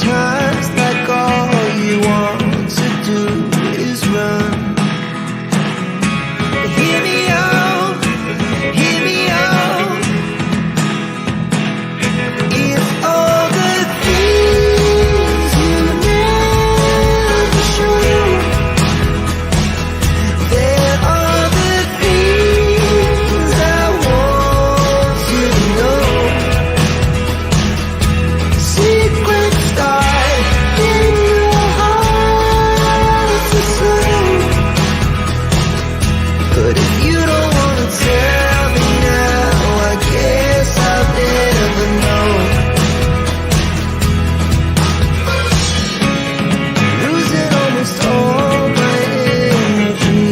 times like all you want to do is run. But hear me out, hear me out. If all the things you never show, there are the things I want you to know. Secrets start in your heart to slow. But if you don't wanna tell me now, I guess I'll never know. Losing almost all my energy.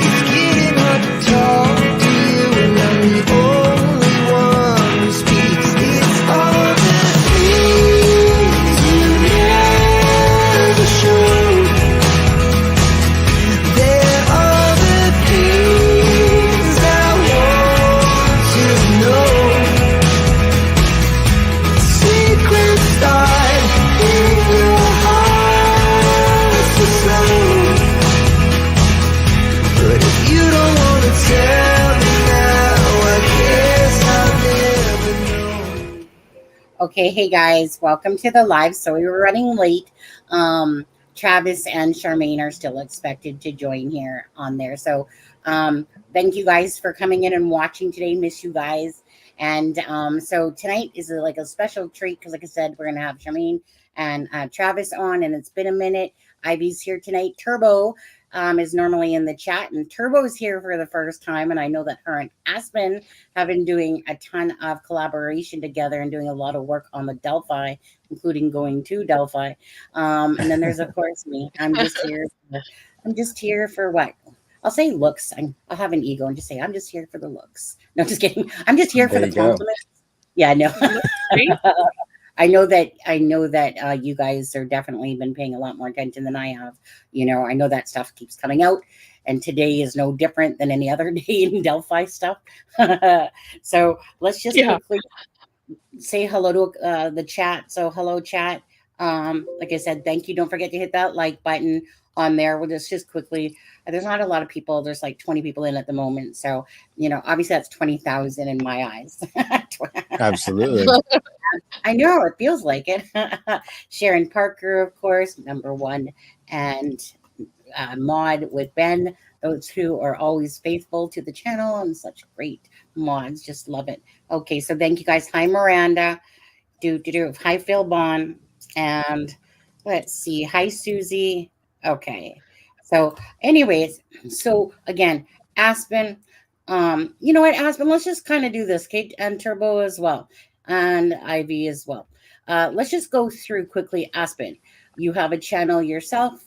It's getting hard to talk to you, and I'm the only one who speaks. It's all the things you never show. There are the things I want you to know. Secrets start in your heart to slow. But if you don't wanna tell me now, I guess I'll never know. Okay, hey guys, welcome to the live. So we were running late. Travis and Charmaine are still expected to join here on there. So thank you guys for coming in and watching today. Miss you guys. And so tonight is like a special treat because, like I said, we're gonna have Charmaine and Travis on, and it's been a minute. Ivy's here tonight. Turbo is normally in the chat, and Turbo is here for the first time. And I know that her and Aspen have been doing a ton of collaboration together and doing a lot of work on the Delphi, including going to Delphi. And then there's of course me. I'm just here for what? I'll say looks. I'll have an ego and just say I'm just here for the looks. No, just kidding. I'm just here for There the you go. compliments. Yeah, no. Great. I know that you guys are definitely been paying a lot more attention than I have. You know, I know that stuff keeps coming out, and today is no different than any other day in Delphi stuff. So let's just Yeah. quickly say hello to the chat. So hello, chat. Like I said, thank you. Don't forget to hit that like button on there. We'll just quickly. There's not a lot of people. There's like 20 people in at the moment. So, you know, obviously that's 20,000 in my eyes. Absolutely. I know it feels like it. Sharon Parker, of course, number one, and Maud with Ben. Those two are always faithful to the channel and such great mods. Just love it. Okay, so thank you guys. Hi, Miranda. Hi, Phil Bond. And let's see. Hi, Susie. Okay. So, anyways, so again, Aspen. You know what, Aspen? Let's just kind of do this. Kate and Turbo as well, and Ivy as well. Let's just go through quickly. Aspen, you have a channel yourself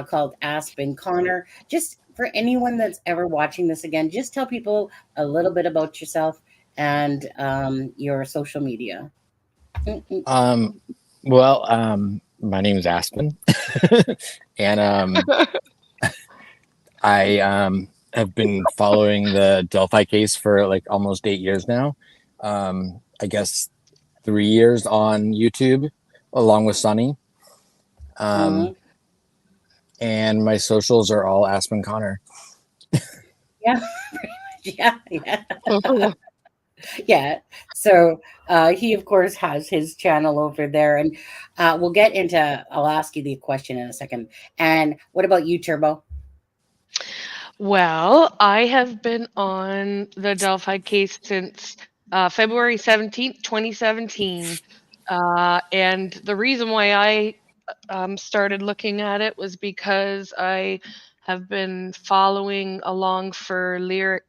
called Aspen Connor. Just for anyone that's ever watching this again, just tell people a little bit about yourself and your social media. My name is Aspen, and I have been following the Delphi case for like almost 8 years now. I guess 3 years on YouTube, along with Sunny. And my socials are all Aspen Connor. Yeah, yeah. So he, of course, has his channel over there, and we'll get into. I'll ask you the question in a second. And what about you, Turbo? Well, I have been on the Delphi case since February 17th, 2017. And the reason why I started looking at it was because I have been following along for Lyric,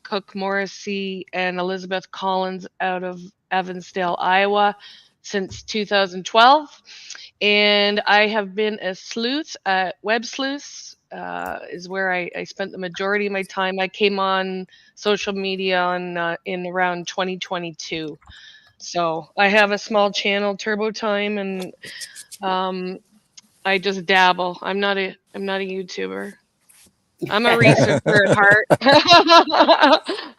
Cook Morrissey, and Elizabeth Collins out of Evansdale, Iowa since 2012. And I have been a sleuth at Web Sleuths. Is where I spent the majority of my time. I came on social media in around 2022. So I have a small channel, Turbo Time, and I just dabble. I'm not a YouTuber. I'm a researcher at heart.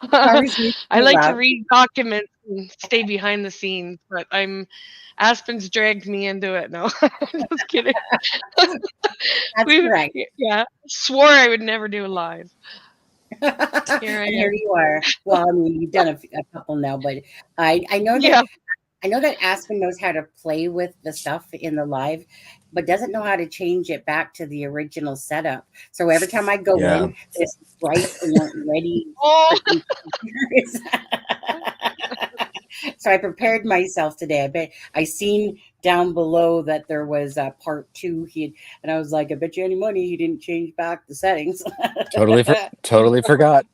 Conversation I like to allowed. read documents and stay behind the scenes, but Aspen's dragged me into it. No, just kidding. That's We correct. yeah, swore I would never do live. Here I And here am. you are. Well, I mean, you've done a couple now, but I know that Yeah. Aspen knows how to play with the stuff in the live, but doesn't know how to change it back to the original setup. So every time I go Yeah. in, this bright and ready Oh, freaking so I prepared myself today. I seen down below that there was a part two. And I was like, I bet you any money he didn't change back the settings. Totally forgot.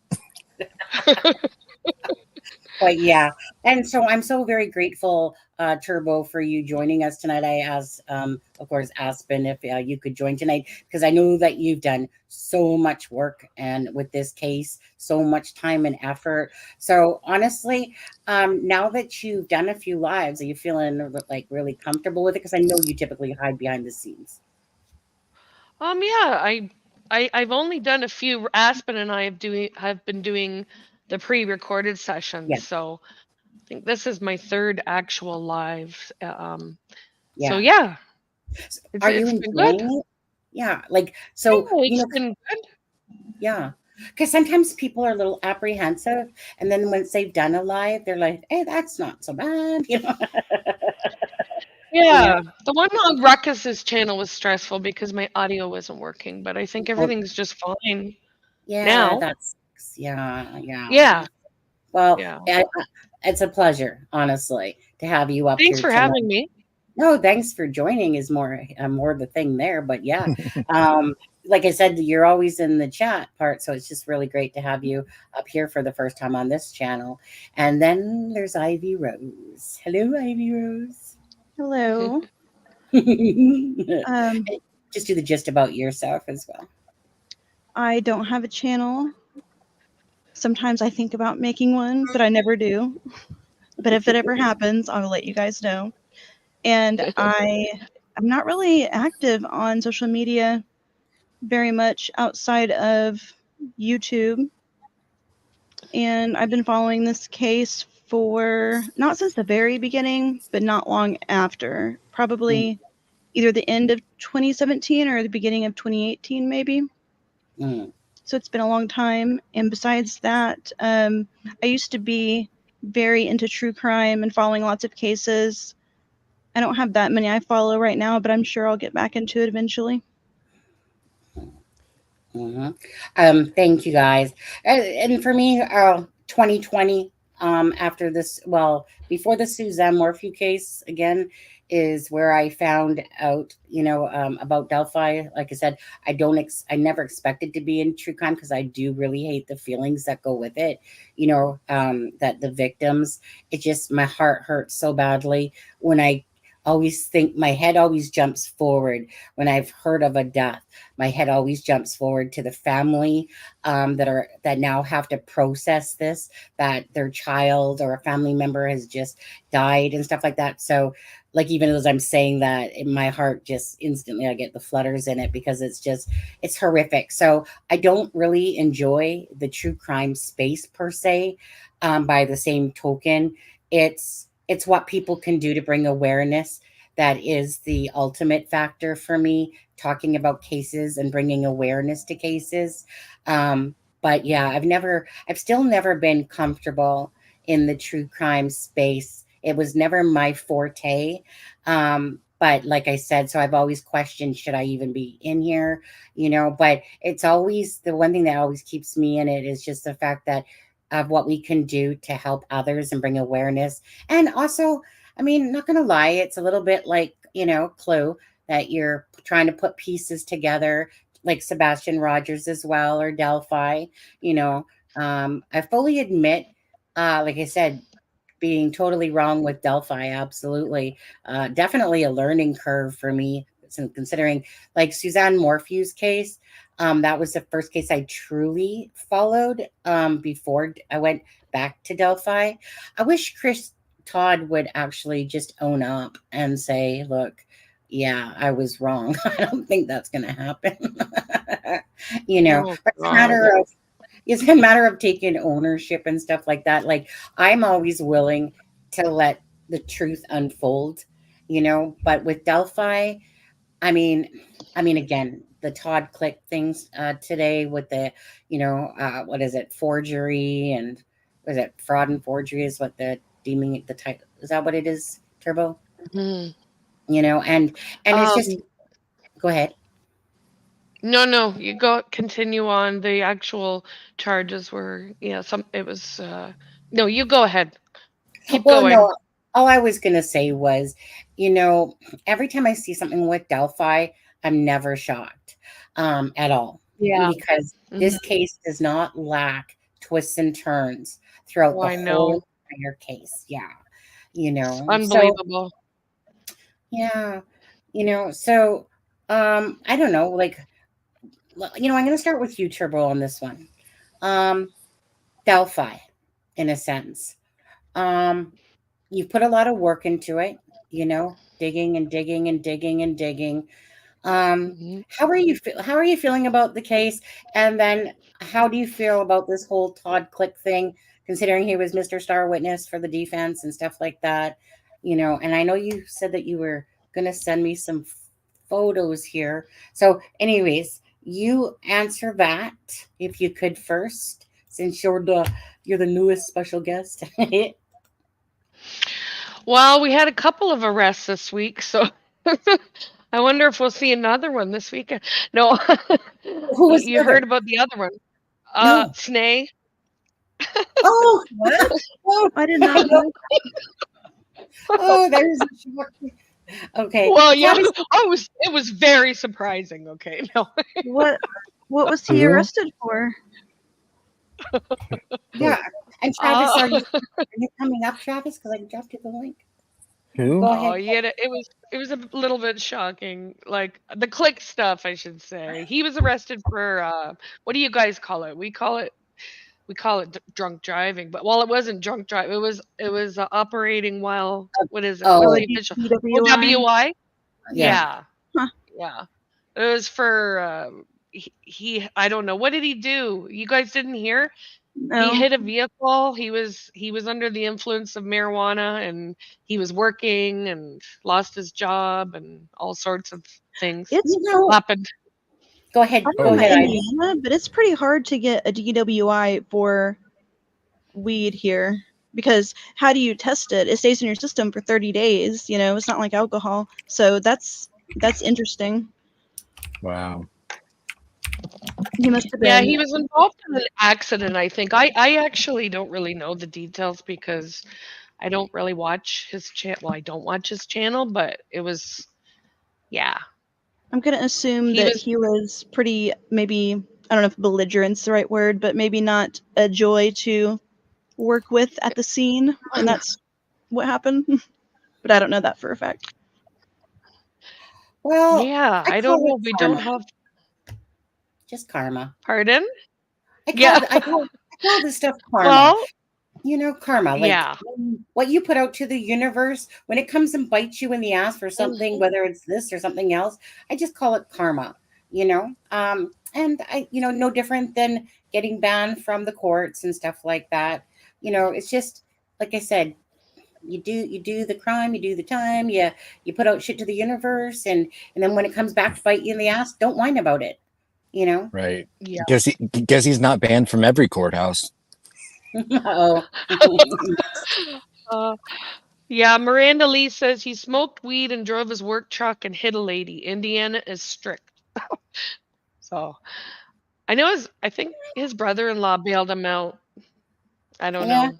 But yeah, and so I'm so very grateful, Turbo, for you joining us tonight. I asked, of course, Aspen if you could join tonight because I know that you've done so much work and with this case, so much time and effort. So honestly, now that you've done a few lives, are you feeling like really comfortable with it? Because I know you typically hide behind the scenes. yeah. I've only done a few. Aspen and I have been doing the pre-recorded Yeah, sessions, so I think this is my third actual live. So yeah. yeah, So are you it's been good. enjoying it? Yeah, like so, Yeah, it's been good. yeah. Because sometimes people are a little apprehensive, and then once they've done a live, they're like, "Hey, that's not so bad," you know. You know. Yeah, the one on Ruckus's channel was stressful because my audio wasn't working, but I think Oh, everything's just fine yeah, now. that's yeah, yeah. Yeah, Well, yeah. it's a pleasure, honestly, to have you up Thanks here for tonight. having me. No, thanks for joining. Is more the thing there, but yeah, um, like I said, you're always in the chat part, so it's just really great to have you up here for the first time on this channel. And then there's Ivy Rose. Hello, Ivy Rose. Hello. Um, Just do the gist about yourself as well. I don't have a channel. Sometimes I think about making one, but I never do. But if it ever happens, I will let you guys know. And I'm not really active on social media very much outside of YouTube. And I've been following this case for not since the very beginning, but not long after. Probably either the end of 2017 or the beginning of 2018, maybe. Mm. So it's been a long time. And besides that, I used to be very into true crime and following lots of cases. I don't have that many I follow right now, but I'm sure I'll get back into it eventually. Hmm. Thank you guys. And for me, 2020, after this, well, before the Suzanne Morphew case again, is where I found out, about Delphi. Like I said, I never expected to be in true crime because I do really hate the feelings that go with it. That the victims, it just, my heart hurts so badly when I always think my head always jumps forward when I've heard of a death. My head always jumps forward to the family, that now have to process this, that their child or a family member has just died and stuff like that. So, like, even as I'm saying that, in my heart just instantly I get the flutters in it because it's horrific. So I don't really enjoy the true crime space per se. By the same token, it's what people can do to bring awareness that is the ultimate factor for me, talking about cases and bringing awareness to cases. But yeah, I've still never been comfortable in the true crime space. It was never my forte. But like I said, so I've always questioned, should I even be in here? But it's always the one thing that always keeps me in it is just the fact that of what we can do to help others and bring awareness. And also, I mean, not going to lie, it's a little bit like, Clue, that you're trying to put pieces together, like Sebastian Rogers as well, or Delphi. I fully admit, like I said, being totally wrong with Delphi, absolutely. Definitely a learning curve for me, considering like Suzanne Morphew's case. That was the first case I truly followed before I went back to Delphi. I wish Todd would actually just own up and say, look, yeah, I was wrong. I don't think that's going to happen. You know, Oh but God. it's a matter of taking ownership and stuff like that. Like I'm always willing to let the truth unfold, you know, but with Delphi, I mean, again, the Todd Click things today with the, what is it, forgery and was it fraud and forgery is what the deeming the type is that what it is, Turbo? Mhm. You know, and it's just Um, go ahead. no, you go continue on. The actual charges were, yeah, it was, no, you go ahead. Keep Well, going. no, all I was gonna say was, you know, every time I see something with Delphi, I'm never shocked at all Yeah. because Mhm. this case does not lack twists and turns throughout Oh, the I know. whole entire case. Yeah, you know, so Unbelievable. yeah, so I don't know, like, I'm gonna start with you, Turbo, on this one. Um, Delphi, in a sense. Um, You've put a lot of work into it, digging and digging and digging and digging. Mhm. How are you feeling about the case? And then how do you feel about this whole Todd Click thing, considering he was Mr. Star Witness for the defense and stuff like that? And I know you said that you were gonna send me some photos here. So, anyways, you answer that if you could first, since you're the newest special guest. Well, we had a couple of arrests this week, so I wonder if we'll see another one this weekend. No, Who was the you other? heard about the other one. No. Snay. Oh, what? Oh, I did not know. oh, there's a shock. Okay. Well, yeah. Travis, Oh, it was very surprising. Okay, no. What was he Who? arrested for? yeah. And Travis, Uh, are you coming up, Travis? Because I dropped you the link. Who? Go oh, ahead. yeah. It was a little bit shocking. Like the click stuff, I should say. He was arrested for what do you guys call it? We call it drunk driving, but well, it wasn't drunk drive. It was operating while what is it? What's Oh, the official? DWI. OWI. yeah. Yeah, Huh. yeah. It was for he. I don't know what did he do. You guys didn't hear? He No. hit a vehicle. He was under the influence of marijuana, and he was working and lost his job and all sorts of things It's You know, happened. go ahead. I'm Go from Oh, ahead, Ivy. Indiana, but it's pretty hard to get a DWI for weed here because how do you test it? It stays in your system for 30 days, it's not like alcohol. So that's interesting. wow. He must have Yeah, been. he was involved in an accident, I think. I actually don't really know the details because I don't really watch his channel. Well, I don't watch his channel, but it was, yeah. I'm going to assume He that was, he was pretty, maybe, I don't know if belligerent's the right word, but maybe not a joy to work with at the scene. And that's what happened. But I don't know that for a fact. Well, yeah, I I don't call it know. We don't karma. have, Just karma. pardon? I Yeah. call I call this stuff karma. Well, Karma, like yeah. what you put out to the universe, when it comes and bites you in the ass for something, Mhm. whether it's this or something else, I just call it karma, and no different than getting banned from the courts and stuff like that. It's just, like I said, you do the crime, you do the time, you put out shit to the universe, and then when it comes back to bite you in the ass, don't whine about it, you know. Right. Yeah. Guess he's not banned from every courthouse. Oh. Uh, yeah, Miranda Lee says he smoked weed and drove his work truck and hit a lady. Indiana is strict. So I think his brother-in-law bailed him out. I don't Yeah. know.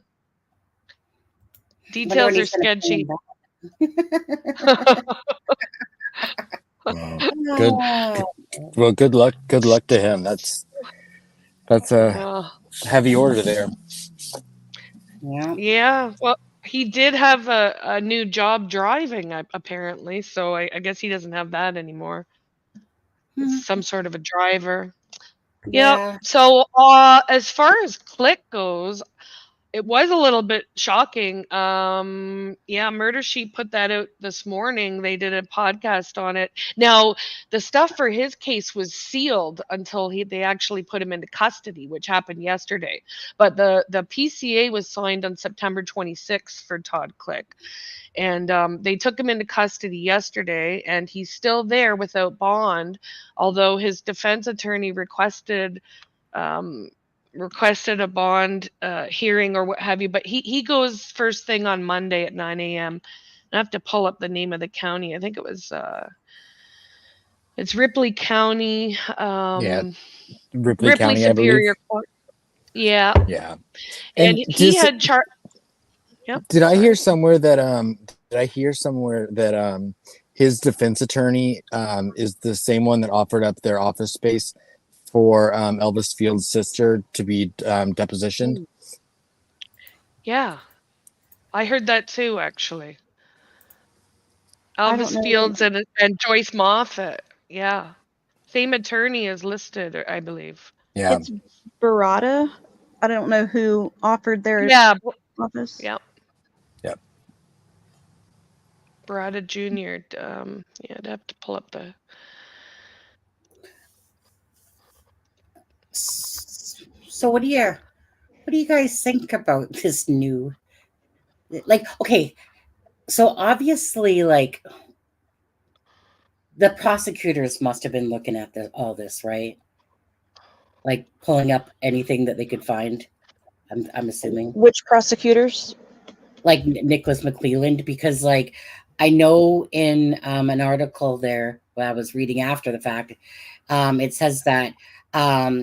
Wonder when Details are he's gonna pay sketchy. him Wow. Good. back. Well, good luck. Good luck to him. That's a Uh, heavy order there. Yeah. yeah, well, he did have a new job driving, apparently, so I guess he doesn't have that anymore. It's Hmm. some sort of a driver. Yeah. Yeah. So, as far as Click goes, it was a little bit shocking. Yeah, Murder Sheet put that out this morning. They did a podcast on it. Now, the stuff for his case was sealed until they actually put him into custody, which happened yesterday. But the PCA was signed on September 26th for Todd Click. And they took him into custody yesterday, and he's still there without bond, although his defense attorney requested a bond hearing or what have you. But he goes first thing on Monday at 9 a.m. I have to pull up the name of the county. I think it's Ripley County. Ripley County, Superior I believe. Court. Yeah. Yeah. And he had charged. Yep. Did I hear somewhere that his defense attorney is the same one that offered up their office space for Elvis Field's sister to be depositioned? Yeah, I heard that too, actually. I don't Elvis know. Fields and Joyce Moffat. Yeah, same attorney is listed, I believe. Yeah. It's Barada. I don't know who offered their Yeah. office. Yeah. Yep. Barada Jr. Yeah, I'd have to pull up the. So what do you guys think about this new, like, okay, so obviously, like, the prosecutors must have been looking at all this, right? Like pulling up anything that they could find. I'm assuming. Which prosecutors? Like Nicholas McClelland, because like I know in an article there that I was reading after the fact, it says that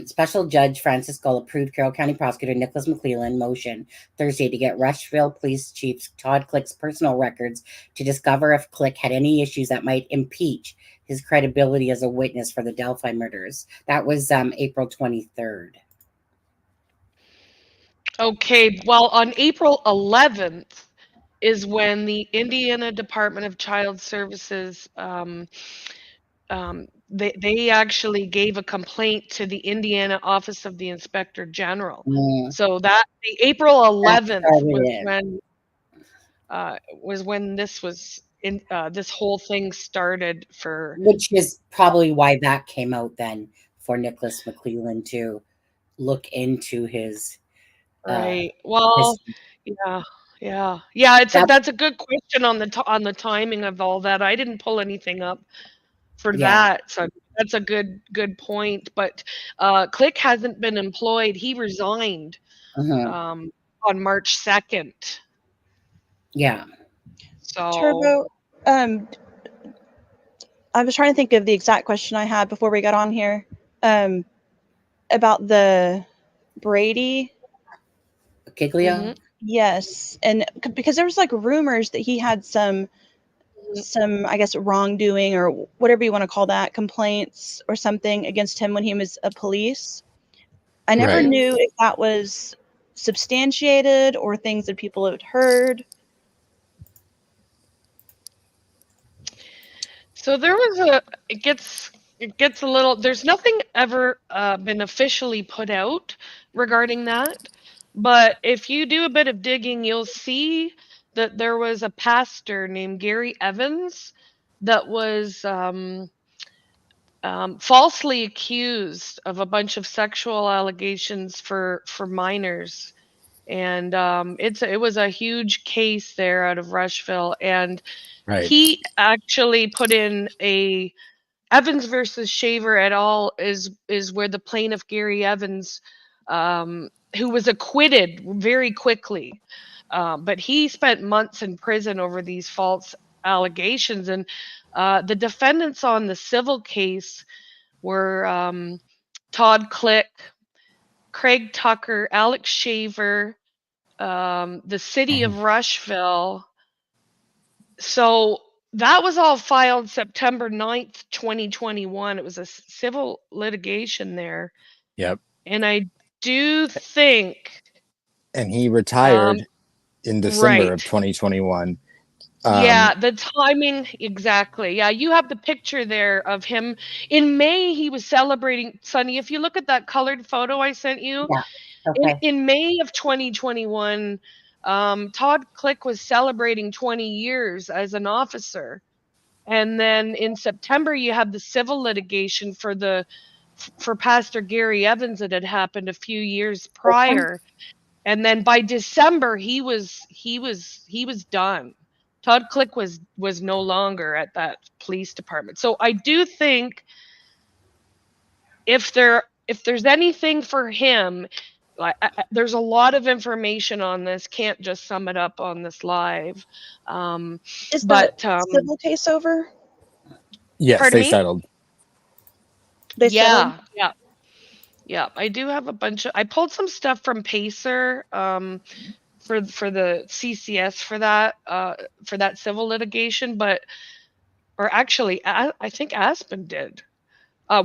Special Judge Francis Gull approved Carroll County Prosecutor Nicholas McClelland motion Thursday to get Rushville Police Chief Todd Click's personal records to discover if Click had any issues that might impeach his credibility as a witness for the Delphi murders. That was April 23rd. Okay, well, on April 11th is when the Indiana Department of Child Services they actually gave a complaint to the Indiana Office of the Inspector General. So that the April 11th was when this was in this whole thing started for, which is probably why that came out then for Nicholas McClelland to look into his right. Well, yeah. That's a good question on the timing of all that. I didn't pull anything up for that, so that's a good point. But Click hasn't been employed. He resigned on March 2nd. Yeah. So Turbo, I was trying to think of the exact question I had before we got on here, about the Brady. Giglio? Mm-hmm. Yes, and because there was like rumors that he had some I guess wrongdoing or whatever you want to call that, complaints or something against him when he was a police. I never Right. knew if that was substantiated or things that people had heard. So there was it gets a little, there's nothing ever been officially put out regarding that. But if you do a bit of digging, you'll see that there was a pastor named Gary Evans that was falsely accused of a bunch of sexual allegations for minors. And it was a huge case there out of Rushville. And Right. he actually put in a Evans versus Shaver et al. is where the plaintiff Gary Evans, who was acquitted very quickly, but he spent months in prison over these false allegations. And the defendants on the civil case were Todd Click, Craig Tucker, Alex Shaver, the city of Rushville. So that was all filed September 9th, 2021. It was a civil litigation there. Yep. And I do think. And he retired in December of 2021. Yeah, the timing, exactly. Yeah, you have the picture there of him. In May, he was celebrating, Sonny, if you look at that colored photo I sent you, Okay. In May of 2021, Todd Click was celebrating 20 years as an officer. And then in September, you have the civil litigation for Pastor Gary Evans that had happened a few years prior. And then by December, he was done. Todd Click was no longer at that police department. So I do think if there's anything for him, there's a lot of information on this. Can't just sum it up on this live. Is But that civil case over? Yes, pardon they me? settled. They settled? Yeah. I do have a bunch of. I pulled some stuff from Pacer for the CCS for that civil litigation, or actually, I think Aspen did.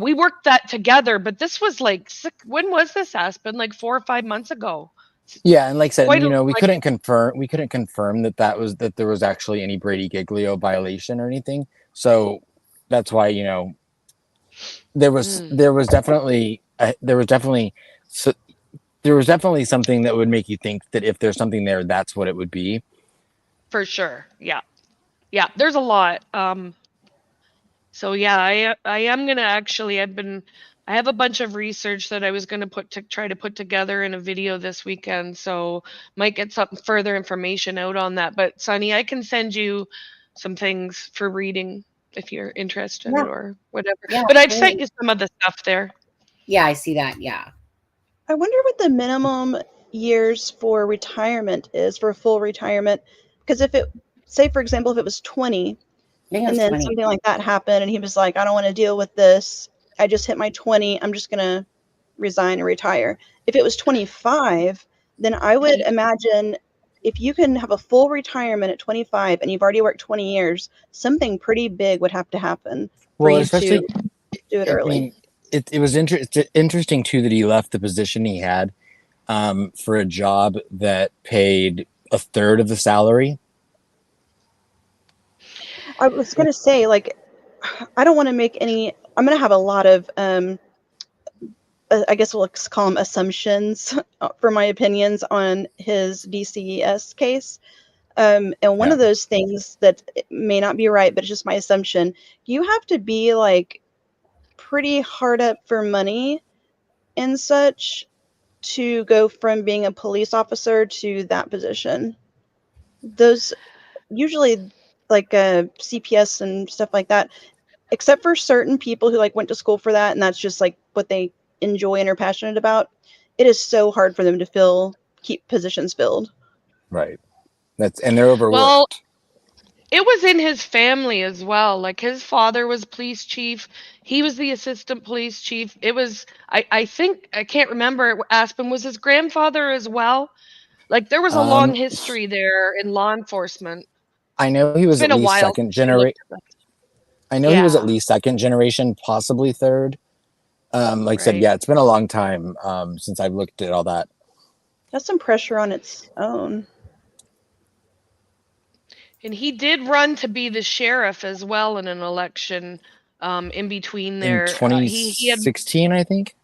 We worked that together, but this was like when was this, Aspen? Like 4 or 5 months ago. Yeah, and like I said, Quite you a, know, we like, couldn't confirm that there was actually any Brady Giglio violation or anything. So that's why, you know, there was definitely so, there was definitely something that would make you think that if there's something there, that's what it would be. for sure. Yeah. There's a lot. So yeah, I am gonna actually. I have a bunch of research that I was gonna try to put together in a video this weekend. So might get some further information out on that. But Sunny, I can send you some things for reading if you're interested Yeah. or whatever. Yeah. But I've sent Great. you some of the stuff there. Yeah, I see that. Yeah. I wonder what the minimum years for retirement is for full retirement. Because if it, say, for example, if it was 20 I think it and was then 20. something like that happened and he was like, I don't want to deal with this. I just hit my 20. I'm just going to resign and retire. If it was 25, then I would imagine if you can have a full retirement at 25 and you've already worked 20 years, something pretty big would have to happen for Well, you especially, to do it I early. mean, it was it's interesting too that he left the position he had for a job that paid a third of the salary. I was going to say, like, I don't want to make any, I'm going to have a lot of, I guess we'll call them assumptions for my opinions on his DCES case. And one Yeah. of those things that may not be right, but it's just my assumption, you have to be like pretty hard up for money and such to go from being a police officer to that position. Those usually like CPS and stuff like that, except for certain people who like went to school for that and that's just like what they enjoy and are passionate about, it is so hard for them to keep positions filled. Right. And they're overworked. Well, it was in his family as well. Like his father was police chief. He was the assistant police chief. It was, I think, I can't remember. Aspen was his grandfather as well. Like there was a long Um, history there in law enforcement. I know he It's was at been a least while second since I looked generation. at that. I know he was at Yeah, least second generation, possibly third. Like I said, right. yeah, it's been a long time since I've looked at all that. That's some pressure on its own. And he did run to be the sheriff as well in an election in between In there. He had 2016, I think.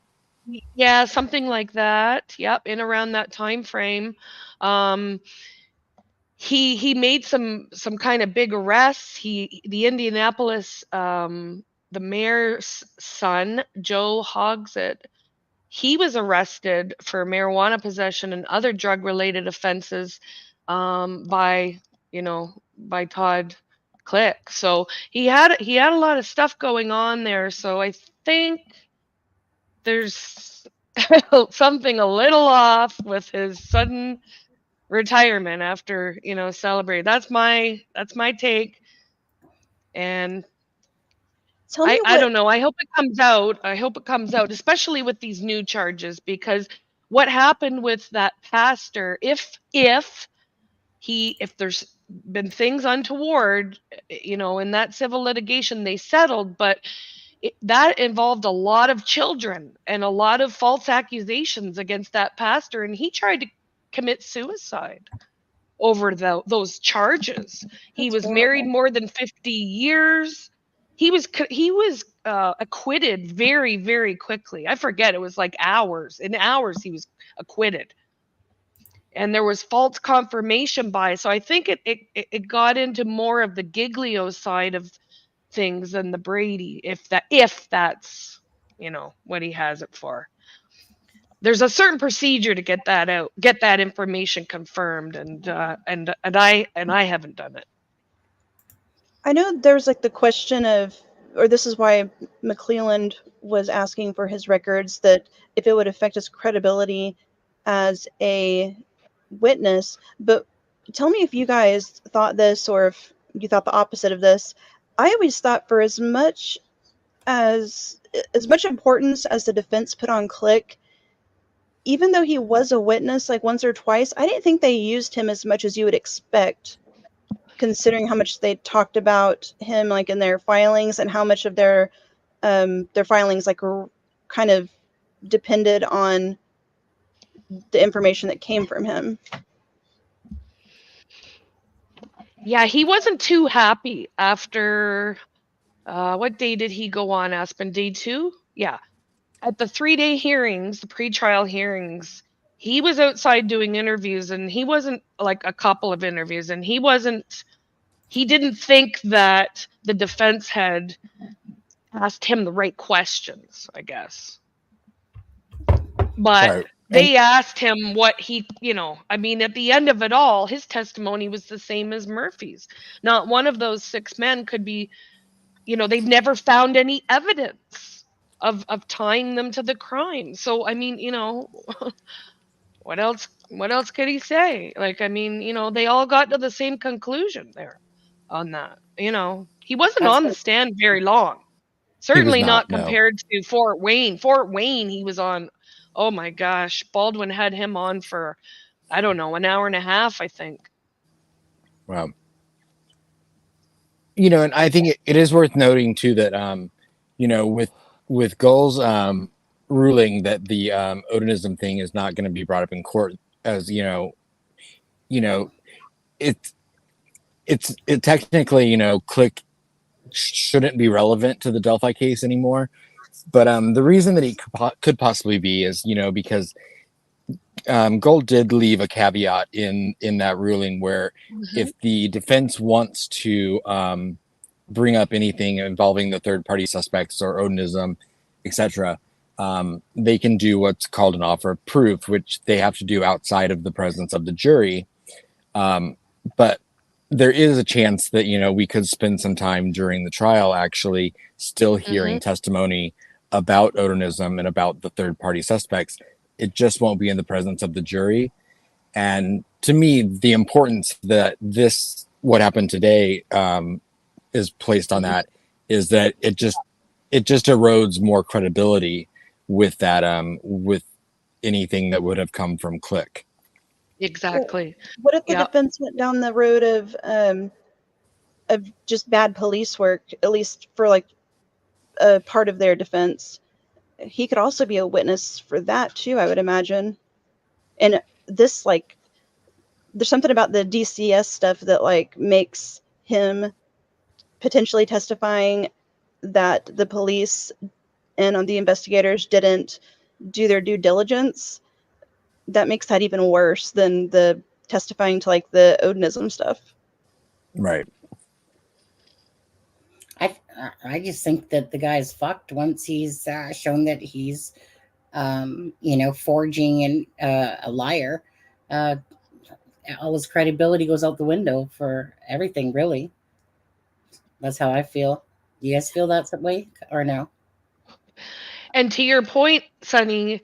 Yeah, something like that. Yep, in around that time frame. Um, he made some kind of big arrests. The Indianapolis the mayor's son, Joe Hogsett, he was arrested for marijuana possession and other drug related offenses by by Todd Click. So he had a lot of stuff going on there. So I think there's something a little off with his sudden retirement after celebrate. That's my take. And Tell me I what. don't know. I hope it comes out, especially with these new charges, because what happened with that pastor, if there's been things untoward, in that civil litigation, they settled, but that involved a lot of children and a lot of false accusations against that pastor, and he tried to commit suicide over those charges. He That's was married horrible. more than 50 years. he was acquitted very, very quickly. I forget, it was like hours. In hours he was acquitted. And there was false confirmation bias. So I think it got into more of the Giglio side of things than the Brady, if that's, you know, what he has it for. There's a certain procedure to get that out, get that information confirmed, and I haven't done it. I know there's like the question of, or this is why McClelland was asking for his records, that if it would affect his credibility as a witness. But tell me if you guys thought this, or if you thought the opposite of this. I always thought for as much importance as the defense put on Click, even though he was a witness like once or twice, I didn't think they used him as much as you would expect, considering how much they talked about him like in their filings, and how much of their filings like were kind of depended on the information that came from him. Yeah, he wasn't too happy after what day did he go on, Aspen? Day 2? Yeah. At the 3-day hearings, the pretrial hearings, he was outside doing interviews, and he wasn't, like, a couple of interviews, and he didn't think that the defense had asked him the right questions, I guess. But Right. they asked him what he, I mean, at the end of it all, his testimony was the same as Murphy's. Not one of those 6 men could be, they've never found any evidence of tying them to the crime. So, I mean, what else could he say? Like, I mean, they all got to the same conclusion there on that. He wasn't That's on the stand very long. He was Certainly not. not No. compared to Fort Wayne. Fort Wayne, he was on, oh my gosh, Baldwin had him on for, I don't know, an hour and a half, I think. Wow. And I think it is worth noting too that with Gull's ruling that the Odinism thing is not going to be brought up in court, as it technically Click shouldn't be relevant to the Delphi case anymore. But the reason that it could possibly be is because Gold did leave a caveat in that ruling where if the defense wants to bring up anything involving the third party suspects or Odinism, etc., they can do what's called an offer of proof, which they have to do outside of the presence of the jury. But there is a chance that we could spend some time during the trial actually still hearing testimony about Odinism and about the third party suspects. It just won't be in the presence of the jury. And to me, the importance that what happened today is placed on that is that it just erodes more credibility with that with anything that would have come from Click. Exactly. What if the defense went down the road of just bad police work, at least for like a part of their defense? He could also be a witness for that too, I would imagine. And this, like, there's something about the DCS stuff that like makes him potentially testifying that the police and the investigators didn't do their due diligence. That makes that even worse than the testifying to like the Odinism stuff. Right. I just think that the guy's fucked once he's shown that he's forging and a liar. All his credibility goes out the window for everything, really. That's how I feel. You guys feel that way or no? And to your point, Sonny,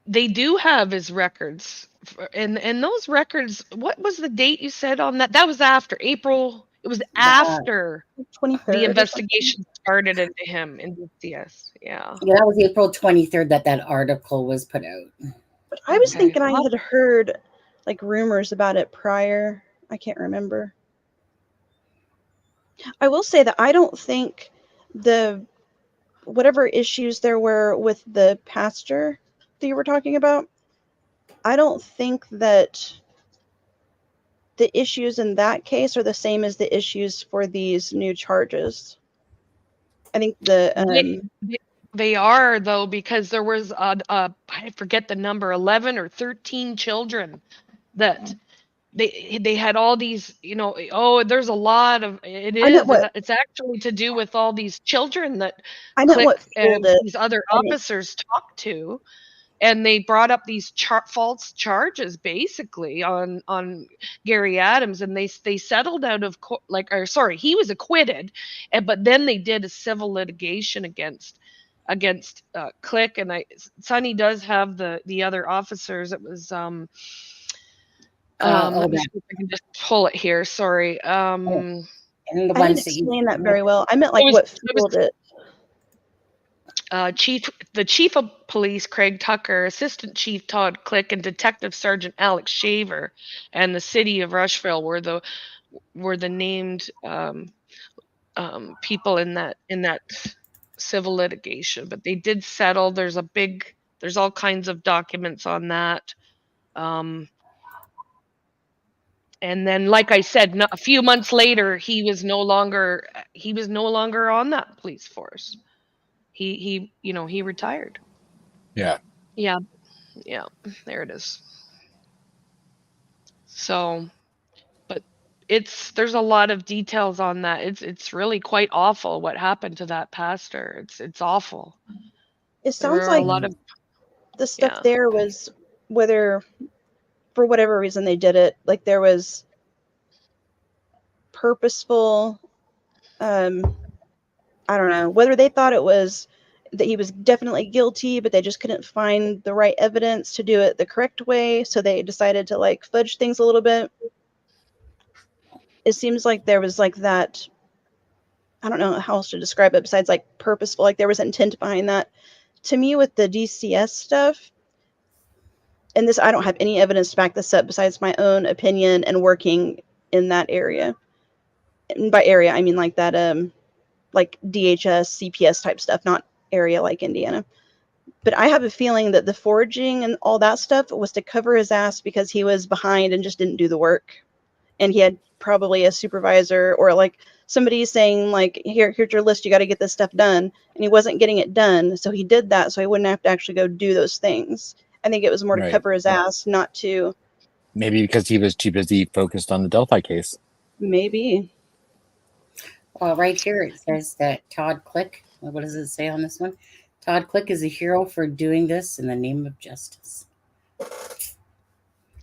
they do have his records, and those records. What was the date you said on that? That was after April. It was after 23rd the investigation started into him in DCS. Yeah. Yeah, that was April 23rd that article was put out. But I was thinking I had heard like rumors about it prior. I can't remember. I will say that I don't think whatever issues there were with the pastor that you were talking about, I don't think that the issues in that case are the same as the issues for these new charges. I think the They are, though, because there was I forget the number, 11 or 13 children that they had all these, oh, there's a lot of it's actually to do with all these children that I meant what Click fueled and it. these other I mean, officers talked to, and they brought up these false charges basically on Gary Adams, and they settled out of he was acquitted, but then they did a civil litigation against Click, and Sonny does have the other officers. It was let me see if I can just pull it here. Sorry. And the I ones didn't that you explain that very well. I meant like It was- what it was- fueled it. the chief of police, Craig Tucker, assistant chief Todd Click, and detective sergeant Alex Shaver, and the city of Rushville were the named people in that civil litigation. But they did settle. There's all kinds of documents on that. And then, like I said, a few months later, he was no longer on that police force. He retired. Yeah. Yeah, there it is. So, but there's a lot of details on that. It's really quite awful what happened to that pastor. It's awful. It There sounds are a like lot of the stuff yeah. there was, whether for whatever reason they did it, like there was purposeful, I don't know, whether they thought it was that he was definitely guilty, but they just couldn't find the right evidence to do it the correct way, so they decided to like fudge things a little bit. It seems like there was like that, I don't know how else to describe it besides like purposeful, like there was intent behind that. To me, with the DCS stuff, and this, I don't have any evidence to back this up besides my own opinion and working in that area. And by area, I mean like that, like DHS, CPS type stuff, not area like Indiana. But I have a feeling that the foraging and all that stuff was to cover his ass because he was behind and just didn't do the work. And he had probably a supervisor or like somebody saying like, here's your list, you got to get this stuff done. And he wasn't getting it done. So he did that so he wouldn't have to actually go do those things. I think it was more to Right. cover his ass, not to. Maybe because he was too busy focused on the Delphi case. Maybe. Well, right here it says that Todd Click, what does it say on this one? Todd Click is a hero for doing this in the name of justice.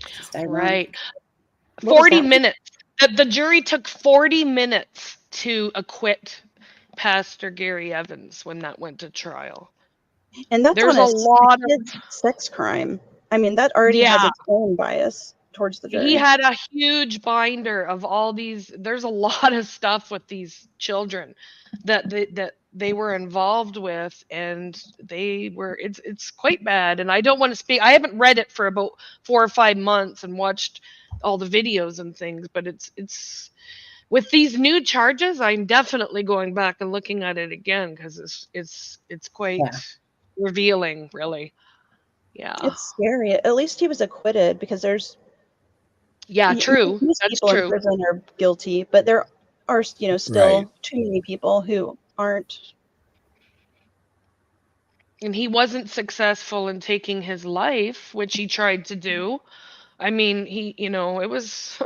Just Right. What was 40 that? minutes. The jury took 40 minutes to acquit Pastor Gary Evans when that went to trial. And that's There's on a lot of kid's sex crime. I mean, that already has its own bias towards the jury. He had a huge binder of all these. There's a lot of stuff with these children that they were involved with, and it's quite bad. And I don't want to speak. I haven't read it for about 4 or 5 months and watched all the videos and things, but it's with these new charges, I'm definitely going back and looking at it again because it's quite revealing, really. Yeah. It's scary. At least he was acquitted because there's True. most That's people in true. prison are guilty, but there are still Right. too many people who aren't. And he wasn't successful in taking his life, which he tried to do. I mean, it was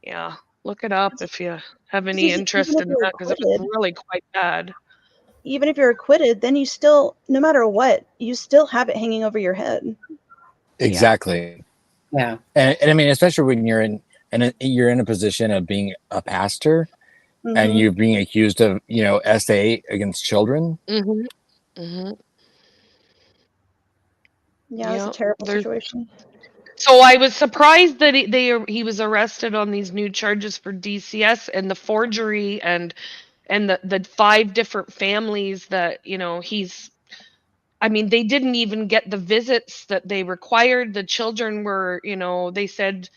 yeah, look it up if you have any Even interest if in you're that because it was acquitted, really quite bad. even if you're acquitted, then you still, no matter what, you still have it hanging over your head. Exactly. Yeah. And I mean, especially when you're in a position of being a pastor and Mhm. you're being accused of, SA against children. Mhm. Mhm. Yeah, it's a terrible situation. So I was surprised that he was arrested on these new charges for DCS and the forgery and the 5 different families that, I mean, they didn't even get the visits that they required. The children were, they said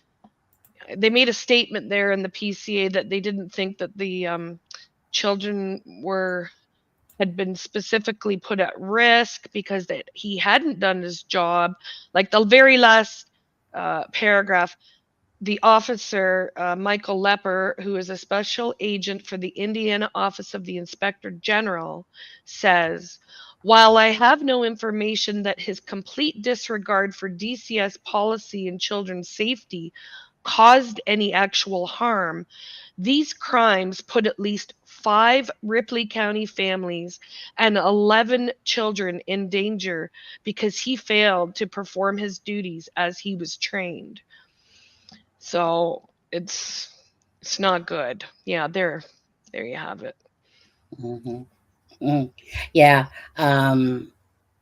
they made a statement there in the PCA that they didn't think that the children had been specifically put at risk because that he hadn't done his job. Like the very last paragraph, the officer, Michael Lepper, who is a special agent for the Indiana Office of the Inspector General, says, while I have no information that his complete disregard for DCS policy and children's safety caused any actual harm, these crimes put at least 5 Ripley County families and 11 children in danger because he failed to perform his duties as he was trained. So it's not good. Yeah, there you have it. Yeah. I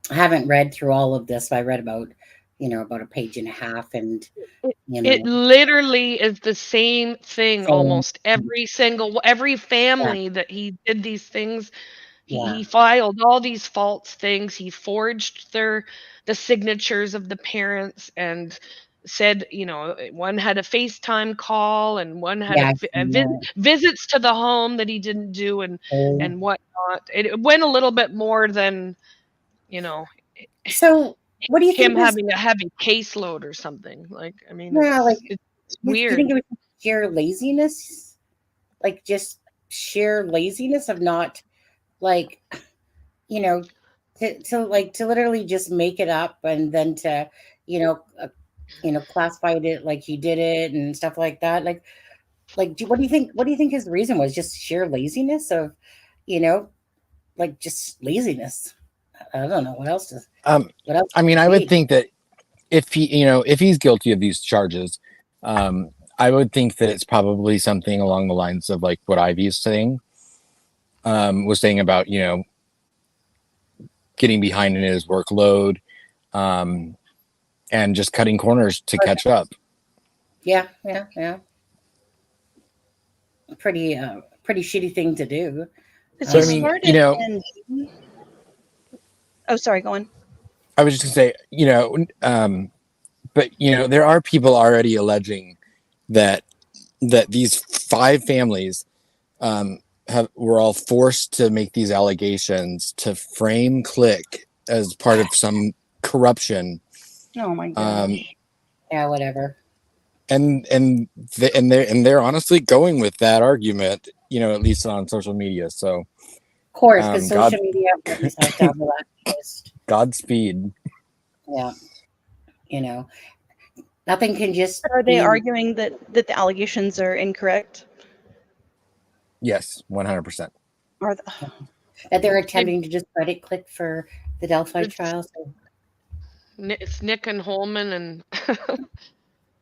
haven't read through all of this, but I read about a page and a half, and It literally is the same thing Same. almost every family that he did these things. Yeah. He filed all these false things. He forged the signatures of the parents and said, one had a FaceTime call and one had visits to the home that he didn't do and whatnot. It went a little bit more than, So what do you think him was having a heavy caseload or something. Like, I mean, it's do you weird. think it was sheer laziness? Like just sheer laziness of not like to literally just make it up and then to classify it like he did it and stuff like that. What do you think? What do you think his reason was? Just sheer laziness of, just laziness. I don't know what else to. What else? I mean, I would think that if he's guilty of these charges, I would think that it's probably something along the lines of like what Ivy's saying, was saying about getting behind in his workload, and just cutting corners to catch up. Yeah. Pretty shitty thing to do. So I mean, oh, sorry, go on. I was just gonna say, but there are people already alleging that these 5 families were all forced to make these allegations to frame Click as part of some corruption. Oh my god. Yeah, whatever. And they're honestly going with that argument, at least on social media. So of course, because social media has to have that twist. Godspeed. Yeah. Nothing can just. Are they arguing that the allegations are incorrect? Yes, 100%. Are that they're attempting to discredit Click for the Delphi trial? So. It's Nick and Holman and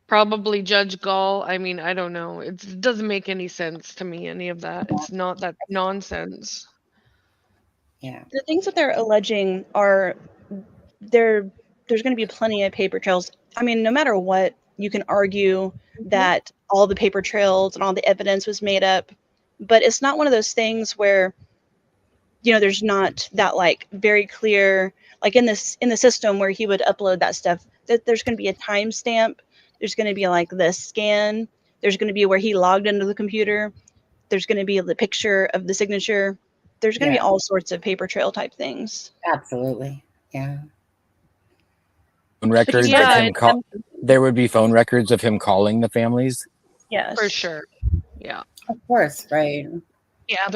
probably Judge Gall. I mean, I don't know. It doesn't make any sense to me, any of that. It's not that nonsense. Yeah. The things that they're alleging are there's going to be plenty of paper trails. I mean, no matter what, you can argue that all the paper trails and all the evidence was made up, but it's not one of those things where there's not that like very clear, like in the system where he would upload that stuff, that there's going to be a timestamp. There's going to be like the scan. There's going to be where he logged into the computer. There's going to be the picture of the signature. There's going to be all sorts of paper trail type things. Absolutely. Yeah. Phone records of him there would be phone records of him calling the families. Yes. For sure. Yeah. Of course, right. Yeah,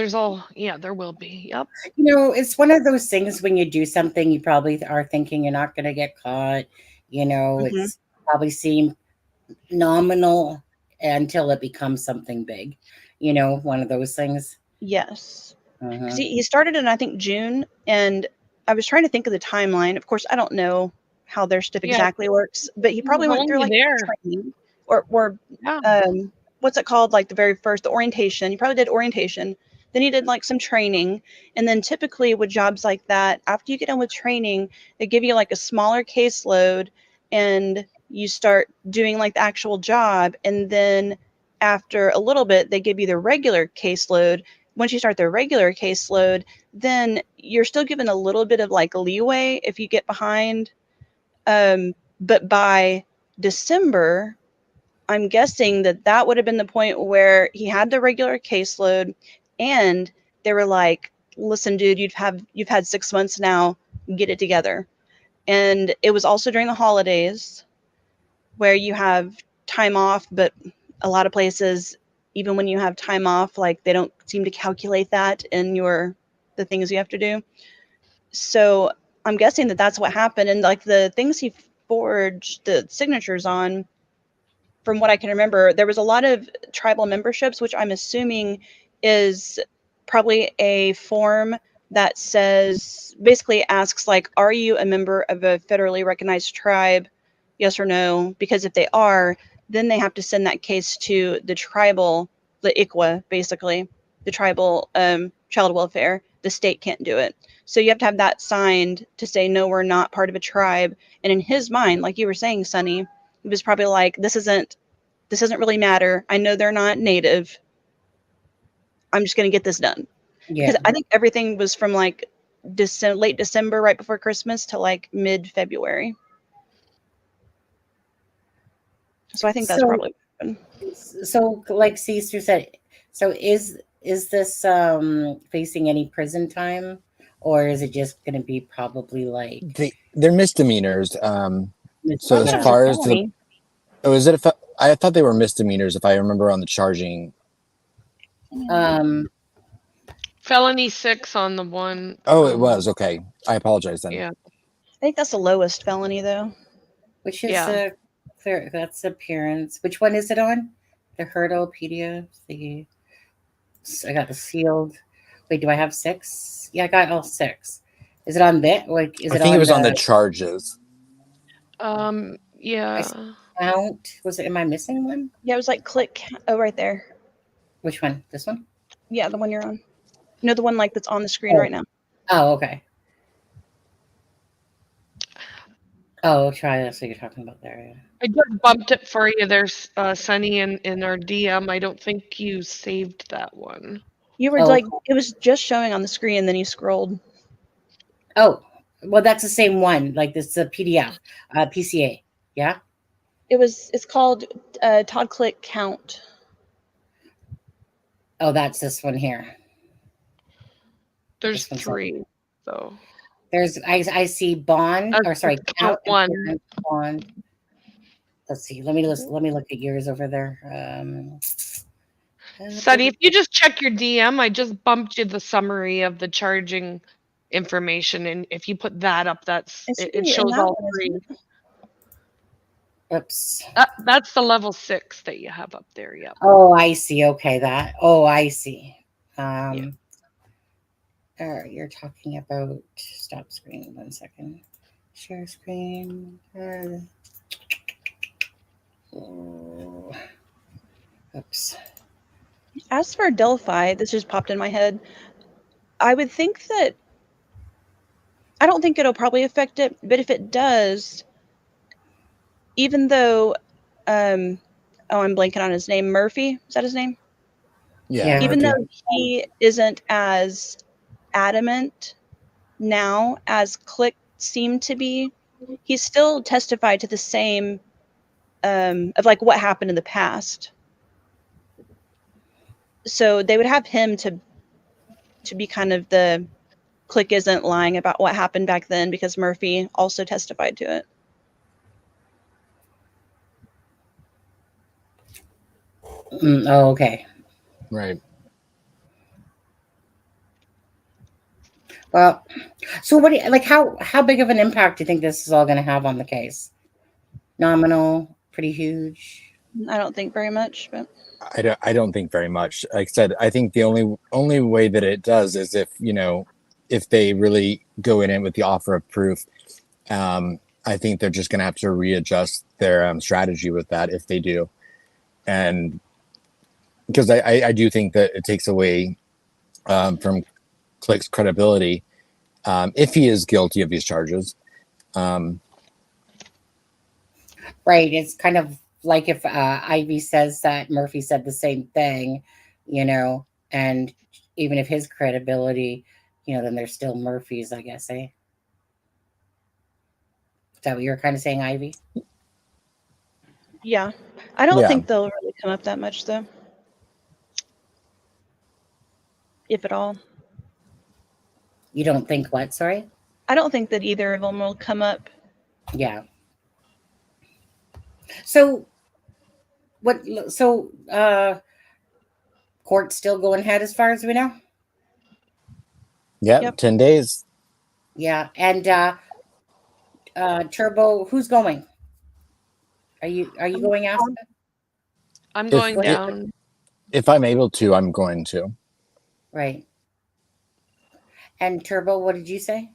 there will be. Yep. It's one of those things when you do something, you probably are thinking you're not going to get caught. It's probably seem nominal until it becomes something big. One of those things. Yes. Because he started in, I think, June, and I was trying to think of the timeline. Of course, I don't know how their stuff exactly works, but he probably went through like training or what's it called? Like the orientation. He probably did orientation. Then he did like some training. And then typically with jobs like that, after you get done with training, they give you like a smaller caseload and you start doing like the actual job. And then after a little bit, they give you the regular caseload. Once you start the regular caseload, then you're still given a little bit of like leeway if you get behind. But by December, I'm guessing that would have been the point where he had the regular caseload and they were like, listen, dude, you've had 6 months now, get it together. And it was also during the holidays where you have time off, but a lot of places, even when you have time off, like they don't seem to calculate that in the things you have to do. So I'm guessing that that's what happened. And like the things he forged the signatures on, from what I can remember, there was a lot of tribal memberships, which I'm assuming is probably a form that says, basically asks like, are you a member of a federally recognized tribe? Yes or no? Because if they are, then they have to send that case to the tribal, the ICWA, basically, the tribal child welfare. The state can't do it. So you have to have that signed to say, no, we're not part of a tribe. And in his mind, like you were saying, Sonny, it was probably like, this doesn't really matter. I know they're not native. I'm just going to get this done. Yeah. Because I think everything was from like late December, right before Christmas, to like mid-February. So I think that's probably what happened. So like Caesar said, so is this facing any prison time, or is it just going to be probably like They're misdemeanors. So Well, as that was far a as the felony. is it? I thought they were misdemeanors if I remember on the charging. Felony 6 on the one. Oh, it was okay. I apologize then. Yeah. I think that's the lowest felony, though. which is Yeah. clear, that's appearance. Which one is it on? The Hurdlepedia. I got the sealed. Wait, do I have 6? Yeah, I got all 6. Is it on that? Like, is I it think on it was the on the charges. Yeah. count? Was it? Am I missing one? Yeah, it was like click. Oh, right there. Which one? This one? Yeah, the one you're on. No, the one like that's on the screen right now. Oh, okay. Oh, try this. So you're talking about there. Yeah. I just bumped it for you. There's Sunny in our DM. I don't think you saved that one. You were like, it was just showing on the screen, and then you scrolled. Oh, well, that's the same one. Like this is a PDF, PCA. Yeah. It's called Todd Click Count. Oh, that's this one here. There's 3, though. There's I see bond or sorry count 1. Bond. Let's see. Let me look at yours over there. Sunny, if you just check your DM, I just bumped you the summary of the charging information, and if you put that up, it shows all 3. Oops. That's the level 6 that you have up there. Yeah. Oh, I see. Okay, that. Oh, I see. Yeah. You're talking about stop screen. 1 second. Share screen. Oops. As for Delphi, this just popped in my head. I would think that I don't think it'll probably affect it, but if it does, even though I'm blanking on his name, Murphy, is that his name? Yeah. Even Murphy. though he isn't as adamant now as Click seemed to be, he still testified to the same of like what happened in the past. So they would have him to be kind of the Click isn't lying about what happened back then, because Murphy also testified to it. Oh, okay. Right. Well, so what do you like? How big of an impact do you think this is all going to have on the case? Nominal, pretty huge. I don't think very much, but I don't think very much. Like I said, I think the only way that it does is if they really go in it with the offer of proof. I think they're just going to have to readjust their strategy with that if they do, and because I do think that it takes away from Click's credibility if he is guilty of these charges. Right. It's kind of like if Ivy says that Murphy said the same thing, and even if his credibility, then they're still Murphy's, I guess, eh? Is that what you're kind of saying, Ivy? yeah. I don't think they'll really come up that much, though. If at all. You don't think what? Sorry? I don't think that either of them will come up. Yeah. So What? So, court's still going ahead as far as we know. Yep, Yep. 10 days. Yeah, and Turbo, who's going? Are you going, Aspen? I'm If going Going- down. if I'm able to, I'm going to. Right. And Turbo, what did you say?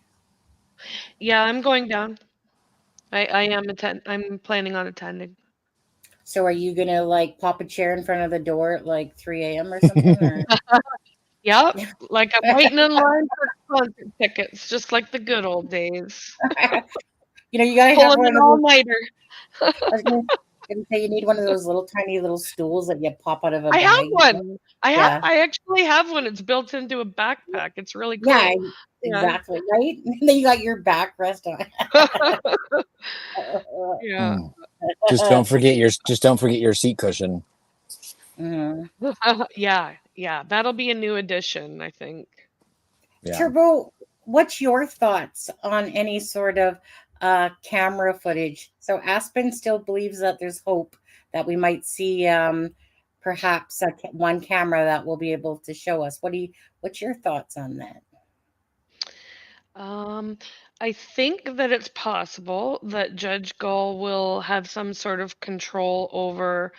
Yeah, I'm going down. I'm planning on attending. So are you gonna like pop a chair in front of the door at like 3 a.m. or something? Or Yep, like I'm waiting in line for concert tickets, just like the good old days. you gotta have Pulling one an of all those. nighter. I was gonna say you need one of those little tiny little stools that you pop out of a I have bag. one. Yeah. I actually have one. It's built into a backpack. It's really Yeah, cool. Yeah. exactly. Right. And then you got your backrest on. Yeah. Mm. Just don't forget your seat cushion. Mhm. Yeah. That'll be a new addition, I think. Yeah. Turbo, what's your thoughts on any sort of camera footage? So Aspen still believes that there's hope that we might see perhaps one camera that will be able to show us. What's your thoughts on that? I think that it's possible that Judge Gull will have some sort of control over,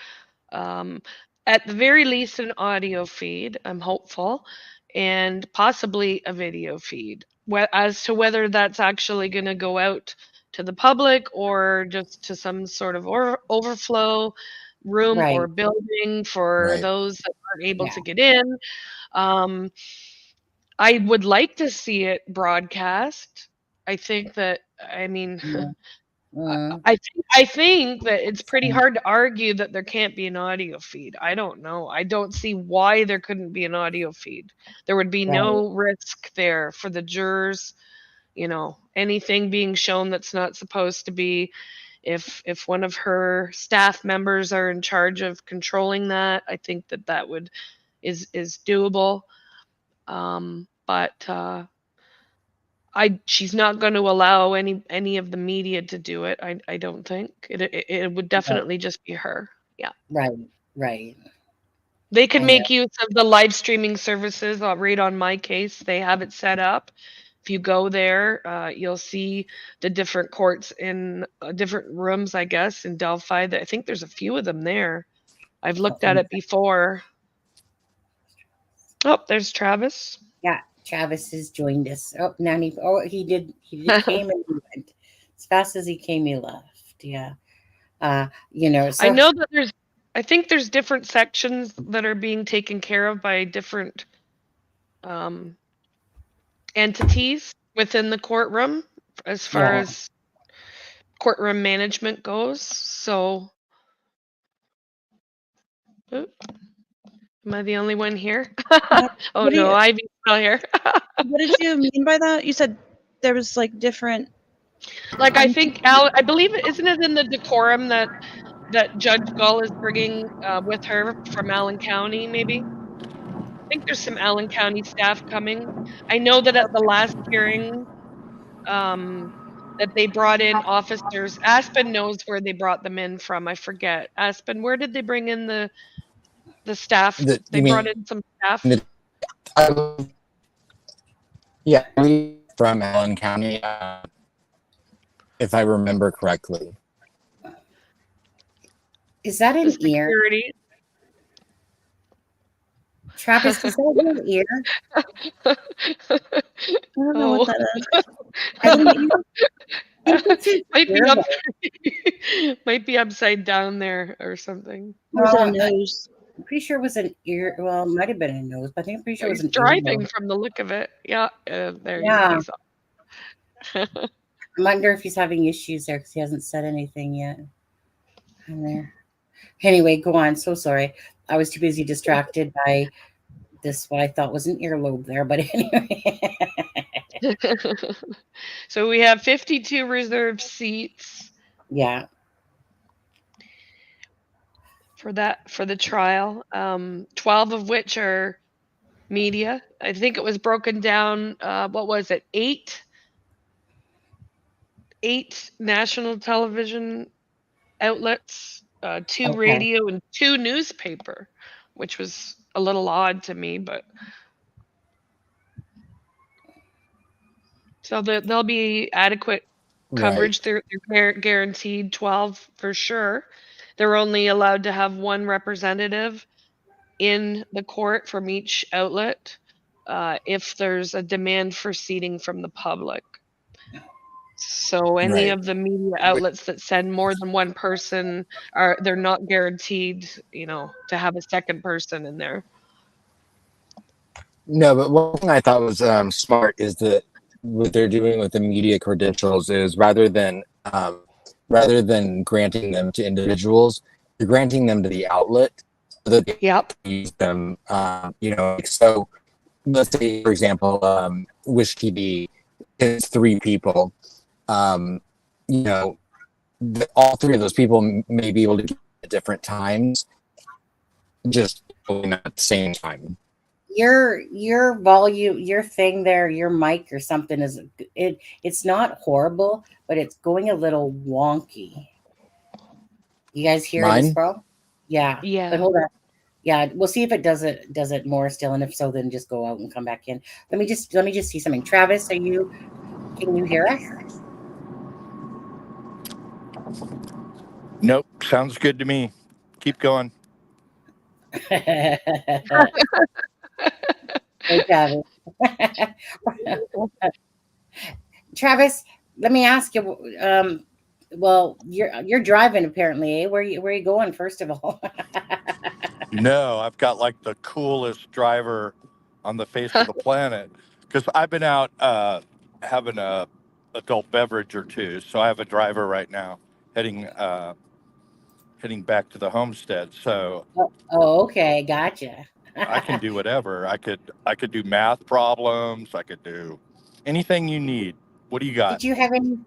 um, at the very least, an audio feed. I'm hopeful, and possibly a video feed. As to whether that's actually going to go out to the public or just to some sort of overflow room or Right. building for Right. those that aren't able Yeah. to get in. Um, I would like to see it broadcast. I think that, I mean, Yeah. Mm, I think that it's pretty hard to argue that there can't be an audio feed. I don't know. I don't see why there couldn't be an audio feed. There would be right. no risk there for the jurors, anything being shown that's not supposed to be. If one of her staff members are in charge of controlling that, I think that would is doable. But she's not going to allow any of the media to do it. I don't think it would Right. definitely just be her. Yeah, Right. Right. they could I know. make use of the live streaming services. I'll read on my case. They have it set up. If you go there, you'll see the different courts in different rooms. I guess in Delphi. I think there's a few of them there. I've looked at it before. Oh, there's Travis. Yeah, Travis has joined us. Oh, now he did came and he went. As fast as he came, he left. Yeah. I So know that I think there's different sections that are being taken care of by different um, entities within the courtroom as far yeah. as courtroom management goes. So, oop, am I the only one here? What, Oh what do no, you Ivy's still here. what did you mean by that? You said there was like different. Like I think I believe isn't it in the decorum that Judge Gull is bringing with her from Allen County, maybe? I think there's some Allen County staff coming. I know that at the last hearing, um, that they brought in officers. Aspen knows where they brought them in from. I forget. Aspen, where did they bring in the staff? They You brought mean in some staff. the, I, yeah, from Allen County, if I remember correctly. Is that The an ear? security. Travis, is that your ear? I don't know what Oh, that is. I think it's his might be ear up, hole. might be upside down there or something. Or is it a Well, nose? I'm pretty sure it was an ear. Well, it might have been a nose, but I think I'm pretty sure it was He's an ear driving hole. from the look of it. Yeah, there Yeah. he's I wonder if he's having issues there because he hasn't said anything yet. On there. Anyway, go on. So sorry. I was too busy distracted by this, what I thought was an earlobe there. But anyway. So we have 52 reserved seats Yeah. for the trial. 12 of which are media. I think it was broken down. What was it? Eight national television outlets 2 Okay. radio, and 2 newspaper, which was a little odd to me, but so there'll be adequate Right. coverage. They're guaranteed 12 for sure. They're only allowed to have 1 representative in the court from each outlet if there's a demand for seating from the public. So any Right. of the media outlets that send more than 1 person they're not guaranteed, to have a second person in there. No, but one thing I thought was smart is that what they're doing with the media credentials is rather than granting them to individuals, you're granting them to the outlet so that they Yep. can use them. So let's say, for example, Wish TV is 3 people. Um, you know, all 3 of those people may be able to get at different times, just not at the same time. Your volume, your thing there, your mic or something it's not horrible, but it's going a little wonky. You guys hear it as Mine? well? Yeah. But Yeah. hold on. Yeah, we'll see if it does it more still, and if so, then just go out and come back in. Let me just see something. Travis, can you hear us? Nope. Sounds good to me. Keep going. Hey, Travis. Travis, let me ask you. Well, you're driving apparently. Eh? Where you going? First of all. No, I've got like the coolest driver on the face of the planet because I've been out having a adult beverage or 2, so I have a driver right now heading back to the homestead. So Oh, okay, gotcha. I can do whatever. I could do math problems. I could do anything you need. What do you got? Did you have any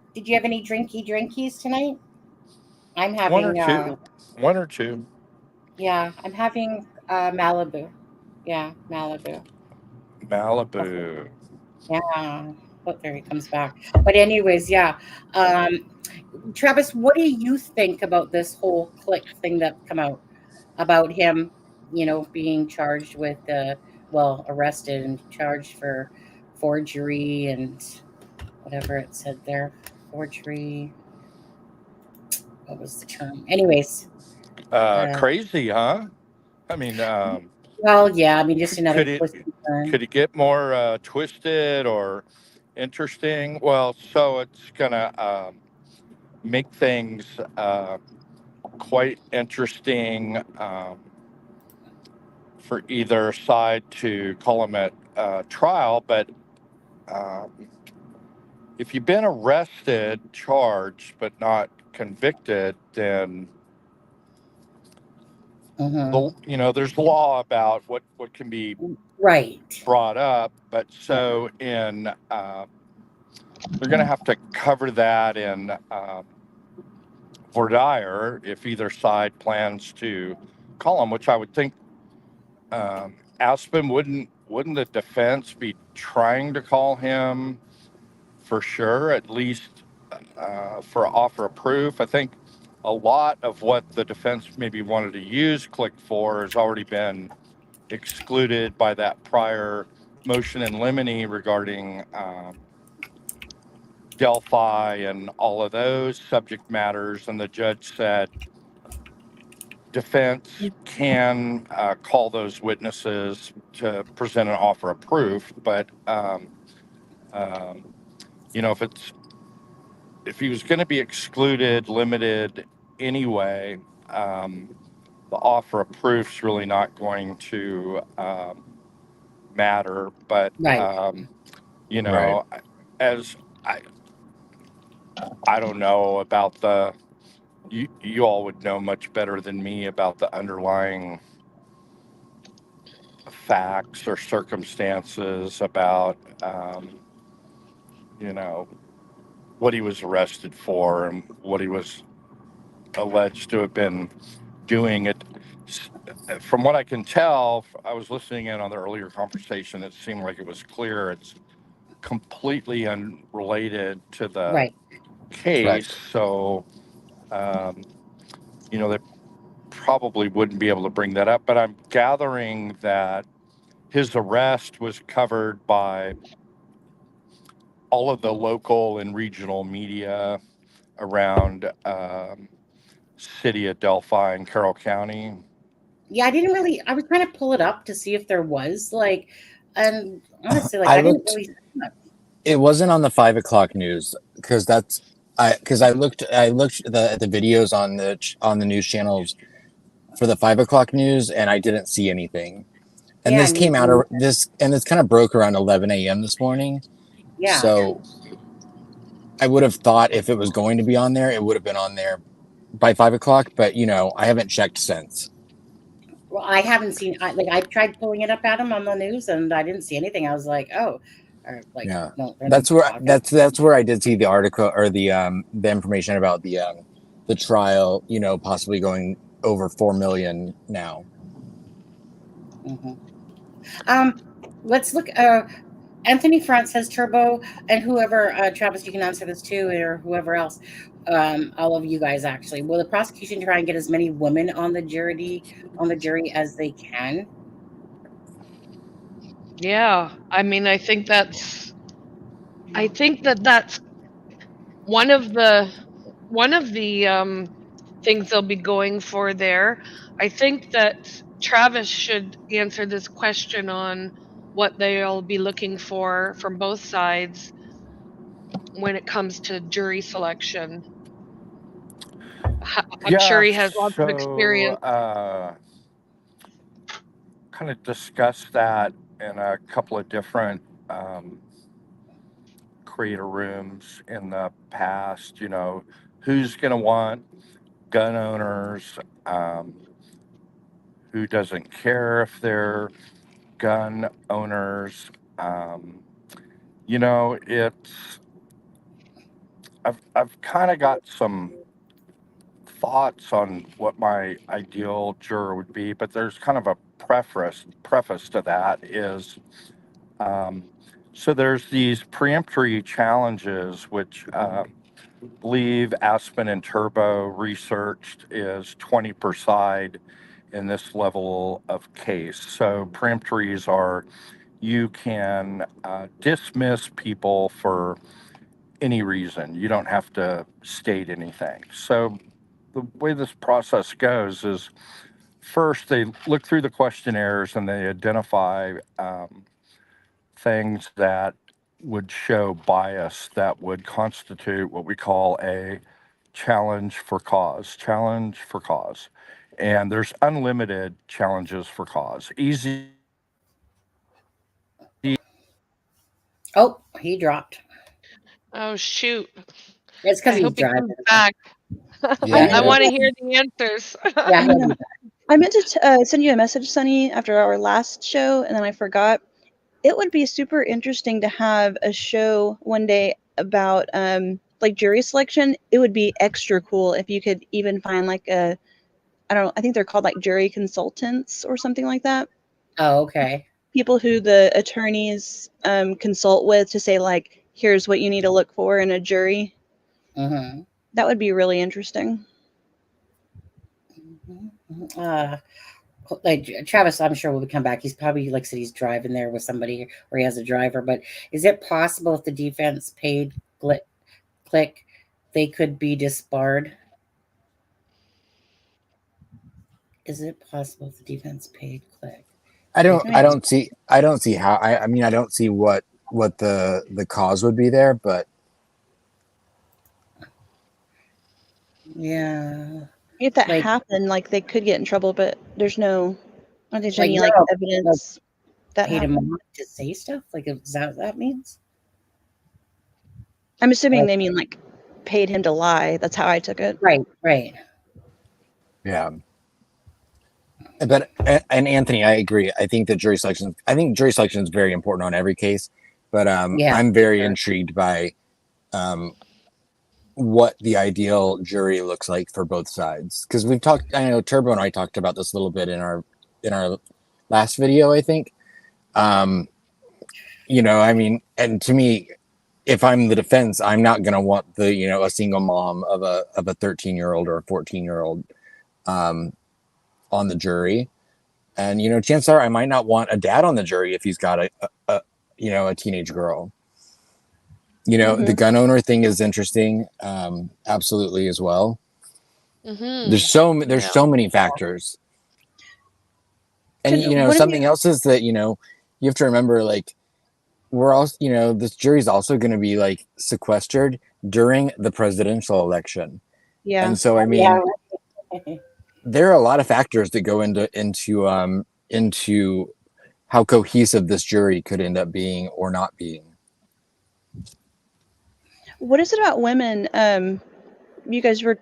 drinkies tonight? I'm One or having two. One or two. yeah, I'm having Malibu. Yeah, Malibu. Malibu. Yeah. But there he comes back. But anyways, yeah. Um Travis, what do you think about this whole click thing that come out about him, being charged with arrested and charged for forgery and whatever it said there. Forgery. What was the term? Anyways, Crazy, huh? I mean, well, yeah, I mean, just another could it twist and turn. could it get more twisted or interesting? Well, so it's gonna make things quite interesting for either side to call them at trial. But um, if you've been arrested, charged, but not convicted, then there's law about what can be Right. brought up. But so in they're going to have to cover that in voir dire if either side plans to call him, which I would think Aspen wouldn't the defense be trying to call him for sure, at least for offer of proof. I think a lot of what the defense maybe wanted to use Click for has already been excluded by that prior motion in limine regarding Delphi and all of those subject matters. And the judge said defense can call those witnesses to present an offer of proof. But, if he was going to be excluded, limited anyway, the offer of proof's really not going to matter. But, Right. Right. as I don't know about you all would know much better than me about the underlying facts or circumstances about, what he was arrested for and what he was alleged to have been doing. It, from what I can tell, I was listening in on the earlier conversation. It seemed like it was clear it's completely unrelated to the Right. case. Correct. So, they probably wouldn't be able to bring that up, but I'm gathering that his arrest was covered by all of the local and regional media around city of Delphi and Carroll County. Yeah, I was trying to pull it up to see if there was like, and honestly, like I I didn't looked. really. It wasn't on the 5 o'clock news because I looked at the videos on the news channels for the 5 o'clock news, and I didn't see anything. And Yeah, this came out of this kind of broke around 11 a.m. this morning. yeah. So I would have thought if it was going to be on there, it would have been on there by 5 o'clock. But I haven't checked since. Well, I haven't seen. I tried pulling it up at him on the news, and I didn't see anything. I was like, oh, or like, Yeah, no, they're that's not where talking. that's where I did see the article or the information about the trial. Possibly going over 4 million now. Let's look. Anthony Front says Turbo, and whoever, Travis, you can answer this too, or whoever else. All of you guys actually. Will the prosecution try and get as many women on the jury as they can? Yeah, I mean, I think that's one of the things they'll be going for there. I think that Travis should answer this question on what they'll be looking for from both sides when it comes to jury selection. I'm sure Yeah, he has lots of so experience. kind of discussed that in a couple of different creator rooms in the past. Who's going to want gun owners? Who doesn't care if they're gun owners? It's I've kind of got some thoughts on what my ideal juror would be, but there's kind of a preface to that is so there's these preemptory challenges which believe Aspen and Turbo researched is 20 per side in this level of case. So preemptories are you can dismiss people for any reason. You don't have to state anything. So the way this process goes is first they look through the questionnaires and they identify things that would show bias that would constitute what we call a challenge for cause. And there's unlimited challenges for cause. Easy. Oh, he dropped. Oh shoot! It's because I he's hope he driving. comes back. Yeah, I want to hear the answers. Yeah, he'll Yeah. be back. I meant to send you a message, Sunny, after our last show, and then I forgot. It would be super interesting to have a show one day about like jury selection. It would be extra cool if you could even find like I think they're called like jury consultants or something like that. Oh, okay. People who the attorneys consult with to say like, here's what you need to look for in a jury. Mm-hmm. That would be really interesting. Like Travis, I'm sure will come back. He's probably like said he's driving there with somebody, or he has a driver. But is it possible if the defense paid click, they could be disbarred? Is it possible if the defense paid click? I don't see how. I mean, I don't see what the cause would be there, but yeah, If that like, happened, like they could get in trouble, but there's no, I don't think there's like any no, like no, evidence that paid him happened. off to say stuff. Like, is that what that means? I'm assuming they mean like paid him to lie. That's how I took it. Right. yeah. But and Anthony, I agree. I think jury selection is very important on every case. But Yeah, I'm very sure. intrigued by what the ideal jury looks like for both sides, because we've talked. I know Turbo and I talked about this a little bit in our last video, I think. I mean, and to me, if I'm the defense, I'm not going to want a single mom of a 13-year-old or a 14-year-old on the jury. And, chances are I might not want a dad on the jury if he's got a teenage girl. The gun owner thing is interesting. Absolutely as well. There's so many factors. And, something else is that, you have to remember, like, we're also, this jury's also going to be like sequestered during the presidential election. Yeah. And so, I mean, there are a lot of factors that go into how cohesive this jury could end up being or not being. What is it about women? You guys were,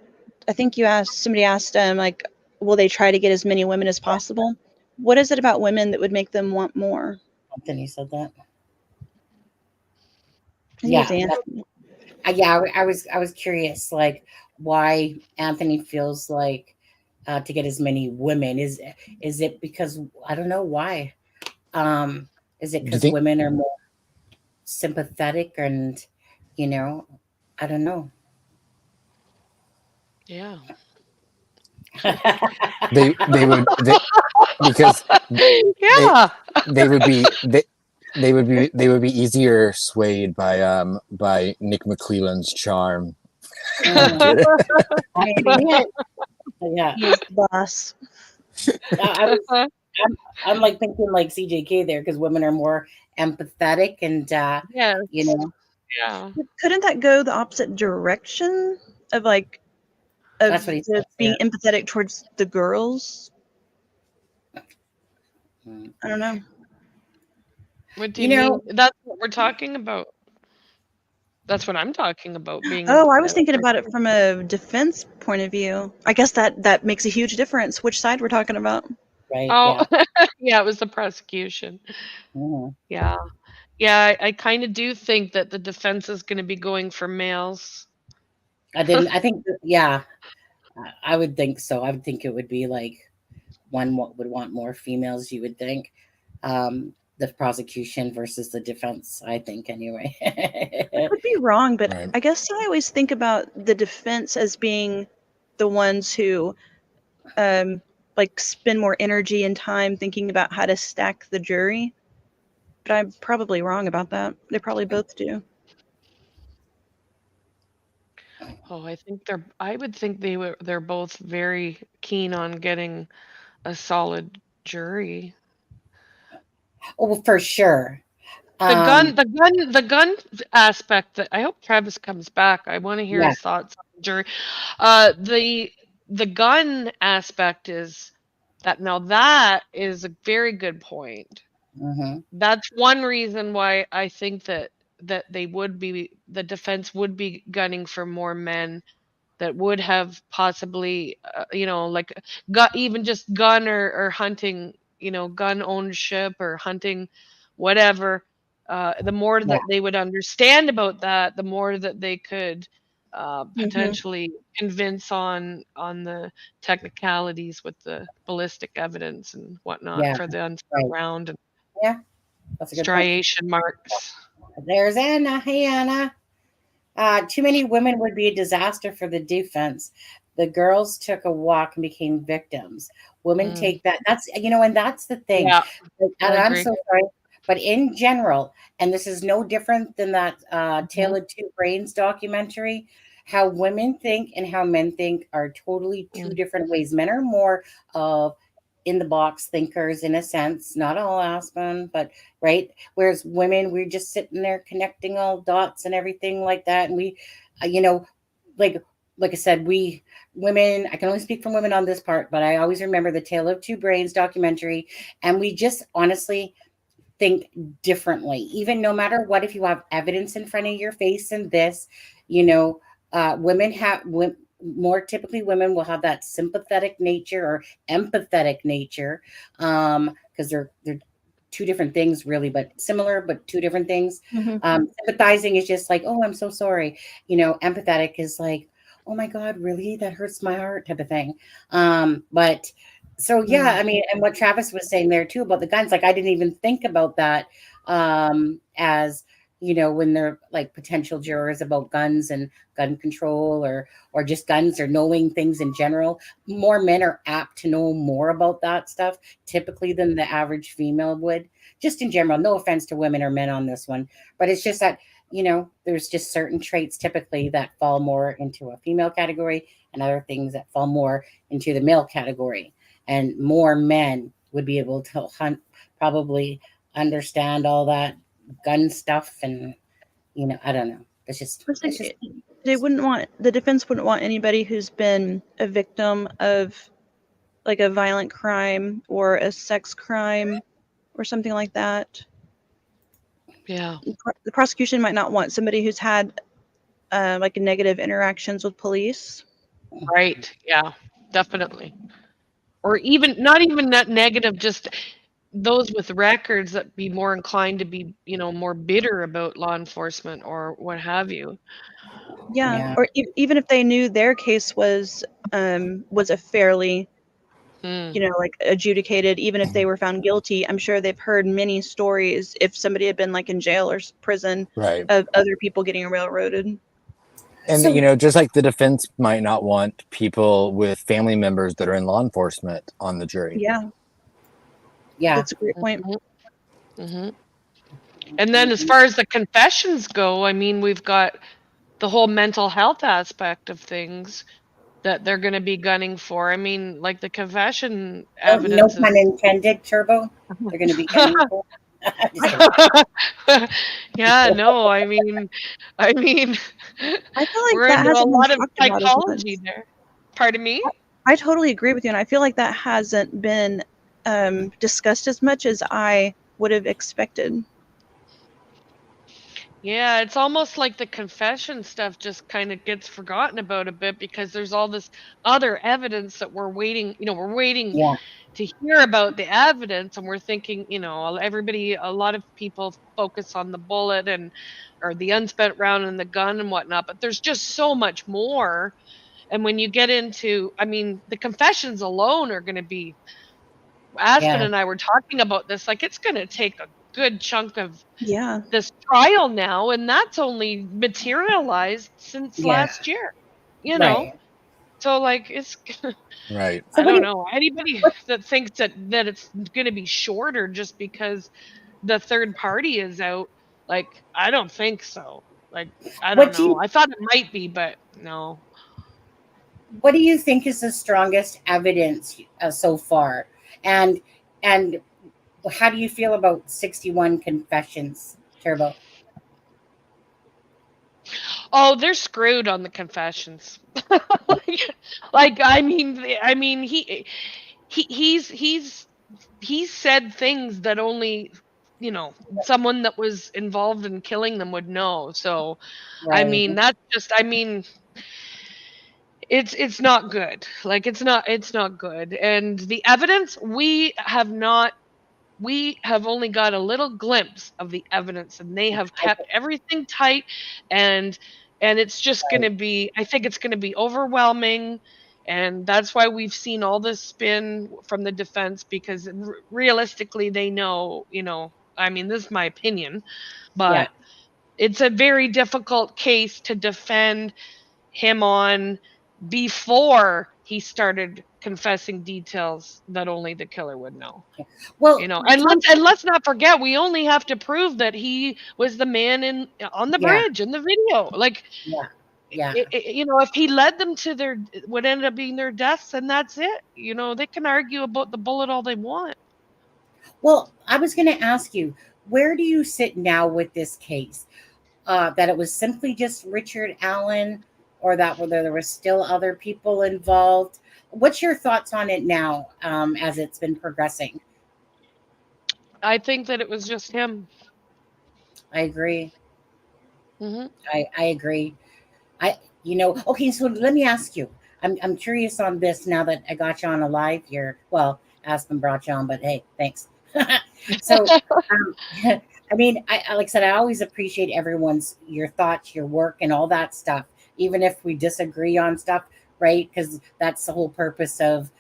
I think somebody asked, like, will they try to get as many women as possible? What is it about women that would make them want more? Anthony said that. I think it was Anthony. I was curious, like, why Anthony feels like to get as many women. Is it because, I don't know why? Is it because women are more sympathetic and, I don't know. Yeah. They would because Yeah. they would be easier swayed by Nick McClelland's charm. Maybe. Yeah. He is the boss. I'm like thinking like CJK there, because women are more empathetic and Yes. Yeah. Couldn't that go the opposite direction of like That's what he said, being yeah. empathetic towards the girls? I don't know. What do you mean? That's what we're talking about. That's what I'm talking about. Being. Oh, I was thinking about it from a defense point of view. I guess that makes a huge difference which side we're talking about. Right. Oh, yeah, it was the prosecution. Mhm. Yeah. Yeah, I kind of do think that the defense is going to be going for males. I think, yeah, I would think so. I would think it would be like one would want more females, you would think. The prosecution versus the defense, I think, anyway. I could be wrong, but Right. I guess I always think about the defense as being the ones who like spend more energy and time thinking about how to stack the jury. But I'm probably wrong about that. They probably both do. Oh, I would think they're both very keen on getting a solid jury. Oh, for sure. The gun aspect, that I hope Travis comes back. I want to hear his thoughts on the jury. The gun aspect is that is a very good point. That's one reason why I think that the defense would be gunning for more men that would have possibly, like even just gun or hunting, gun ownership or hunting, whatever. The more that they would understand about that, the more that they could potentially convince on the technicalities with the ballistic evidence and whatnot for the round and That's a good point. striation marks. There's Anna. Hey, Anna. Too many women would be a disaster for the defense. The girls took a walk and became victims. Women take that. That's, and that's the thing. Yeah, and I'm so sorry, but in general, and this is no different than that Tale of Two Brains documentary, how women think and how men think are totally two different ways. Men are more of in the box thinkers, in a sense, not all Aspen, but right. Whereas women, we're just sitting there connecting all dots and everything like that. And we, like I said, we women, I can only speak for women on this part, but I always remember the Tale of Two Brains documentary. And we just honestly think differently, even no matter what, if you have evidence in front of your face and this, women have more typically women will have that sympathetic nature or empathetic nature, because they're two different things really, but similar, but two different things. Sympathizing is just like, oh, I'm so sorry. Empathetic is like, oh my God, really? That hurts my heart type of thing. But so, yeah, I mean, and what Travis was saying there too about the guns, like I didn't even think about that as when they're like potential jurors about guns and gun control or just guns or knowing things in general. More men are apt to know more about that stuff typically than the average female would. Just in general, no offense to women or men on this one, but it's just that there's just certain traits typically that fall more into a female category and other things that fall more into the male category. And more men would be able to probably understand all that gun stuff, and I don't know. It's just the defense wouldn't want anybody who's been a victim of like a violent crime or a sex crime or something like that. Yeah. The prosecution might not want somebody who's had like negative interactions with police. Right. Yeah, definitely. Or even not even that negative, just those with records that be more inclined to be, more bitter about law enforcement or what have you. Yeah. Or even if they knew their case was a fairly like adjudicated, even if they were found guilty, I'm sure they've heard many stories if somebody had been like in jail or prison Right. of other people getting railroaded. And just like the defense might not want people with family members that are in law enforcement on the jury. Yeah. That's a great point. And then as far as the confessions go, I mean, we've got the whole mental health aspect of things that they're going to be gunning for. I mean, like the confession evidence. No pun intended, Turbo. They're going to be gunning for. Yeah, no, I mean, I feel like we're that into a hasn't lot been of talked about as psychology much. there. Pardon me? I totally agree with you, and I feel like that hasn't been discussed as much as I would have expected. Yeah, it's almost like the confession stuff just kind of gets forgotten about a bit because there's all this other evidence that we're waiting, to hear about the evidence, and we're thinking, a lot of people focus on the bullet or the unspent round and the gun and whatnot, but there's just so much more. And when you get into, I mean, the confessions alone are going to be, Aspen and I were talking about this, like it's going to take a good chunk of this trial now, and that's only materialized since last year, Right. So like it's right. I don't know anybody that thinks that it's going to be shorter just because the third party is out. Like I don't think so. Like I don't know. I thought it might be, but no. What do you think is the strongest evidence so far, and how do you feel about 61 confessions, Turbo? Oh, they're screwed on the confessions. Like I mean he's said things that only someone that was involved in killing them would know. So I mean that's just it's not good. Like it's not good. And the evidence we have only got a little glimpse of the evidence, and they have kept everything tight, and it's just going to be, I think it's going to be overwhelming, and that's why we've seen all this spin from the defense, because realistically they know, I mean, this is my opinion, but it's a very difficult case to defend him on before he started confessing details that only the killer would know. Well, and let's not forget, we only have to prove that he was the man on the bridge in the video. Like, if he led them to what ended up being their deaths, then that's it. They can argue about the bullet all they want. Well, I was going to ask you, where do you sit now with this case? That it was simply just Richard Allen, or that there were still other people involved? What's your thoughts on it now, as it's been progressing? I think that it was just him. I agree. Mm-hmm. I agree. Okay, so let me ask you. I'm curious on this now that I got you on a live here. Well, Aspen brought you on, but hey, thanks. So, I mean, I like I said, I always appreciate your thoughts, your work, and all that stuff, even if we disagree on stuff, right? Because that's the whole purpose of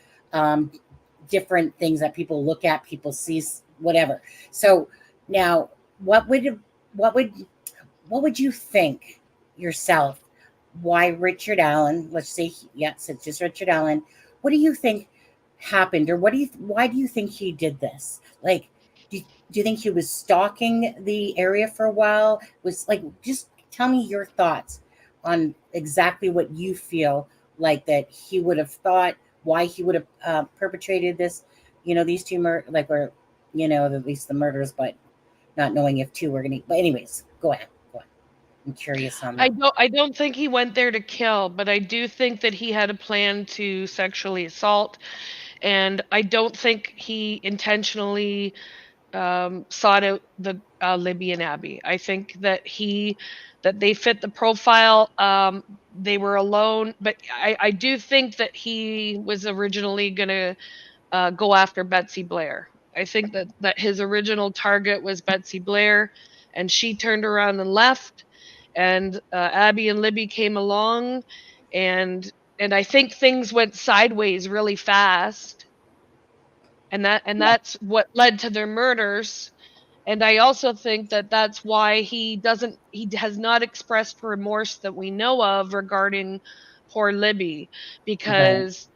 different things that people look at, people see, whatever. So now, what would what would you think yourself? Why Richard Allen? Let's say, yes, it's just Richard Allen. What do you think happened, or why do you think he did this? Like, do you think he was stalking the area for a while? Was like, just tell me your thoughts on exactly what you feel like that he would have thought, why he would have perpetrated this, these two or at least the murders, but not knowing if two were gonna. But anyways, go ahead. I'm curious on that. I don't think he went there to kill, but I do think that he had a plan to sexually assault, and I don't think he intentionally sought out the Libby and Abby. I think that they fit the profile. They were alone, but I do think that he was originally gonna go after Betsy Blair. I think that his original target was Betsy Blair, and she turned around and left, and Abby and Libby came along, and I think things went sideways really fast, and that's what led to their murders. And I also think that that's why he has not expressed remorse that we know of regarding poor Libby, Right,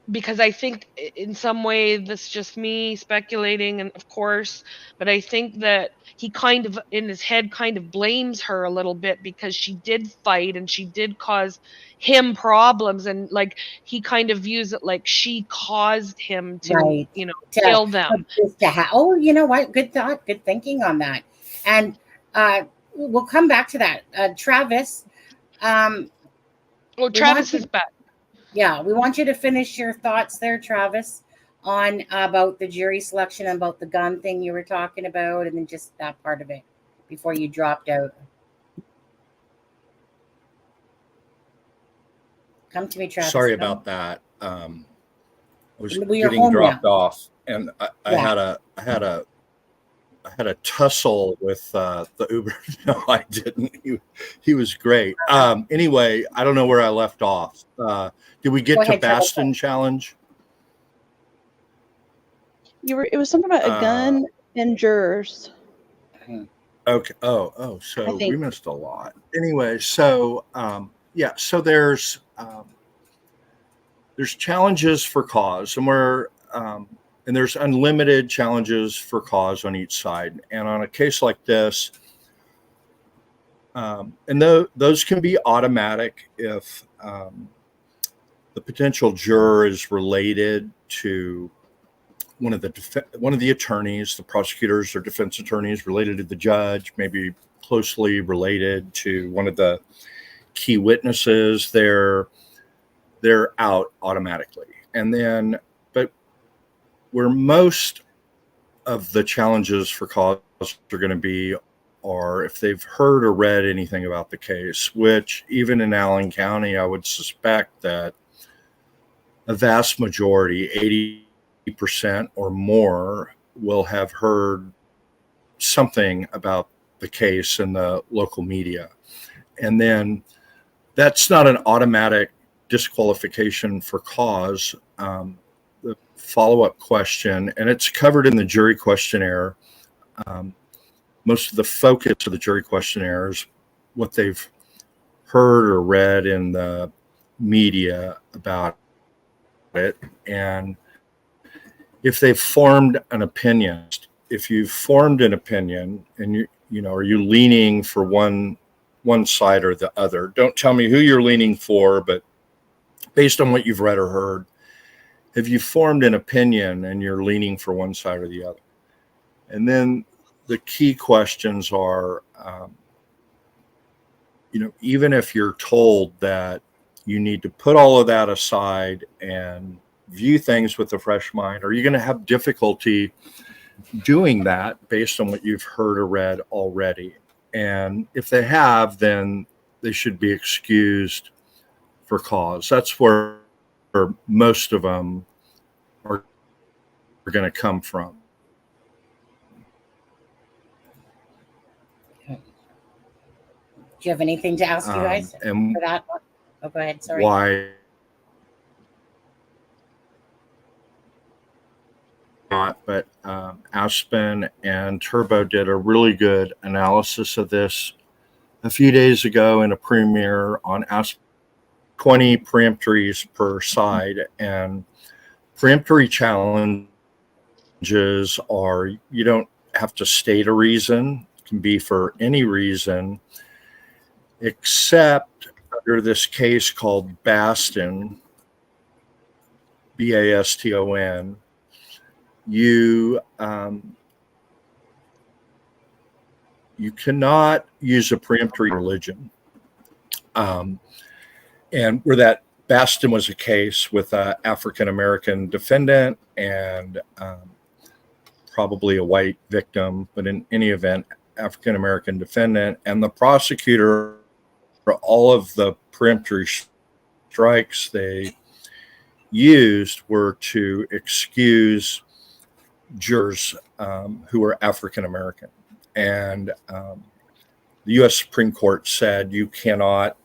because I think in some way that's just me speculating, and of course, but I think that he kind of in his head kind of blames her a little bit because she did fight and she did cause him problems, and like he kind of views it like she caused him to, right. kill them. Oh, you know what? Good thought. Good thinking on that. And we'll come back to that. Travis, um, Oh, we want Travis is you. back. Yeah, we want you to finish your thoughts there, Travis, on about the jury selection, about the gun thing you were talking about, and then just that part of it before you dropped out. Come to me, Travis. Sorry Come. about that. I was We are getting home now. dropped off, and I Yeah. had a tussle with the Uber. No, I didn't. He was great. Anyway, I don't know where I left off. Did we Go get to ahead, Travis. Baston challenge? It was something about a gun and jurors. Okay. Oh. I So we think. missed a lot. Anyway, so yeah. So there's challenges for cause, and there's unlimited challenges for cause on each side. And on a case like this, and those can be automatic if the potential juror is related to one of the attorneys, the prosecutors or defense attorneys related to the judge, maybe closely related to one of the key witnesses. They're out automatically. And then, but where most of the challenges for cause are going to be are if they've heard or read anything about the case, which even in Allen County, I would suspect that a vast majority, 80% or more, will have heard something about the case in the local media. And then that's not an automatic disqualification for cause. The follow-up question, and it's covered in the jury questionnaire. Most of the focus of the jury questionnaire is what they've heard or read in the media about it, and if they've formed an opinion. If you've formed an opinion, and are you leaning for one side or the other? Don't tell me who you're leaning for, but based on what you've read or heard, have you formed an opinion and you're leaning for one side or the other? And then the key questions are, even if you're told that you need to put all of that aside and view things with a fresh mind, are you going to have difficulty doing that based on what you've heard or read already? And if they have, then they should be excused for cause. That's where most of them are going to come from. Do you have anything to ask you guys And for that? Oh, go ahead. Sorry. why not? But Aspen and Turbo did a really good analysis of this a few days ago in a premiere on Aspen, 20 preemptories per side, and preemptory challenges are, you don't have to state a reason. It can be for any reason, except under this case called Baston, Baston, you cannot use a preemptory religion. And where that Baston was a case with an African-American defendant and probably a white victim, but in any event, African-American defendant, and the prosecutor, for all of the preemptory strikes they used were to excuse jurors who were African-American. And the U.S. Supreme Court said you cannot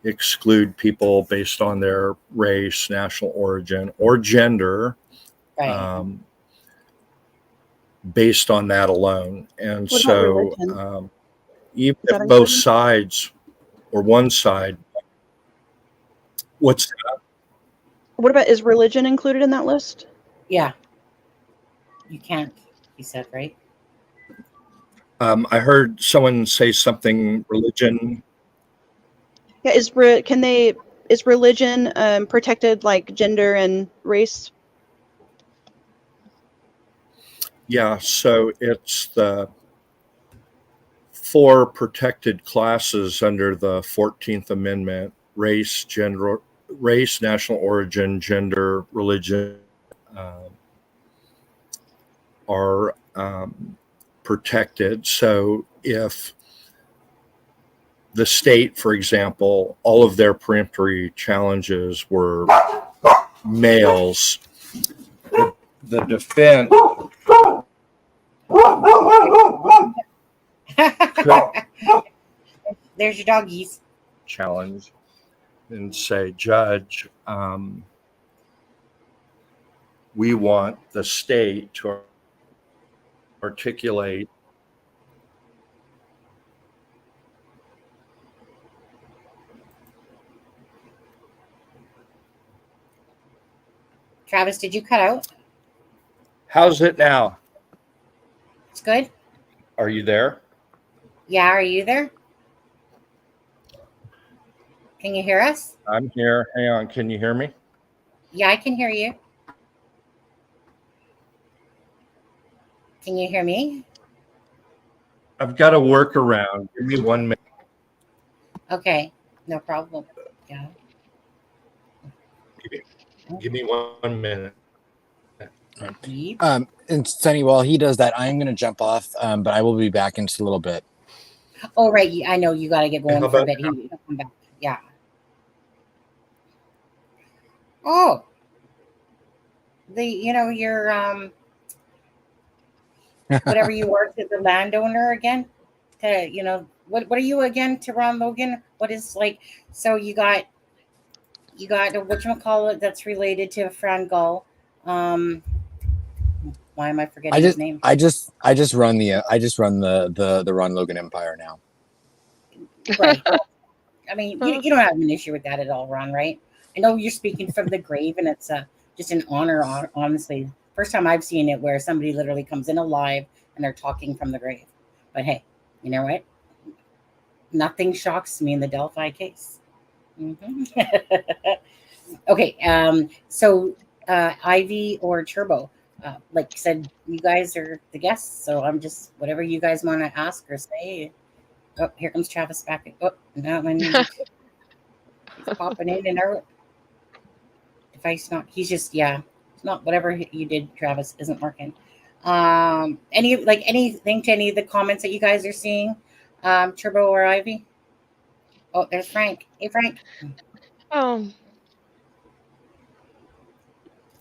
exclude people based on their race, national origin, or gender, Right. based on that alone. And What about so religion? even Is that if both included? sides or one side, what's What about, is religion included in that list? Yeah. You can't, you said, right? I heard someone say something religion. Yeah, is religion protected like gender and race? Yeah, so it's the 4 protected classes under the 14th Amendment: race, gender, race, national origin, gender, religion, are protected. So if the state, for example, all of their preemptory challenges were males, the defense There's your doggies. challenge and say, Judge, we want the state to articulate. Travis, did you cut out? How's it now? It's good. Are you there? Yeah, are you there? Can you hear us? I'm here. Hang on. Can you hear me? Yeah, I can hear you. Can you hear me? I've got a workaround. Give me 1 minute. Okay, no problem. Yeah. Give me 1 minute. Yeep. And Sunny, while he does that, I'm going to jump off, but I will be back in just a little bit. Oh, right. I know you got to get going How for a about bit. He'll come back. Yeah. Oh, your whatever you were to the landowner again. What are you again to Ron Logan? What is like? So you got whatchamacallit that's related to Fran Gull. Why am I forgetting his name? I just run the Ron Logan empire now. Right. Well, I mean, you don't have an issue with that at all, Ron, right? I know you're speaking from the grave, and it's just an honor, honestly. First time I've seen it where somebody literally comes in alive and they're talking from the grave. But hey, you know what? Nothing shocks me in the Delphi case. Okay, so Ivy or Turbo, like I said, you guys are the guests, so I'm just whatever you guys want to ask or say. Oh, here comes Travis back. Oh, no, he's popping in and out. Device not. He's just it's not whatever you did, Travis, isn't working. Anything to any of the comments that you guys are seeing, Turbo or Ivy? Oh, there's Frank. Hey, Frank.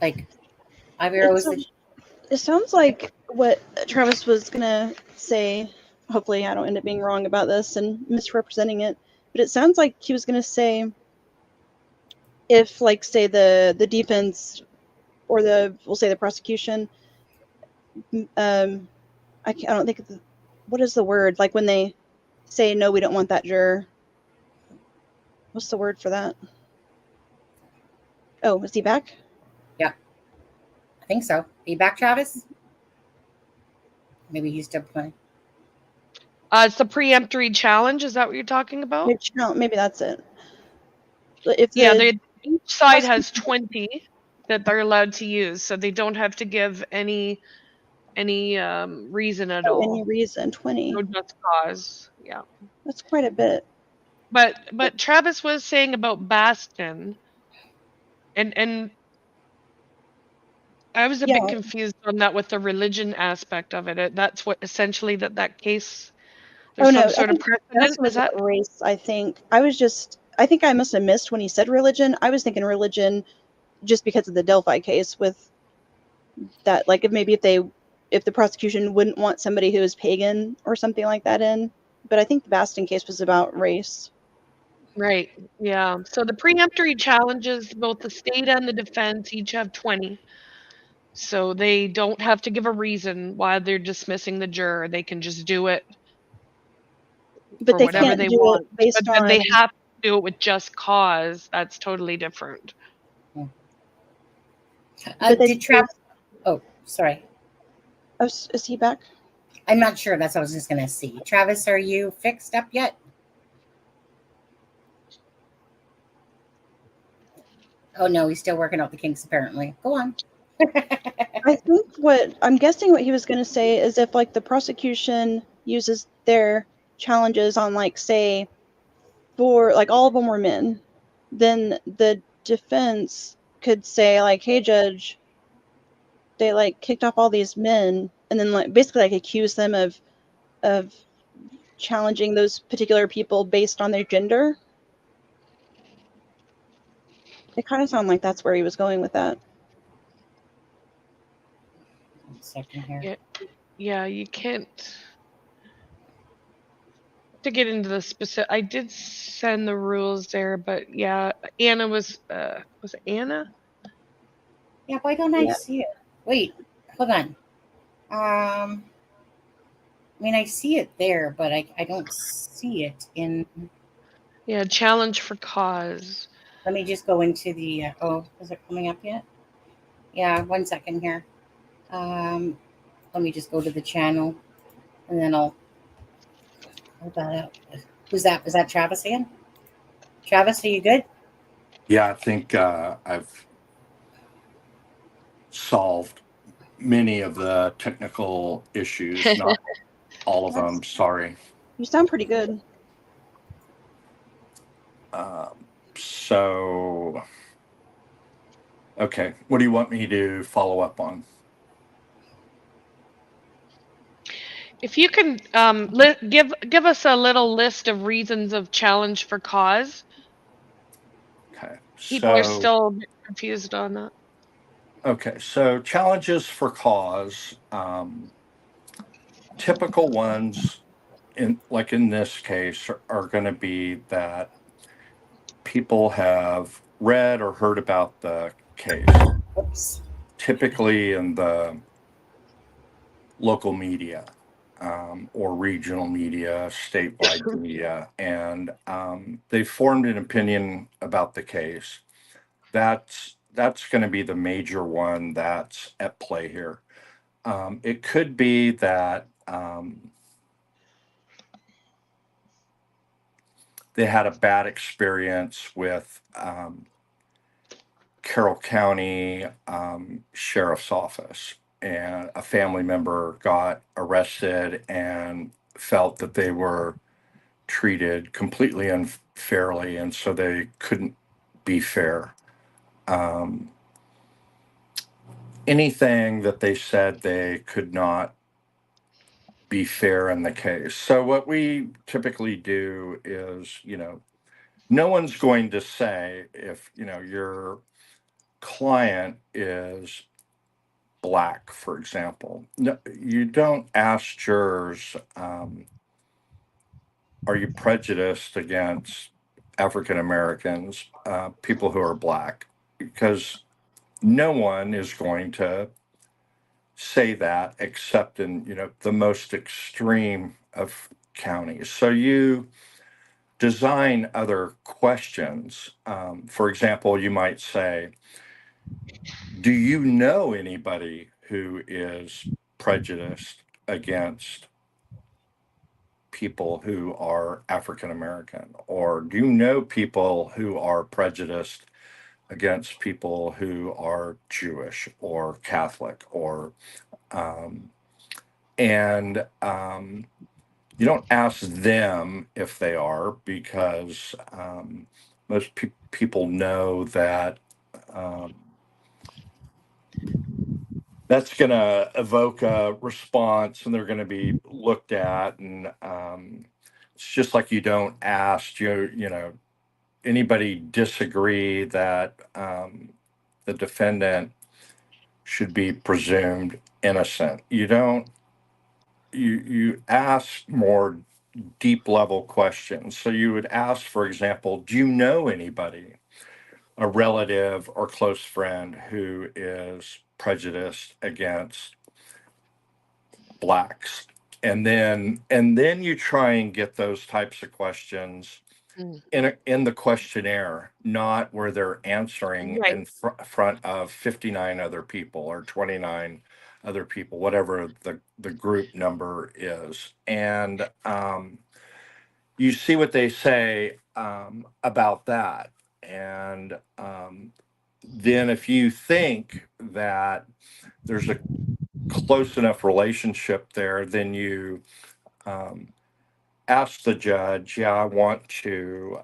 Like, Ivy Rose. It sounds like what Travis was gonna say. Hopefully, I don't end up being wrong about this and misrepresenting it. But it sounds like he was gonna say, if, like, say the defense or we'll say the prosecution, I don't think what is the word, like when they say, no, we don't want that juror. What's the word for that? Oh, is he back? I think so. Are you back, Travis? Maybe he's still playing. It's the preemptory challenge. Is that what you're talking about? Maybe that's it. If Yeah, the each side has 20 that they're allowed to use, so they don't have to give any reason at all. any reason, 20. No just cause. Yeah. That's quite a bit. But Travis was saying about Bastion, and I was a bit confused on that with the religion aspect of it. That's what essentially that case. There's some sort of precedent. Was that race? I think I think I must have missed when he said religion. I was thinking religion just because of the Delphi case with that, like if the prosecution wouldn't want somebody who is pagan or something like that in. But I think the Bastion case was about race. Right. Yeah. So the preemptory challenges, both the state and the defense each have 20. So they don't have to give a reason why they're dismissing the juror. They can just do it but for whatever they want. Based but then they have to do it with just cause. That's totally different. Did Travis? Oh, sorry. Oh, is he back? I'm not sure. That's what I was just going to see. Travis, are you fixed up yet? Oh, no, he's still working out the kinks, apparently. Go on. I think I'm guessing what he was going to say is if, like, the prosecution uses their challenges on, like, say, for, like, all of them were men, then the defense could say, like, hey, judge, they, like, kicked off all these men, and then, like, basically, like, accuse them of challenging those particular people based on their gender. It kind of sounded like that's where he was going with that. 1 second here. Yeah, you can't. To get into the specific, I did send the rules there, but yeah, Anna was it Anna? Yeah, why don't I see it? Wait, hold on. I mean, I see it there, but I don't see it in. Yeah, challenge for cause. Let me just go into the. Is it coming up yet? Yeah, 1 second here. Let me just go to the channel, and then I'll hold that up. Who's that? Was that Travis again? Travis, are you good? Yeah, I think I've solved many of the technical issues, not all of them. Sorry. You sound pretty good. So, okay, what do you want me to follow up on? If you can give us a little list of reasons of challenge for cause. Okay. People are still a bit confused on that. Okay, so challenges for cause, typical ones in this case are going to be that people have read or heard about the case. Oops. Typically in the local media, or regional media, statewide media, and they formed an opinion about the case. That's going to be the major one that's at play here. It could be that they had a bad experience with Carroll County Sheriff's Office, and a family member got arrested and felt that they were treated completely unfairly, and so they couldn't be fair. Anything that they said they could not be fair in the case. So what we typically do is, no one's going to say if, your client is black, for example. No, you don't ask jurors, are you prejudiced against African Americans, people who are black? Because no one is going to say that except in, the most extreme of counties. So you design other questions. For example, you might say, do you know anybody who is prejudiced against people who are African American? Or do you know people who are prejudiced against people who are Jewish or Catholic or um, and you don't ask them if they are, because most people know that um, that's going to evoke a response and they're going to be looked at. And it's just like you don't ask, you know, anybody disagree that the defendant should be presumed innocent. You don't, you ask more deep level questions. So you would ask, for example, do you know anybody, a relative or close friend, who is prejudiced against blacks? And then you try and get those types of questions Mm. in the questionnaire, not where they're answering Right. in front of 59 other people or 29 other people, whatever the group number is. And you see what they say about that. And then if you think that there's a close enough relationship there, then you um, ask the judge, yeah, I want to,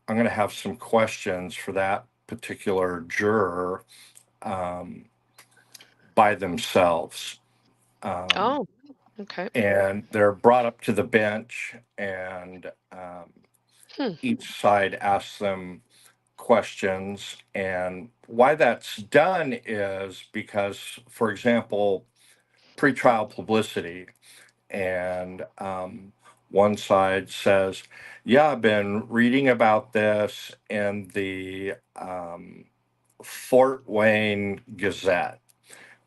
I'm going to have some questions for that particular juror um, by themselves. Um, Oh, okay. and they're brought up to the bench, and Hmm. each side asks them questions. And why that's done is because, for example, pretrial publicity, and one side says, yeah, I've been reading about this in the Fort Wayne Gazette,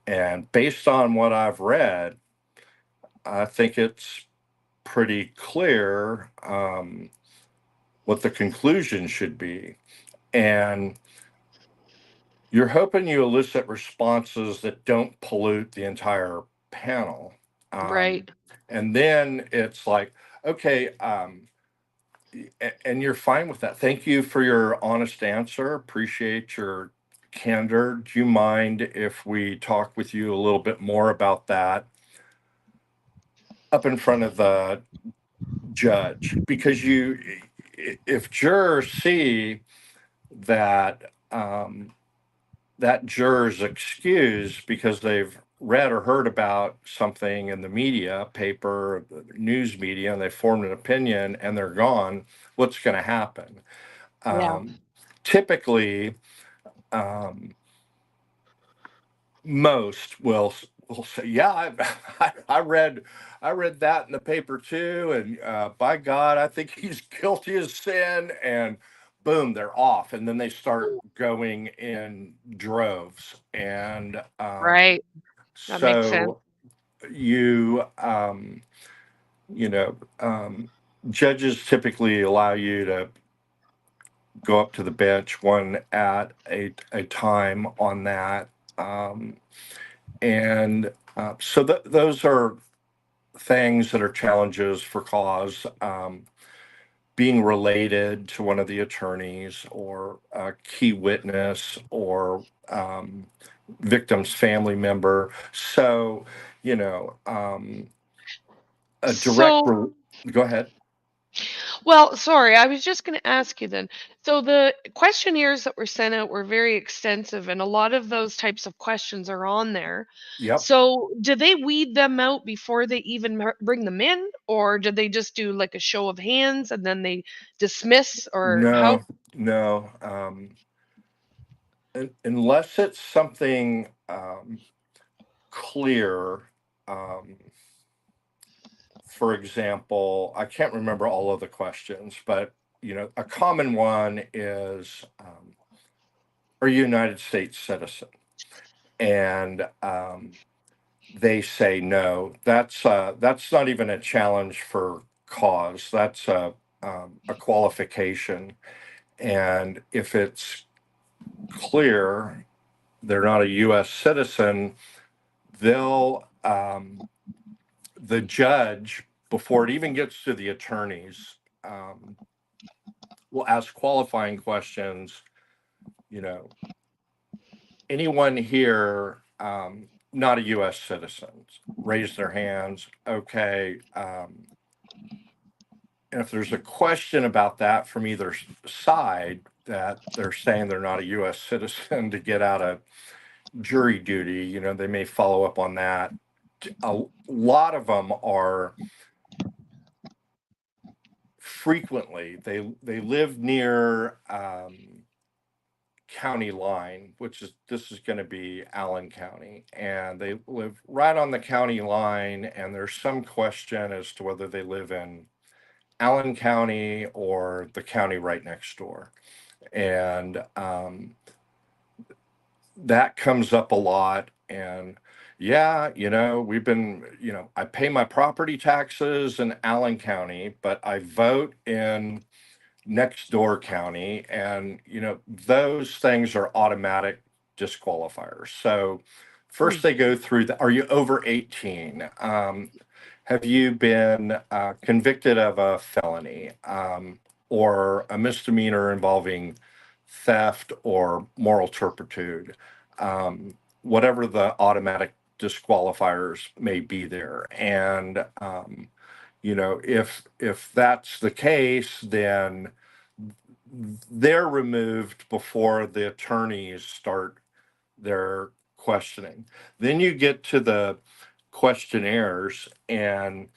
and based on what I've read, I think it's pretty clear what the conclusion should be. And you're hoping you elicit responses that don't pollute the entire panel. Um, Right. and then it's like, okay, and you're fine with that. Thank you for your honest answer. Appreciate your candor. Do you mind if we talk with you a little bit more about that up in front of the judge? Because if jurors see that that juror's excused because they've read or heard about something in the media, paper, news media, and they formed an opinion and they're gone, what's going to happen? Yeah. Typically, um, most will say, "Yeah, I read that in the paper too, and by God, I think he's guilty as sin." And boom, they're off, and then they start going in droves. And Right. That makes sense. so you you know judges typically allow you to go up to the bench one at a time on that. Um, and so those are things that are challenges for cause. Being related to one of the attorneys or a key witness or victim's family member. So, you know, a direct. So, Go ahead. well, sorry, I was just going to ask you then. So the questionnaires that were sent out were very extensive, and a lot of those types of questions are on there. Yep. So, did they weed them out before they even bring them in, or did they just do like a show of hands and then they dismiss, or how? No, no. Unless it's something clear. Um, for example, I can't remember all of the questions, but a common one is, are you a United States citizen? And they say no. That's not even a challenge for cause. That's a qualification. And if it's clear they're not a U.S. citizen, they'll the judge, before it even gets to the attorneys, will ask qualifying questions. You know, anyone here not a U.S. citizen, raise their hands. Okay. And if there's a question about that from either side, that they're saying they're not a U.S. citizen to get out of jury duty, you know, they may follow up on that. A lot of them are frequently they live near county line, which is this is going to be Allen County, and they live right on the county line. And there's some question as to whether they live in Allen County or the county right next door. And that comes up a lot. And yeah, you know, we've been, you know, I pay my property taxes in Allen County, but I vote in next door county. And, you know, those things are automatic disqualifiers. So first they go through the, are you over 18? Have you been convicted of a felony or a misdemeanor involving theft or moral turpitude? Whatever the automatic disqualifiers may be there. And, you know, if that's the case, then they're removed before the attorneys start their questioning. Then you get to the questionnaires, and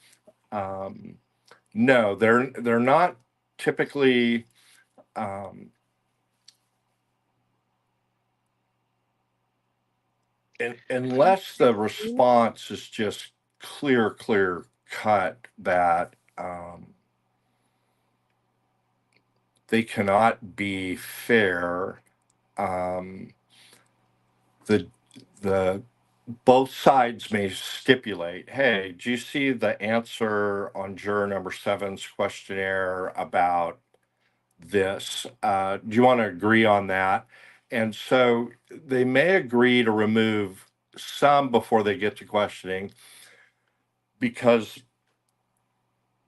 no, they're not typically unless the response is just clear cut that they cannot be fair. The both sides may stipulate, hey, do you see the answer on juror number 7's questionnaire about this? Do you want to agree on that? And so they may agree to remove some before they get to questioning, because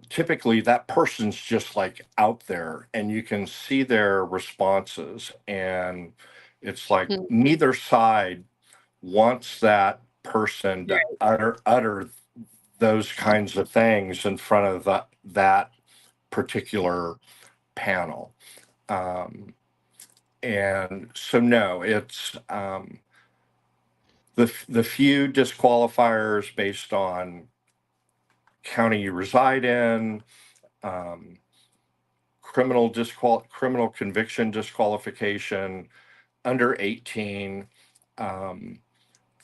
typically that person's just like out there and you can see their responses. And it's like neither side wants that person to utter those kinds of things in front of that particular panel. And so no, it's the few disqualifiers based on county you reside in, criminal conviction disqualification, under 18.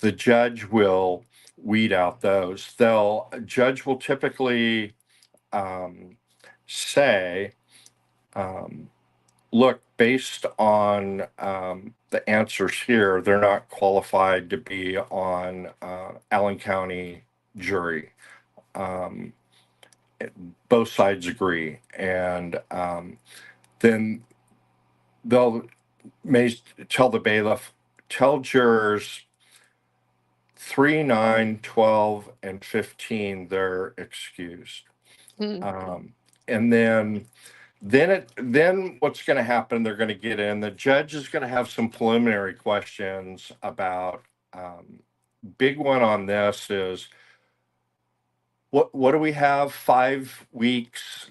The judge will weed out those. A judge will typically say, look, based on the answers here, they're not qualified to be on Allen County jury. Both sides agree. And then they'll may tell the bailiff, tell jurors 3, 9, 12, and 15 they're excused. And then what's going to happen, they're going to get in, the judge is going to have some preliminary questions about big one on this is what do we have, 5 weeks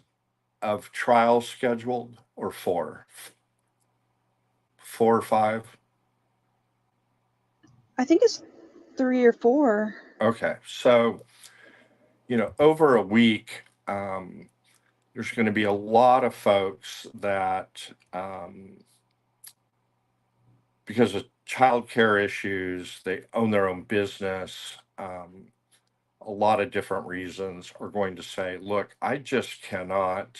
of trial scheduled, or 4 or 5? I think it's 3 or 4. Okay, so you know, over a week, there's going to be a lot of folks that, because of childcare issues, they own their own business, a lot of different reasons, are going to say, look, I just cannot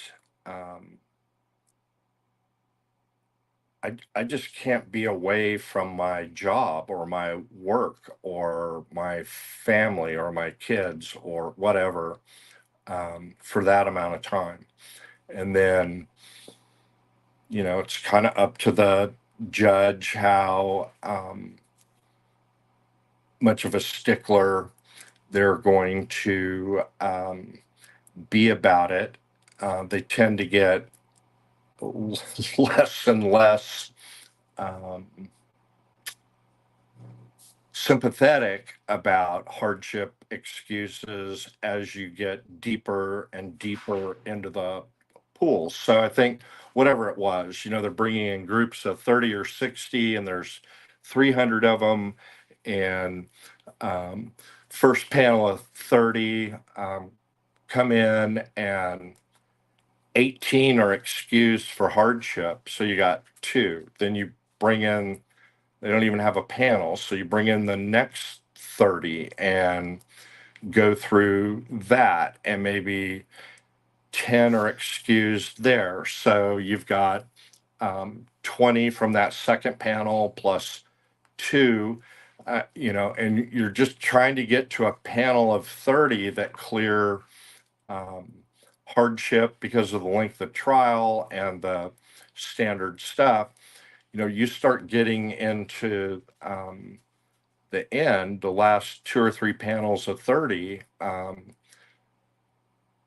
I just can't be away from my job or my work or my family or my kids or whatever for that amount of time. And then, it's kind of up to the judge how much of a stickler they're going to be about it. They tend to get less and less um, sympathetic about hardship excuses as you get deeper and deeper into the pool. So I think whatever it was, they're bringing in groups of 30 or 60, and there's 300 of them. And um, first panel of 30 come in, and 18 are excused for hardship. So you got two. Then you bring in, they don't even have a panel. So you bring in the next 30 and go through that, and maybe 10 are excused there. So you've got 20 from that second panel plus two, and you're just trying to get to a panel of 30 that clear um, hardship because of the length of trial and the standard stuff. You start getting into the end, the last two or three panels of 30,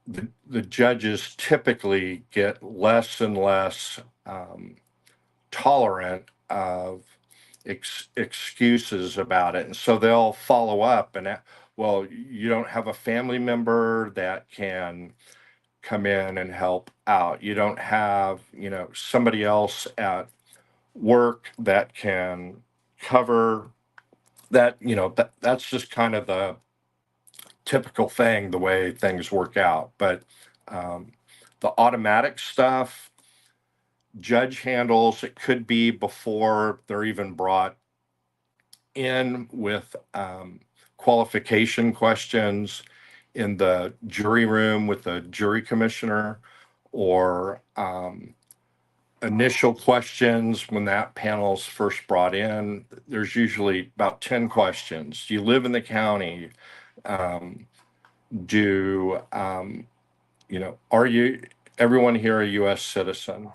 the judges typically get less and less tolerant of excuses about it. And so they'll follow up and, well, you don't have a family member that can come in and help out. You don't have, somebody else at work that can cover that, that's just kind of the typical thing, the way things work out. But the automatic stuff, judge handles, it could be before they're even brought in with qualification questions in the jury room with the jury commissioner, or initial questions when that panel's first brought in. There's usually about 10 questions. Do you live in the county? Are you, everyone here a U.S. citizen?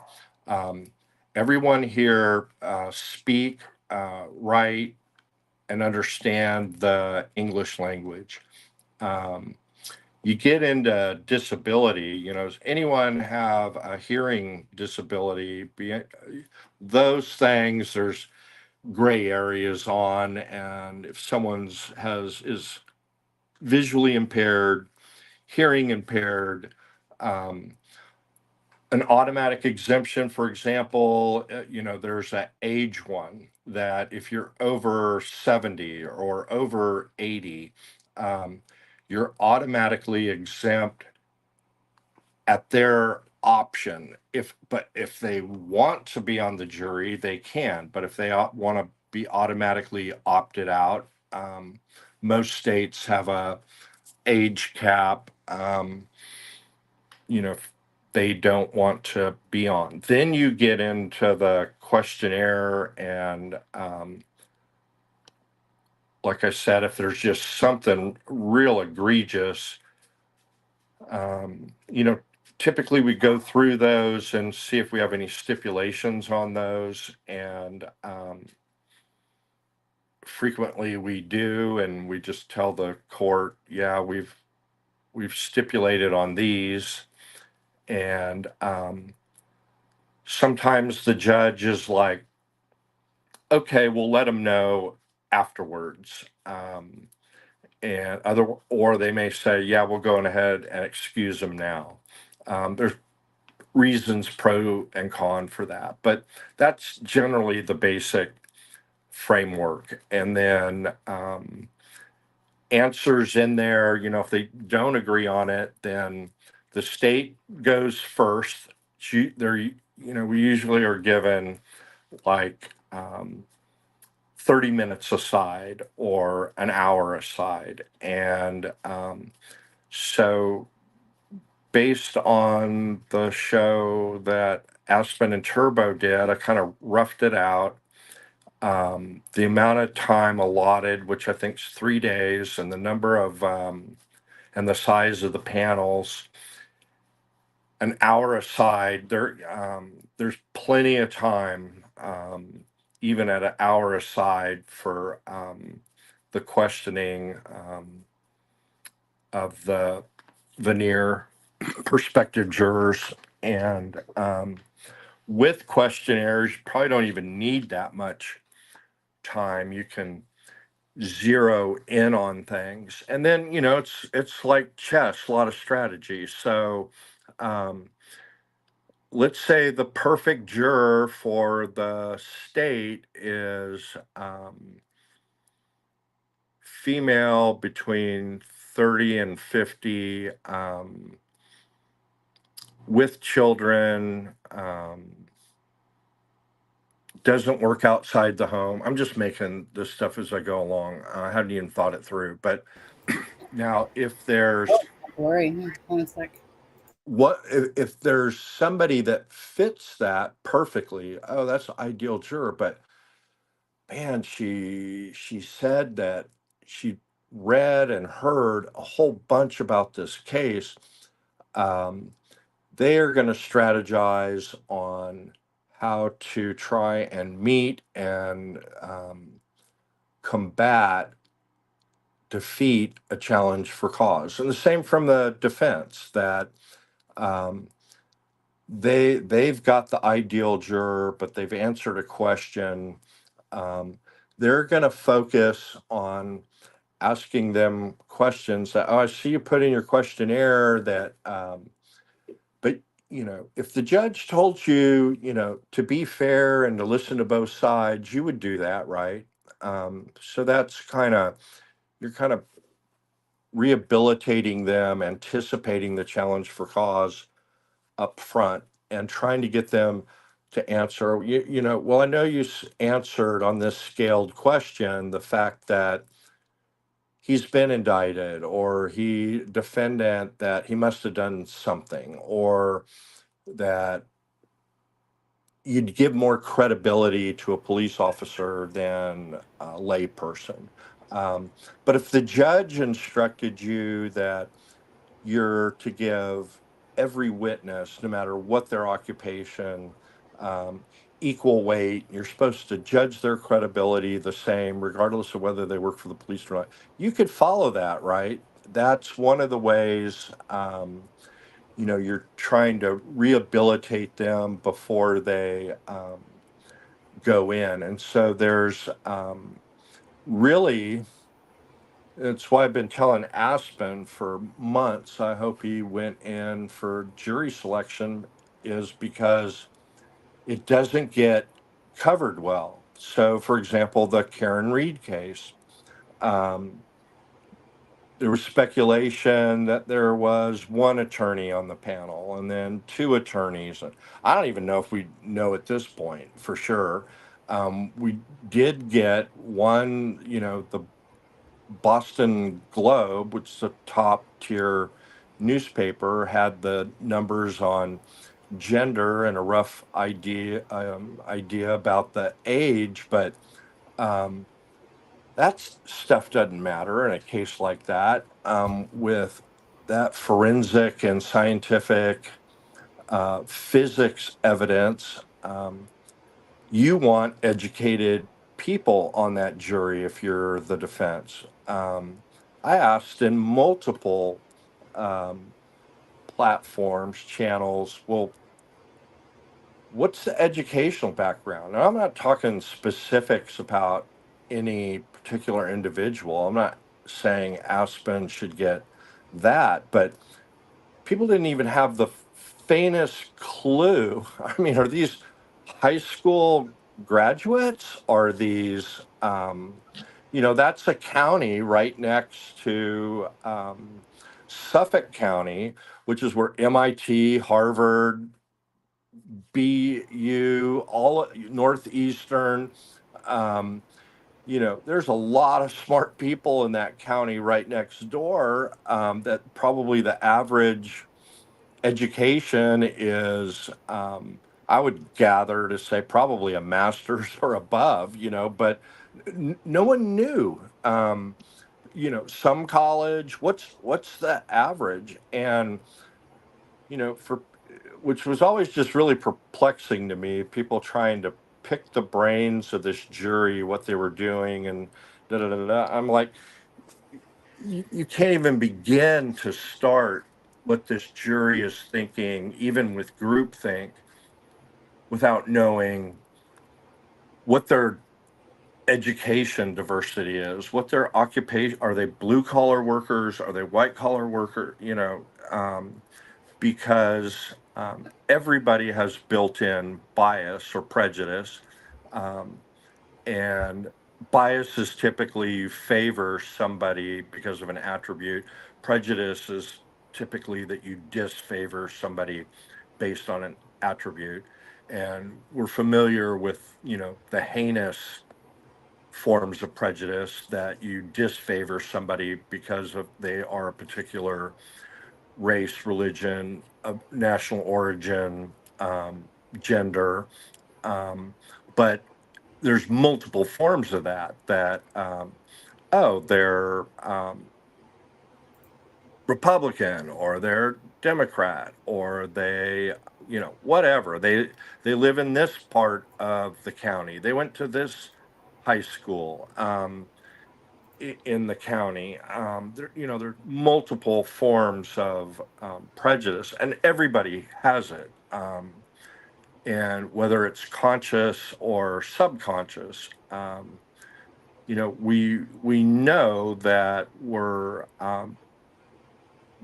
Everyone here speak, write, and understand the English language. You get into disability, does anyone have a hearing disability? Those things, there's gray areas on, and if someone's is visually impaired, hearing impaired, an automatic exemption, for example, there's an age one that if you're over 70 or over 80, you're automatically exempt at their option. But if they want to be on the jury, they can. But if they want to be automatically opted out, most states have a age cap. If they don't want to be on. Then you get into the questionnaire, and like I said, if there's just something real egregious, typically we go through those and see if we have any stipulations on those, and frequently we do, and we just tell the court, yeah, we've stipulated on these. And sometimes the judge is like, okay, we'll let them know afterwards. Or they may say, yeah, we'll go ahead and excuse them now. There's reasons pro and con for that, but that's generally the basic framework. And then answers in there, if they don't agree on it, then the state goes first. We usually are given like 30 minutes aside or an hour aside. And so based on the show that Aspen and Turbo did. I kind of roughed it out. The amount of time allotted, which I think is 3 days, and the number of and the size of the panels, an hour aside. There's plenty of time, even at an hour aside, for the questioning of the veneer prospective jurors. And with questionnaires, you probably don't even need that much time. You can zero in on things, and then it's like chess, a lot of strategy. So let's say the perfect juror for the state is female between 30 and 50, with children, doesn't work outside the home. I'm just making this stuff as I go along. I haven't even thought it through. But now, if there's Don't worry. 1 sec. what if there's somebody that fits that perfectly? Oh, that's an ideal juror. But man, she said that she read and heard a whole bunch about this case. Um, they are going to strategize on how to try and meet and combat, defeat a challenge for cause. And the same from the defense, that um, they've got the ideal juror, but they've answered a question. Um, they're going to focus on asking them questions that, oh, I see you put in your questionnaire that, but if the judge told you, to be fair and to listen to both sides, you would do that, right? So that's you're kind of rehabilitating them, anticipating the challenge for cause up front, and trying to get them to answer, well, I know you answered on this scaled question the fact that he's been indicted, or he defendant that he must have done something, or that you'd give more credibility to a police officer than a layperson. But if the judge instructed you that you're to give every witness, no matter what their occupation, um, equal weight, you're supposed to judge their credibility the same, regardless of whether they work for the police or not, you could follow that, right? That's one of the ways. You're trying to rehabilitate them before they go in. And so there's really, it's why I've been telling Aspen for months, I hope he went in for jury selection, is because it doesn't get covered well. So, for example, the Karen Reed case, um, there was speculation that there was one attorney on the panel and then two attorneys. And I don't even know if we know at this point for sure. We did get one, the Boston Globe, which is a top tier newspaper, had the numbers on gender and a rough idea about the age, but um, that stuff doesn't matter in a case like that. With that forensic and scientific physics evidence, you want educated people on that jury if you're the defense. I asked in multiple um, platforms, channels, well, what's the educational background? And I'm not talking specifics about any particular individual. I'm not saying Aspen should get that, but people didn't even have the faintest clue. I mean, are these high school graduates? Are these, that's a county right next to Suffolk County, which is where MIT, Harvard, BU, all Northeastern. Um, there's a lot of smart people in that county right next door, that probably the average education is I would gather to say probably a master's or above, but no one knew. Some college, what's the average? And, for which was always just really perplexing to me, people trying to pick the brains of this jury, what they were doing, and da da da da. I'm like, you can't even begin to start what this jury is thinking, even with groupthink, without knowing what their education diversity is, what their occupation are. They blue collar workers? Are they white collar worker? Because everybody has built in bias or prejudice. Um, and bias is typically you favor somebody because of an attribute. Prejudice is typically that you disfavor somebody based on an attribute. And we're familiar with, the heinous forms of prejudice that you disfavor somebody because of they are a particular race, religion, national origin, gender. But there's multiple forms of that they're Republican, or they're Democrat, or they, whatever. They live in this part of the county. They went to this high school in the county. There are multiple forms of prejudice, and everybody has it. And whether it's conscious or subconscious, we know that we're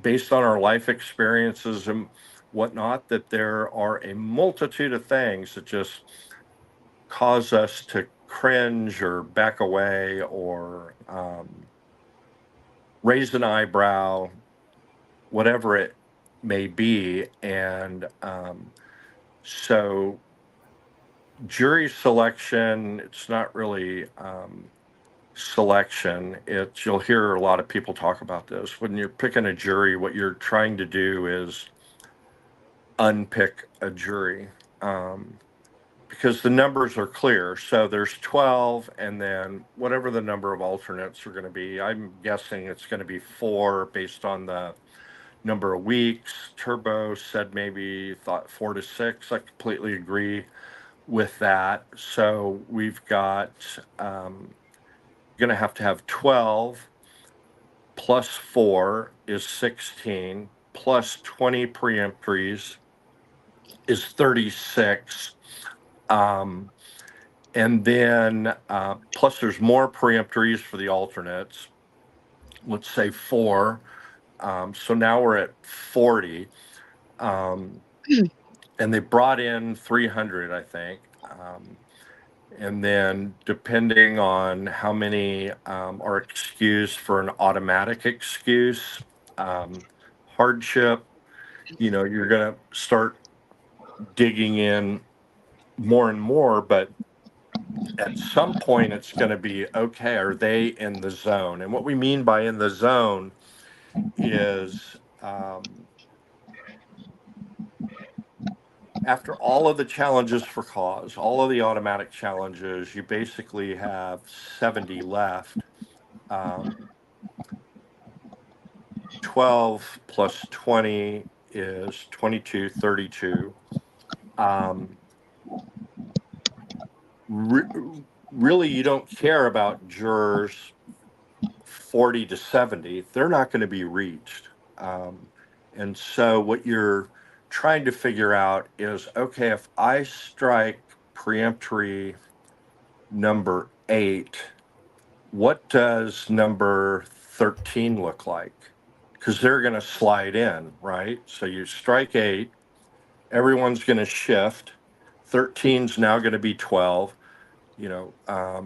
based on our life experiences and whatnot, that there are a multitude of things that just cause us to cringe or back away or raise an eyebrow, whatever it may be. And so jury selection, it's not really selection. You'll hear a lot of people talk about this. When you're picking a jury, what you're trying to do is unpick a jury, because the numbers are clear. So there's 12, and then whatever the number of alternates are going to be. I'm guessing it's going to be 4 based on the number of weeks. Turbo said maybe thought 4 to 6. I completely agree with that. So we've got going to have 12 plus 4 is 16, plus 20 preemptories is 36. And then plus there's more preemptories for the alternates. Let's say 4. So now we're at 40. And they brought in 300, I think. And then depending on how many are excused for an automatic excuse, hardship, you're going to start digging in more and more. But at some point, it's going to be, okay, are they in the zone? And what we mean by in the zone is after all of the challenges for cause, all of the automatic challenges, you basically have 70 left. 12 plus 20 is 22, 32. Really, you don't care about jurors 40 to 70. They're not going to be reached. And so what you're trying to figure out is, okay, if I strike preemptory number 8, what does number 13 look like? Because they're going to slide in, right? So you strike 8, everyone's going to shift. 13's now going to be 12. Are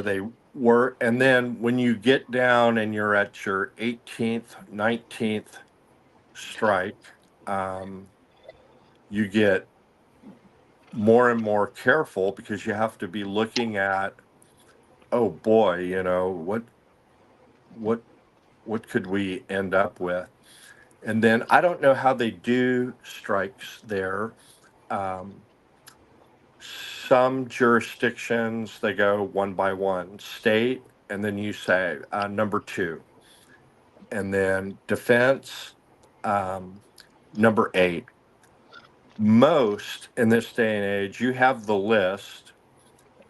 they were? And then when you get down and you're at your 18th, 19th strike, you get more and more careful, because you have to be looking at, oh boy, what could we end up with? And then I don't know how they do strikes there. Um, some jurisdictions, they go one by one state, and then you say number two, and then defense, um, number eight. Most in this day and age, you have the list,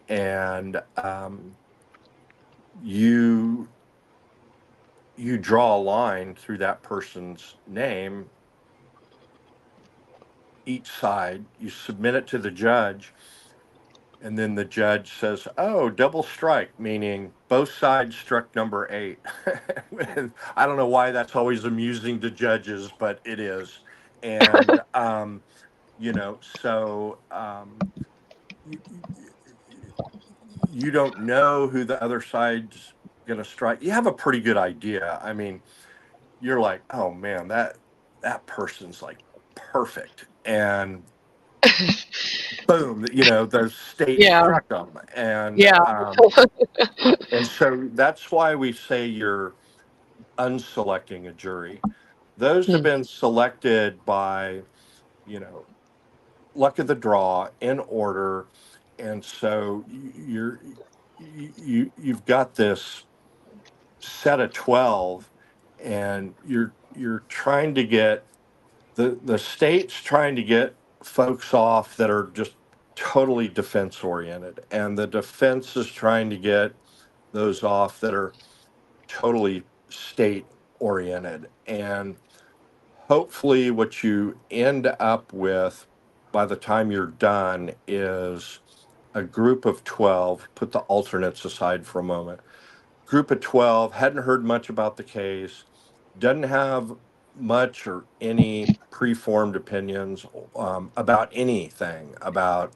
and you you draw a line through that person's name, each side, you submit it to the judge, and then the judge says, oh, double strike, meaning both sides struck number eight. And I don't know why that's always amusing to judges, but it is. And, so you, you don't know who the other side's going to strike. You have a pretty good idea. I mean, you're like, oh man, that person's like perfect. And boom, the state Yeah. struck them. And Yeah. and so that's why we say you're unselecting a jury. Those have been selected by, luck of the draw in order. And so you've got this set of 12, and you're trying to get the state's trying to get folks off that are just totally defense oriented, and the defense is trying to get those off that are totally state oriented. And hopefully what you end up with by the time you're done is a group of 12, put the alternates aside for a moment, group of 12 hadn't heard much about the case, doesn't have much or any preformed opinions about anything, about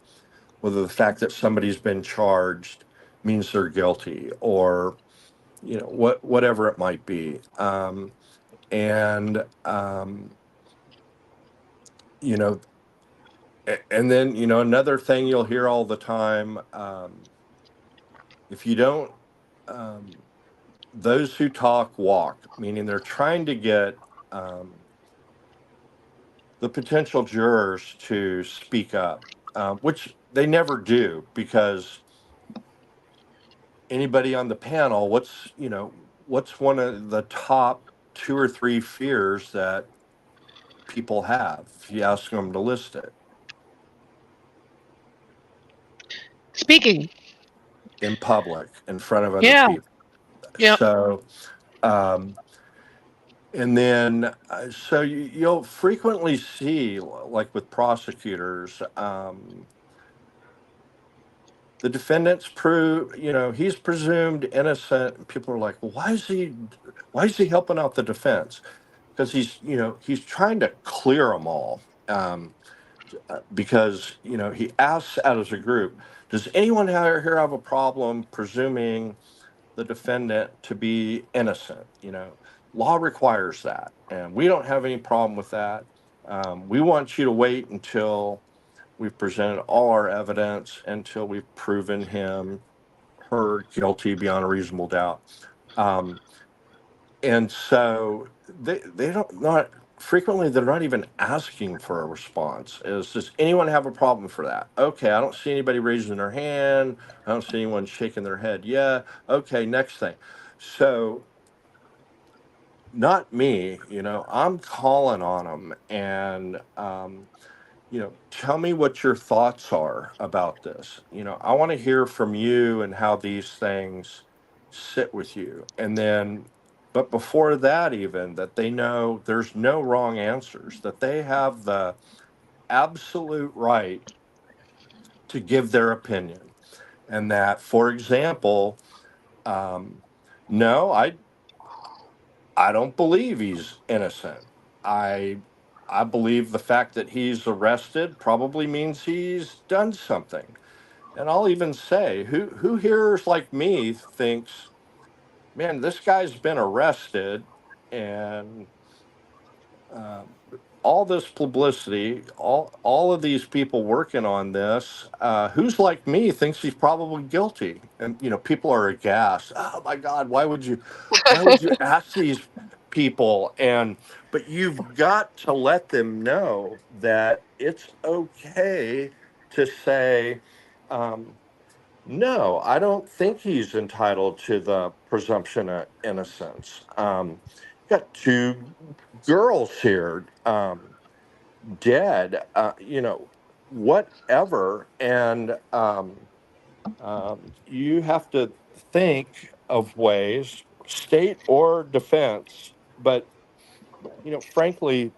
whether the fact that somebody's been charged means they're guilty, or whatever it might be. And you know and then another thing you'll hear all the time, if you don't those who talk walk, meaning they're trying to get the potential jurors to speak up, which they never do, because anybody on the panel, what's one of the top two or three fears that people have if you ask them to list it? Speaking. In public, in front of other Yeah. people. Yep. So, and then, you'll frequently see, like with prosecutors, the defendant's he's presumed innocent. And people are like, well, why is he helping out the defense? Because he's trying to clear them all. Because, he asks out as a group, does anyone here have a problem presuming the defendant to be innocent? Law requires that, and we don't have any problem with that. We want you to wait until we've presented all our evidence, until we've proven her guilty beyond a reasonable doubt. And so they don't not frequently they're not even asking for a response. Does anyone have a problem for that? Okay, I don't see anybody raising their hand. I don't see anyone shaking their head. Yeah. Okay, next thing. So not me, I'm calling on them, and tell me what your thoughts are about this. I want to hear from you and how these things sit with you. And then, but before that, even that they know there's no wrong answers, that they have the absolute right to give their opinion. And that, for example, no, I don't believe he's innocent. I I believe the fact that he's arrested probably means he's done something. And I'll even say, who here is like me thinks, man, this guy's been arrested, and uh, all this publicity, all of these people working on this, who's like me thinks he's probably guilty. And people are aghast. Oh my God, why would you ask these people, but you've got to let them know that it's okay to say, um, no, I don't think he's entitled to the presumption of innocence. Got two girls here, dead, whatever. And you have to think of ways, state or defense, but, frankly,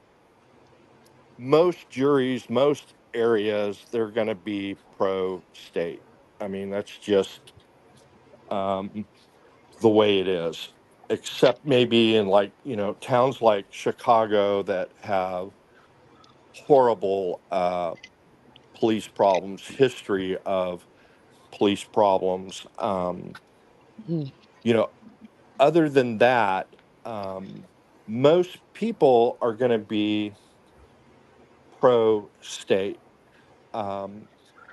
most juries, most areas, they're going to be pro state. I mean, that's just um, the way it is, except maybe in towns like Chicago that have horrible police problems, history of police problems. Mm. You know, Other than that, um, most people are going to be pro state. Um,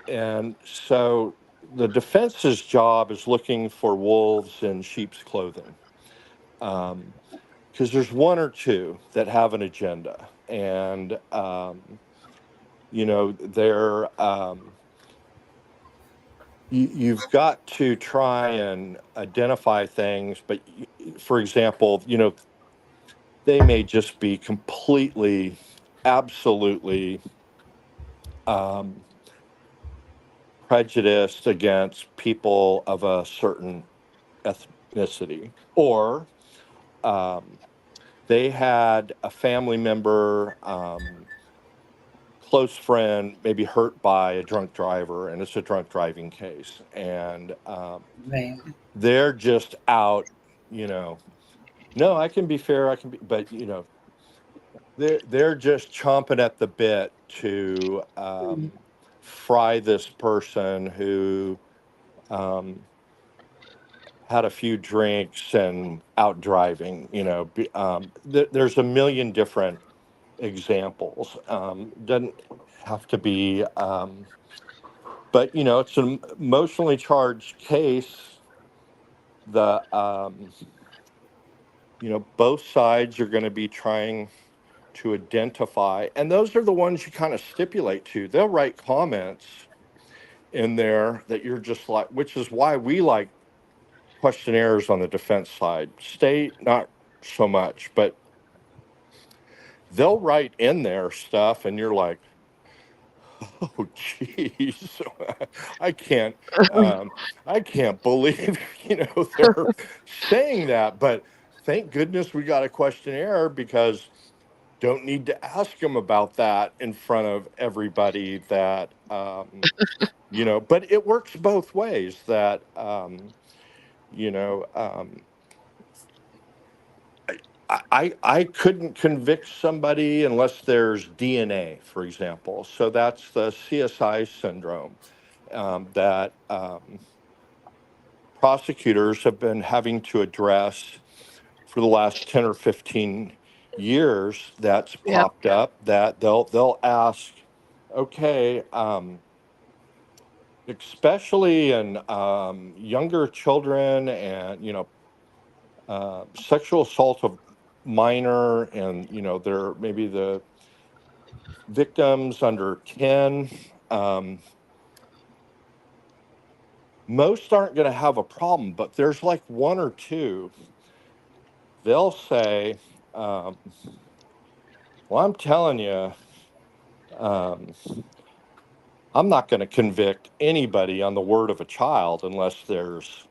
and so the defense's job is looking for wolves in sheep's clothing. Because there's one or two that have an agenda. And, they're, you've got to try and identify things. But for example, they may just be completely, absolutely um, prejudiced against people of a certain ethnicity, or um, they had a family member, close friend, maybe hurt by a drunk driver, and it's a drunk driving case, and Right. they're just out, you know. No, I can be fair. I can be, but they're just chomping at the bit to Mm. fry this person who um, had a few drinks and out driving. There's a million different examples. Doesn't have to be, but it's an emotionally charged case. The both sides are going to be trying to identify, and those are the ones you kind of stipulate to. They'll write comments in there that you're just like, which is why we like questionnaires on the defense side. State, not so much, but they'll write in there stuff, and you're like, oh, geez, I can't, I can't believe, they're saying that. But thank goodness we got a questionnaire, because don't need to ask them about that in front of everybody. But it works both ways. You know, um, I couldn't convict somebody unless there's DNA, for example. So that's the CSI syndrome that prosecutors have been having to address for the last 10 or 15 years. That's Yep. popped up, that they'll ask, okay, especially in younger children, and sexual assault of minor, and they're maybe the victims under 10. um, Most aren't going to have a problem, but there's like one or two. They'll say, um, well, I'm telling you, um, I'm not going to convict anybody on the word of a child unless there's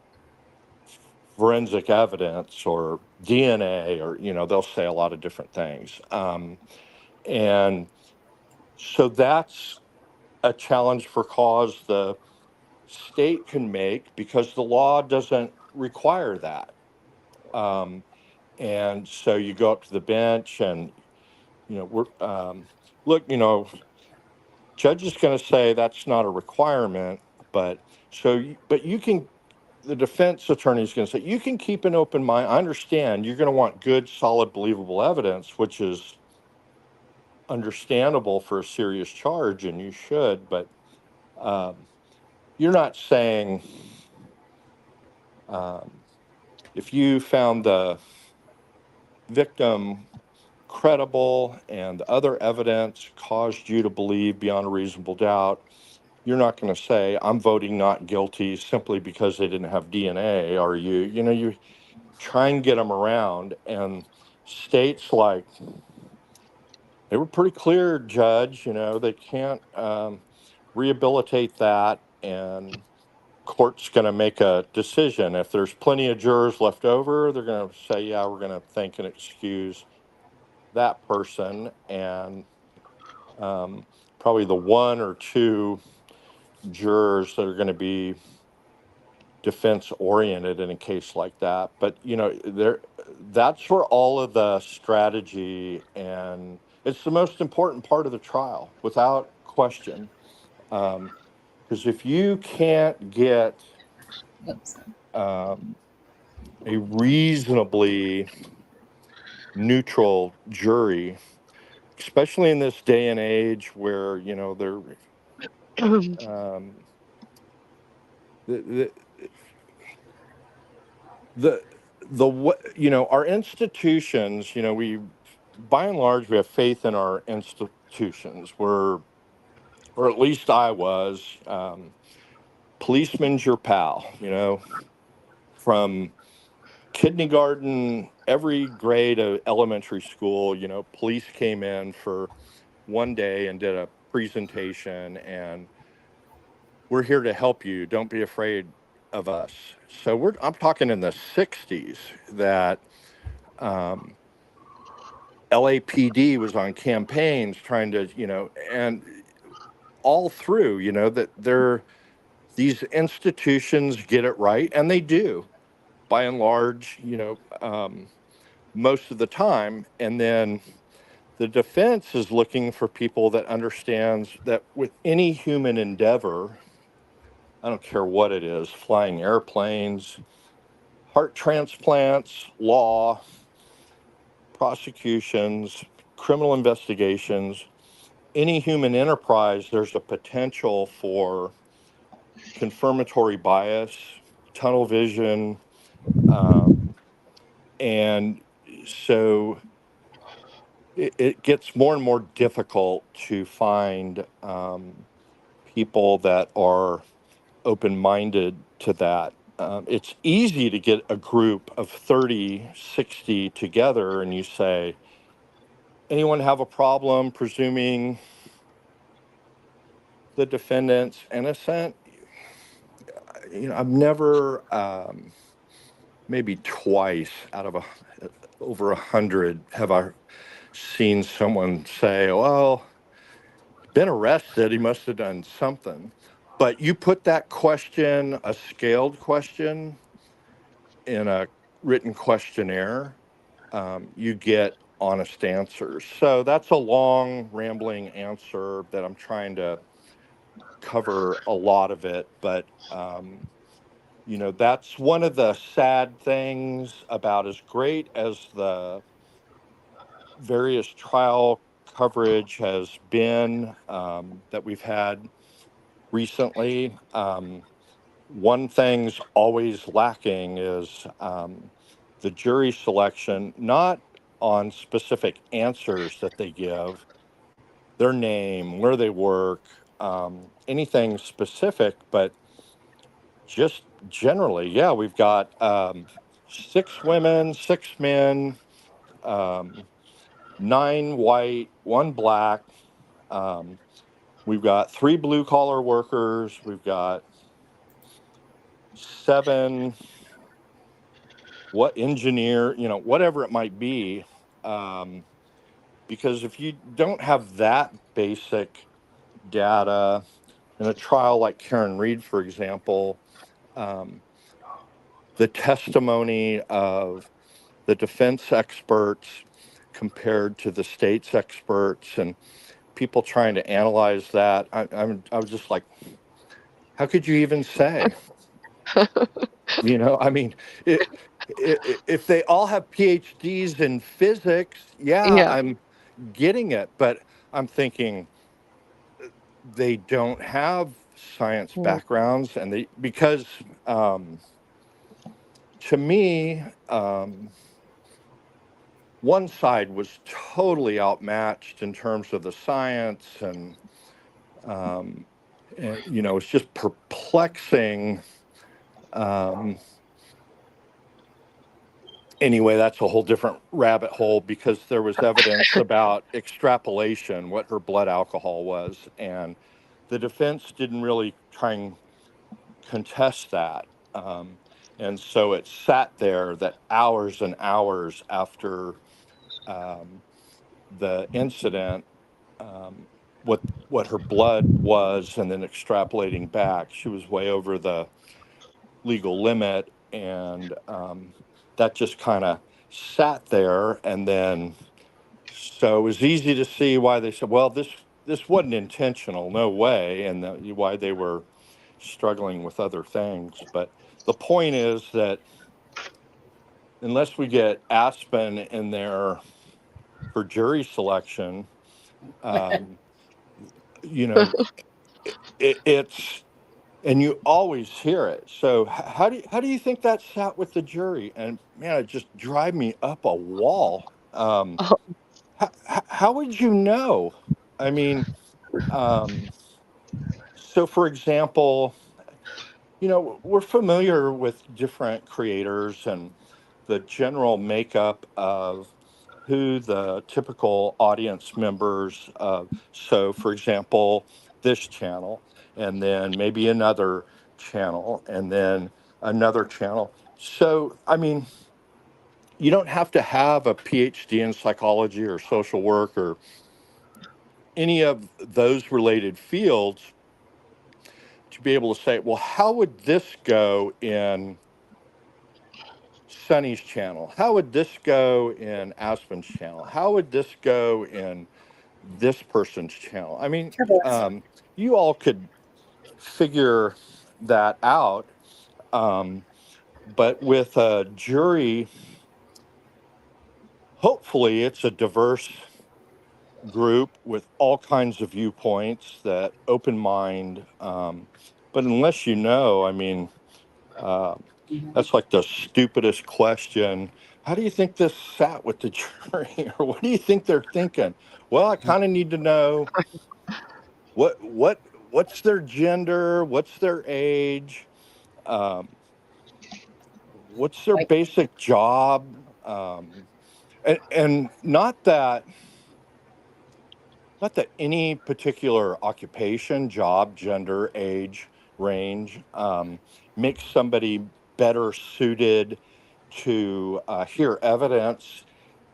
forensic evidence or DNA, or they'll say a lot of different things. And so that's a challenge for cause the state can make, because the law doesn't require that. Um, and so you go up to the bench, and we're look, judge is going to say that's not a requirement, but but you can. The defense attorney is going to say, you can keep an open mind. I understand you're going to want good, solid, believable evidence, which is understandable for a serious charge, and you should. But um, you're not saying, um, if you found victim credible and the other evidence caused you to believe beyond a reasonable doubt, you're not going to say, I'm voting not guilty simply because they didn't have DNA, are you? You know, you try and get them around. And states like, they were pretty clear, Judge, you know, they can't rehabilitate that, and court's going to make a decision. If there's plenty of jurors left over, they're going to say, yeah, we're going to thank and excuse that person. And probably the one or two jurors that are going to be defense oriented in a case like that. But you know, that's where all of the strategy, and it's the most important part of the trial without question. Because if you can't get Oops. um, a reasonably neutral jury, especially in this day and age where you know they're um, the you know, our institutions, you know, we by and large we have faith in our institutions. We're, or at least I was, policeman's your pal, you know, from kindergarten, every grade of elementary school, you know, police came in for one day and did a presentation, and we're here to help you. Don't be afraid of us. So I'm talking in the 60s that um, LAPD was on campaigns trying to, you know, and all through, you know, that these institutions get it right, and they do by and large, you know, most of the time. And then the defense is looking for people that understands that with any human endeavor, I don't care what it is, flying airplanes, heart transplants, law, prosecutions, criminal investigations, any human enterprise, there's a potential for confirmatory bias, tunnel vision, and so it gets more and more difficult to find people that are open-minded to that. It's easy to get a group of 30, 60 together and you say, anyone have a problem presuming the defendant's innocent? You know, I've never, maybe twice out of over 100 have I seen someone say, well, been arrested, he must have done something. But you put that question, a scaled question, in a written questionnaire, you get honest answers. So that's a long, rambling answer that I'm trying to cover a lot of it. But, you know, that's one of the sad things about as great as the various trial coverage has been that we've had recently. One thing's always lacking is the jury selection, not on specific answers that they give, their name, where they work, anything specific, but just generally, yeah, we've got 6 women, 6 men, um, 9 white, 1 black. Um, we've got 3 blue-collar workers. We've got 7 what engineer, you know, whatever it might be. Um, because if you don't have that basic data in a trial like Karen Reed, for example, um, the testimony of the defense experts compared to the state's experts and people trying to analyze that, I was just like, how could you even say? You know, I mean, if they all have PhDs in physics, yeah, Yeah. I'm getting it. But I'm thinking they don't have science Mm. backgrounds, and because to me, one side was totally outmatched in terms of the science, and it's just perplexing. Um, anyway, that's a whole different rabbit hole, because there was evidence about extrapolation, what her blood alcohol was, and the defense didn't really try and contest that. And so it sat there that hours and hours after um, the incident, um, what her blood was, and then extrapolating back, she was way over the legal limit, and that just kind of sat there. And then so it was easy to see why they said, well, this wasn't intentional, no way, and why they were struggling with other things. But the point is that unless we get Aspen in there for jury selection, um, you know, it's, and you always hear it. So how do you think that sat with the jury? And man, it just drive me up a wall. Oh, How would you know? I mean, um, so for example, we're familiar with different creators and the general makeup of who the typical audience members of. So, for example, this channel, and then maybe another channel, and then another channel. So, I mean, you don't have to have a PhD in psychology or social work or any of those related fields to be able to say, well, how would this go in Sunny's channel? How would this go in Aspen's channel? How would this go in this person's channel? I mean, Turbos. you all could figure that out. But with a jury, hopefully it's a diverse group with all kinds of viewpoints, that open mind. But unless I mean, uh, that's like the stupidest question. How do you think this sat with the jury? Or what do you think they're thinking? Well, I kind of need to know what's their gender, what's their age, um, what's their Like, basic job, and not that any particular occupation, job, gender, age, range makes somebody better suited to hear evidence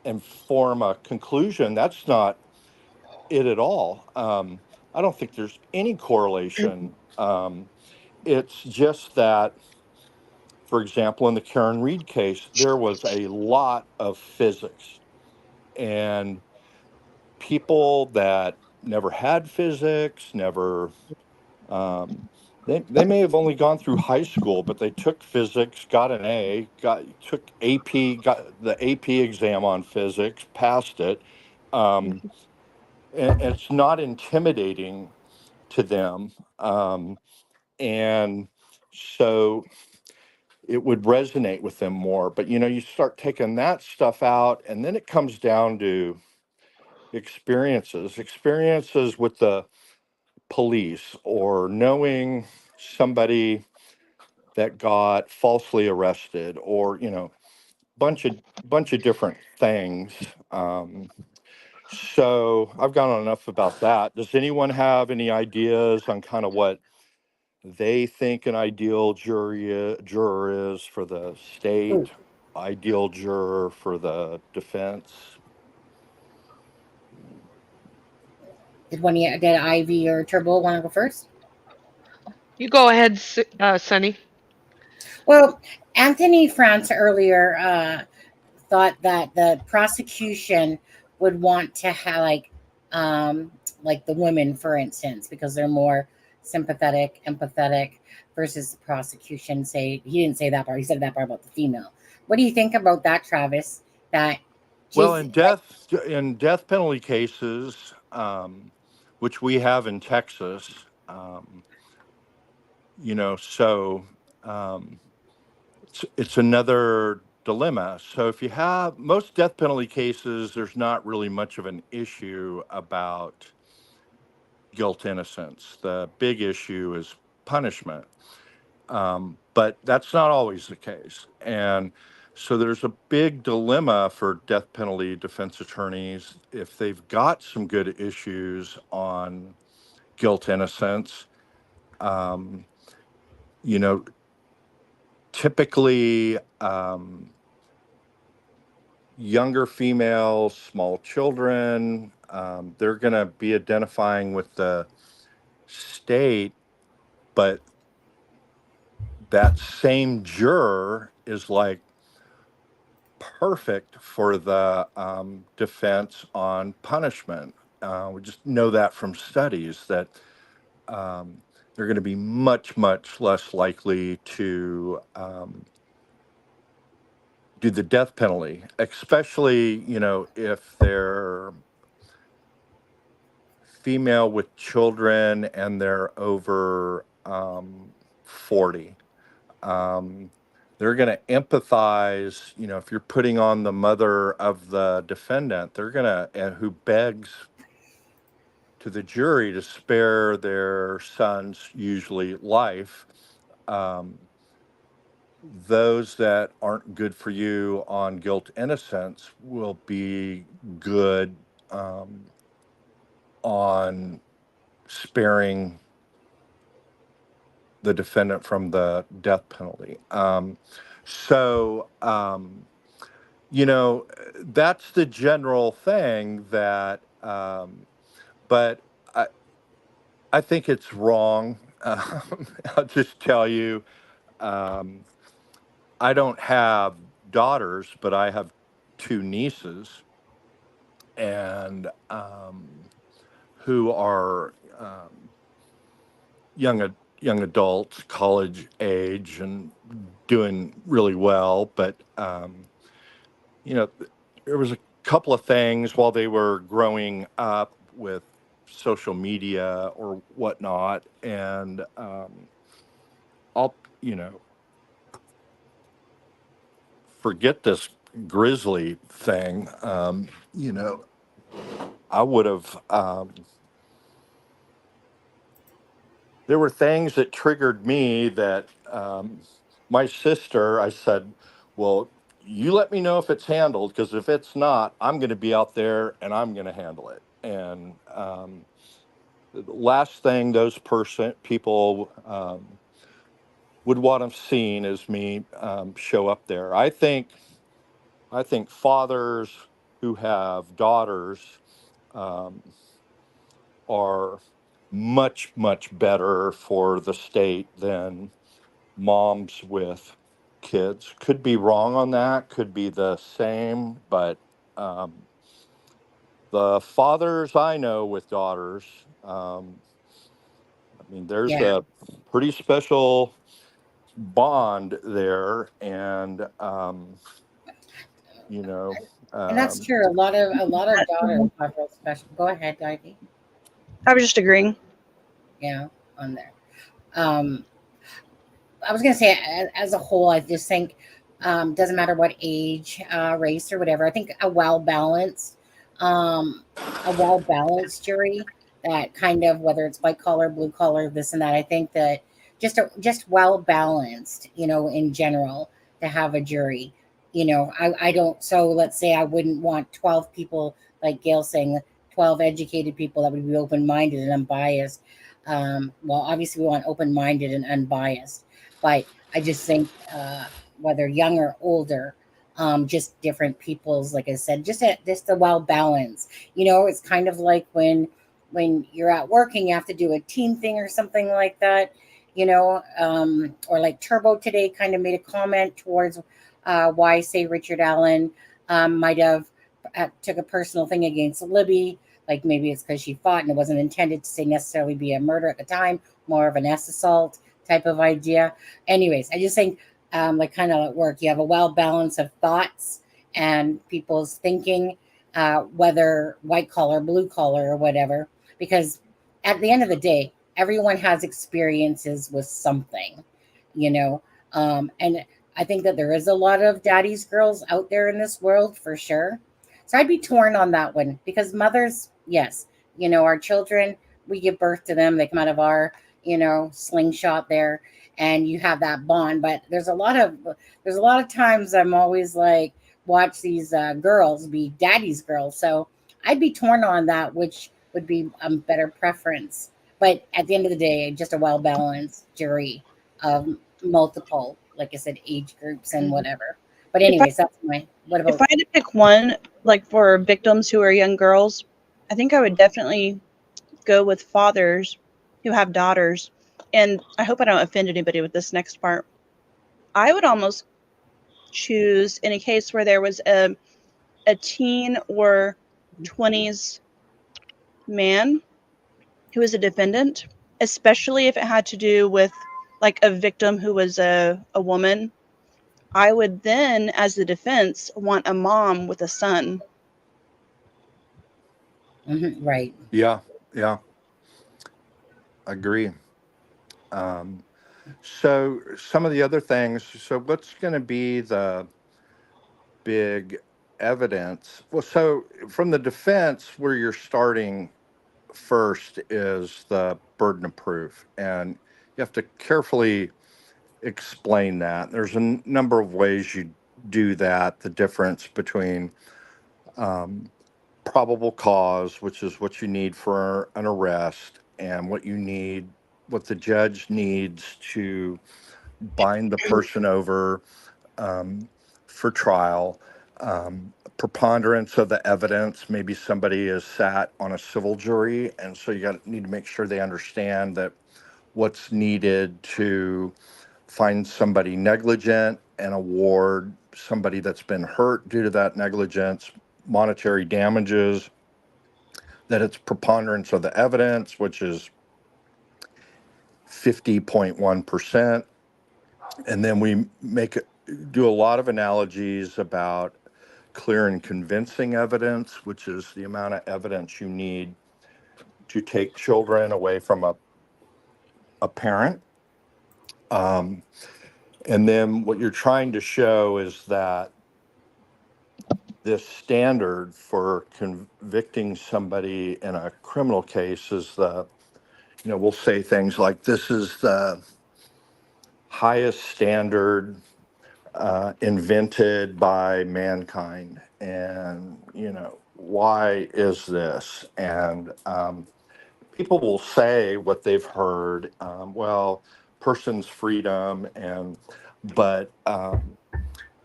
and form a conclusion. That's not it at all. I don't think there's any correlation. It's just that, for example, in the Karen Reed case, there was a lot of physics, and people that never had physics, never, um, they may have only gone through high school, but they took physics, got an A, took AP, got the AP exam on physics, passed it. Um, and it's not intimidating to them. And so it would resonate with them more. But you start taking that stuff out, and then it comes down to experiences with the police, or knowing somebody that got falsely arrested, or bunch of different things. So I've gone on enough about that. Does anyone have any ideas on kind of what they think an ideal juror is for the ooh, state, ideal juror for the defense? did Ivy or Turbo want to go first? you go ahead, Sunny. Well, Anthony France earlier thought that the prosecution would want to have like the women, for instance, because they're more sympathetic, empathetic, versus the prosecution. Say he didn't say that part. He said that part about the female. What do you think about that, Travis? That Well, just like in death penalty cases, which we have in Texas, um, so um, it's another dilemma. So if you have most death penalty cases, there's not really much of an issue about guilt innocence. The big issue is punishment. But that's not always the case. And so there's a big dilemma for death penalty defense attorneys if they've got some good issues on guilt innocence. Um, you know, typically younger females, small children, they're going to be identifying with the state, but that same juror is like perfect for the defense on punishment. We just know that from studies that they're going to be much, much less likely to do the death penalty, especially, if they're female with children and they're over 40. They're going to empathize, if you're putting on the mother of the defendant, they're going to, and who begs to the jury to spare their son's usually life. Those that aren't good for you on guilt innocence will be good on sparing the defendant from the death penalty. That's the general thing that, but I think it's wrong. I'll just tell you, I don't have daughters, but I have two nieces, and who are young adults, college age, and doing really well. But there was a couple of things while they were growing up with social media or whatnot, and I'll forget this grizzly thing. I would have. There were things that triggered me that my sister, I said, well, you let me know if it's handled, because if it's not, I'm going to be out there and I'm going to handle it. And the last thing those people would want to have seen is me show up there. I think fathers who have daughters are much, much better for the state than moms with kids. Could be wrong on that, could be the same, but the fathers I know with daughters, there's Yeah. a pretty special bond there, and And that's true. A lot of daughters have real special. Go ahead, Ivy. I was just agreeing. Yeah, on there. I was gonna say, as a whole, I just think doesn't matter what age, race, or whatever. I think a well balanced jury, that kind of, whether it's white collar, blue collar, this and that. I think that just well balanced, in general, to have a jury. I don't. So let's say I wouldn't want 12 people, like Gail saying, 12 educated people that would be open minded and unbiased. Well, obviously we want open minded and unbiased, but I just think whether young or older, just different people's, like I said, just a well balance. It's kind of like when you're at work and you have to do a team thing or something like that. Or like Turbo today kind of made a comment towards why, say, Richard Allen might have took a personal thing against Libby. Like maybe it's because she fought and it wasn't intended to say necessarily be a murder at the time, more of an S assault type of idea. Anyways, I just think like kind of at work, you have a well balance of thoughts and people's thinking, whether white collar, blue collar, or whatever, because at the end of the day, everyone has experiences with something, and I think that there is a lot of daddy's girls out there in this world for sure. So I'd be torn on that one because mothers, yes, our children, we give birth to them, they come out of our, slingshot there, and you have that bond. But there's a lot of times I'm always like, watch these girls be daddy's girls. So I'd be torn on that, which would be a better preference. But at the end of the day, just a well balanced jury of multiple, like I said, age groups and whatever. But If I anyways, that's my. What if about? I had to pick one, like for victims who are young girls, I think I would definitely go with fathers who have daughters. And I hope I don't offend anybody with this next part. I would almost choose in a case where there was a teen or 20s man who was a defendant, especially if it had to do with like a victim who was a woman. I would then, as the defense, want a mom with a son. Right. Yeah, yeah, agree. So some of the other things. So what's going to be the big evidence? Well, so from the defense, where you're starting first is the burden of proof, and you have to carefully explain that. There's a number of ways you do that. The difference between probable cause, which is what you need for an arrest, and what the judge needs to bind the person over for trial. Preponderance of the evidence. Maybe somebody is sat on a civil jury, and so need to make sure they understand that what's needed to find somebody negligent and award somebody that's been hurt due to that negligence monetary damages, that it's preponderance of the evidence, which is 50.1%. And then we do a lot of analogies about clear and convincing evidence, which is the amount of evidence you need to take children away from a parent. And then what you're trying to show is that this standard for convicting somebody in a criminal case is we'll say things like, this is the highest standard invented by mankind. And, why is this? And people will say what they've heard. Well, person's freedom, but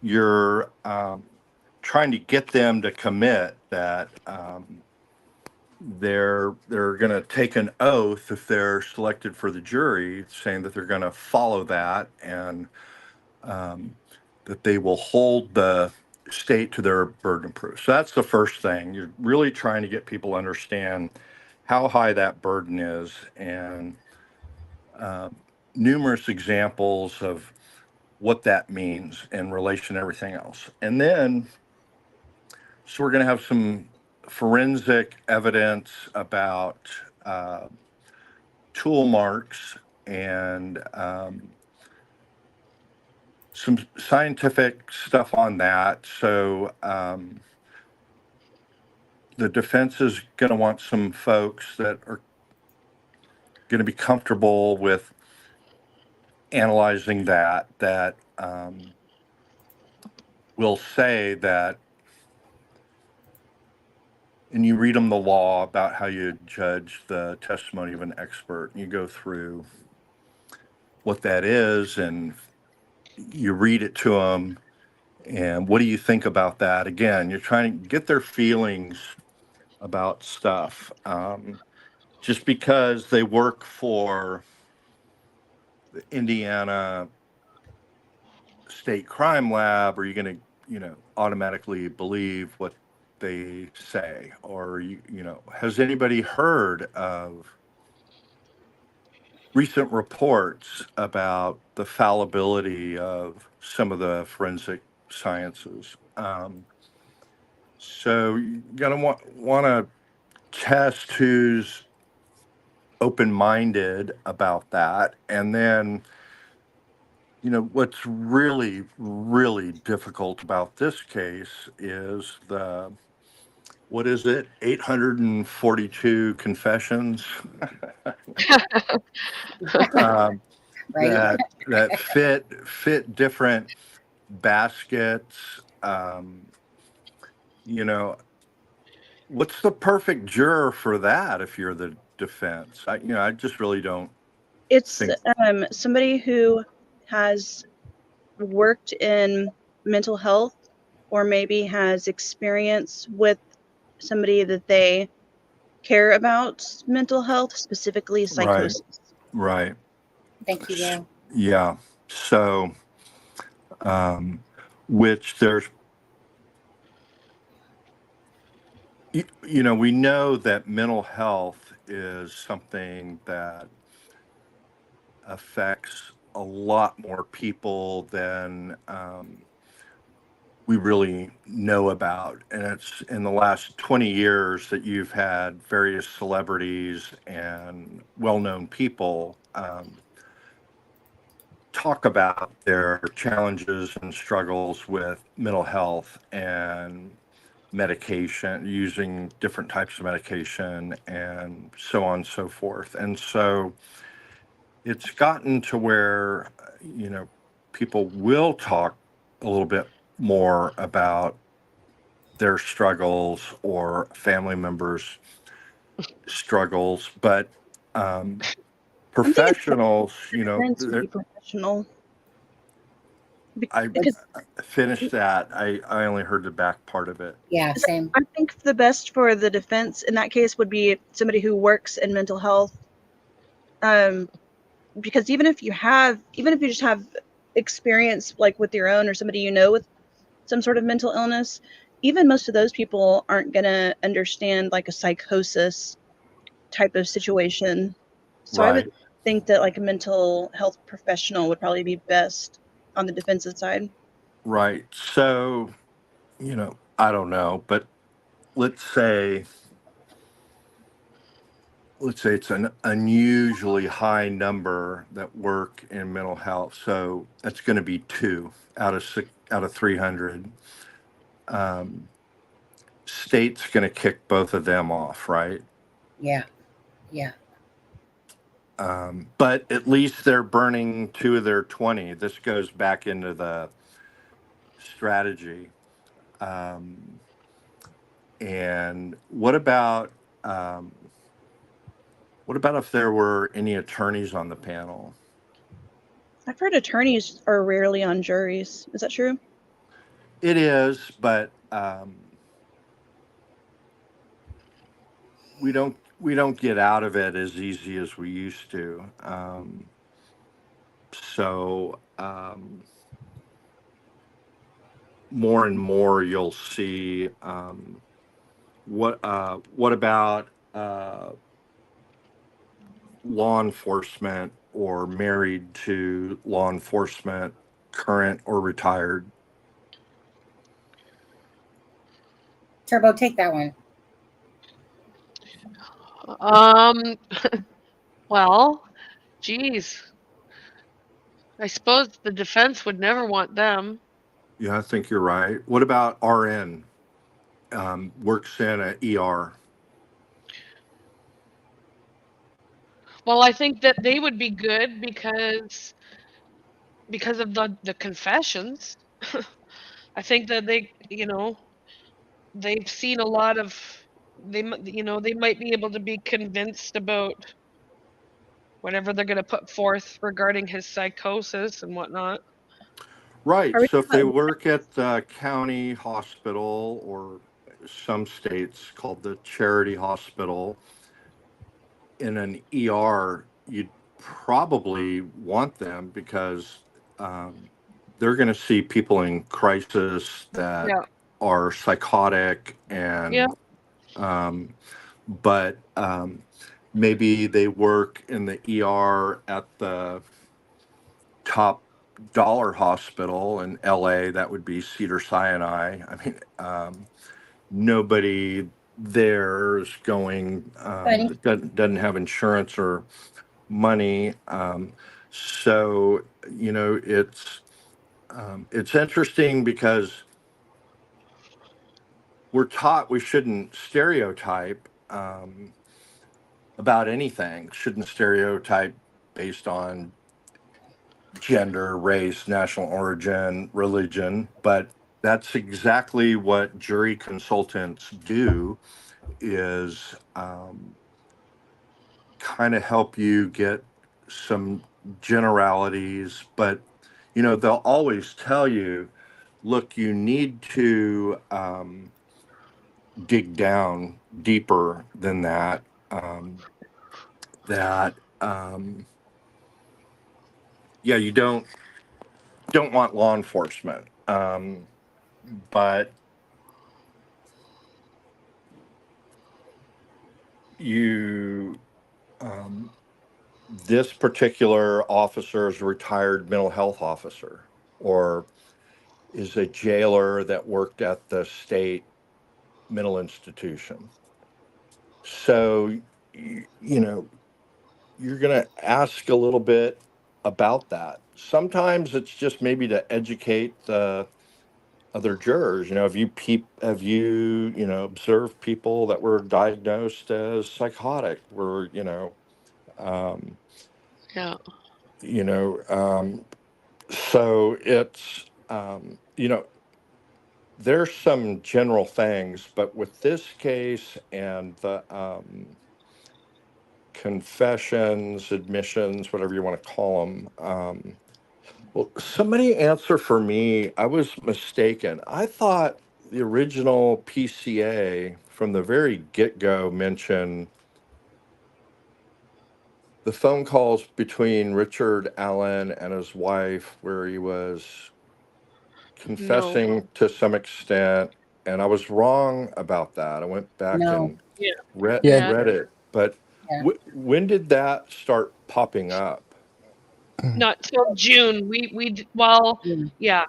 you're trying to get them to commit that they're going to take an oath if they're selected for the jury, saying that they're going to follow that, and that they will hold the state to their burden of proof. So that's the first thing. You're really trying to get people to understand how high that burden is, and numerous examples of what that means in relation to everything else. And then, so we're going to have some forensic evidence about tool marks and some scientific stuff on that. So the defense is going to want some folks that are going to be comfortable with analyzing that will say that, and you read them the law about how you judge the testimony of an expert, and you go through what that is, and you read it to them, and what do you think about that? Again, you're trying to get their feelings about stuff. Just because they work for the Indiana State Crime Lab, are you going to, automatically believe what they say? Or, has anybody heard of recent reports about the fallibility of some of the forensic sciences? So you gotta want to test who's open-minded about that, and then You know, what's really, really difficult about this case is what is it, 842 confessions um, Right? that fit different baskets. You know, what's the perfect juror for that if you're the defense? I just really don't It's think. somebody who has worked in mental health or maybe has experience with somebody that they care about mental health, specifically Right, psychosis. right. Thank you, Will. Yeah. So, which there's, we know that mental health is something that affects a lot more people than we really know about. And it's in the last 20 years that you've had various celebrities and well known people talk about their challenges and struggles with mental health and medication, using different types of medication, and so on and so forth. And so it's gotten to where, people will talk a little bit more about their struggles or family members' struggles, but I'm thinking professionals, defense would be professional. I Because finished that. I only heard the back part of it. Yeah, same. I think the best for the defense in that case would be somebody who works in mental health. Because even if you just have experience like with your own or somebody with some sort of mental illness, even most of those people aren't going to understand like a psychosis type of situation. So I would Right, think that like a mental health professional would probably be best on the defensive side. right. So, I don't know, but let's say it's an unusually high number that work in mental health. So that's going to be 2 out of 300. State's going to kick both of them off, right? Yeah. Yeah. But at least they're burning 2 of their 20. This goes back into the strategy. And what about if there were any attorneys on the panel? I've heard attorneys are rarely on juries. Is that true? It is, but we don't get out of it as easy as we used to. So more and more you'll see. What about law enforcement or married to law enforcement, current or retired? Turbo, take that one. Um, well, geez, I suppose the defense would never want them. Yeah, I think you're right. What about RN? Works in a ER. Well, I think that they would be good because of the confessions. I think that they've seen a lot of they might be able to be convinced about whatever they're going to put forth regarding his psychosis and whatnot. Right. Are we So if they talking work at the county hospital, or some states called the charity hospital, in an ER, you'd probably want them because they're going to see people in crisis that Yeah, are psychotic, yeah, but maybe they work in the ER at the top dollar hospital in LA. That would be Cedar Sinai. I mean, nobody there is going, Buddy. that doesn't have insurance or money. So, it's interesting because we're taught we shouldn't stereotype about anything, shouldn't stereotype based on gender, race, national origin, religion, but that's exactly what jury consultants do is kind of help you get some generalities, but they'll always tell you, look, you need to dig down deeper than that. That yeah, you don't want law enforcement, but you this particular officer is a retired mental health officer or is a jailer that worked at the state mental institution. So, you're going to ask a little bit about that. Sometimes it's just maybe to educate the other jurors. Have you observed people that were diagnosed as psychotic? Um, Yeah. you know, so it's, there's some general things, but with this case and the confessions, admissions, whatever you want to call them, well, somebody answer for me. I was mistaken. I thought the original PCA from the very get go mentioned the phone calls between Richard Allen and his wife, where he was No. confessing to some extent. And I was wrong about that. I went back No. and Yeah. read, Yeah. Yeah. read it. But Yeah. when did that start popping up? Not till June. Well, Mm. yeah,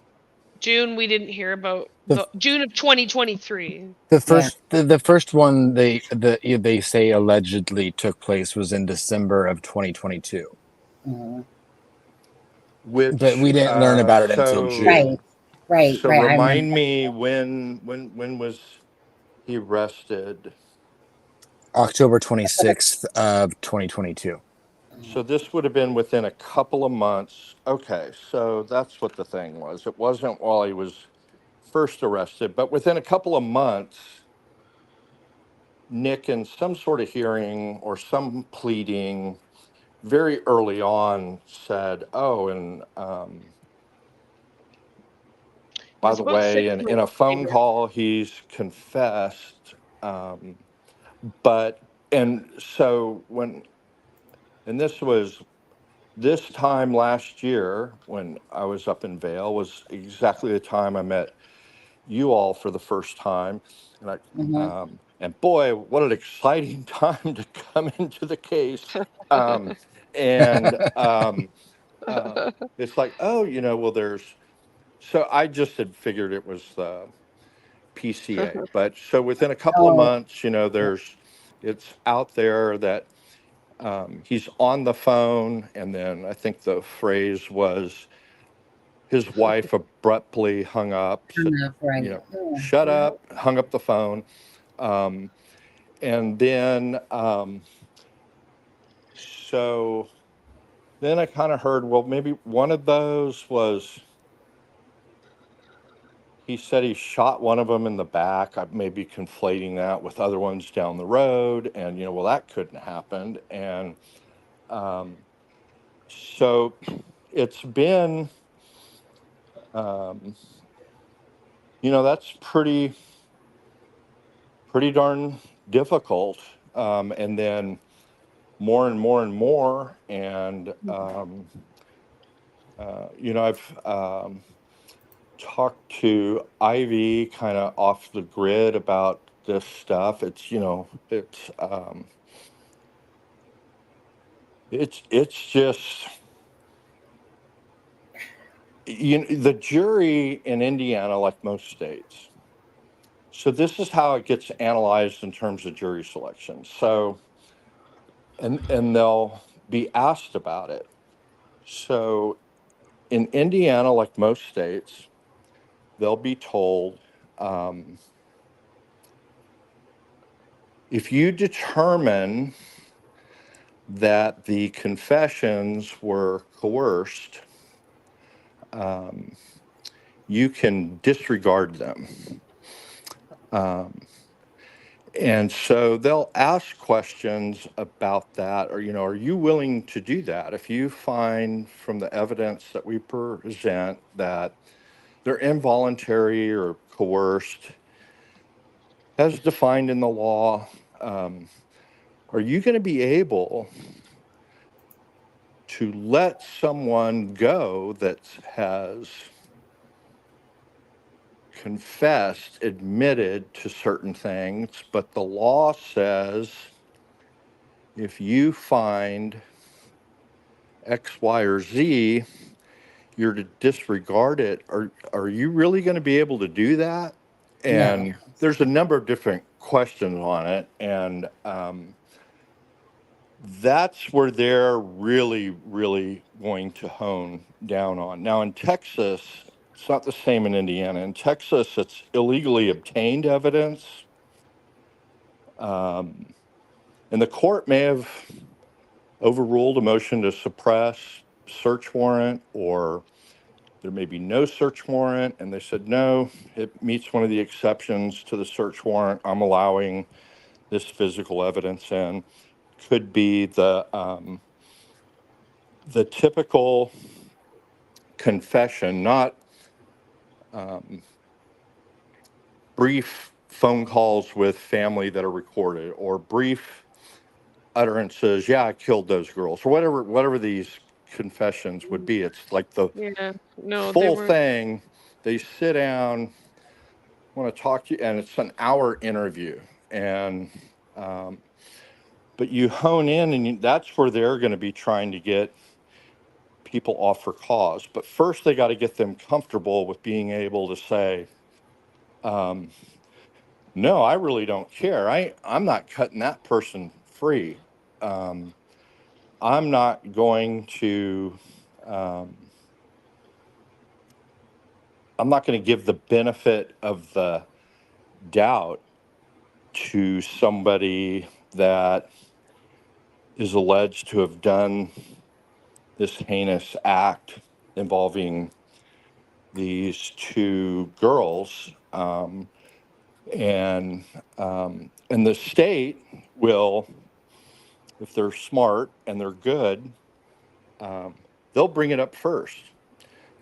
June. We didn't hear about The the June of 2023. the Yeah. first one they say allegedly took place was in December of 2022, Mhm. but Which we didn't learn about it until Right. June. so Right. so Right. I remember. remind me when was he arrested? October 26th of 2022. So this would have been within a couple of months. Okay, so that's what the thing was. It wasn't while he was first arrested, but within a couple of months, Nick, in some sort of hearing or some pleading, very early on said, "Oh, and It by was the about way, 6 in months a phone later. call, he's confessed." But and so when and this time last year when I was up in Vail was exactly the time I met you all for the first time, Mhm. and boy, what an exciting time to come into the case. And It's like, oh, well, so I just had figured it was the PCA, but so within a couple of Oh. months, it's out there that he's on the phone, and then I think the phrase was his wife abruptly hung up, said, Enough. Right. Yeah. shut Yeah. up, hung up the phone. Um, and then, so then I kind of heard, well, maybe one of those was he said he shot one of them in the back. I may be conflating that with other ones down the road. And, well, that couldn't have happened. And um, so it's been, um, that's pretty darn difficult. And then more and more and more. And, I've talked to Ivy kind of off the grid about this stuff. It's just, the jury in Indiana, like most states. So this is how it gets analyzed in terms of jury selection. So, and they'll be asked about it. So in Indiana, like most states, they'll be told, if you determine that the confessions were coerced, you can disregard them. And so they'll ask questions about that, or, are you willing to do that? If you find from the evidence that we present that they're involuntary or coerced, as defined in the law, are you going to be able to let someone go that has confessed, admitted to certain things, but the law says if you find X, Y, or Z, you're to disregard it? Are you really going to be able to do that? And No. there's a number of different questions on it. And that's where they're really, really going to hone down on. Now, in Texas, it's not the same in Indiana. In Texas, it's illegally obtained evidence. And the court may have overruled a motion to suppress search warrant, or there may be no search warrant, and they said, no, it meets one of the exceptions to the search warrant. I'm allowing this physical evidence in. Could be the typical confession, not brief phone calls with family that are recorded, or brief utterances, yeah, I killed those girls, or whatever these confessions would be. It's like the Yeah. No, they full weren't. thing. They sit down, want to talk to you, and it's an hour interview. And but you hone in, and that's where they're going to be trying to get people off for cause. But first, they got to get them comfortable with being able to say, no, I really don't care. I'm not cutting that person free. I'm not going to. I'm not going to give the benefit of the doubt to somebody that is alleged to have done this heinous act involving these two girls. And the state will, if they're smart and they're good, they'll bring it up first.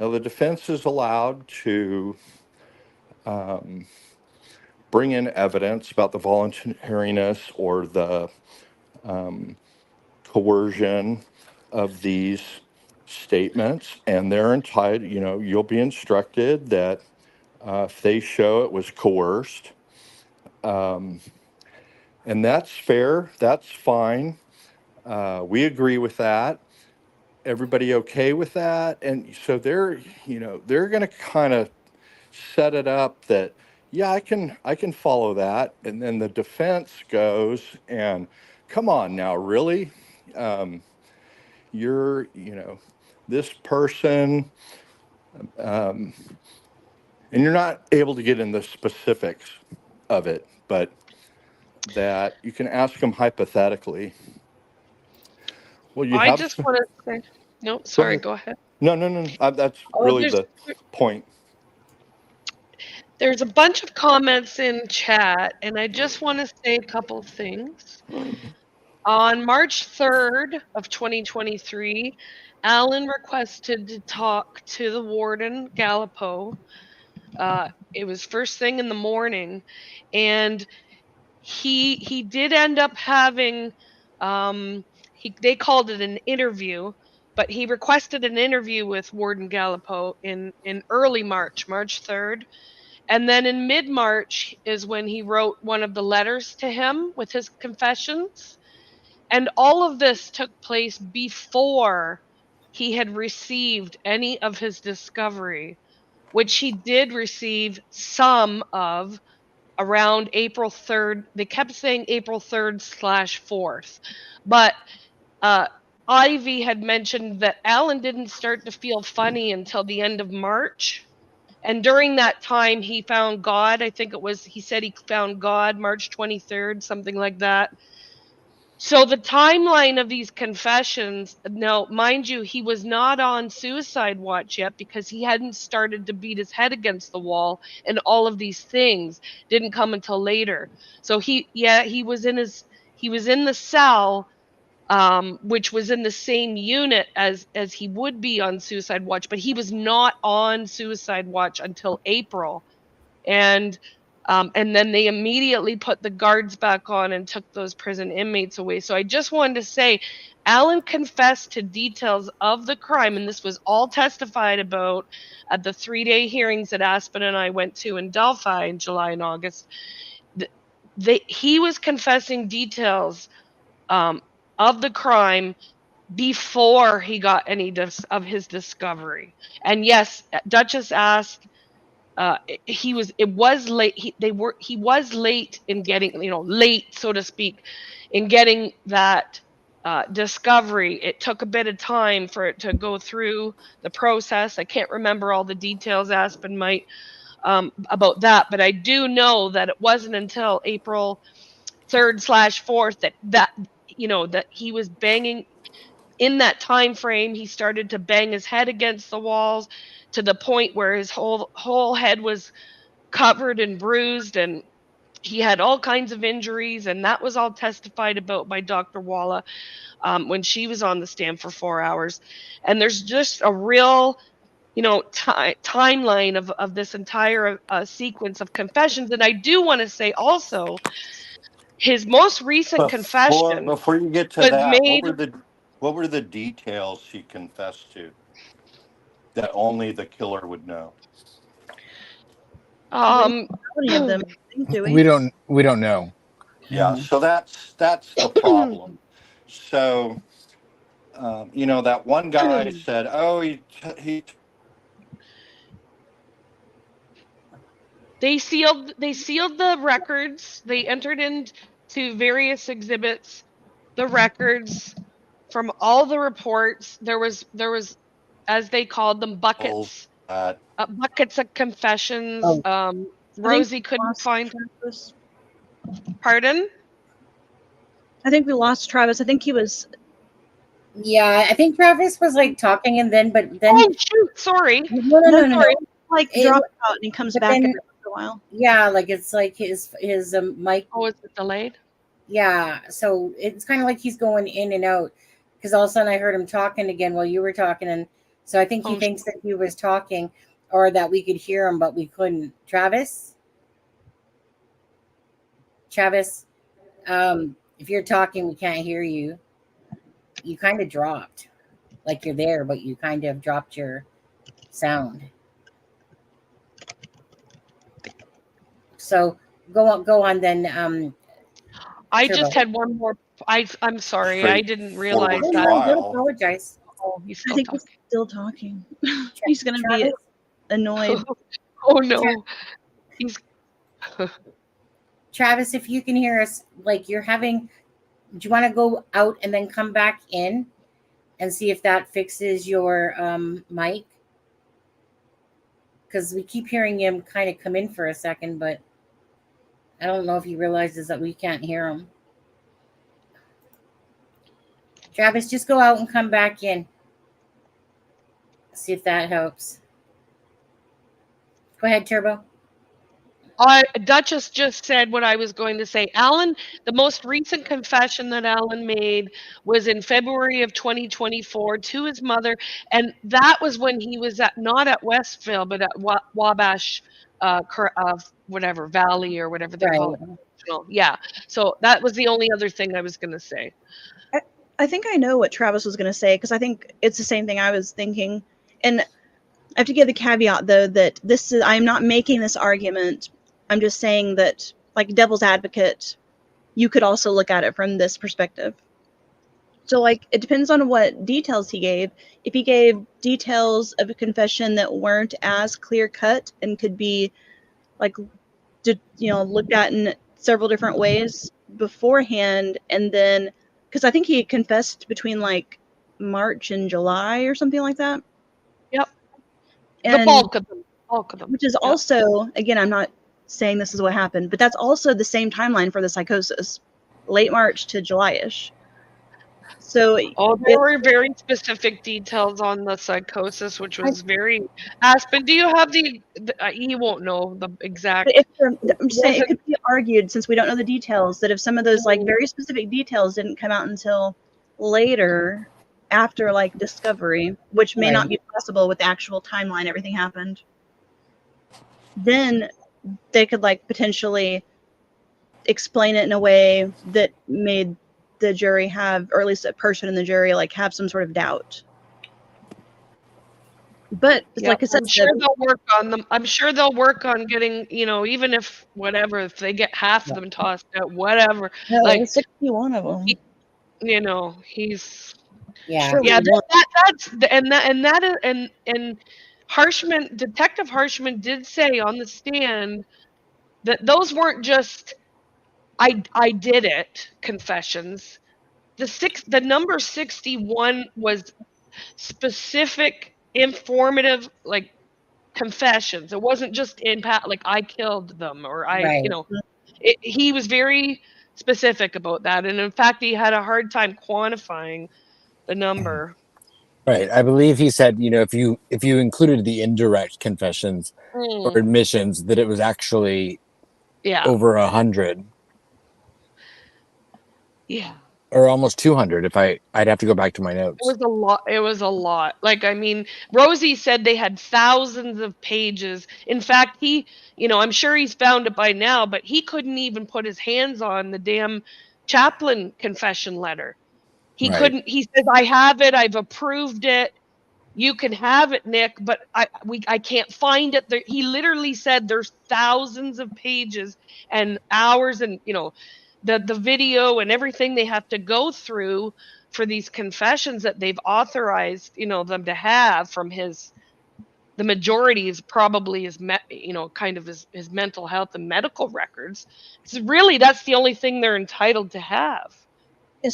Now, the defense is allowed to bring in evidence about the voluntariness or the coercion of these statements, and they're entitled, you'll be instructed that if they show it was coerced, and that's fair, that's fine. We agree with that. Everybody okay with that? And so they're going to kind of set it up that, yeah, I can follow that. And then the defense goes, and come on now, really? You're, this person, and you're not able to get in the specifics of it, but that you can ask them hypothetically. Well, you I have just some. want to say, no, Go sorry, ahead. go ahead. No. That's Oh, really the point. there's a bunch of comments in chat, and I just want to say a couple things. On March 3rd of 2023, Alan requested to talk to the warden, Gallipo. It was first thing in the morning, and he did end up having they called it an interview, but he requested an interview with Warden Gallipo in early March, March 3rd. And then in mid-March is when he wrote one of the letters to him with his confessions. And all of this took place before he had received any of his discovery, which he did receive some of around April 3rd. They kept saying April 3rd/4th, but Ivy had mentioned that Alan didn't start to feel funny until the end of March. And during that time, he found God. I think he said he found God March 23rd, something like that. So the timeline of these confessions, now, mind you, he was not on suicide watch yet because he hadn't started to beat his head against the wall, and all of these things didn't come until later. So he was in the cell, which was in the same unit as he would be on suicide watch, but he was not on suicide watch until April. And then they immediately put the guards back on and took those prison inmates away. So I just wanted to say, Alan confessed to details of the crime, and this was all testified about at the 3-day hearings that Aspen and I went to in Delphi in July and August. He was confessing details of the crime before he got any of his discovery. And yes, Duchess asked, he was late. He was late in getting, late, so to speak, in getting that discovery. It took a bit of time for it to go through the process. I can't remember all the details, Aspen might, about that, but I do know that it wasn't until April 3rd/4th that he was banging. In that time frame, he started to bang his head against the walls to the point where his whole head was covered and bruised, and he had all kinds of injuries, and that was all testified about by Dr. Walla when she was on the stand for 4 hours. And there's just a real timeline of this entire sequence of confessions. And I do want to say also, his most recent confession Before you get to was that, made. what were the details she confessed to that only the killer would know? How many of them, do we? We don't know. Yeah, so that's the problem. So that one guy said, "Oh, he." They sealed the records. They entered into various exhibits, the records from all the reports. There was, as they called them, buckets of confessions. Oh. Rosie couldn't find her. Pardon? I think we lost Travis. I think he was. Yeah, I think Travis was like talking, and then. Oh shoot! Sorry. No. Sorry. Like It- dropped out and he comes but back then- every once in a while. Yeah, like it's like his mic. Oh, is it delayed? Yeah, so it's kind of like he's going in and out, because all of a sudden I heard him talking again while you were talking, and so I think he thinks that he was talking or that we could hear him, but we couldn't. Travis, if you're talking, we can't hear you. You kind of dropped, like you're there, but you kind of dropped your sound. So go on then. I Turbo. just had one more. I'm sorry. I didn't realize Straightforward that. trial. Don't apologize. Oh, he's I still think talking. he's still talking. He's gonna be Travis? annoyed. Oh no. He's. Travis, if you can hear us, like you're having, do you want to go out and then come back in and see if that fixes your mic? Because we keep hearing him kind of come in for a second, but I don't know if he realizes that we can't hear him. Travis, just go out and come back in. See if that helps. Go ahead, Turbo. Duchess just said what I was going to say. Alan, the most recent confession that Alan made was in February of 2024 to his mother, and that was when he was not at Westville, but at Wabash, whatever Valley or whatever they call it. Yeah. So that was the only other thing I was going to say. I think I know what Travis was going to say, because I think it's the same thing I was thinking. And I have to give the caveat, though, that I'm not making this argument. I'm just saying that, like devil's advocate, you could also look at it from this perspective. So, like, it depends on what details he gave. If he gave details of a confession that weren't as clear-cut and could be, like, looked at in several different ways beforehand, and then, because I think he confessed between, like, March and July or something like that. Yep. And The bulk of them. which is also, again, I'm not saying this is what happened, but that's also the same timeline for the psychosis, late March to July-ish. So there were very specific details on the psychosis, which was very. Aspen, do you have the he won't know the exact. But I'm just saying, it could be argued, since we don't know the details, that if some of those like very specific details didn't come out until later, after like discovery, which may not be possible with the actual timeline everything happened, then they could like potentially explain it in a way that made the jury have, or at least a person in the jury, like have some sort of doubt. But like I said, I'm sure they'll work on them. I'm sure they'll work on getting, even if whatever, if they get half of them tossed out, whatever. No, like 61 of them. He's Surely and Harshman, Detective Harshman did say on the stand that those weren't just I did it confessions. The number 61 was specific, informative, like confessions. It wasn't just like I killed them or he was very specific about that, and in fact he had a hard time quantifying the number. Right. I believe he said, if you included the indirect confessions or admissions, that it was actually over 100. Yeah. Or almost 200 I'd have to go back to my notes. It was a lot. Like, I mean, Rosie said they had thousands of pages. In fact, I'm sure he's found it by now, but he couldn't even put his hands on the damn chaplain confession letter. He couldn't. He says, I have it. I've approved it. You can have it, Nick, but I can't find it. He literally said there's thousands of pages and hours and, the video and everything they have to go through for these confessions that they've authorized, them to have from the majority is probably kind of his mental health and medical records. So really, that's the only thing they're entitled to have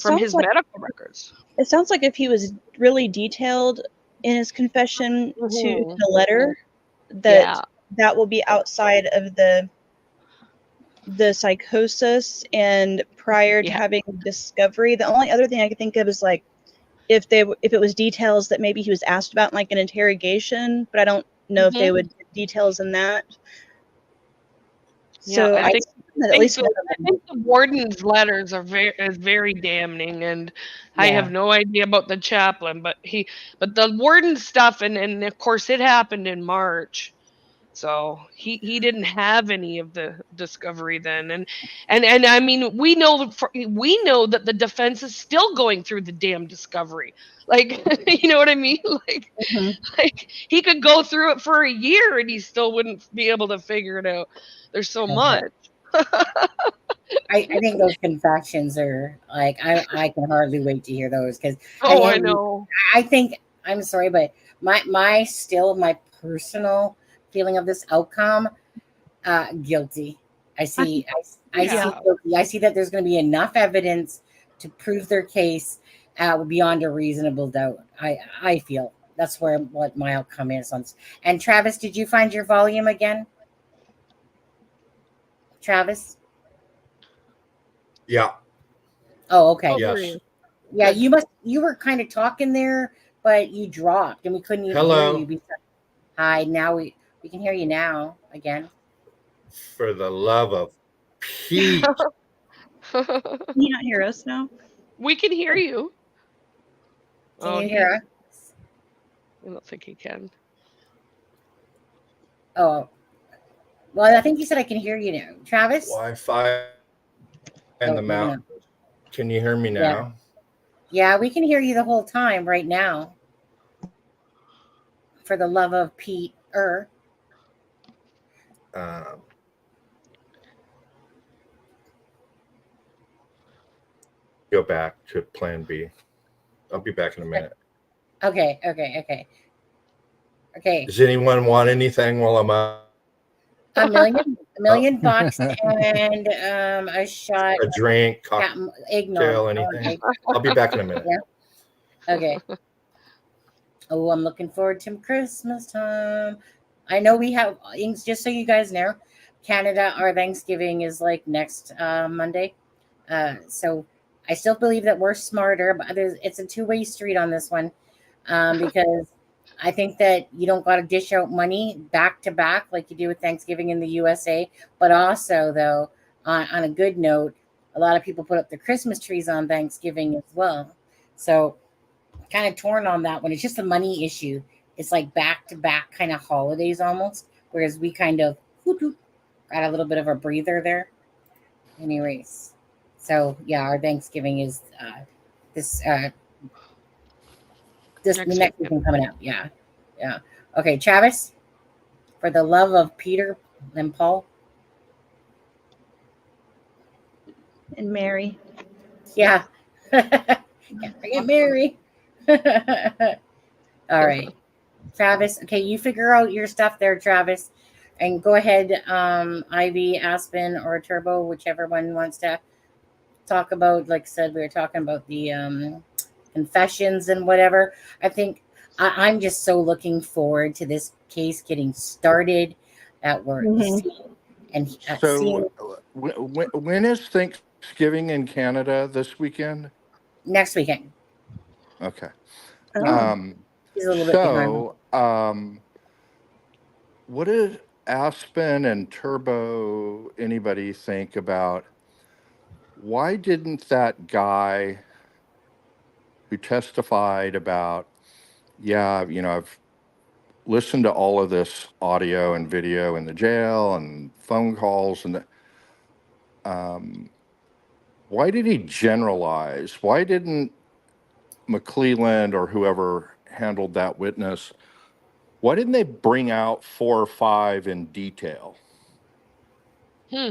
from his medical records. It sounds like if he was really detailed in his confession to the letter, that will be outside of the psychosis and prior to having discovery. The only other thing I could think of is like if it was details that maybe he was asked about in like an interrogation, but I don't know if they would give details in that. So I think the warden's letters are very damning, and I have no idea about the chaplain, but the warden's stuff, and of course it happened in March. So he didn't have any of the discovery then, and I mean we know that the defense is still going through the damn discovery. Like, you know what I mean? Like, like he could go through it for a year and he still wouldn't be able to figure it out. There's so much. I think those confessions are like I can hardly wait to hear those because I know. I think I'm sorry, but my personal feeling of this outcome, guilty. I see guilty. I see that there's going to be enough evidence to prove their case beyond a reasonable doubt. I feel that's what my outcome is on. And Travis, did you find your volume again? Travis? Yeah. Oh, okay. Yes. Yeah, you were kind of talking there, but you dropped and we couldn't even hear you. Hi, now we can hear you now again. For the love of Pete. Can you not hear us now? We can hear you. Can you hear us? I don't think he can. Oh. Well, I think you said I can hear you now. Travis? Wi-Fi and the mountain. Can you hear me now? Yeah, we can hear you the whole time right now. For the love of Pete. Go back to plan B. I'll be back in a minute. Okay. Does anyone want anything while I'm up? $1 million bucks and a shot, a drink, cocktail, anything. Okay. I'll be back in a minute. Yeah. Okay. Oh, I'm looking forward to Christmas time. I know we have, just so you guys know, Canada, our Thanksgiving is like next Monday. So I still believe that we're smarter, but it's a two-way street on this one, because I think that you don't got to dish out money back to back like you do with Thanksgiving in the USA. But also, though, on a good note, a lot of people put up their Christmas trees on Thanksgiving as well. So kind of torn on that one. It's just a money issue. It's like back to back kind of holidays almost, whereas we kind of got a little bit of a breather there. Anyways, so yeah, our Thanksgiving is this this Next next weekend. weekend coming out. Yeah, yeah. Okay, Travis, for the love of Peter and Paul. And Mary. Yeah, can't forget Mary. All right, Travis. Okay, you figure out your stuff there, Travis, and go ahead. Ivy, Aspen, or Turbo, whichever one wants to talk about. Like I said, we were talking about the confessions and whatever. I think I'm just so looking forward to this case getting started. That we're Mhm. seeing and seeing So, when is Thanksgiving in Canada this weekend? next weekend. Okay. Oh. Um, He's a little bit behind. so, what did Aspen and Turbo anybody think about why didn't that guy who testified about, yeah, I've listened to all of this audio and video in the jail and phone calls and why did he generalize? Why didn't McClelland or whoever handled that witness, why didn't they bring out 4 or 5 in detail? Hmm.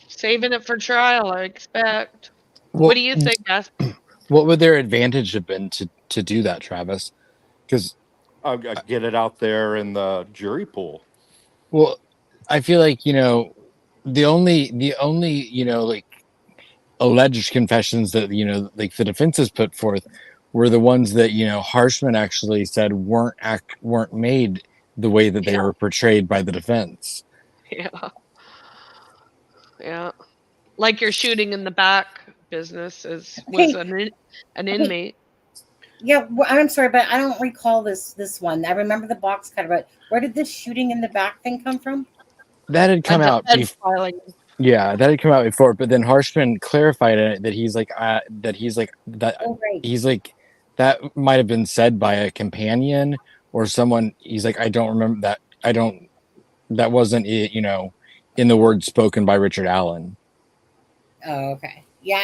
Saving it for trial, I expect. What Well, do you think, Aspen? what would their advantage have been to do that, Travis? Because Get it out there in the jury pool. well, I feel like the only like alleged confessions that like the defense has put forth were the ones that Harshman actually said weren't made the way that they Yeah, were portrayed by the defense. yeah, yeah. Like your shooting in the back business was Okay, an okay, inmate. yeah. I'm sorry, but I don't recall this one. I remember the box cutter, but where did this shooting in the back thing come from? That had A come out defense filing. yeah, that had come out before, but then Harshman clarified it that Oh, right. he's like that might have been said by a companion or someone. He's like, I don't remember that. I don't. That wasn't it. In the words spoken by Richard Allen. Oh, okay. Yeah,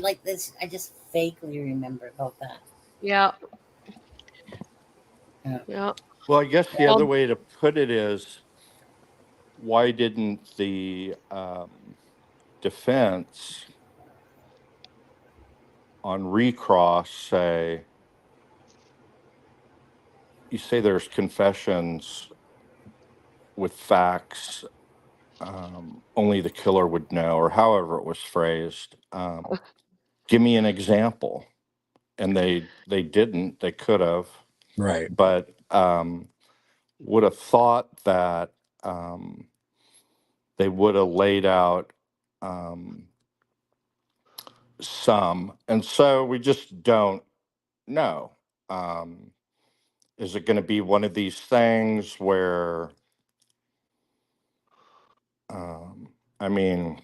like this. I just vaguely remember about that. Yeah, Yeah. yeah. Well, I guess the other Well, way to put it is why didn't the defense on recross say, you say there's confessions with facts only the killer would know, or however it was phrased. Give me an example. And they didn't. They could have, Right. but would have thought that um, they would have laid out um, some. And so we just don't know. Um, is it going to be one of these things where, I mean,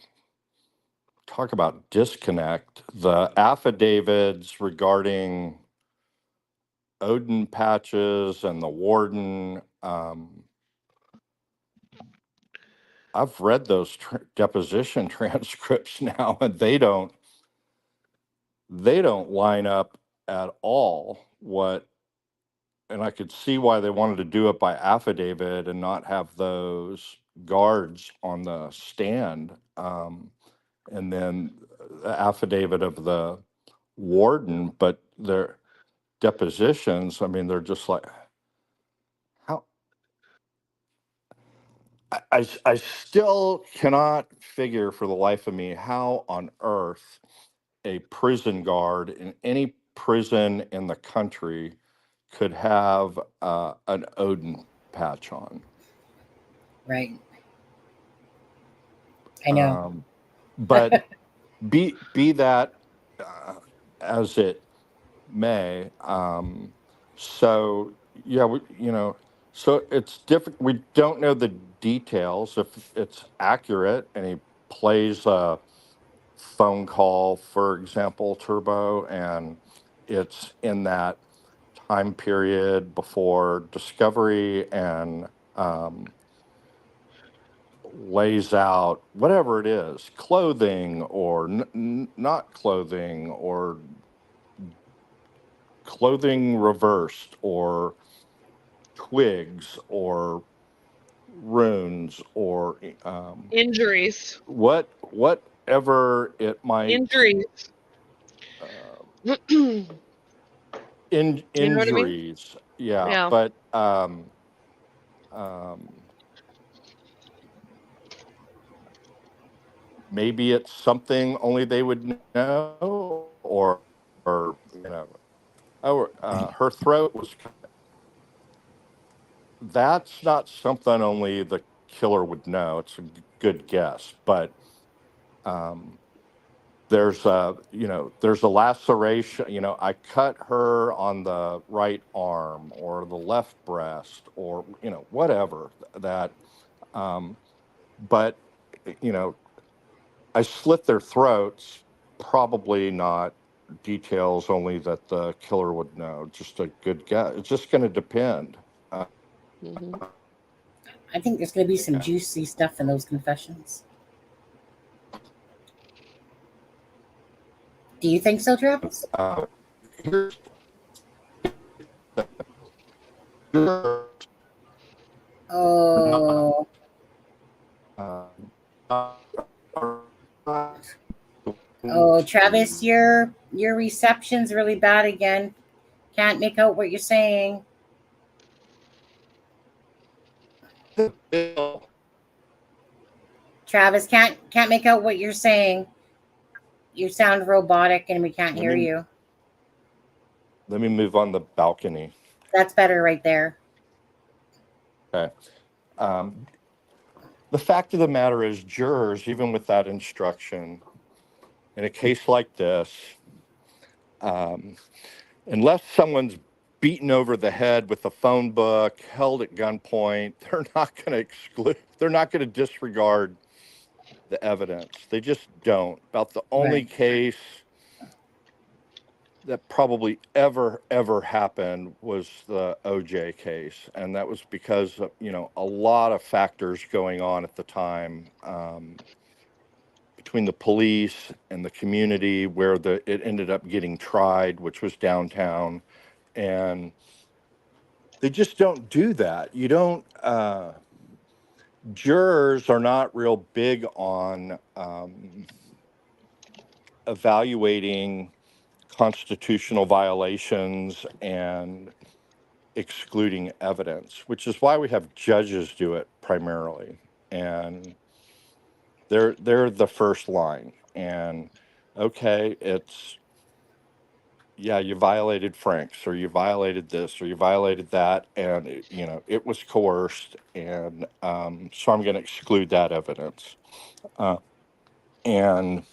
talk about disconnect? The affidavits regarding Odin patches and the warden. I've read those deposition transcripts now, and they don't line up at all. And I could see why they wanted to do it by affidavit and not have those guards on the stand. And then the affidavit of the warden, but their depositions, I mean, they're just like, how I still cannot figure for the life of me how on earth a prison guard in any prison in the country could have an Odin patch on. Right. I know. But be that as it may, so yeah, so it's different. We don't know the details if it's accurate, and he plays a phone call, for example, Turbo, and it's in that time period before discovery, and lays out whatever it is, clothing or not clothing, or clothing reversed, or twigs, or runes, or Injuries. whatever it might, Injuries. You know what I mean? injuries. Yeah, Yeah. but um, maybe it's something only they would know, or oh, her throat was cut. That's not something only the killer would know. It's a good guess, but um, there's a laceration. I cut her on the right arm or the left breast, or whatever that. Um, but you know, I slit their throats. Probably not details only that the killer would know. Just a good guess. It's just going to depend. Uh, Hmm. I think there's going to be some yeah. juicy stuff in those confessions. Do you think so, Travis? Here's Oh, oh, Travis, your reception's really bad again. Can't make out what you're saying. Travis, can't make out what you're saying. You sound robotic, and we can't let hear me you. let me move on the balcony. That's better right there. Okay. Um, the fact of the matter is, jurors, even with that instruction, in a case like this, um, unless someone's beaten over the head with a phone book, held at gunpoint, they're not going to exclude. They're not going to disregard the evidence. They just don't. About the only Right. case that probably ever happened was the OJ case, and that was because of, a lot of factors going on at the time, between the police and the community where it ended up getting tried, which was downtown, and they just don't do that. You don't. Jurors are not real big on evaluating constitutional violations and excluding evidence, which is why we have judges do it primarily, and they're the first line. And okay, it's, yeah, you violated Frank's, or you violated this, or you violated that, and it was coerced, and so I'm going to exclude that evidence. And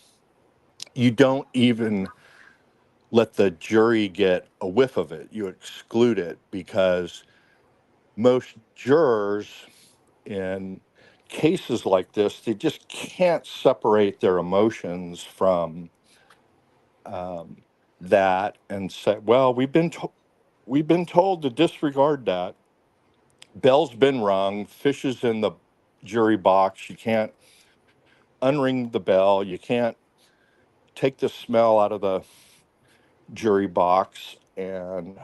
you don't even let the jury get a whiff of it. You exclude it because most jurors in cases like this, they just can't separate their emotions from that and say, well, we've been told to disregard that. Bell's been rung, fish is in the jury box. You can't unring the bell. You can't take the smell out of the jury box. And,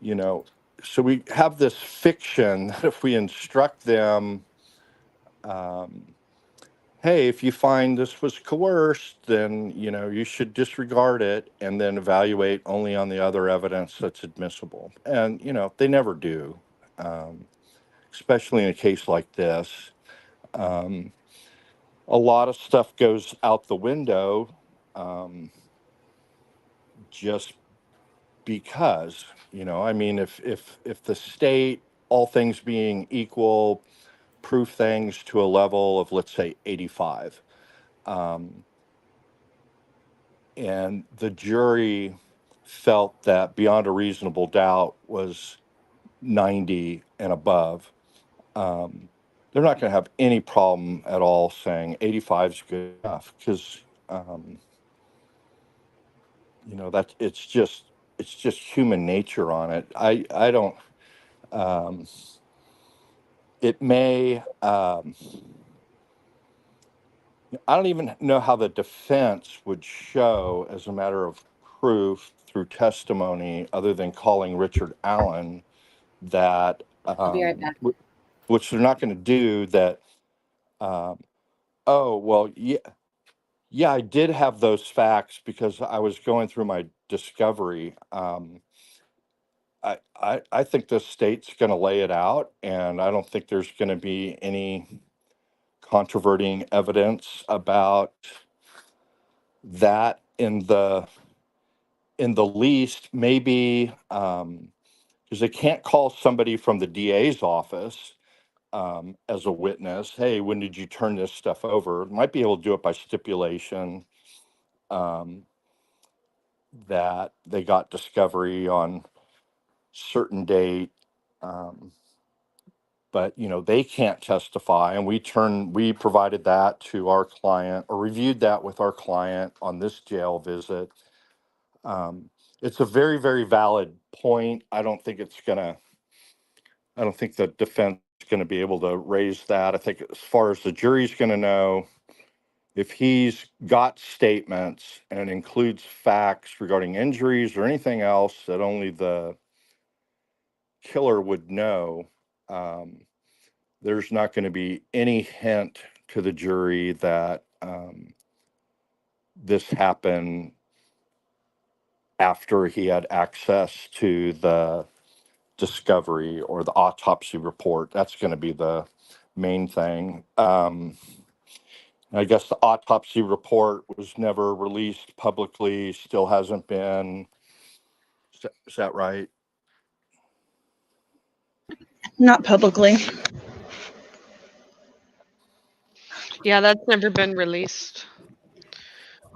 you know, so we have this fiction that if we instruct them, hey, if you find this was coerced, then, you should disregard it and then evaluate only on the other evidence that's admissible. And, they never do, especially in a case like this. A lot of stuff goes out the window just because, I mean, if the state, all things being equal, proof things to a level of, let's say, 85, um, and the jury felt that beyond a reasonable doubt was 90 and above, they're not going to have any problem at all saying 85 is good enough, because um, that it's just human nature on it. I don't. Um, it may. I don't even know how the defense would show as a matter of proof through testimony, other than calling Richard Allen, that I'll be right back. which they're not going to do. That. Um, oh well, yeah. Yeah, I did have those facts because I was going through my discovery. I think the state's going to lay it out, and I don't think there's going to be any controverting evidence about that in the least. Maybe because they can't call somebody from the DA's office as a witness. Hey, when did you turn this stuff over? Might be able to do it by stipulation. Um, that they got discovery on certain date, um, but they can't testify, and we provided that to our client, or reviewed that with our client on this jail visit. um, it's a very, very valid point. I don't think the defense is going to be able to raise that. I think as far as the jury's going to know, if he's got statements and includes facts regarding injuries or anything else that only the killer would know, um, there's not going to be any hint to the jury that this happened after he had access to the discovery or the autopsy report. That's going to be the main thing. I guess the autopsy report was never released publicly, still hasn't been. Is that right? Not publicly. Yeah, that's never been released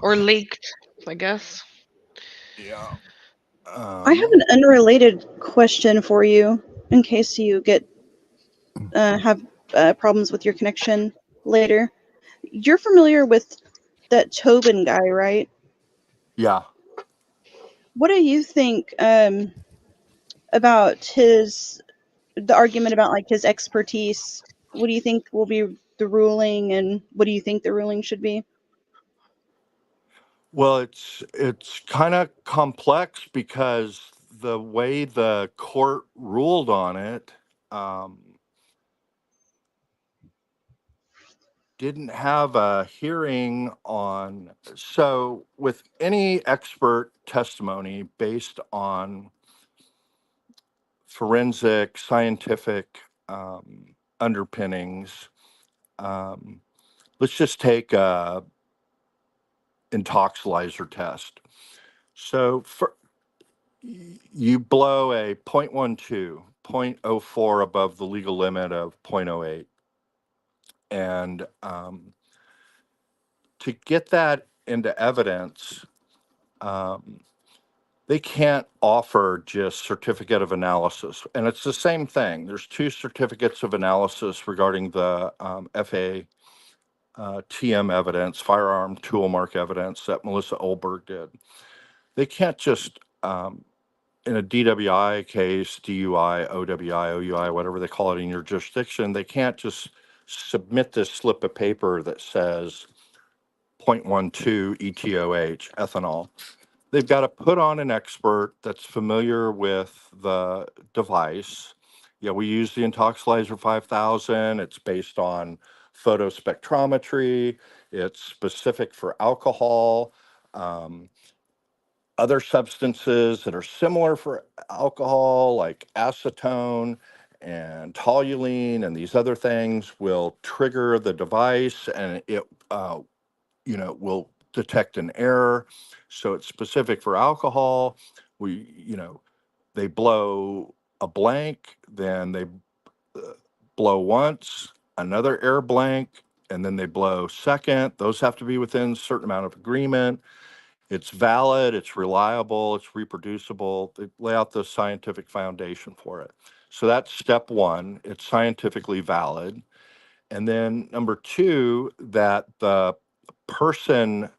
or leaked, I guess. Yeah. I have an unrelated question for you in case you have problems with your connection later. You're familiar with that Tobin guy, right? Yeah. What do you think about the argument about like his expertise? What do you think will be the ruling, and what do you think the ruling should be? Well, it's kind of complex because the way the court ruled on it, um, didn't have a hearing on. So with any expert testimony based on forensic scientific underpinnings, um, let's just take a intoxilizer test. So you blow a 0.12, 0.04 above the legal limit of 0.08. And to get that into evidence, they can't offer just certificate of analysis. And it's the same thing. There's two certificates of analysis regarding the FA TM evidence, firearm tool mark evidence that Melissa Olberg did. They can't just, in a DWI case, DUI, OWI, OUI, whatever they call it in your jurisdiction, they can't just submit this slip of paper that says 0.12 ETOH ethanol. They've got to put on an expert that's familiar with the device. Yeah, we use the Intoxilizer 5000. It's based on photospectrometry. It's specific for alcohol. Other substances that are similar for alcohol, like acetone and toluene and these other things, will trigger the device, and it will detect an error. So it's specific for alcohol. They blow a blank, then they blow once, another air blank, and then they blow second. Those have to be within a certain amount of agreement. It's valid, it's reliable, it's reproducible. They lay out the scientific foundation for it. So that's step one, it's scientifically valid. And then number two, that the person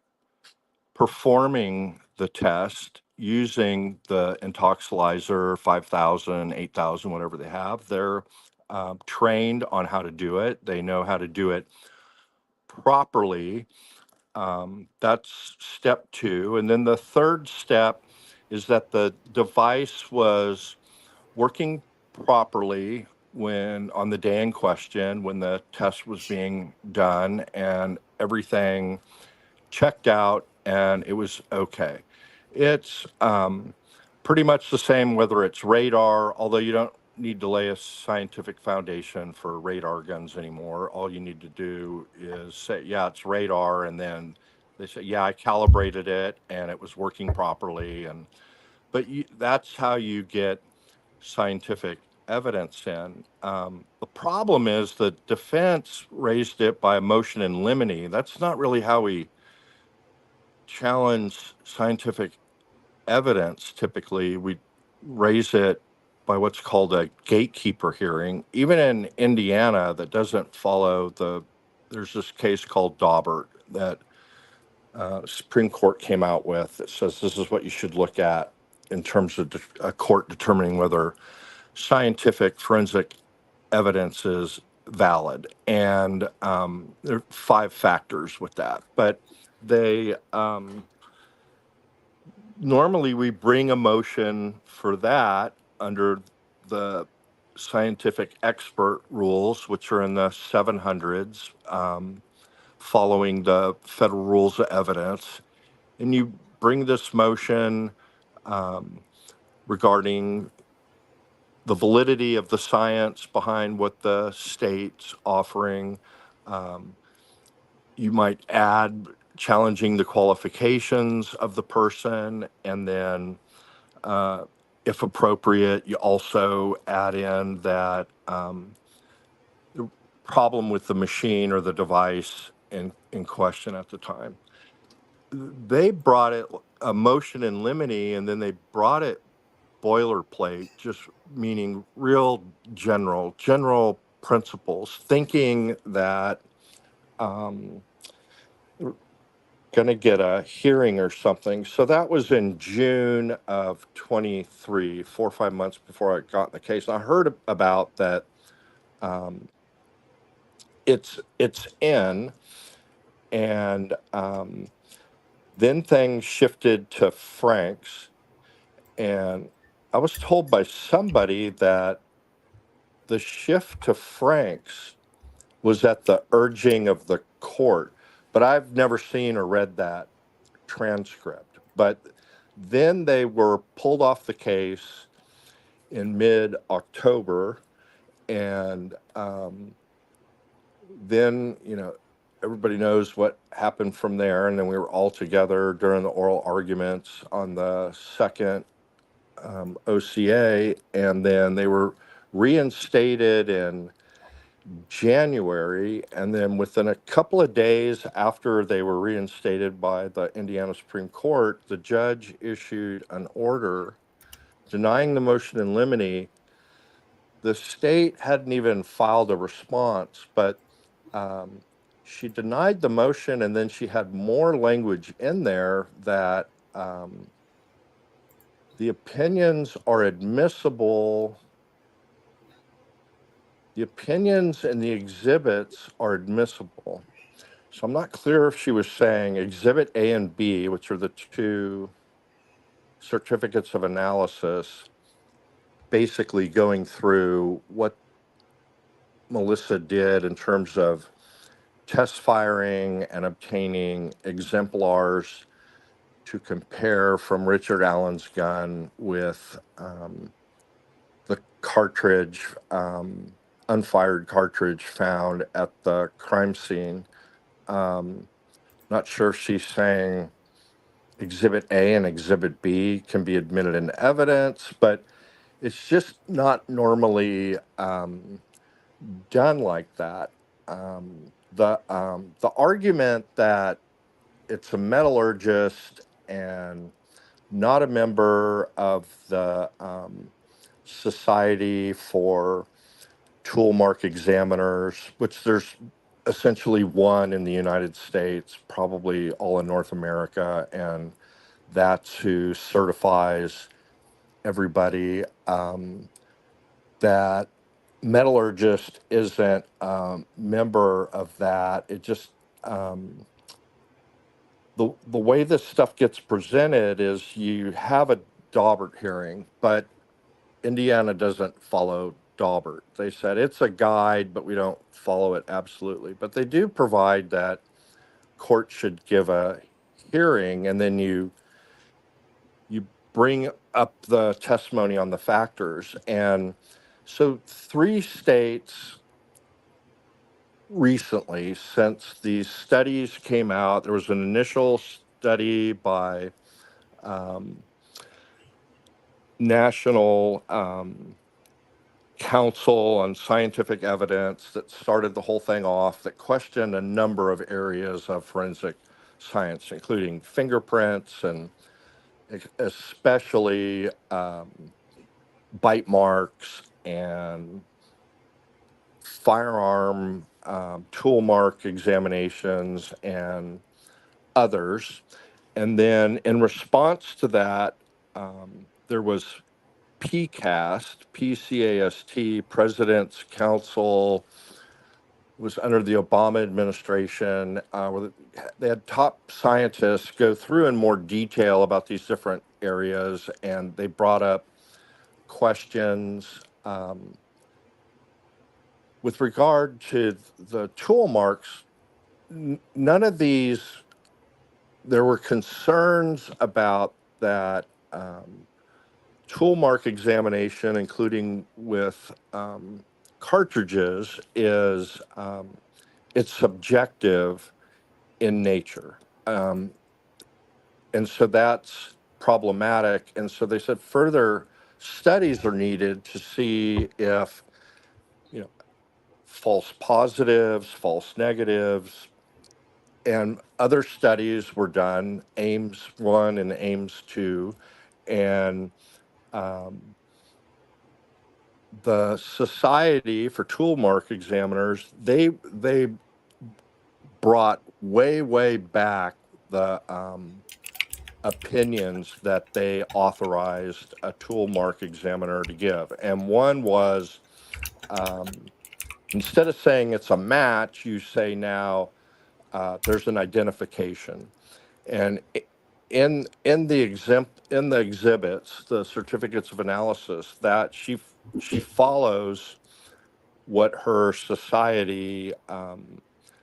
performing the test using the intoxilizer 5,000, 8,000, whatever they have, they're trained on how to do it. They know how to do it properly. That's step two. And then the third step is that the device was working properly when on the day in question, when the test was being done and everything checked out and it was okay. It's pretty much the same whether it's radar, although you don't need to lay a scientific foundation for radar guns anymore. All you need to do is say, yeah, it's radar, and then they say, yeah, I calibrated it and it was working properly. That's how you get scientific evidence in. The problem is the defense raised it by a motion in limine. That's not really how we challenge scientific evidence. Typically, we raise it by what's called a gatekeeper hearing. Even in Indiana, that doesn't follow there's this case called Daubert that Supreme Court came out with that says this is what you should look at in terms of a court determining whether scientific forensic evidence is valid. And there are 5 factors with that. But they normally we bring a motion for that under the scientific expert rules, which are in the 700s, following the federal rules of evidence. And you bring this motion regarding the validity of the science behind what the state's offering. You might add challenging the qualifications of the person, and then if appropriate, you also add in that the problem with the machine or the device in question at the time. They brought it a motion in limine, and then they brought it boilerplate, just meaning real general principles, thinking that going to get a hearing or something. So that was in June of 23, 4 or 5 months before I got in the case. And I heard about that. It's in, and then things shifted to Frank's, and I was told by somebody that the shift to Frank's was at the urging of the court, but I've never seen or read that transcript. But then they were pulled off the case in mid-October, and then everybody knows what happened from there. And then we were all together during the oral arguments on the second OCA, and then they were reinstated in January, and then within a couple of days after they were reinstated by the Indiana Supreme Court, the judge issued an order denying the motion in limine. The state hadn't even filed a response, but she denied the motion, and then she had more language in there that the opinions are admissible. The opinions and the exhibits are admissible. So I'm not clear if she was saying Exhibit A and B, which are the 2 certificates of analysis, basically going through what Melissa did in terms of test firing and obtaining exemplars to compare from Richard Allen's gun with the cartridge, unfired cartridge found at the crime scene. Not sure if she's saying Exhibit A and Exhibit B can be admitted in evidence, but it's just not normally done like that. The argument that it's a metallurgist and not a member of the Society for Tool Mark Examiners, which there's essentially one in the United States, probably all in North America, and that's who certifies everybody. That metallurgist isn't member of that. It just the way this stuff gets presented is you have a Daubert hearing, but Indiana doesn't follow Daubert. They said it's a guide, but we don't follow it absolutely. But they do provide that court should give a hearing, and then you bring up the testimony on the factors. And so 3 states recently, since these studies came out, there was an initial study by National Council on Scientific Evidence that started the whole thing off, that questioned a number of areas of forensic science, including fingerprints and especially bite marks and firearm tool mark examinations and others. And then in response to that, there was PCAST, President's Council, was under the Obama administration, where they had top scientists go through in more detail about these different areas, and they brought up questions with regard to the tool marks. None of these, there were concerns about that tool mark examination, including with cartridges, is it's subjective in nature. And so that's problematic. And so they said further studies are needed to see if, you know, false positives, false negatives, and other studies were done, Ames 1 and Ames 2, and the Society for Tool Mark Examiners, they brought way back the opinions that they authorized a tool mark examiner to give. And one was, instead of saying it's a match, you say now there's an identification. And in the exhibits, the certificates of analysis, that she follows what her society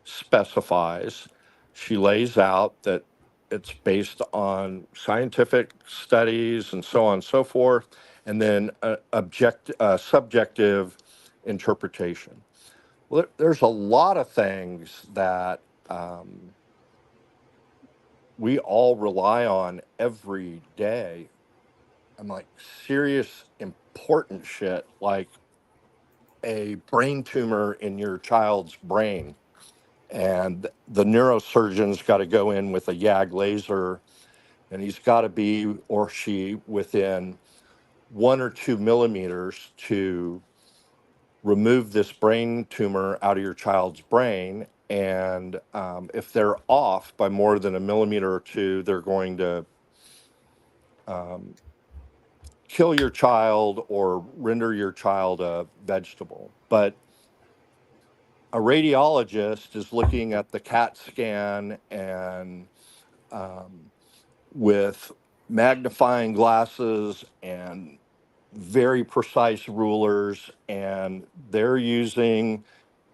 specifies. She lays out that it's based on scientific studies and so on and so forth, and then subjective interpretation. Well, there's a lot of things that we all rely on every day. I'm like serious, important shit, like a brain tumor in your child's brain. And the neurosurgeon's got to go in with a YAG laser, and he's got to be, or she, within 1 or 2 millimeters to remove this brain tumor out of your child's brain. And if they're off by more than 1 millimeter or 2, they're going to kill your child or render your child a vegetable. But a radiologist is looking at the CAT scan and with magnifying glasses and very precise rulers, and they're using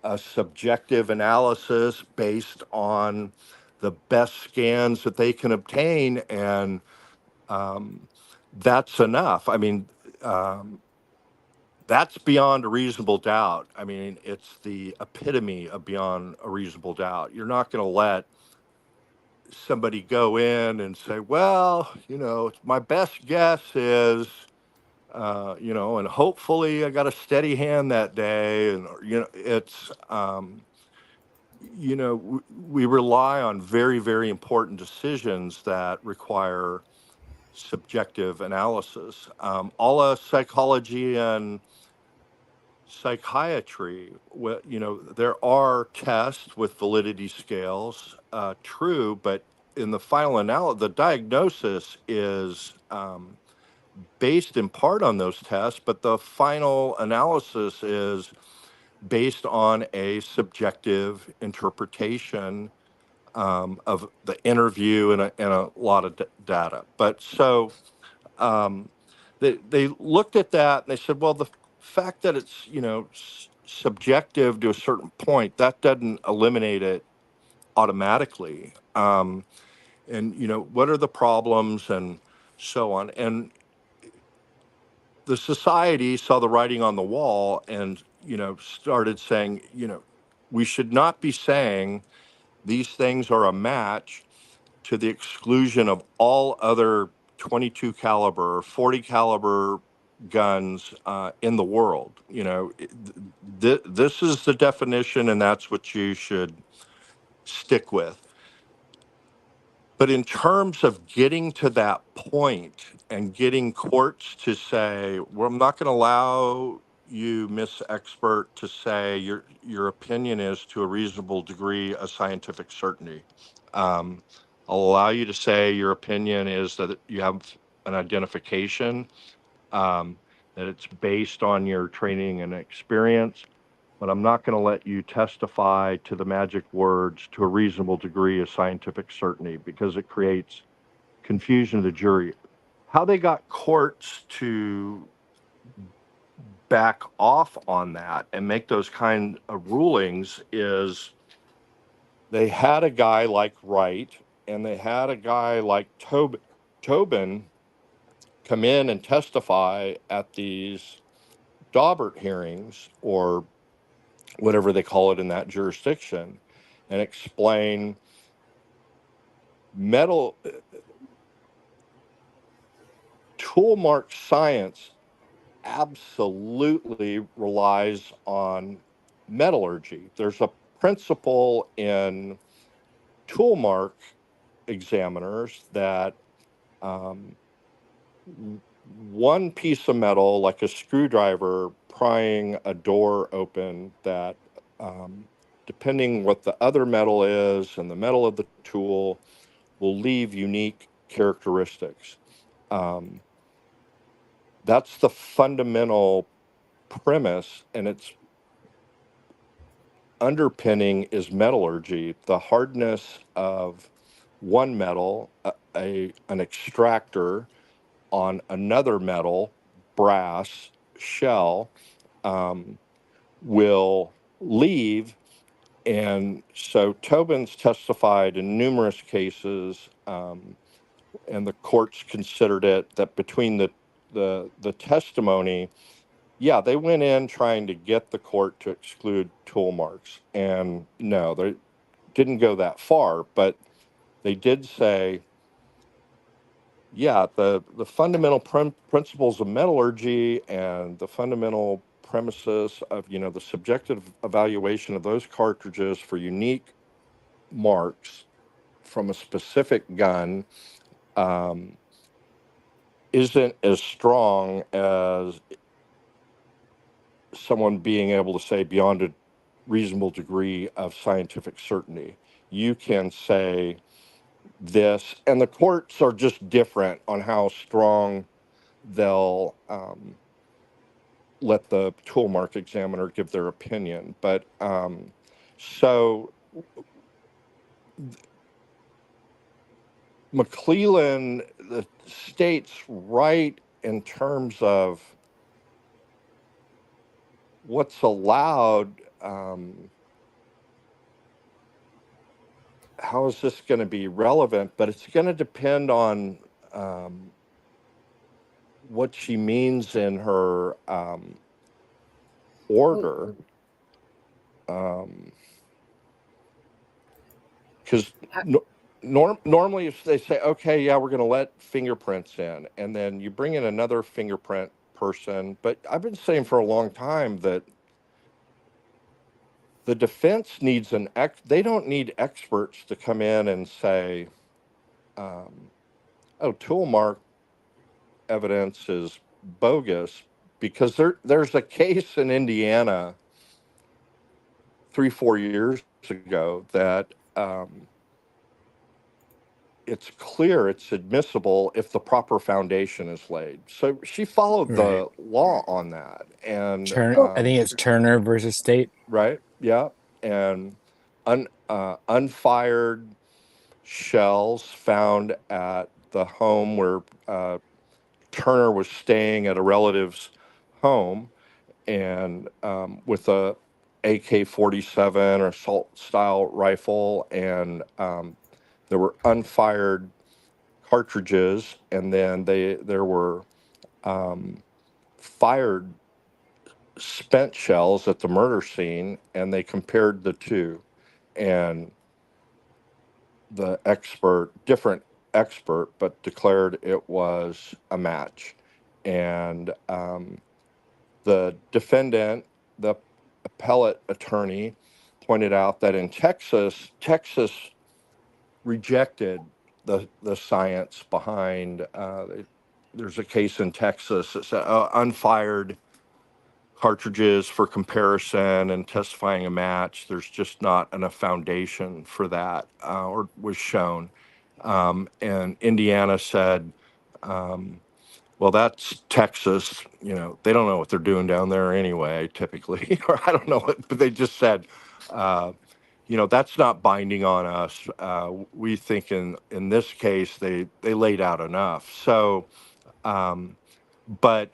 a subjective analysis based on the best scans that they can obtain, and that's enough. I mean, that's beyond a reasonable doubt. I mean, it's the epitome of beyond a reasonable doubt. You're not going to let somebody go in and say, well, my best guess is, and hopefully I got a steady hand that day. And, it's, we rely on very, very important decisions that require subjective analysis. All of psychology and psychiatry, there are tests with validity scales, true, but in the final analysis, the diagnosis is based in part on those tests, but the final analysis is based on a subjective interpretation of the interview and a lot of data. But so um, they looked at that and they said, well, the fact that it's subjective to a certain point, that doesn't eliminate it automatically. And what are the problems and so on. And the society saw the writing on the wall and started saying, we should not be saying these things are a match to the exclusion of all other 22 caliber, 40 caliber guns in the world. This is the definition, and that's what you should stick with. But in terms of getting to that point and getting courts to say, well, I'm not going to allow you, Miss Expert, to say your opinion is to a reasonable degree of scientific certainty. I'll allow you to say your opinion is that you have an identification, that it's based on your training and experience, but I'm not going to let you testify to the magic words to a reasonable degree of scientific certainty because it creates confusion of the jury. How they got courts to back off on that and make those kind of rulings is they had a guy like Wright and they had a guy like Tobin come in and testify at these Daubert hearings or whatever they call it in that jurisdiction and explain metal tool mark science absolutely relies on metallurgy. There's a principle in tool mark examiners that one piece of metal, like a screwdriver prying a door open, that depending what the other metal is and the metal of the tool, will leave unique characteristics. That's the fundamental premise, and its underpinning is metallurgy, the hardness of one metal, an extractor on another metal, brass, shell, will leave. And so Tobin's testified in numerous cases, and the courts considered it that between the testimony, yeah, they went in trying to get the court to exclude tool marks. And no, they didn't go that far, but they did say, yeah, the fundamental principles of metallurgy and the fundamental premises of, the subjective evaluation of those cartridges for unique marks from a specific gun isn't as strong as someone being able to say beyond a reasonable degree of scientific certainty. You can say this, and the courts are just different on how strong they'll let the tool mark examiner give their opinion. But so McClellan, the state's right in terms of what's allowed. How is this going to be relevant? But it's going to depend on what she means in her order. Because normally if they say, okay, yeah, we're going to let fingerprints in, and then you bring in another fingerprint person. But I've been saying for a long time that the defense needs they don't need experts to come in and say, oh, tool mark evidence is bogus, because there's a case in Indiana 3-4 years ago that it's clear it's admissible if the proper foundation is laid. So she followed Right. the law on that, and I think it's Turner versus State. right, yeah, and unfired shells found at the home where Turner was staying at a relative's home, and with a AK-47 or assault style rifle, and there were unfired cartridges, and then there were fired spent shells at the murder scene, and they compared the two, and the different expert, but declared it was a match. And the defendant, the appellate attorney, pointed out that in Texas rejected the science behind. There's a case in Texas that said unfired cartridges for comparison and testifying a match. There's just not enough foundation for that, or was shown. And Indiana said, well, that's Texas. They don't know what they're doing down there anyway, typically, or I don't know what, but they just said, that's not binding on us. We think in this case, they laid out enough. So, but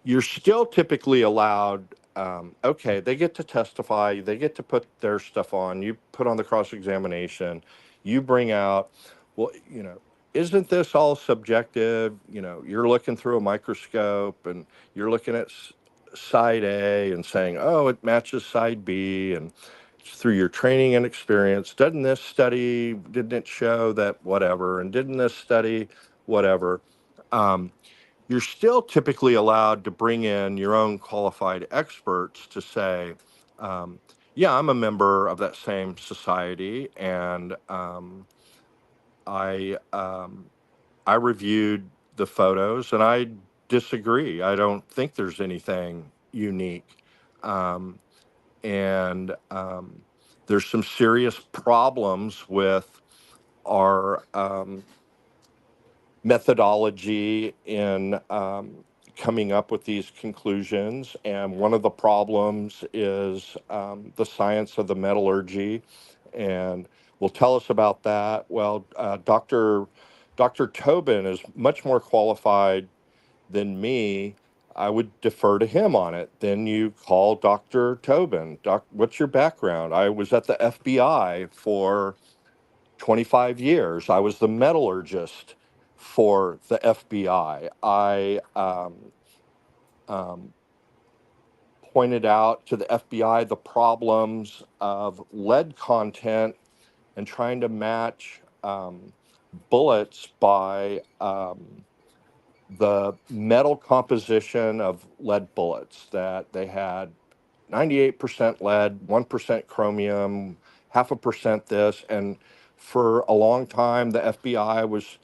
you're still typically allowed, okay, they get to testify, they get to put their stuff on, you put on the cross-examination, you bring out, well, isn't this all subjective? You're looking through a microscope and you're looking at side A and saying, oh, it matches side B, and it's through your training and experience. Didn't it show that whatever, and didn't this study whatever? You're still typically allowed to bring in your own qualified experts to say, yeah, I'm a member of that same society, and I reviewed the photos, and I disagree. I don't think there's anything unique, and there's some serious problems with our methodology in coming up with these conclusions. And one of the problems is the science of the metallurgy. And will tell us about that. Well, Dr. Tobin is much more qualified than me. I would defer to him on it. Then you call Dr. Tobin. What's your background? I was at the FBI for 25 years. I was the metallurgist for the FBI. I pointed out to the FBI the problems of lead content and trying to match bullets by the metal composition of lead bullets, that they had 98% lead, 1% chromium, 0.5% this. And for a long time, the FBI was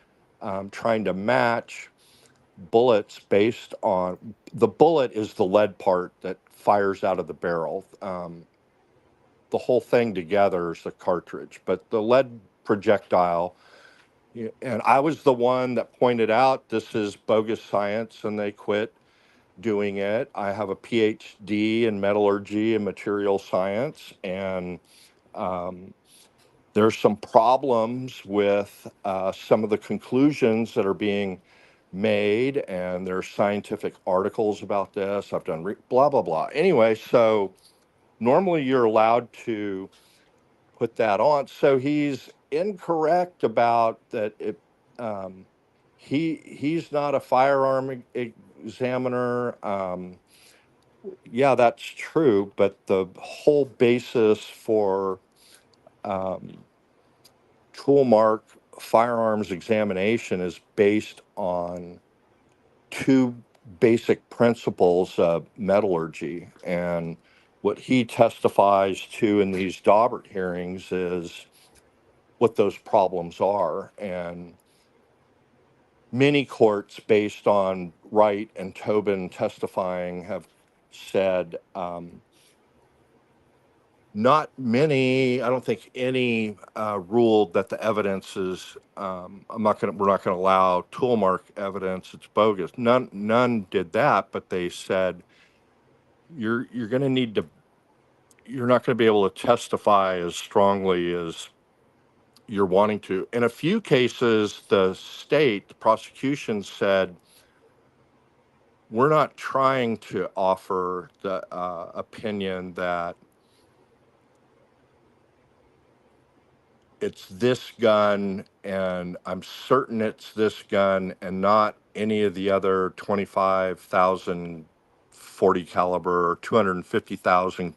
trying to match bullets based on the bullet is the lead part that fires out of the barrel. The whole thing together is the cartridge, but the lead projectile. And I was the one that pointed out this is bogus science, and they quit doing it. I have a PhD in metallurgy and material science, and there's some problems with some of the conclusions that are being made, and there's scientific articles about this. I've done blah, blah, blah. Anyway, so normally you're allowed to put that on. So he's incorrect about that. He's not a firearm examiner. Yeah, that's true. But the whole basis for toolmark firearms examination is based on two basic principles of metallurgy. And what he testifies to in these Daubert hearings is what those problems are. And many courts, based on Wright and Tobin testifying, have said not many, I don't think any ruled that the evidence is, we're not going to allow tool mark evidence. It's bogus. None did that, but they said you're going to need to, you're not going to be able to testify as strongly as you're wanting to. In a few cases, the prosecution said, we're not trying to offer the opinion that it's this gun and I'm certain it's this gun and not any of the other 25,000 40 caliber or 250,000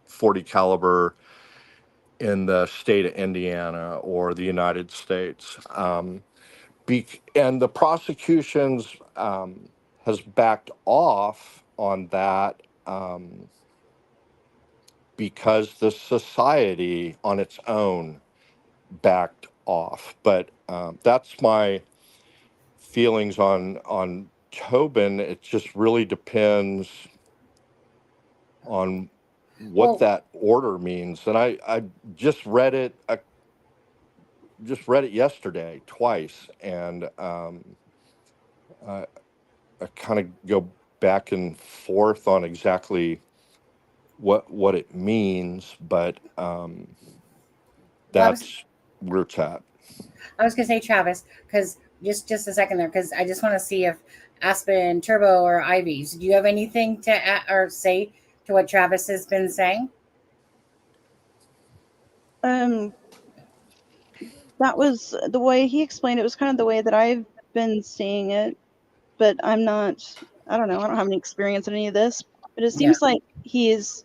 40 caliber in the state of Indiana or the United States. And the prosecution's has backed off on that because the society on its own backed off. But that's my feelings on Tobin. It just really depends on what Well, that order means. And I just read it. I just read it yesterday twice, and I kind of go back and forth on exactly what it means, but well, that's where it's at. I was gonna say Travis, because just a second there, because I just want to see if Aspen, Turbo, or Ivy's. Do you have anything to add or say to what Travis has been saying? That was the way he explained it, was kind of the way that I've been seeing it, but I don't know, I don't have any experience in any of this, but it seems like his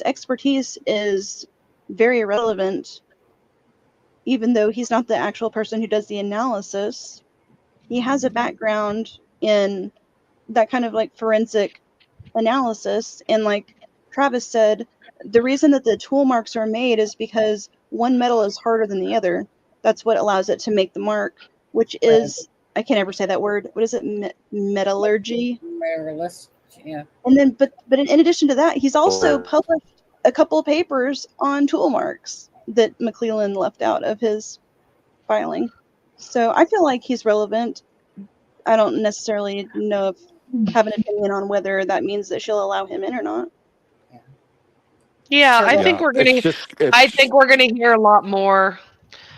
expertise is very relevant, even though he's not the actual person who does the analysis. He has a background in that kind of like forensic analysis, and like Travis said, the reason that the tool marks are made is because one metal is harder than the other. That's what allows it to make the mark, which is, I can't ever say that word. What is it? Metallurgy. Yeah. And then, but in addition to that, he's also published a couple of papers on tool marks that McClellan left out of his filing. So I feel like he's relevant. I don't necessarily know if have an opinion on whether that means that she'll allow him in or not. Yeah, I Turbo. think Yeah, we're it's gonna. just I it's think we're gonna hear a lot more.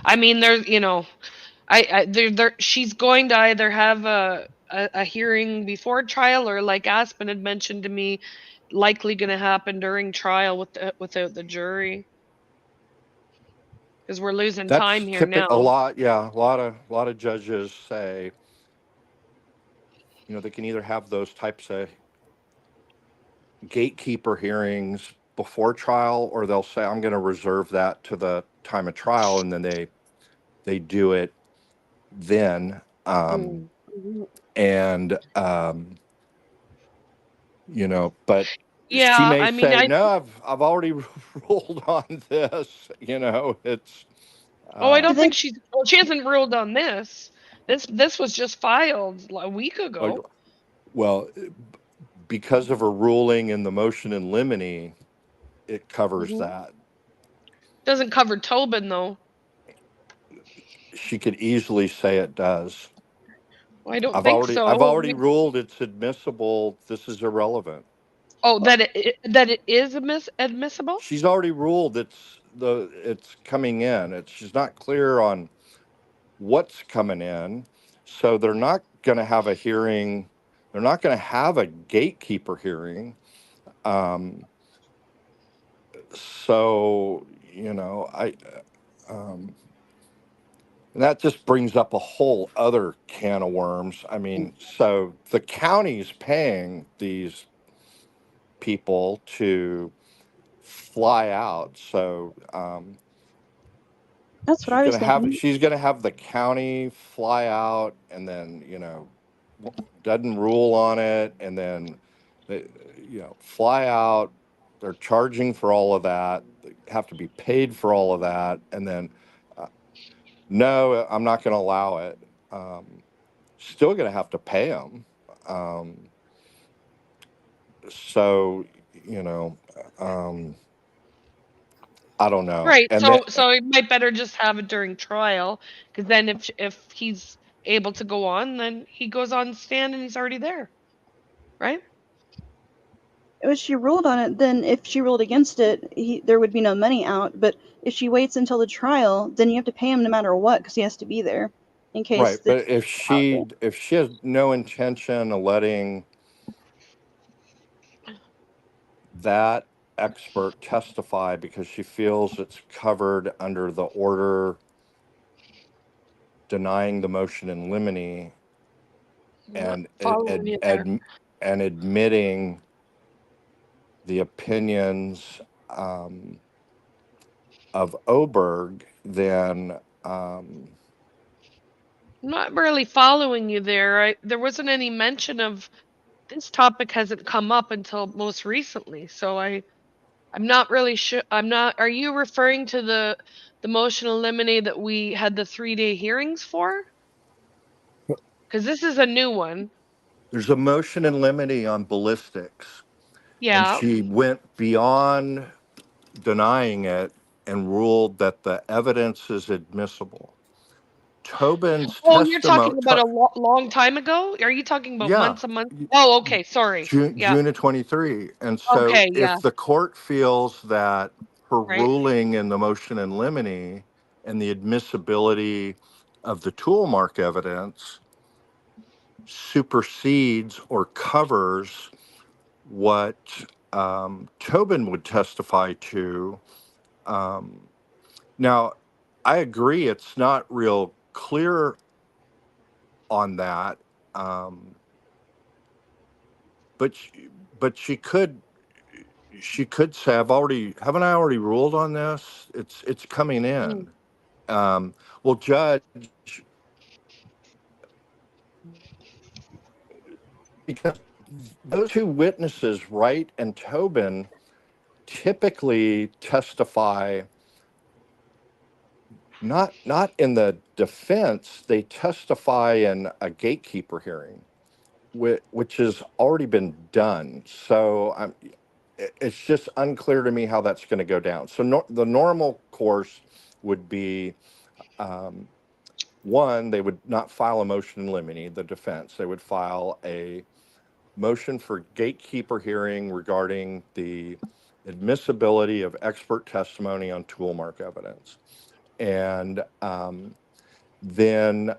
I mean, there's, she's going to either have a hearing before trial, or like Aspen had mentioned to me, likely going to happen during trial without the jury, because we're losing time that's here typical. A now. lot, yeah, a lot of judges say, they can either have those types of gatekeeper hearings before trial, or they'll say, I'm going to reserve that to the time of trial, and then they do it then. Mm. And but she Yeah, may I mean, say, no, I've already ruled on this. It's I Do don't they? think she hasn't ruled on this. This was just filed a week like, ago. well, because of her ruling in the motion in limine, it covers Hmm. that. Doesn't cover Tobin though. She could easily say it does. I don't I've think already I've so. already ruled it's admissible. This is irrelevant. Oh, that it is admissible. She's already ruled it's coming in. She's not clear on what's coming in, so they're not going to have a hearing. They're not going to have a gatekeeper hearing. Um, so I um, and that just brings up a whole other can of worms. I mean, so the county's paying these people to fly out. So That's what I was thinking. she's gonna have the county fly out, and then doesn't rule on it, and then they, fly out. They're charging for all of that. They have to be paid for all of that, and then no, I'm not going to allow it. Still going to have to pay them. So you know, um, I don't know, Right. and then So it might better just have it during trial, because then if he's able to go on, then he goes on stand and he's already there, right? If she ruled on it, then if she ruled against it, there would be no money out. But if she waits until the trial, then you have to pay him no matter what because he has to be there in case right. the But if she has no intention of letting that expert testify because she feels it's covered under the order denying the motion in limine Not and following you there. and admitting the opinions of Oberg, then I'm not really following you there. There wasn't any mention of this topic hasn't come up until most recently. So I'm not really sure. I'm not. Are you referring to the motion eliminate that we had the 3-day hearings for? Because this is a new one. there's a motion in limine on ballistics, and Yeah. she went beyond denying it and ruled that the evidence is admissible. Tobin's Oh, you're testimony, talking about a long time ago? Are you talking about yeah, months and months? Oh, okay. Sorry. Yeah. June of 23. And so Okay. Yeah. if the court feels that her Right. ruling in the motion in limine and the admissibility of the tool mark evidence supersedes or covers what Tobin would testify to, um, now I agree it's not real clear on that, um, but she could say, haven't I already ruled on this? It's coming Mm. in. Well, Judge, because those two witnesses, Wright and Tobin, typically testify not in the defense, they testify in a gatekeeper hearing, which has already been done. So it's just unclear to me how that's going to go down. So the normal course would be, one, they would not file a motion in limine, the defense. They would file a motion for gatekeeper hearing regarding the admissibility of expert testimony on tool mark evidence. And then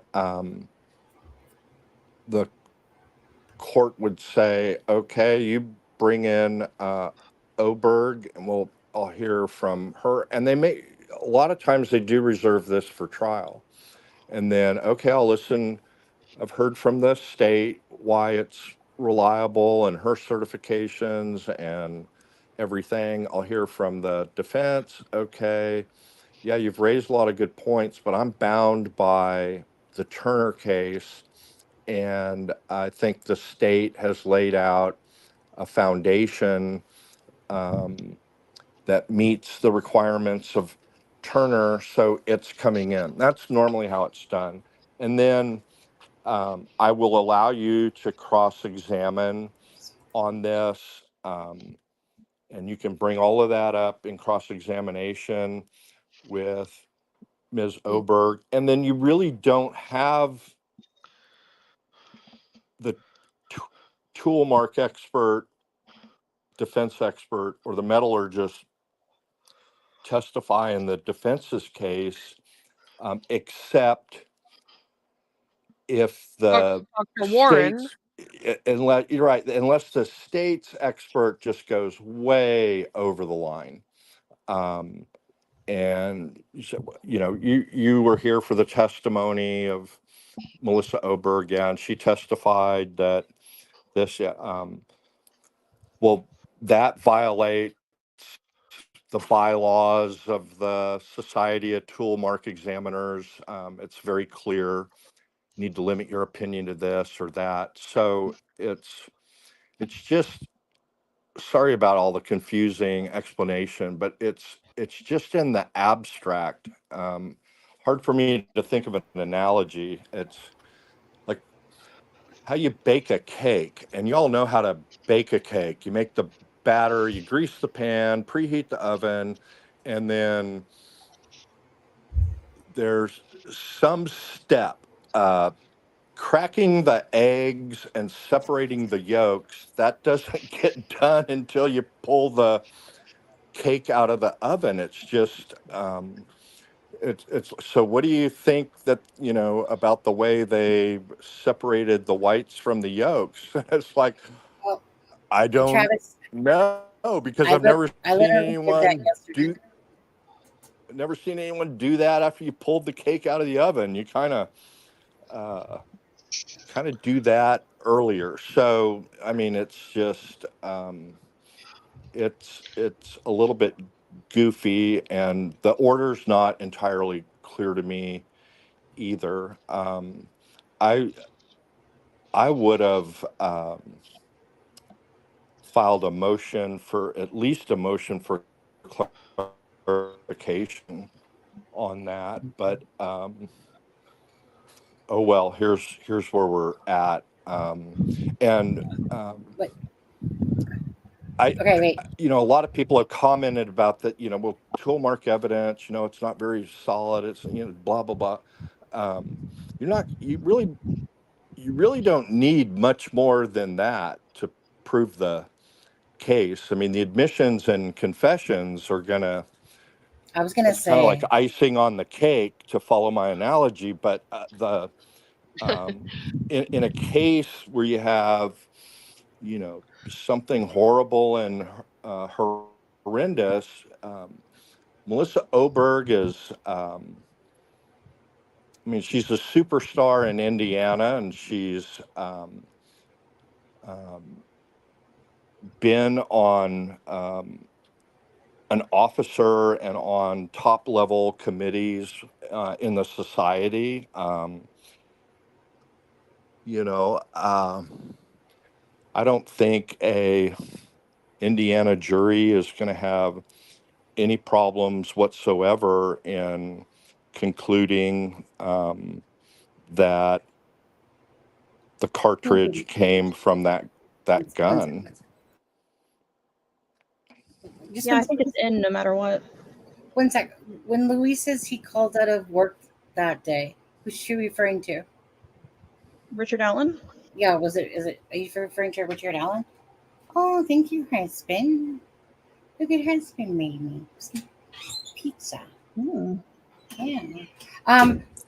the court would say, okay, you bring in Oberg, and I'll hear from her. And a lot of times they do reserve this for trial. And then, okay, I've heard from the state why it's reliable and her certifications and everything. I'll hear from the defense. Okay, yeah, you've raised a lot of good points, but I'm bound by the Turner case. And I think the state has laid out a foundation that meets the requirements of Turner, so it's coming in. That's normally how it's done. And then I will allow you to cross-examine on this, and you can bring all of that up in cross-examination with Ms. Mm. Oberg. And then you really don't have the tool mark expert, defense expert, or the metallurgist testify in the defense's case, except if the Dr. Warren. state's, unless you're right, unless the state's expert just goes way over the line. And you were here for the testimony of Melissa Oberg, yeah, and she testified that this, well, that violates the bylaws of the Society of Tool Mark Examiners. It's very clear. You need to limit your opinion to this or that. So it's just, sorry about all the confusing explanation, but it's just in the abstract. Hard for me to think of an analogy. It's like how you bake a cake, and you all know how to bake a cake. You make the batter, you grease the pan, preheat the oven, and then there's some step. Cracking the eggs and separating the yolks, that doesn't get done until you pull the cake out of the oven. It's just it's so what do you think that about the way they separated the whites from the yolks? It's like, Well, I don't Travis, know, because I I've lit- never I seen literally did that anyone yesterday. do that after you pulled the cake out of the oven. You uh kind of do that earlier. So I mean, it's just it's a little bit goofy, and the order's not entirely clear to me either. I I would have filed a motion for at least a motion for clarification on that, but oh well. Here's where we're at, and But I okay, wait. a lot of people have commented about that. Well, tool mark evidence. It's not very solid. It's blah blah blah. Um, you really don't need much more than that to prove the case. I mean, the admissions and confessions are gonna, I was gonna it's kind of like say, icing on the cake, to follow my analogy. But the in a case where you have something horrible and horrendous, Melissa Oberg is, I mean, she's a superstar in Indiana, and she's um, been on an officer and on top level committees in the society. You know, I don't think a Indiana jury is going to have any problems whatsoever in concluding that the cartridge came from that one second. gun. Just Yeah, I one, think it's in no matter what. one sec. When Luis says he called out of work that day, who's she referring to? Richard Allen? Yeah, was it? Is it? Are you referring to Richard Allen? Oh, thank you, husband. Look at husband made me some pizza. Yeah.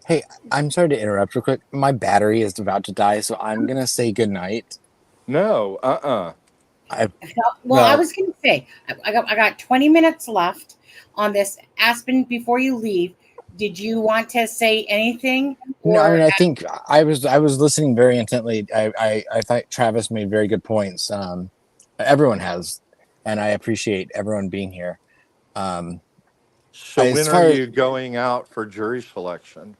Hey, I'm sorry to interrupt real quick. My battery is about to die, so I'm gonna say goodnight. No, I Well, I well, was going to say I got 20 minutes left on this. Aspen, before you leave, did you want to say anything? no, I Or mean, I think I was listening very intently. I thought Travis made very good points. Everyone has, and I appreciate everyone being here. Um, so when as are far you going out for jury selection?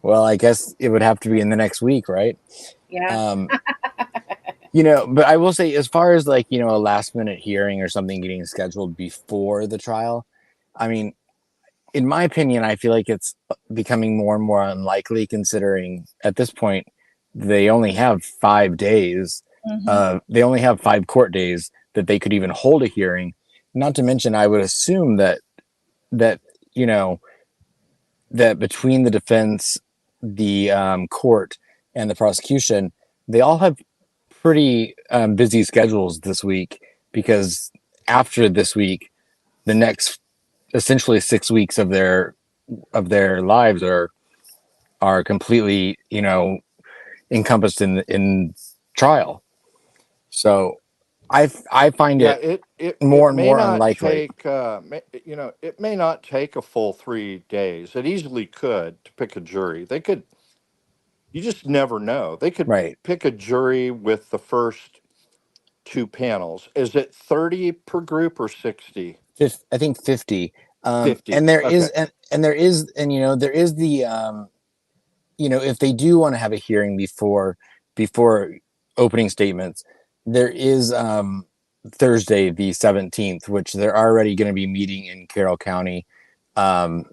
well, I guess it would have to be in the next week, right? yeah, Um, but I will say, as far as like, a last minute hearing or something getting scheduled before the trial, I mean, in my opinion, I feel like it's becoming more and more unlikely, considering at this point they only have 5 days. They only have 5 court days that they could even hold a hearing. Not to mention, I would assume that you know that between the defense, the court, and the prosecution, they all have pretty busy schedules this week, because after this week, the next essentially 6 weeks of their lives are completely encompassed in trial. So I find Yeah, it it more and may more not unlikely. take it may not take a full 3 days. It easily could, to pick a jury. They could, you just never know. They could Right. pick a jury with the first 2 panels. Is it 30 per group or 60? I think 50. 50. And there is Okay. and there is and there is the if they do want to have a hearing before opening statements, there is Thursday the 17th, which they're already going to be meeting in Carroll County um,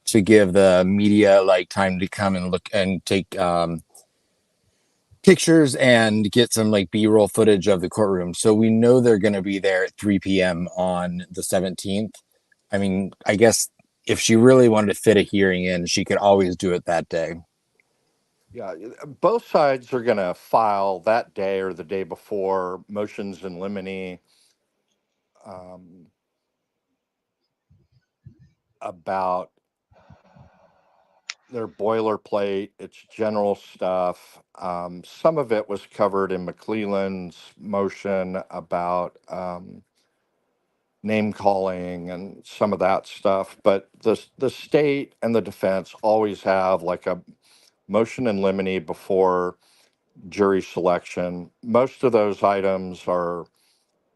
to give the media like time to come and look and take pictures and get some like B-roll footage of the courtroom. So we know they're going to be there at 3 p.m. on the 17th. I mean, I guess if she really wanted to fit a hearing in, she could always do it that day. Yeah, both sides are going to file that day or the day before motions in limine about their boilerplate. It's general stuff. Some of it was covered in McClelland's motion about name calling and some of that stuff. But the state and the defense always have like a motion in limine before jury selection. Most of those items are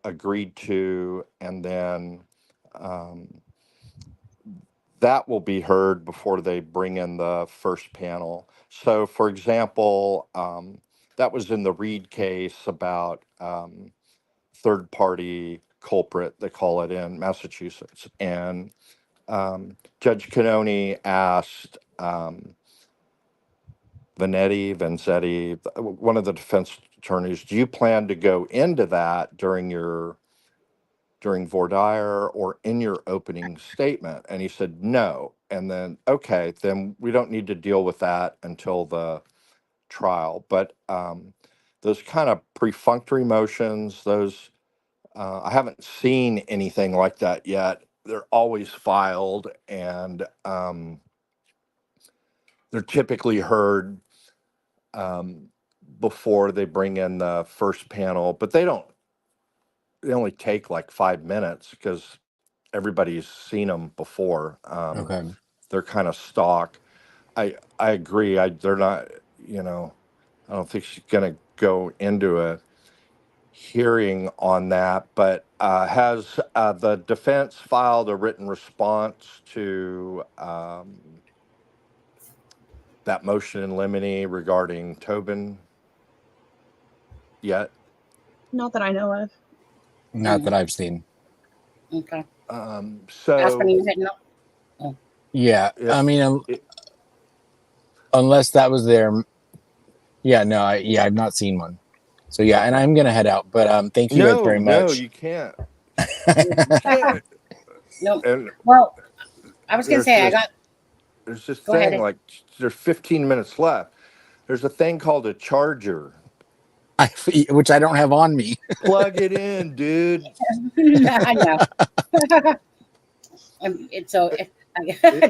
agreed to, and then um, that will be heard before they bring in the first panel. So, for example, that was in the Reed case about third party culprit, they call it in Massachusetts. And Judge Canoni asked Vanzetti, one of the defense attorneys, do you plan to go into that during voir dire or in your opening statement? And he said no. And then, okay, then we don't need to deal with that until the trial. But those kind of perfunctory motions, those I haven't seen anything like that yet. They're always filed, and they're typically heard before they bring in the first panel, but they only take like 5 minutes because everybody's seen them before. Okay. They're kind of stock. I agree. They're not. I don't think she's going to go into a hearing on that. But has the defense filed a written response to that motion in limine regarding Tobin yet? Not that I know of. Not that I've seen. Okay. So Aspen, you said no. Oh. Yeah, if- I mean, it- unless that was there. Yeah, no, I've not seen one. So yeah, and I'm gonna head out. But thank you guys very no, much. you can't. You can't. No. And Well, I was gonna there's say this, there's this Go thing ahead. like there's 15 minutes left. There's a thing called a charger. Which I don't have on me. Plug it in, dude. I know.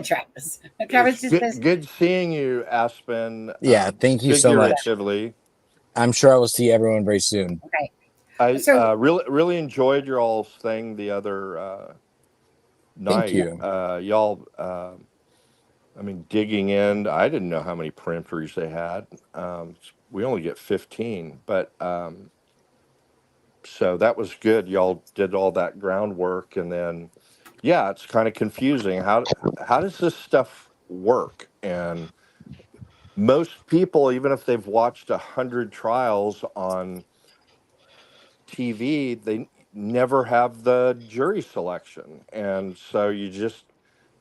Travis. Travis just says, Good seeing you, Aspen. Yeah, thank you so much. Figuratively. I'm sure I will see everyone very soon. okay. I So- really enjoyed your all's thing the other night. Thank you. Y'all, I mean, digging in. I didn't know how many peremptories they had. We only get 15, but so that was good. Y'all did all that groundwork, and then, yeah, it's kind of confusing. How does this stuff work? And most people, even if they've watched 100 trials on TV, they never have the jury selection, and so you just,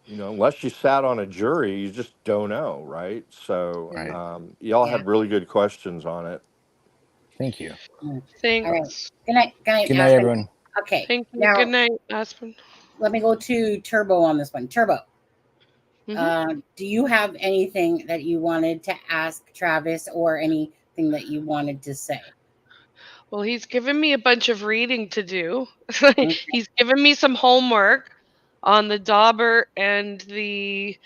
unless you sat on a jury, you just don't know, right? So Right. y'all Yeah. had really good questions on it. Thank you. Thanks. All right. Good night. Good night, Good night, Aspen. everyone. Okay. Thank you. Now, Good night, Aspen. let me go to Turbo on this one. Turbo. Mhm. Do you have anything that you wanted to ask Travis or anything that you wanted to say? Well, he's given me a bunch of reading to do. Okay. He's given me some homework on the Dauber and the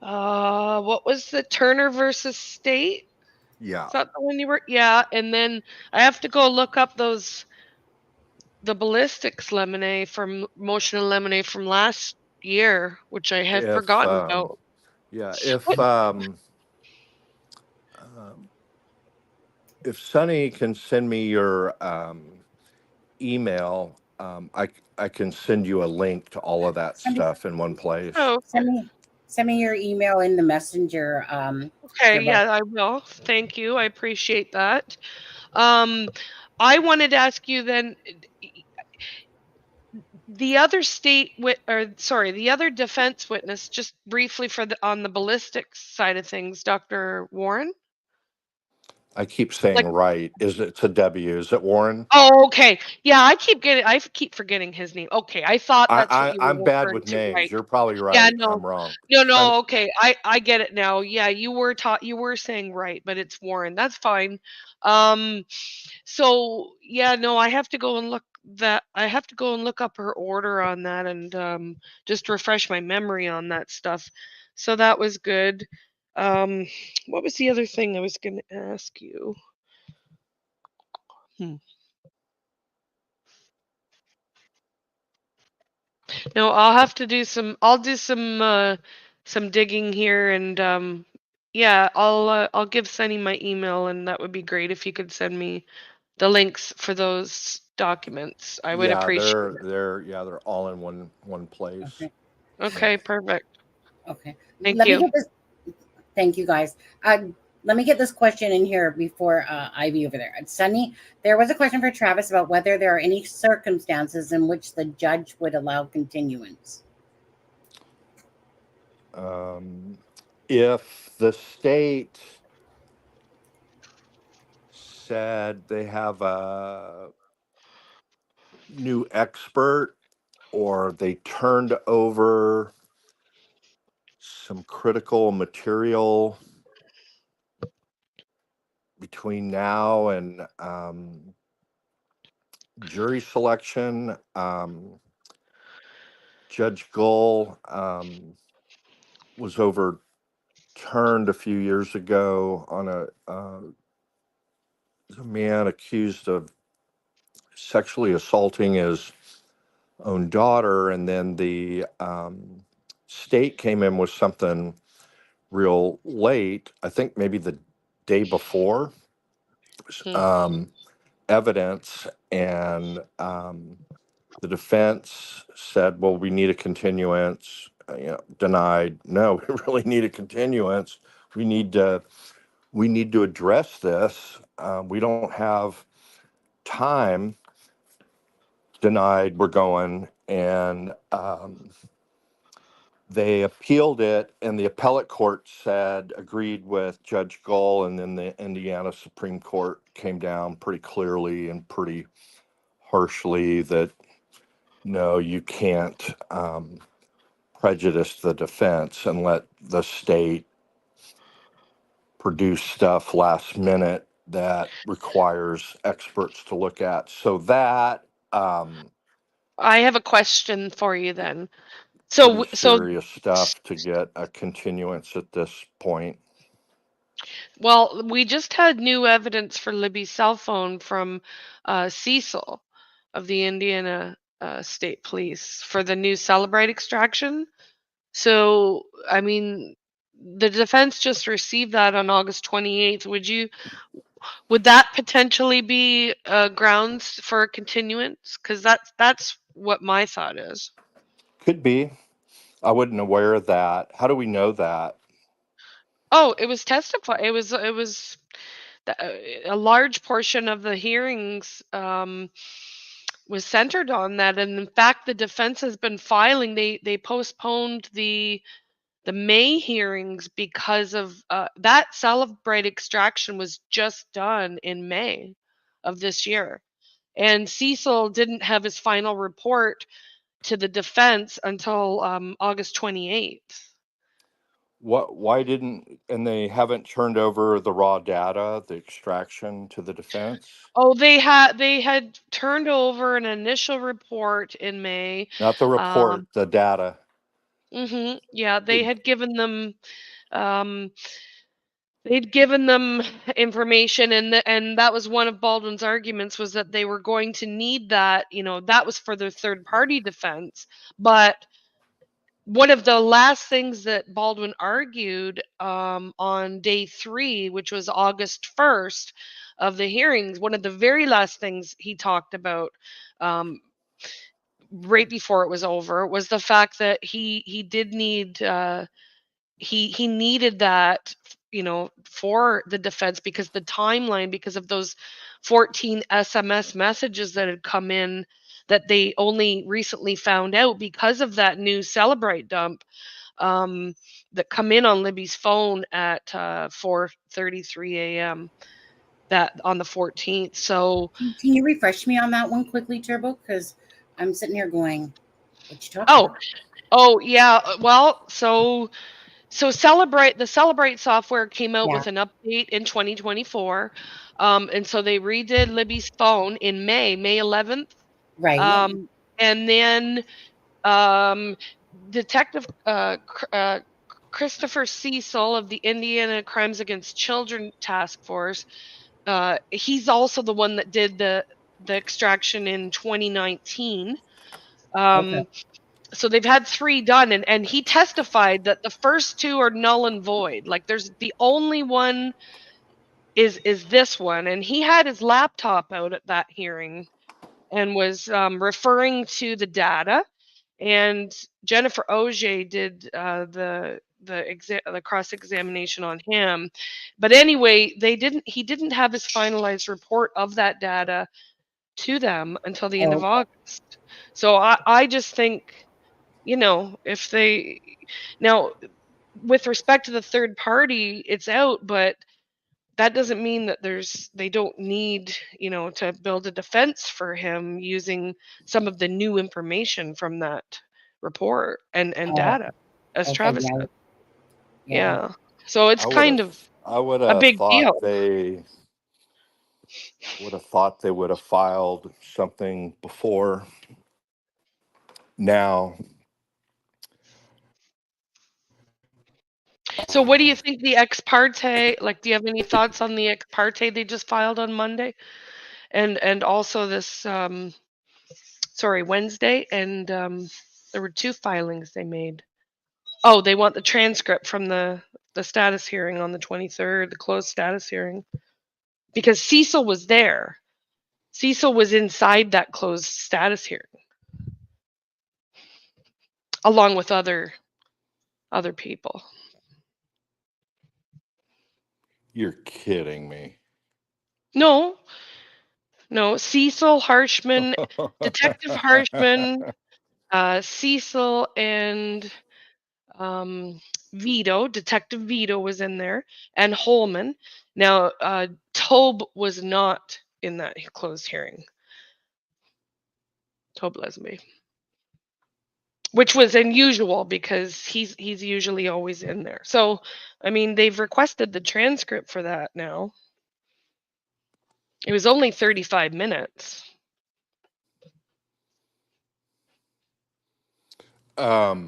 what was the Turner versus State? Yeah. Is that the one you were? Yeah, and then I have to go look up the ballistics lemonade from motion and lemonade from last year, which I had forgotten about. Yeah, if Sonny can send me your email, I can send you a link to all of that Send me- stuff in one place. Oh, Send me your email in the messenger. okay. Deborah. Yeah, I will. Thank you. I appreciate that. I wanted to ask you then, the other the other defense witness, just briefly on the ballistics side of things, Dr. Warren. I keep saying Like- right. It's a W. Is it Warren? Oh, okay. Yeah, I keep forgetting his name. Okay, I thought that's what you were I'm bad referring with to, names. right? You're probably right. Yeah, no. I'm wrong. No, okay. I get it now. Yeah, you were saying right, but it's Warren. That's fine. So yeah, no, I have to go and look up her order on that and just refresh my memory on that stuff. So that was good. What was the other thing I was going to ask you? No, I'll do some digging here and yeah, I'll give Sunny my email, and that would be great if you could send me the links for those documents. I would appreciate it. They're all in one place. Okay. Okay, perfect. Okay. Thank Let me you. get this. Thank you, guys. Let me get this question in here before Ivy over there. Sunny, there was a question for Travis about whether there are any circumstances in which the judge would allow continuance. If the state said they have a new expert, or they turned over some critical material between now and jury selection, Judge Gull was overturned a few years ago on a man accused of sexually assaulting his own daughter, and then the state came in with something real late, I think maybe the day before, evidence, and the defense said, well, we need a continuance. Denied. No, we really need a continuance. We need to address this. We don't have time. Denied. We're going. And they appealed it, and the appellate court agreed with Judge Gull, and then the Indiana Supreme Court came down pretty clearly and pretty harshly that no, you can't prejudice the defense and let the state produce stuff last minute that requires experts to look at. So that I have a question for you then. pretty So serious stuff to get a continuance at this point. well, we just had new evidence for Libby's cell phone from Cecil of the Indiana State Police for the new Celebrate extraction. So, I mean, the defense just received that on August 28th. Would that potentially be grounds for a continuance? Because that's what my thought is. Could be. I wasn't aware of that. How do we know that? Oh, it was testified. It was a large portion of the hearings was centered on that, and in fact, the defense has been filing. They postponed the May hearings because of that Celebrate extraction was just done in May of this year, and Cecil didn't have his final report to the defense until August 28th. Why didn't, and they haven't turned over the raw data, the extraction, to the defense? Oh, they had turned over an initial report in May. Not the report, the data. Yeah, they had given them um, they'd given them information, and that was one of Baldwin's arguments, was that they were going to need that. That was for their third party defense, but one of the last things that Baldwin argued on day 3, which was August 1st of the hearings, one of the very last things he talked about right before it was over was the fact that he did need he needed that, for the defense, because the timeline, because of those 14 SMS messages that had come in that they only recently found out because of that new Celebrate dump that come in on Libby's phone at 4:33 a.m. that on the 14th. So Can you refresh me on that one quickly, Turbo? Because I'm sitting here going, what you talking about? oh yeah, well, so the Celebrate software came out Yeah. with an update in 2024, and so they redid Libby's phone in May 11th, Right. and then um, Detective Christopher Cecil of the Indiana Crimes Against Children Task Force, he's also the one that did the extraction in 2019. Okay. So they've had 3 done, and he testified that the first 2 are null and void. Like, there's the only one is this one, and he had his laptop out at that hearing and was referring to the data. And Jennifer Auger did the cross examination on him. But anyway, he didn't have his finalized report of that data to them until the end of Oh, August. So I just think, if they now, with respect to the third party, it's out, but that doesn't mean that they don't need, to build a defense for him using some of the new information from that report and data, as okay. Travis Yeah. said. Yeah. Yeah. So it's kind of I would a have big thought deal. they would have filed something before now. So what do you think the ex parte, like, do you have any thoughts on the ex parte they just filed on Monday? And also this Wednesday, and there were 2 filings they made. Oh, they want the transcript from the status hearing on the 23rd, the closed status hearing, because Cecil was there. Cecil was inside that closed status hearing, along with other people. You're kidding me. No, Cecil Harshman, Detective Harshman, Cecil, and Detective Vito was in there, and Holman. Now, Tobe was not in that closed hearing. Tobe Leslie, which was unusual because he's usually always in there. So, I mean, they've requested the transcript for that now. It was only 35 minutes. Well,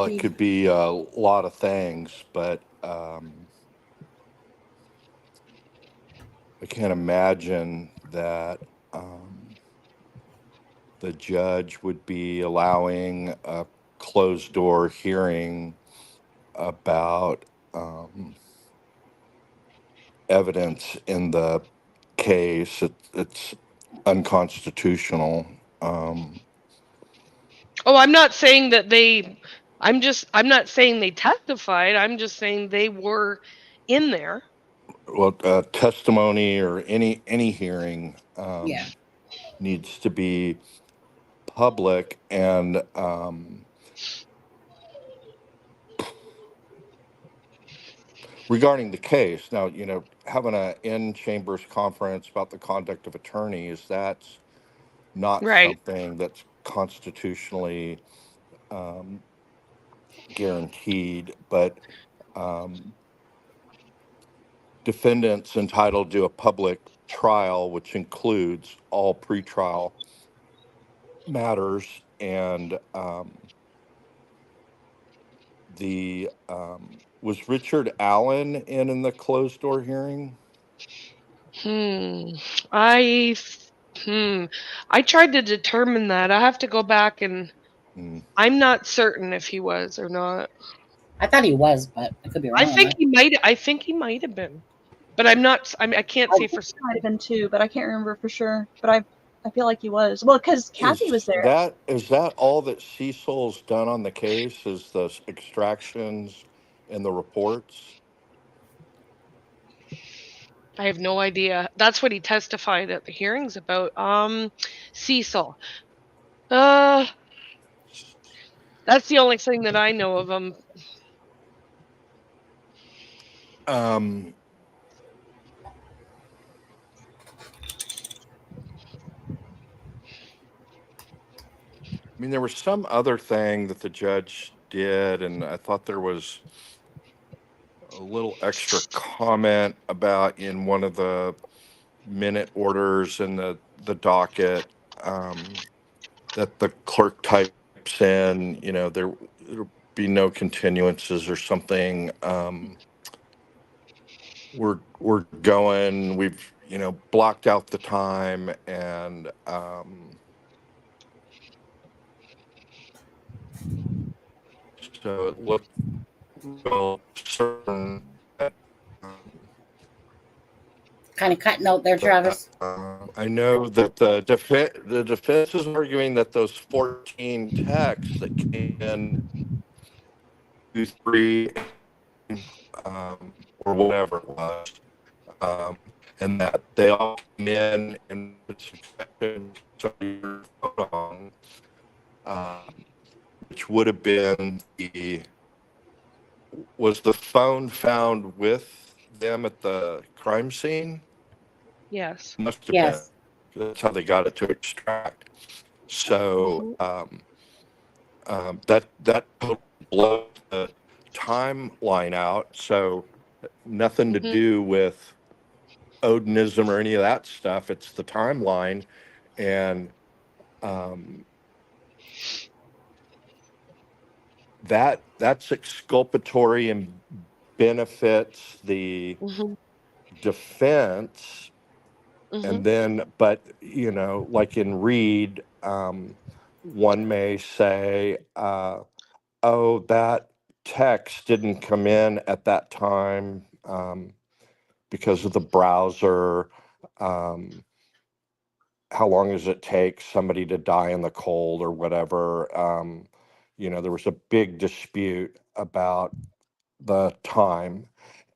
it could be a lot of things, but I can't imagine that the judge would be allowing a closed door hearing about evidence in the case. It's unconstitutional. Oh, I'm not saying that I'm not saying they testified. I'm just saying they were in there. Well, testimony or any hearing Yeah. needs to be public, and regarding the case, now, having an in-chambers conference about the conduct of attorneys, that's not Right. something that's constitutionally guaranteed, but defendants entitled to a public trial, which includes all pretrial matters, and the was Richard Allen in the closed door hearing? Hmm. I I tried to determine that. I have to go back and I'm not certain if he was or not. I thought he was, but I could be wrong I on think that. he might. I think he might have been, but I'm not. I can't I say think for he certain. might have been too, but I can't remember for sure. But I feel like he was. Well, because Kathy was there. Is that all that Cecil's done on the case? Is the extractions and the reports? I have no idea. That's what he testified at the hearings about. Cecil. Uh, that's the only thing that I know of him. Um, I mean, there was some other thing that the judge did, and I thought there was a little extra comment about in one of the minute orders in the docket, that the clerk types in, there'll be no continuances or something. We're going. We've blocked out the time, and so it looked real certain that, Kind of cutting out there, Travis. I know that the defense is arguing that those 14 texts that came in 2, 3, or whatever it was, um, and that they all came in succession, so your vote on, which would have been was the phone found with them at the crime scene? Yes. Must have been. Yes. That's how they got it to extract. So Mhm. that totally blows the timeline out. So nothing to Mhm. do with Odinism or any of that stuff. It's the timeline, and um, that's exculpatory and benefits the Mhm. defense. Mhm. And then, but like in Reed, one may say, "Oh, that text didn't come in at that time because of the browser." Um, how long does it take somebody to die in the cold or whatever? There was a big dispute about the time,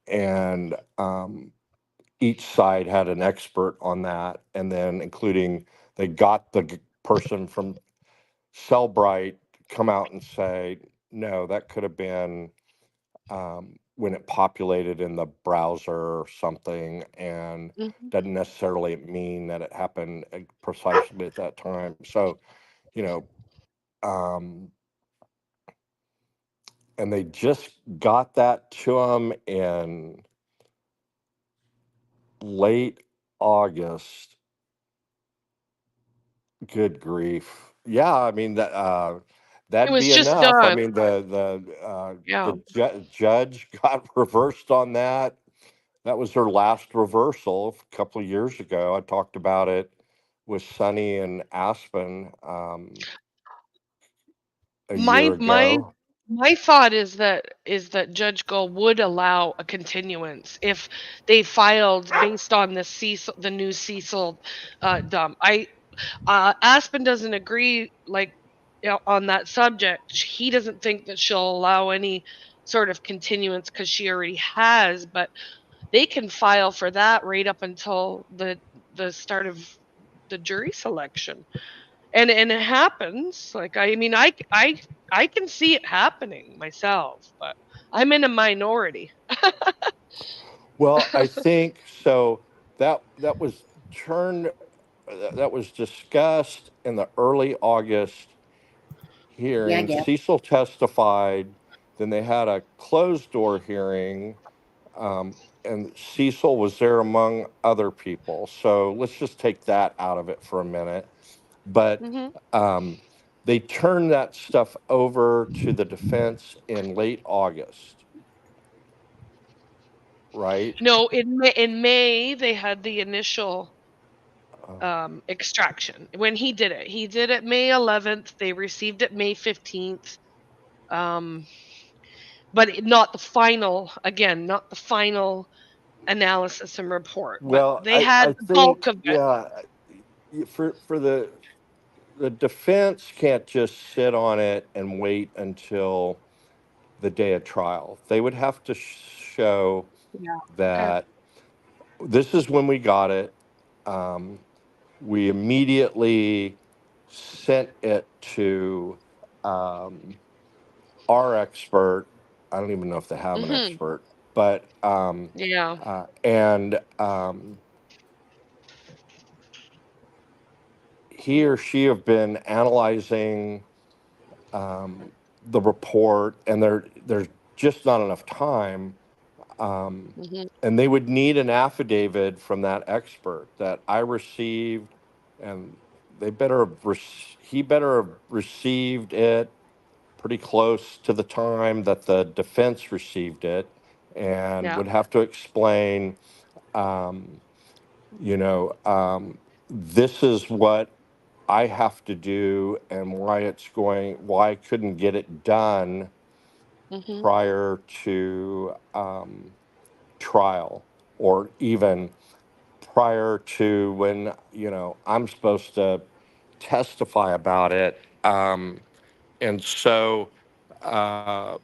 and each side had an expert on that, and then including they got the person from Cellbrite come out and say, no, that could have been when it populated in the browser or something, and Mhm. doesn't necessarily mean that it happened precisely at that time. So, you know, um, and they just got that to them in late August. Good grief. Yeah, I mean It that'd was be just enough. I done. mean Yeah. the judge got reversed on that. That was her last reversal a couple of years ago. I talked about it with Sonny and Aspen a year My my ago. my thought is that Judge Gull would allow a continuance if they filed based on the new Cecil dump. Aspen doesn't agree on that subject. He doesn't think that she'll allow any sort of continuance because she already has, but they can file for that right up until the start of the jury selection. And it happens. Like I mean I can see it happening myself, but I'm in a minority. Well, I think so. That was turned. That was discussed in the early August Yeah, I hearing. get. Cecil testified. Then they had a closed door hearing, and Cecil was there among other people. So let's just take that out of it for a minute. But Hmm. um, they turned that stuff over to the defense in late August, right? No, in May they had the initial extraction when he did it. He did it May 11th. They received it May 15th. But not the final, again, not the final analysis and report. But Well, they I had the bulk think, of it. yeah, for the defense can't just sit on it and wait until the day of trial. They would have to show Yeah. Okay. that this is when we got it. We immediately sent it to our expert. I don't even know if they have an Mm-hmm. expert, but Yeah. and he or she have been analyzing the report, and there's just not enough time. Mm-hmm. And they would need an affidavit from that expert that I received, and they better have he better have received it pretty close to the time that the defense received it, and Yeah. would have to explain, um, this is what I have to do and why I couldn't get it done Mm-hmm. prior to trial, or even prior to when I'm supposed to testify about it. And so uh,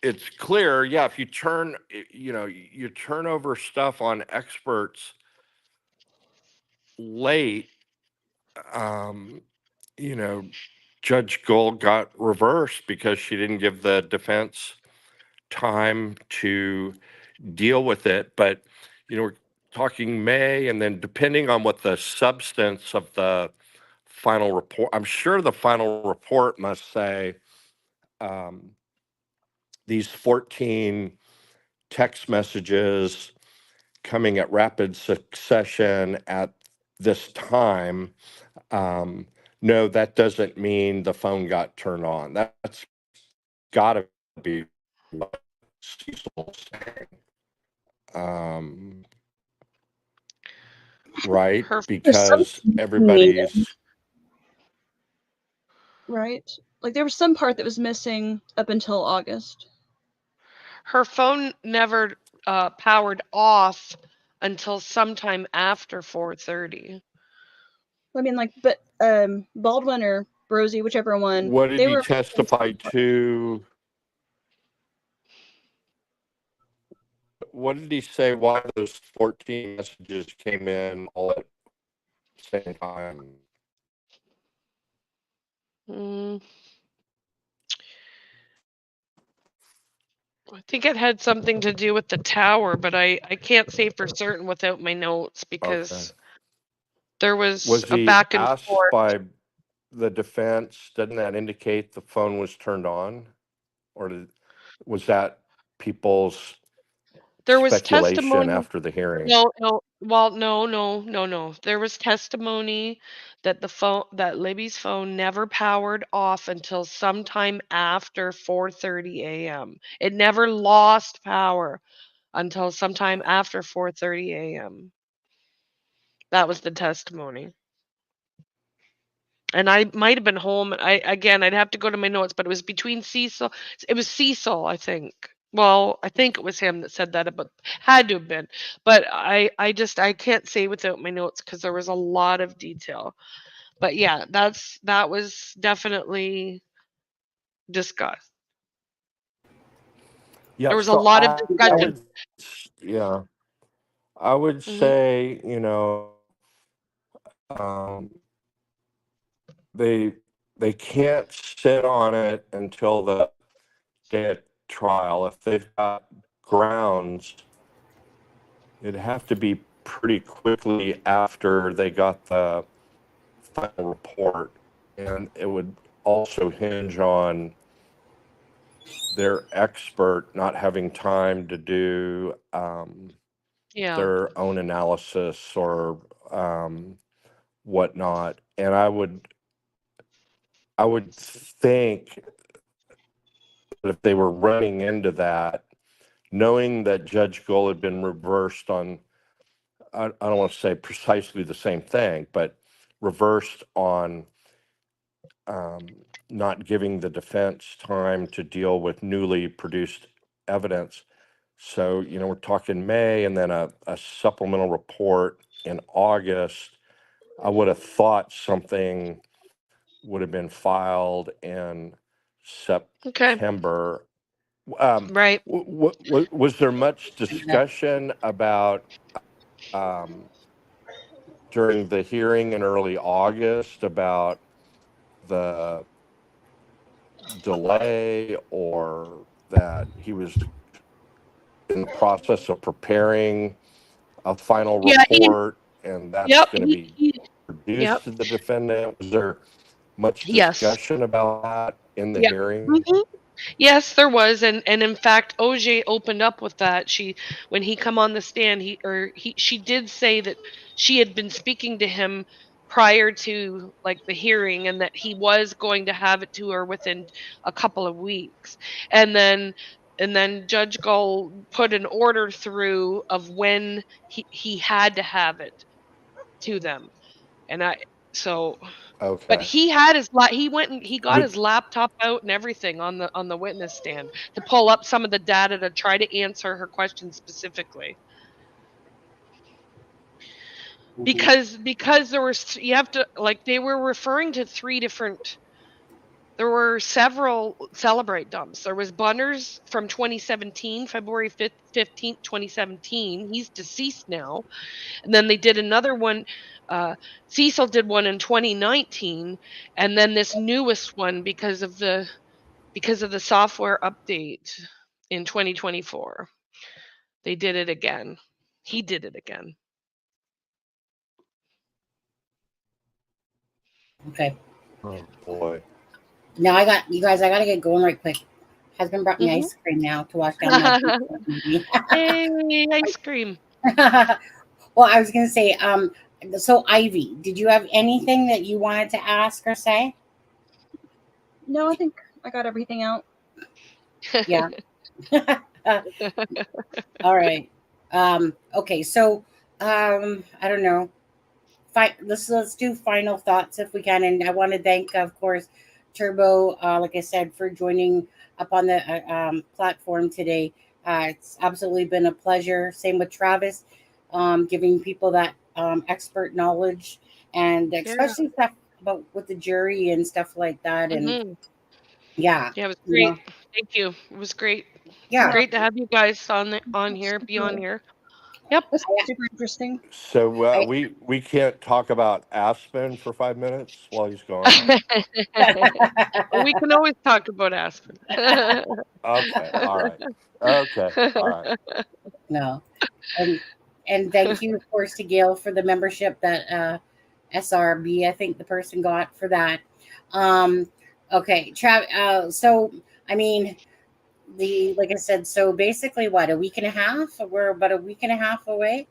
it's clear, yeah, if you you turn over stuff on experts late, um, you know, Judge Gold got reversed because she didn't give the defense time to deal with it. But, we're talking May, and then depending on what the substance of the final report, I'm sure the final report must say um, these 14 text messages coming at rapid succession at this time. No, that doesn't mean the phone got turned on. That's got to be what Cecil's saying. Right? Her There's Because something needed, everybody's, right? Like there was some part that was missing up until August. her phone never powered off until sometime after 4:30. I mean, like, but Baldwin or Rosie, whichever one, what did they he were. testify to? What did he say why those 14 messages came in all at the same time? Mm, I think it had something to do with the tower, but I can't say for certain without my notes Okay. because there was Was a he back and asked forth. by the defense? Doesn't that indicate the phone was turned on? Or was that people's There was speculation testimony. after the hearing? No, no. Well, no. There was testimony that that Libby's phone never powered off until sometime after 4:30 a.m. It never lost power until sometime after 4:30 a.m. That was the testimony. And I might have been home. I'd have to go to my notes, but it was between Cecil. It was Cecil, I think. Well, I think it was him that said that, but had to have been. But I can't say without my notes because there was a lot of detail. But yeah, that was definitely discussed. Yeah, There was a so lot of I discussion. would, yeah, I would Hmm. say, um, they they can't sit on it until the day of trial. If they've got grounds, it'd have to be pretty quickly after they got the final report, and it would also hinge on their expert not having time to do Yeah. their own analysis or whatnot. And I would think that if they were running into that, knowing that Judge Gull had been reversed on I don't want to say precisely the same thing, but reversed on not giving the defense time to deal with newly produced evidence. So, we're talking May and then a supplemental report in August. I would have thought something would have been filed in Okay. September. Right. Was there much discussion about um, during the hearing in early August about the delay, or that he was in the process of preparing a final Yeah. report and that's Yep. going to be Yep. produced to the defendant? Was there much Yes. discussion about that in the Yep. hearing? Mhm. Yes, there was, and in fact, OJ opened up with that. When he come on the stand, she did say that she had been speaking to him prior to like the hearing, and that he was going to have it to her within a couple of weeks, and then Judge Gull put an order through of when he had to have it to them, and I so. But Okay. he went and he got Would his laptop out and everything on the witness stand to pull up some of the data to try to answer her questions specifically. Because there was you have to like they were referring to three different there were several Celebrate dumps. There was Bunner's from 2017, February 15th, 2017. He's deceased now. And then they did another one. Cecil did one in 2019, and then this newest one because of the software update in 2024. They did it again. He did it again. Okay. Oh boy. Now I got you guys. I got to get going right quick. Husband brought me Mhm. ice cream now to wash down my movie. Hey, ice cream. Well, I was gonna say, so Ivy, did you have anything that you wanted to ask or say? No, I think I got everything out. Yeah. All right. Okay, so I don't know. Let's do final thoughts if we can, and I want to thank, of course, Turbo, like I said, for joining up on the platform today. It's absolutely been a pleasure. Same with Travis, giving people that expert knowledge, and Yeah. especially stuff about with the jury and stuff like that. And Mhm. yeah, Yeah, it was you great. know, Thank you. It was great. It's yeah. great to have you guys on here, be on here. Yep. That's super interesting. So I, we can't talk about Aspen for 5 minutes while he's gone. We can always talk about Aspen. Okay. All right. Okay. All right. no, and thank you, of course, to Gail for the membership that SRB, I think the person got for that. Um, okay, so I mean, like I said, so basically, what, a week and a half? We're about a week and a half away.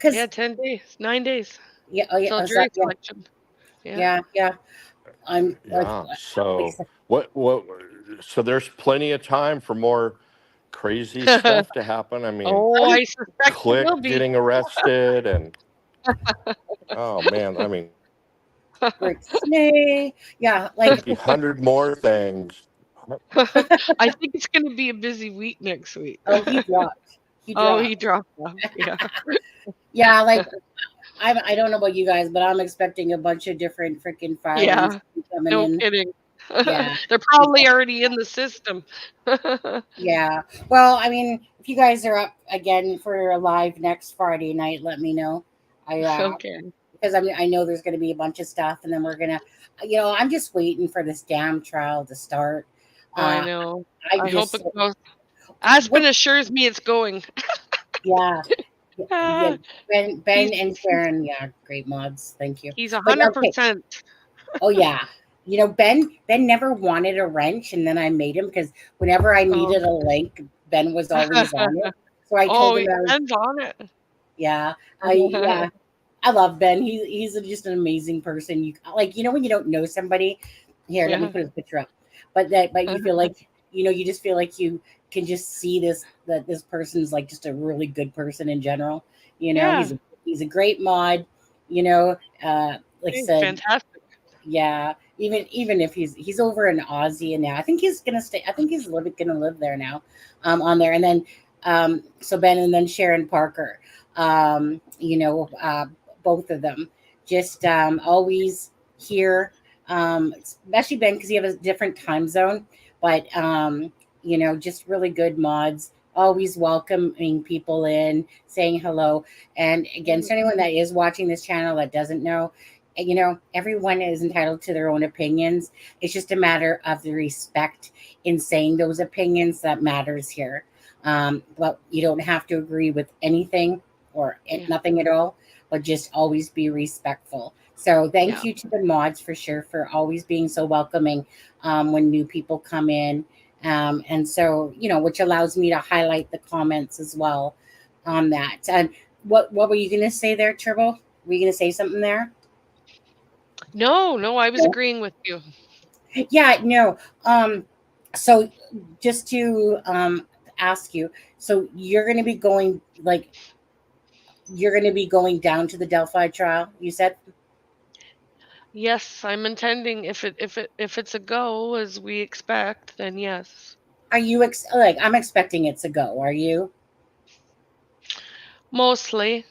Yeah, Cause 10 days, 9 days yeah, oh yeah, till is that, jury selection. Yeah. yeah. I'm like, Yeah. like I So said, what? So there's plenty of time for more crazy stuff to happen. I mean, Oh, I suspect it Click will be. getting arrested, and oh man, I mean, Rick Snay, yeah, like 100 more things. I think it's going to be a busy week next week. oh, he Oh, he dropped, dropped off. Yeah. yeah, like I don't know about you guys, but I'm expecting a bunch of different freaking filings Yeah. coming No in. kidding. Yeah. They're probably already in the system. Yeah. Well, I mean, if you guys are up again for a live next Friday night, let me know. I Okay. because I mean I know there's going to be a bunch of stuff, and then we're gonna, I'm just waiting for this damn trial to start. I Uh, know. I I hope just it goes. Aspen what? assures me it's going. Yeah, yeah. Ah, Ben he's and Sharon, yeah, great mods. Thank you. he's But okay. 100%. Oh yeah. Ben never wanted a wrench, and then I made him because whenever I Oh. needed a link, Ben was always on it. So I told Oh, him I was, Ben's on it. yeah, I love Ben. He's just an amazing person. You like, when you don't know somebody. Here, let me Yeah. put his picture up. But you feel like you just feel like you can just see that this person's like just a really good person in general. Yeah. He's a great mod. You know, like I He's said, fantastic. yeah. Even if he's over in Aussie and now I think he's gonna stay. I think he's gonna live there now, on there. And then so Ben and then Sharon Parker, both of them just always here, especially Ben because you have a different time zone, but just really good mods. Always welcoming people in, saying hello. And again, to anyone that is watching this channel that doesn't know, everyone is entitled to their own opinions. It's just a matter of the respect in saying those opinions that matters here. But you don't have to agree with anything or nothing at all, but just always be respectful. So thank you to the mods for sure for always being so welcoming when new people come in. And so, which allows me to highlight the comments as well on that. And what were you going to say there, Turbo? Were you going to say something there? No, I was agreeing with you. Yeah, no. So just to ask you, so you're going to be going down to the Delphi trial, you said? Yes, I'm intending if it's a go as we expect, then yes. Are you I'm expecting it's a go. Are you? Mostly.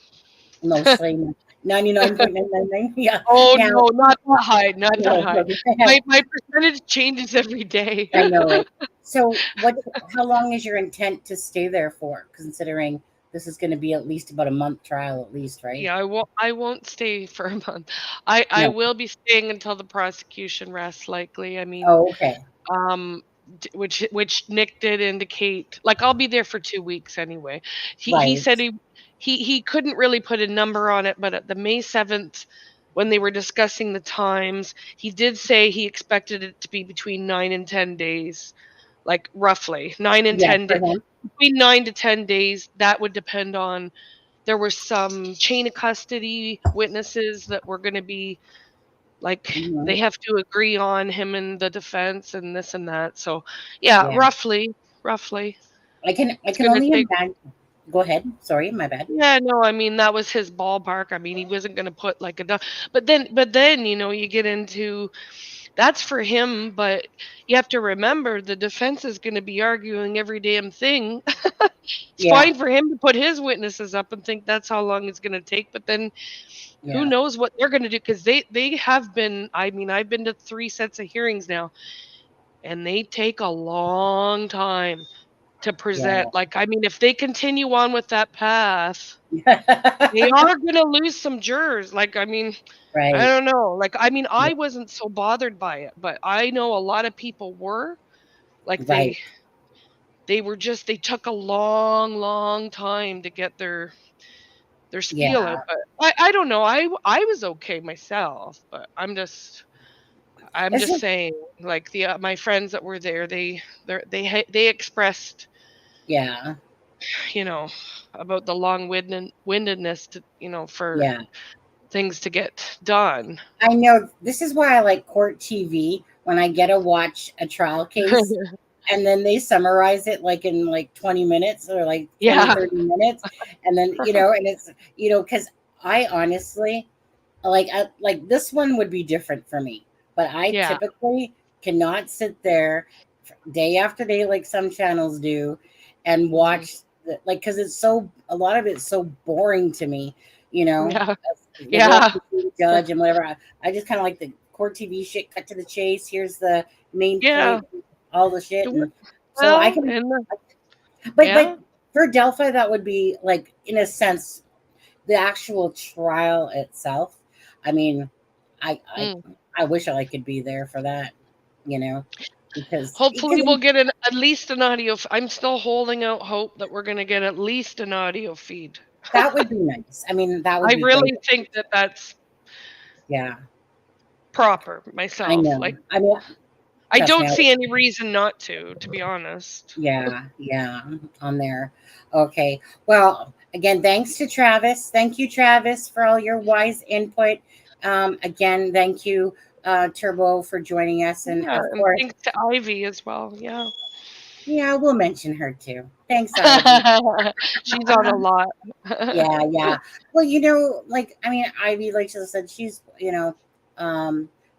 Mostly 99.999. Yeah. Oh Now, no, not that high, not that no, high. no, My percentage changes every day. I know it. So how long is your intent to stay there for, considering this is going to be at least about a month trial at least, right? Yeah, I won't stay for a month. I No. will be staying until the prosecution rests likely. I mean, Oh, okay. which Nick did indicate, like I'll be there for 2 weeks anyway. He Right. said he couldn't really put a number on it, but at the May 7th when they were discussing the times, he did say he expected it to be between 9 and 10 days, like roughly 9 and Yeah, 10 for days. him. Between 9 to 10 days, that would depend on there were some chain of custody witnesses that were going to be like Mhm. they have to agree on him and the defense and this and that. So yeah, Yeah. roughly I it's can going to only take. imagine. Go ahead. Sorry, my bad. Yeah, no, I mean that was his ballpark. I mean he wasn't going to put like a but then you get into that's for him, but you have to remember the defense is going to be arguing every damn thing. It's Yeah. fine for him to put his witnesses up and think that's how long it's going to take, but then who Yeah. knows what they're going to do because they have been. I mean, I've been to 3 sets of hearings now, and they take a long time to present. Yeah. Like, I mean, if they continue on with that path, they are going to lose some jurors. Like, I mean, I Right. don't know. Like, I mean, Yeah. I wasn't so bothered by it, but I know a lot of people were. Like, Right. they were just they took a long time to get their spiel out. Yeah. But I don't know. I was okay myself, but I'm This just is saying, like my friends that were there, they expressed, yeah. you know, about the long windedness to, for Yeah. things to get done. I know this is why I like court TV when I get to watch a trial case and then they summarize it like in like 20 minutes or like 20, Yeah, 30 minutes. And then, and it's, because I honestly like this one would be different for me, but I yeah, typically cannot sit there day after day like some channels do and hmm watch because it's so a lot of it's so boring to me, you know. yeah, They go up yeah, to the judge and whatever. I just kind of like the court TV shit, cut to the chase. Here's the main yeah. point, all the shit, It wor- and so I Well, can. and But yeah, for Delphi, that would be like in a sense the actual trial itself. I mean, I I mm. I wish I could be there for that, you know, Hopefully because we'll get at least an audio. I'm still holding out hope that we're going to get at least an audio feed. that would be nice. I mean, that would I be great. really think that that's Yeah, proper I myself. know. Like, I mean, I trust me. don't see any reason not to be honest. Yeah, on there. Okay. Well, again, thanks to Travis. Thank you, Travis, for all your wise input. Again, thank you, Turbo, for joining us, and Yeah, of and course, thanks to Ivy as well. Yeah. Yeah, we'll mention her too. Thanks, Ivy. She's on a lot. Yeah. Well, like, I mean, Ivy, like she said, she's,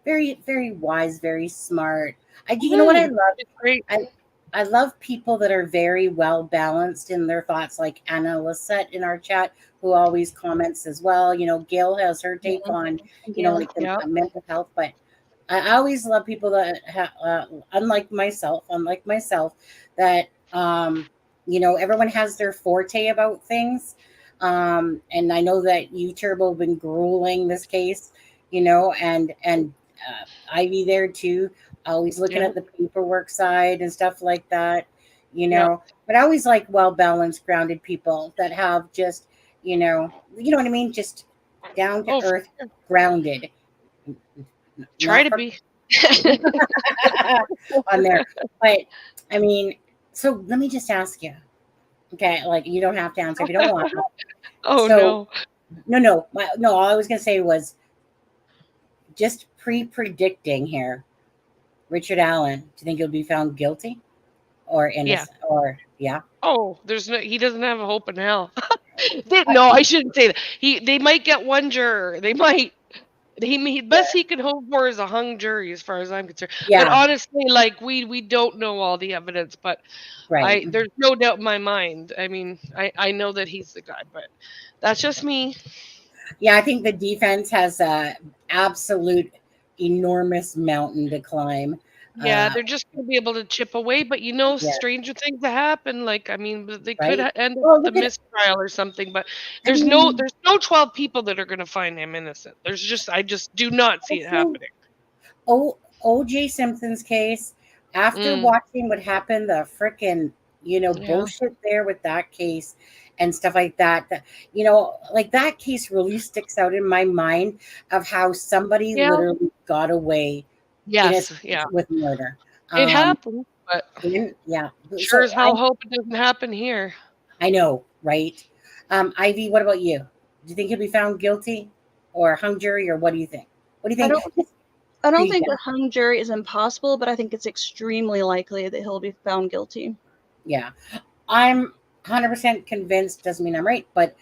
very, very wise, very smart. You know what I love? It's great. I love people that are very well balanced in their thoughts, like Anna Lisette in our chat, who always comments as well. Gail has her take on, like the Yep. mental health, but I always love people that unlike myself, that everyone has their forte about things. And I know that you, Turbo, have been grueling this case, and Ivy there too, always looking Yep. at the paperwork side and stuff like that, Yep. But I always like well balanced, grounded people that have just, you know what I mean, just down to Oh, earth, grounded. try Not to for be. on there. But I mean, so let me just ask you. Okay, like you don't have to answer if you don't want to. Oh So no. no. All I was gonna say was just predicting here. Richard Allen, do you think he'll be found guilty or Yeah. innocent? Or yeah? Oh, he doesn't have a hope in hell. No, I shouldn't say that. They might get one juror. They might. Best he can hope for is a hung jury, as far as I'm concerned. But Yeah, honestly, like we don't know all the evidence, but right. there's no doubt in my mind. I mean, I know that he's the guy, but that's just me. Yeah, I think the defense has a absolute enormous mountain to climb. Yeah, they're just gonna be able to chip away, but Yeah, stranger things have happened. Like, I mean, they could right. end up Well, with a look at. mistrial or something. But I mean, there's no 12 people that are gonna find him innocent. I just do not see it also, happening. O.J. Simpson's case, after Mm, watching what happened, the frickin', yeah, bullshit there with that case and stuff like that, like that case really sticks out in my mind of how somebody yeah, literally got away yes, innocent yeah, with murder. it Um, happened, but yeah. sure So as hell hope it doesn't happen here. I know, right? Ivy, what about you? Do you think he'll be found guilty or hung jury, or what do you think? What do you I think? don't I don't think Yeah. a hung jury is impossible, but I think it's extremely likely that he'll be found guilty. Yeah. I'm 100% convinced, doesn't mean I'm right, but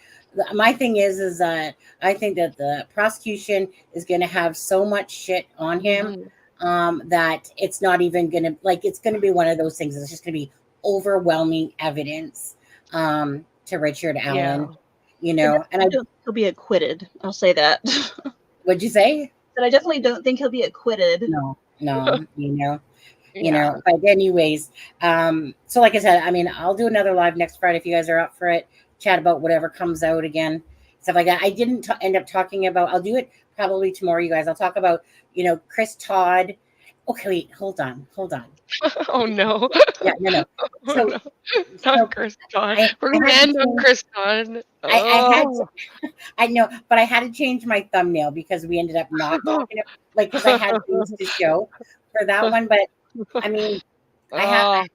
my thing is that I think that the prosecution is going to have so much shit on him, Mhm. that it's not even going to, like, it's going to be one of those things. It's just going to be overwhelming evidence, to Richard Yeah. Allen, I and definitely don't think he'll be acquitted. I'll say that. what'd you say? But I definitely don't think he'll be acquitted. No, Yeah. but anyways, so like I said, I mean, I'll do another live next Friday if you guys are up for it. Chat about whatever comes out again, stuff like that. I didn't end up talking about. I'll do it probably tomorrow, you guys. I'll talk about Chris Todd. Okay, wait, hold on. Oh no. Yeah, no. Oh So no. so Not Chris Todd. I We're I gonna had to end on change. Chris Todd. I had Oh. to. I know, but I had to change my thumbnail because we ended up not talking like because I had things to show for that one. But I mean, Oh,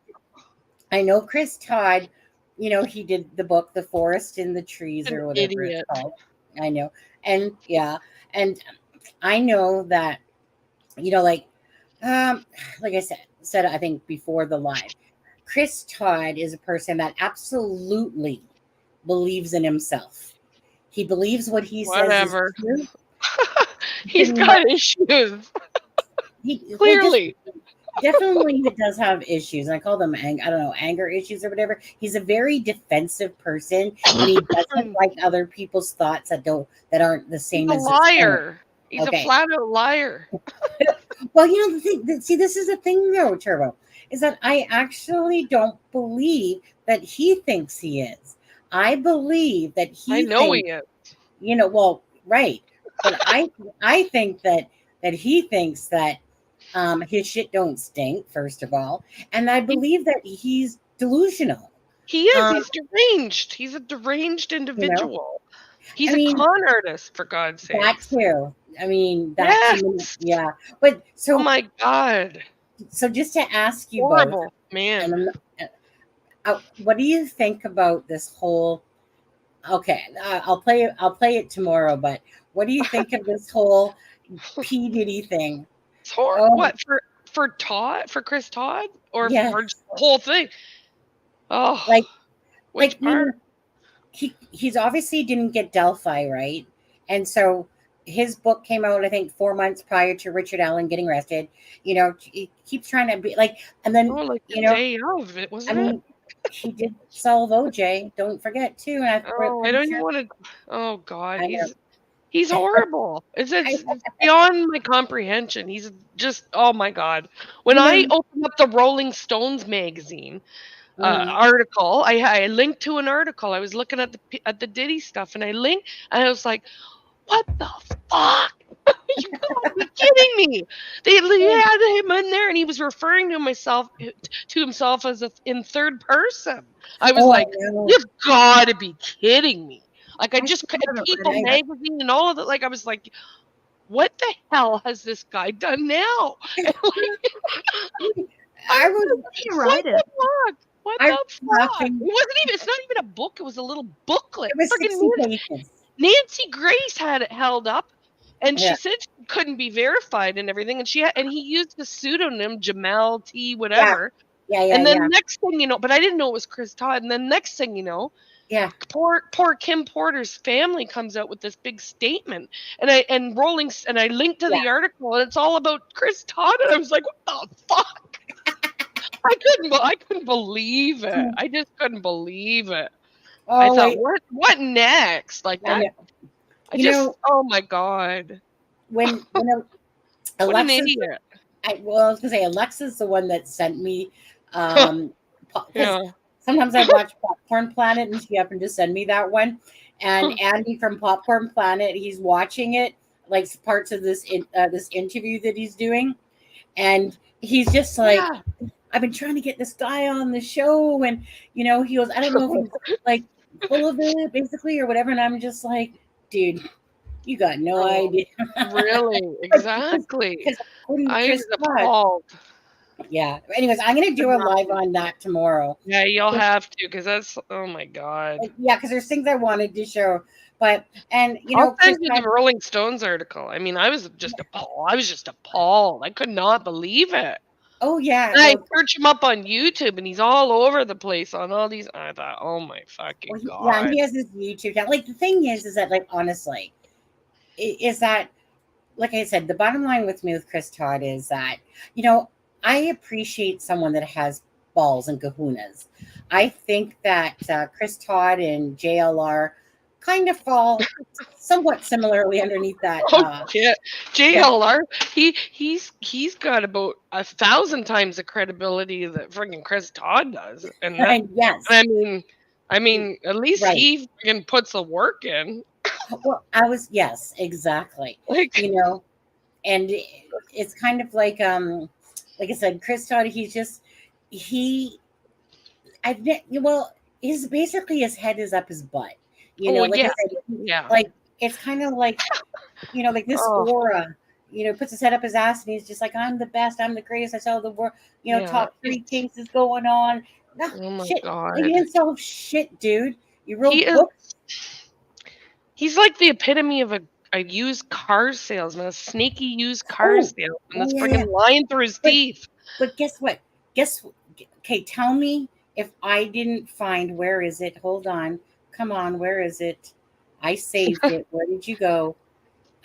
I know Chris Todd, he did the book The Forest in the Trees an or whatever it's idiot. called. I know. And yeah, and I know that, like like I said I think before the live, Chris Todd is a person that absolutely believes in himself. He believes what he says is Whatever. true. He's Pretty got much. issues. Well, just Clearly. definitely he does have issues. I call them I don't know, anger issues or whatever. He's a very defensive person, and he doesn't like other people's thoughts that aren't the He's same a as his own. liar. He's a Okay. flat out liar. Well, see, this is the thing though, Turbo, is that I actually don't believe that he thinks he is. I believe that I he know he thinks, is. well, right. But I think that he thinks that his shit don't stink, first of all. And I believe that he's delusional. He is. Um, He's deranged. He's a deranged you know, individual. He's I a mean, con artist, for God's that sakes. too. I mean, that to me, Yes. yeah. But Oh my God. so just to ask you both, Horrible man. and what do you think about this whole? Okay, I'll play it tomorrow. But what do you think of this whole P. Diddy thing? It's horrible. Oh, What for Chris Todd, or Yes. for just the whole thing? Oh, Like, which part? He's obviously didn't get Delphi right, and so his book came out, I think, 4 months prior to Richard Allen getting arrested. You know, he keeps trying to be like, and then Oh, like you the know, day of it, I wasn't it? mean, he did solve OJ. Don't forget too, and I'm Oh, I pretty don't even sure. want to. Oh God, I know. he's horrible. It's beyond my comprehension. He's just, oh my God. When You I know, opened up the Rolling Stones magazine mm, article, I linked to an article. I was looking at the Diddy stuff, and I linked, and I was like, what the fuck? You gotta be kidding me! They had him in there, and he was referring to himself as in third person. I was oh, I like, know. "You've got to be kidding me!" Like I I just still and haven't read People it. magazine and all of it. Like I was like, "What the hell has this guy done now?" And I was You what write the it. fuck? What I the was fuck? laughing. It's not even a book. It was a little booklet. It was Friggin' 60 pages. Nancy Grace had it held up, and Yeah, she said she couldn't be verified and everything, and he used the pseudonym Jamal T. yeah, whatever. yeah, yeah, And then yeah, next thing you know, but I didn't know it was Chris Todd. And then next thing you know, yeah. poor Kim Porter's family comes out with this big statement, and I linked to Yeah. the article, and it's all about Chris Todd, and I was like, what the fuck? I couldn't believe it. I just couldn't believe it. I Oh, thought, wait. what next? Like I that. know. You know, Oh my God. when What an Alexa's, idiot. I was gonna say Alexa's the one that sent me, because Yeah. sometimes I watch Popcorn Planet, and she happened to send me that one. And Andy from Popcorn Planet, he's watching it, like parts of this interview that he's doing, and he's just like, Yeah. I've been trying to get this guy on the show, and he goes, I don't know if he's like full of it, basically, or whatever. And I'm just like, dude, you got no Oh, idea. really? Exactly. Because according to I Chris was Todd, appalled. yeah. Anyways, I'm gonna do a live on that tomorrow. Yeah, you'll have to, because that's, oh my God. Yeah, because there's things I wanted to show, but I'll Chris send you Todd, the Rolling Stones article. I mean, I was just appalled. I could not believe it. oh yeah, And I well, search him up on YouTube, and he's all over the place on all these. I thought, oh my fucking yeah, and God. he has this YouTube channel. Like the thing is that like honestly, is that like I said, the bottom line with me with Chris Todd is that I appreciate someone that has balls and kahunas. I think that Chris Todd and JLR kind of fall somewhat similarly underneath that. Oh yeah, JLR. He's got about 1,000 times the credibility that friggin' Chris Todd does, and that. And yes, I mean, at least right. he friggin' puts the work in. Well, yes, exactly. Like, And it's kind of like I said, Chris Todd. His basically his head is up his butt. oh Like yeah, I said, yeah. like it's kind of like like this Oh, aura. Puts his head up his ass, and he's just like, I'm the best, I'm the greatest. I saw the world. yeah. Top 3 cases going on. No, Oh my shit. God. You didn't solve shit, dude. You wrote He is. books. He's like the epitome of a used car salesman, a sneaky used car Oh, salesman oh that's yeah, friggin' yeah. lying through his But- teeth. But guess what? Okay, tell me if I didn't find, where is it? Hold on. Come on, where is it? I saved it. Where did you go?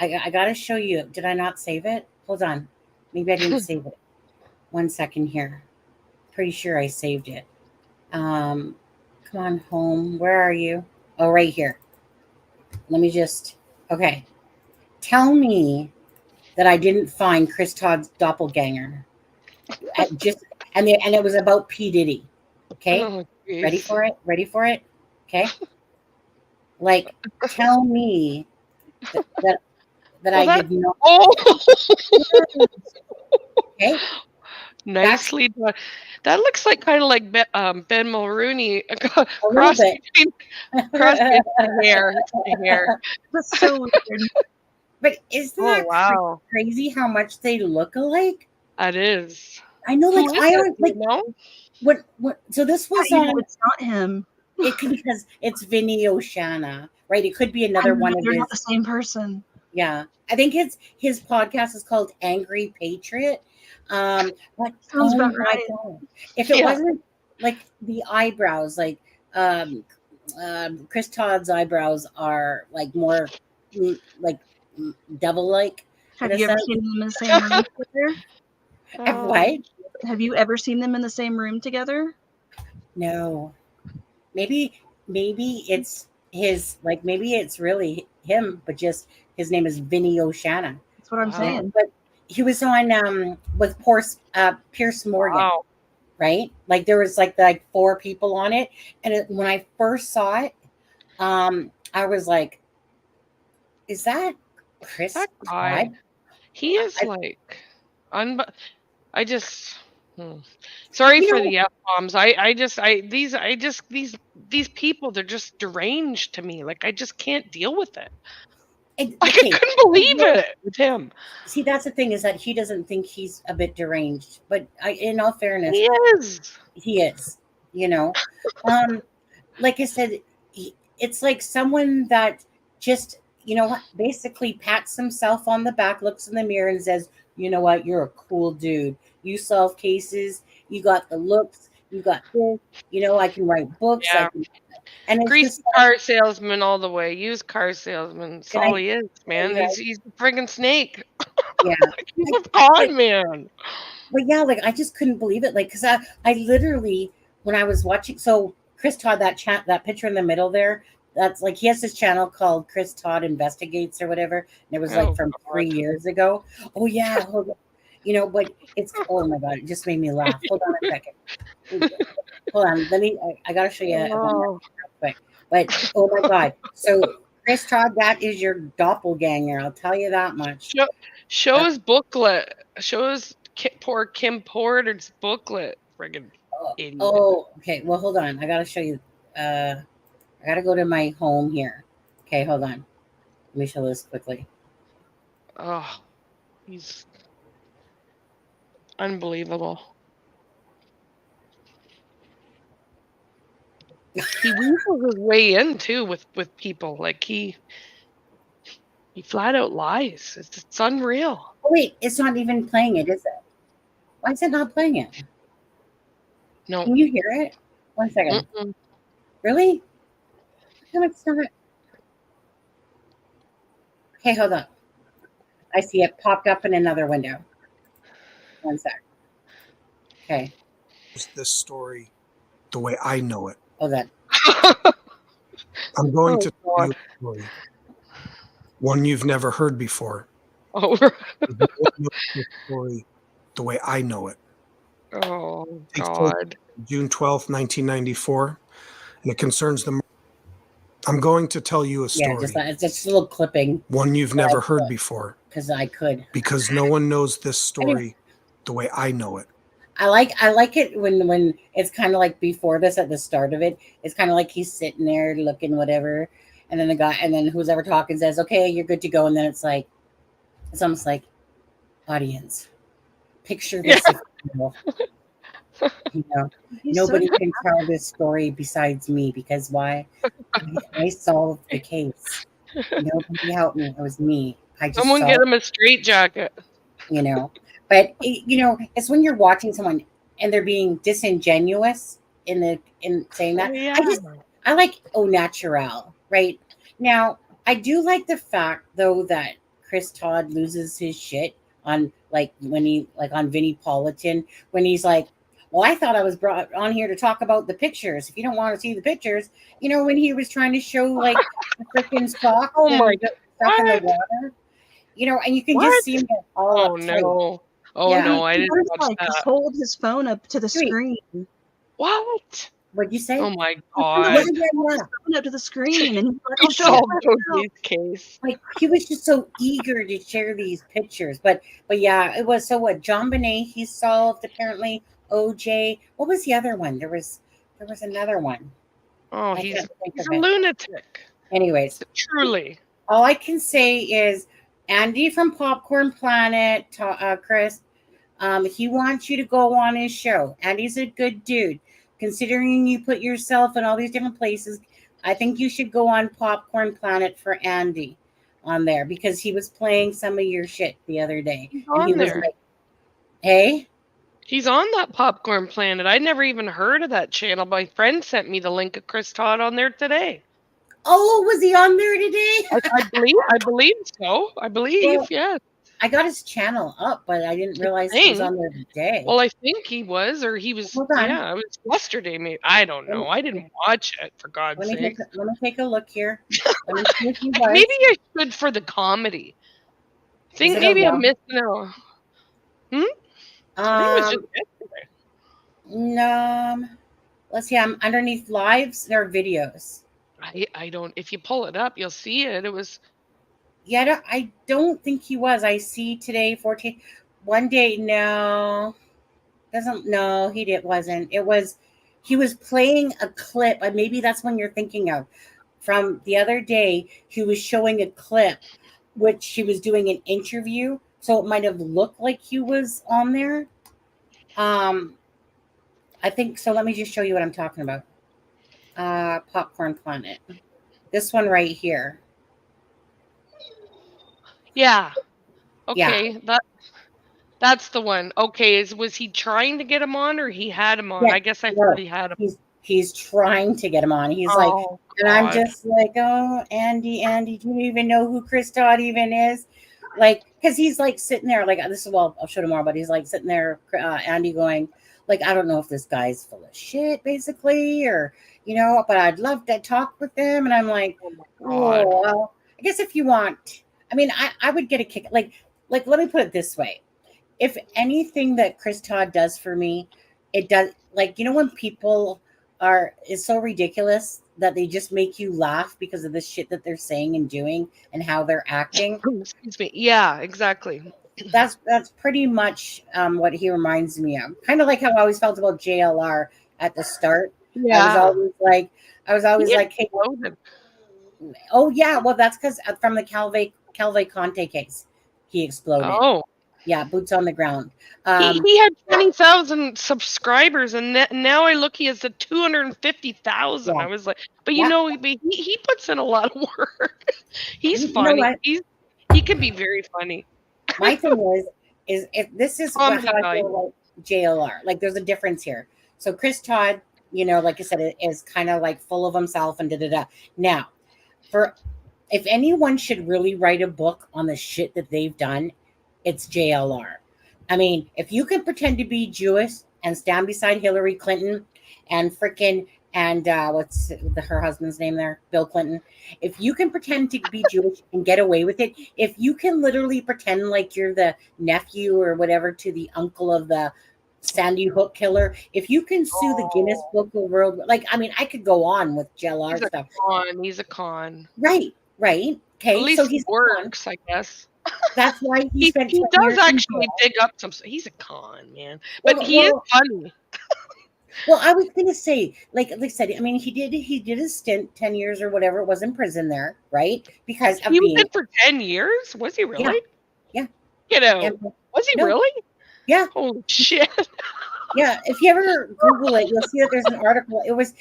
I got to show you. Did I not save it? Hold on. Maybe I didn't save it. 1 second here. Pretty sure I saved it. Come on, home. Where are you? Oh, right here. Let me just, okay. Tell me that I didn't find Chris Todd's doppelganger. And it was about P.Diddy. Okay, Oh, geez. ready for it? Okay, like tell me that Well, I did not. Oh, Okay, nicely done. That looks like kind of like Ben Mulrooney a little cross bit. between the hair. That's so weird. But isn't Oh that wow, crazy how much they look alike? that is. I know, like Who is I it? don't Do you like know? what. So this was You know, on. it's not him. It could because it's Vinny Oshana, right? It could be another one of They're his. not the same person. Yeah, I think his podcast is called Angry Patriot. But Sounds oh about my right. god, if it Yeah. wasn't like the eyebrows, like Chris Todd's eyebrows are like more like devil-like in Have a you ever sense. seen them in the same room together? What? Have you ever seen them in the same room together? No. Maybe it's his, like maybe it's really him, but just his name is Vinny O'Shannon. That's what I'm Wow. saying. But he was on with Pierce Morgan, Wow. right? Like there was like 4 people on it, and when I first saw it, I was like, "Is that Chris That guy, Todd?" he is I, like, I just, sorry you for know, the F bombs. These people, they're just deranged to me. Like, I just can't deal with it. Like, I okay. couldn't believe it with him. See, that's the thing, is that he doesn't think he's a bit deranged, but in all fairness, He is. he is. You know, like I said, it's like someone that just, what, basically pats himself on the back, looks in the mirror, and says, "You know what? You're a cool dude. You solve cases. You got the looks. You got this. I can write books. Yeah. And it's Greasy just car salesman all the way. Used car salesman. That's can all I? he is, man. Yeah, He's a friggin' snake. yeah. He's I, a con but, man. but yeah, like I just couldn't believe it. Like, because I literally, when I was watching, so Chris Todd, that picture in the middle there, that's like he has this channel called Chris Todd Investigates or whatever, and it was like Oh, from God. 3 years ago. Oh yeah, hold on. But it's, oh my god, it just made me laugh. Hold on a second. Hold on, I gotta show you one more Oh. thing real quick. But oh my god, so Chris Todd, that is your doppelganger. I'll tell you that much. Show his booklet. Show his poor Kim Porter's booklet. Friggin' idiot. Oh, okay. Well, hold on. I gotta show you. I gotta go to my home here. Okay, hold on. Let me show this quickly. Oh, he's unbelievable. He weasels his way in too with people. Like he flat out lies. It's unreal. Oh wait, it's not even playing it, is it? Why is it not playing it? No. Can you hear it? 1 second. Mm-mm. Really? No, it's not. Okay, hold on. I see it popped up in another window. 1 sec. Okay, This story the way I know it. hold on. I'm going Oh, to tell you God. a story. One you've never heard before. Oh, No one knows this story the way I know it. oh It takes place God. June 12th, 1994, and it concerns the. I'm going to tell you a Yeah, story. it's just a little clipping One you've never heard before, because I could. because no one knows this story the way I know it. I like it when it's kind of like before this, at the start of it, it's kind of like he's sitting there looking whatever, and then who's ever talking says, "Okay, you're good to go," and then it's almost like, audience, picture this. Yeah. He's so Nobody can tell this story besides me, because why? I solved the case. Nobody helped me. It was me. I just Someone solved, get him a straitjacket. But it's when you're watching someone and they're being disingenuous in saying that. Oh, yeah. I like au naturel, right? Now, I do like the fact though that Chris Todd loses his shit on, like, when he, like, on Vinnie Politan, when he's like, "Well, I thought I was brought on here to talk about the pictures. If you don't want to see the pictures," when he was trying to show like the freaking socks Oh and my the stuff in the what? water, and you can What? just see him get all Oh uptight. no. Oh Yeah. no, I He didn't does, watch like, that. hold his phone up to the Sweet. screen. What? What'd you say? Oh my He God. Yeah, holds his yeah. phone up to the screen, and he's like, He "I'll show you solved right now." OJ's case. Like, he was just so eager to share these pictures, but yeah, it was. So what? John Bonet, he solved, apparently. OJ. What was the other one? There was another one. Oh, I he's can't think a of it. lunatic. Anyways, Truly. all I can say is Andy from Popcorn Planet, Chris, he wants you to go on his show. Andy's a good dude. Considering you put yourself in all these different places, I think you should go on Popcorn Planet for Andy on there, because he was playing some of your shit the other day. He's And he on was there. like, Hey? He's on that Popcorn Planet. I never even heard of that channel. My friend sent me the link of Chris Todd on there today. Oh, was he on there today? I believe so. I believe, Well, yes. I got his channel up, but I didn't I realize he was think. on there today. Well, I think he was, or he was. Hold on. Yeah, it was yesterday. Maybe I don't Let me, know. I didn't watch it for God's let me sake. take a look here. Let me see if he Maybe was. I should for the comedy. I Is think it a maybe I'm long? missing out. I think it was just yesterday. No. Let's see. I'm underneath lives. There are videos. I don't. If you pull it up, you'll see it. It was. Yeah, I don't think he was. I see today 14. One day, no. Doesn't, no, wasn't. He was playing a clip. Maybe that's when you're thinking of. From the other day, he was showing a clip, which he was doing an interview. So it might have looked like he was on there. I think so. Let me just show you what I'm talking about. Popcorn Planet. This one right here. Yeah. Yeah. Okay. That's the one. Okay. Was he trying to get him on, or he had him on? Yeah. I guess I No, heard he had him. he's trying to get him on. He's like, Oh and I'm God. just like, oh, Andy, do you even know who Chris Todd even is? Like, because he's like sitting there, like, this is, well, I'll show tomorrow, but he's like sitting there, Andy going, like, I don't know if this guy's full of shit, basically, or, but I'd love to talk with him. And I'm like, Oh my God. oh, well, I guess if you want, I mean, I would get a kick. Like, let me put it this way. If anything that Chris Todd does for me, it does, like, when people is so ridiculous that they just make you laugh because of the shit that they're saying and doing and how they're acting. Excuse me. Yeah. Exactly. That's pretty much what he reminds me of. Kind of like how I always felt about JLR at the start. I was Yeah. always He like, hey, exploded. oh yeah, well that's because from the Calve Conte case, he exploded. Oh. Yeah, boots on the ground. He had 20,000 subscribers, and now I look, he has a 250,000. Yeah, I was like, but yeah. he puts in a lot of work. He's You know funny. what? He can be very funny. My thing is if this is how Comedy I guy. feel like JLR. Like there's a difference here. So Chris Todd, like I said, is kind of like full of himself and da da da. Now, if anyone should really write a book on the shit that they've done, it's JLR. I mean, if you can pretend to be Jewish and stand beside Hillary Clinton and frickin' and what's her husband's name there? Bill Clinton. If you can pretend to be Jewish and get away with it, if you can literally pretend like you're the nephew or whatever to the uncle of the Sandy Hook killer, if you can sue the Guinness Book of World, like, I mean, I could go on with JLR He's a stuff. con. He's a con. Right. At Okay, least so he he's works, I guess. that's why he He spent 10 does years in actually jail. dig up some. He's a con, man. But he is Well, funny. well, I was gonna say, like I said, I mean, he did his stint 10 years or whatever it was in prison there, right? Because of He was being, in for 10 years? Was he yeah, really? yeah, Was he no, really? yeah, Holy shit. yeah. If you ever Google it, you'll see that there's an article. Oh He was,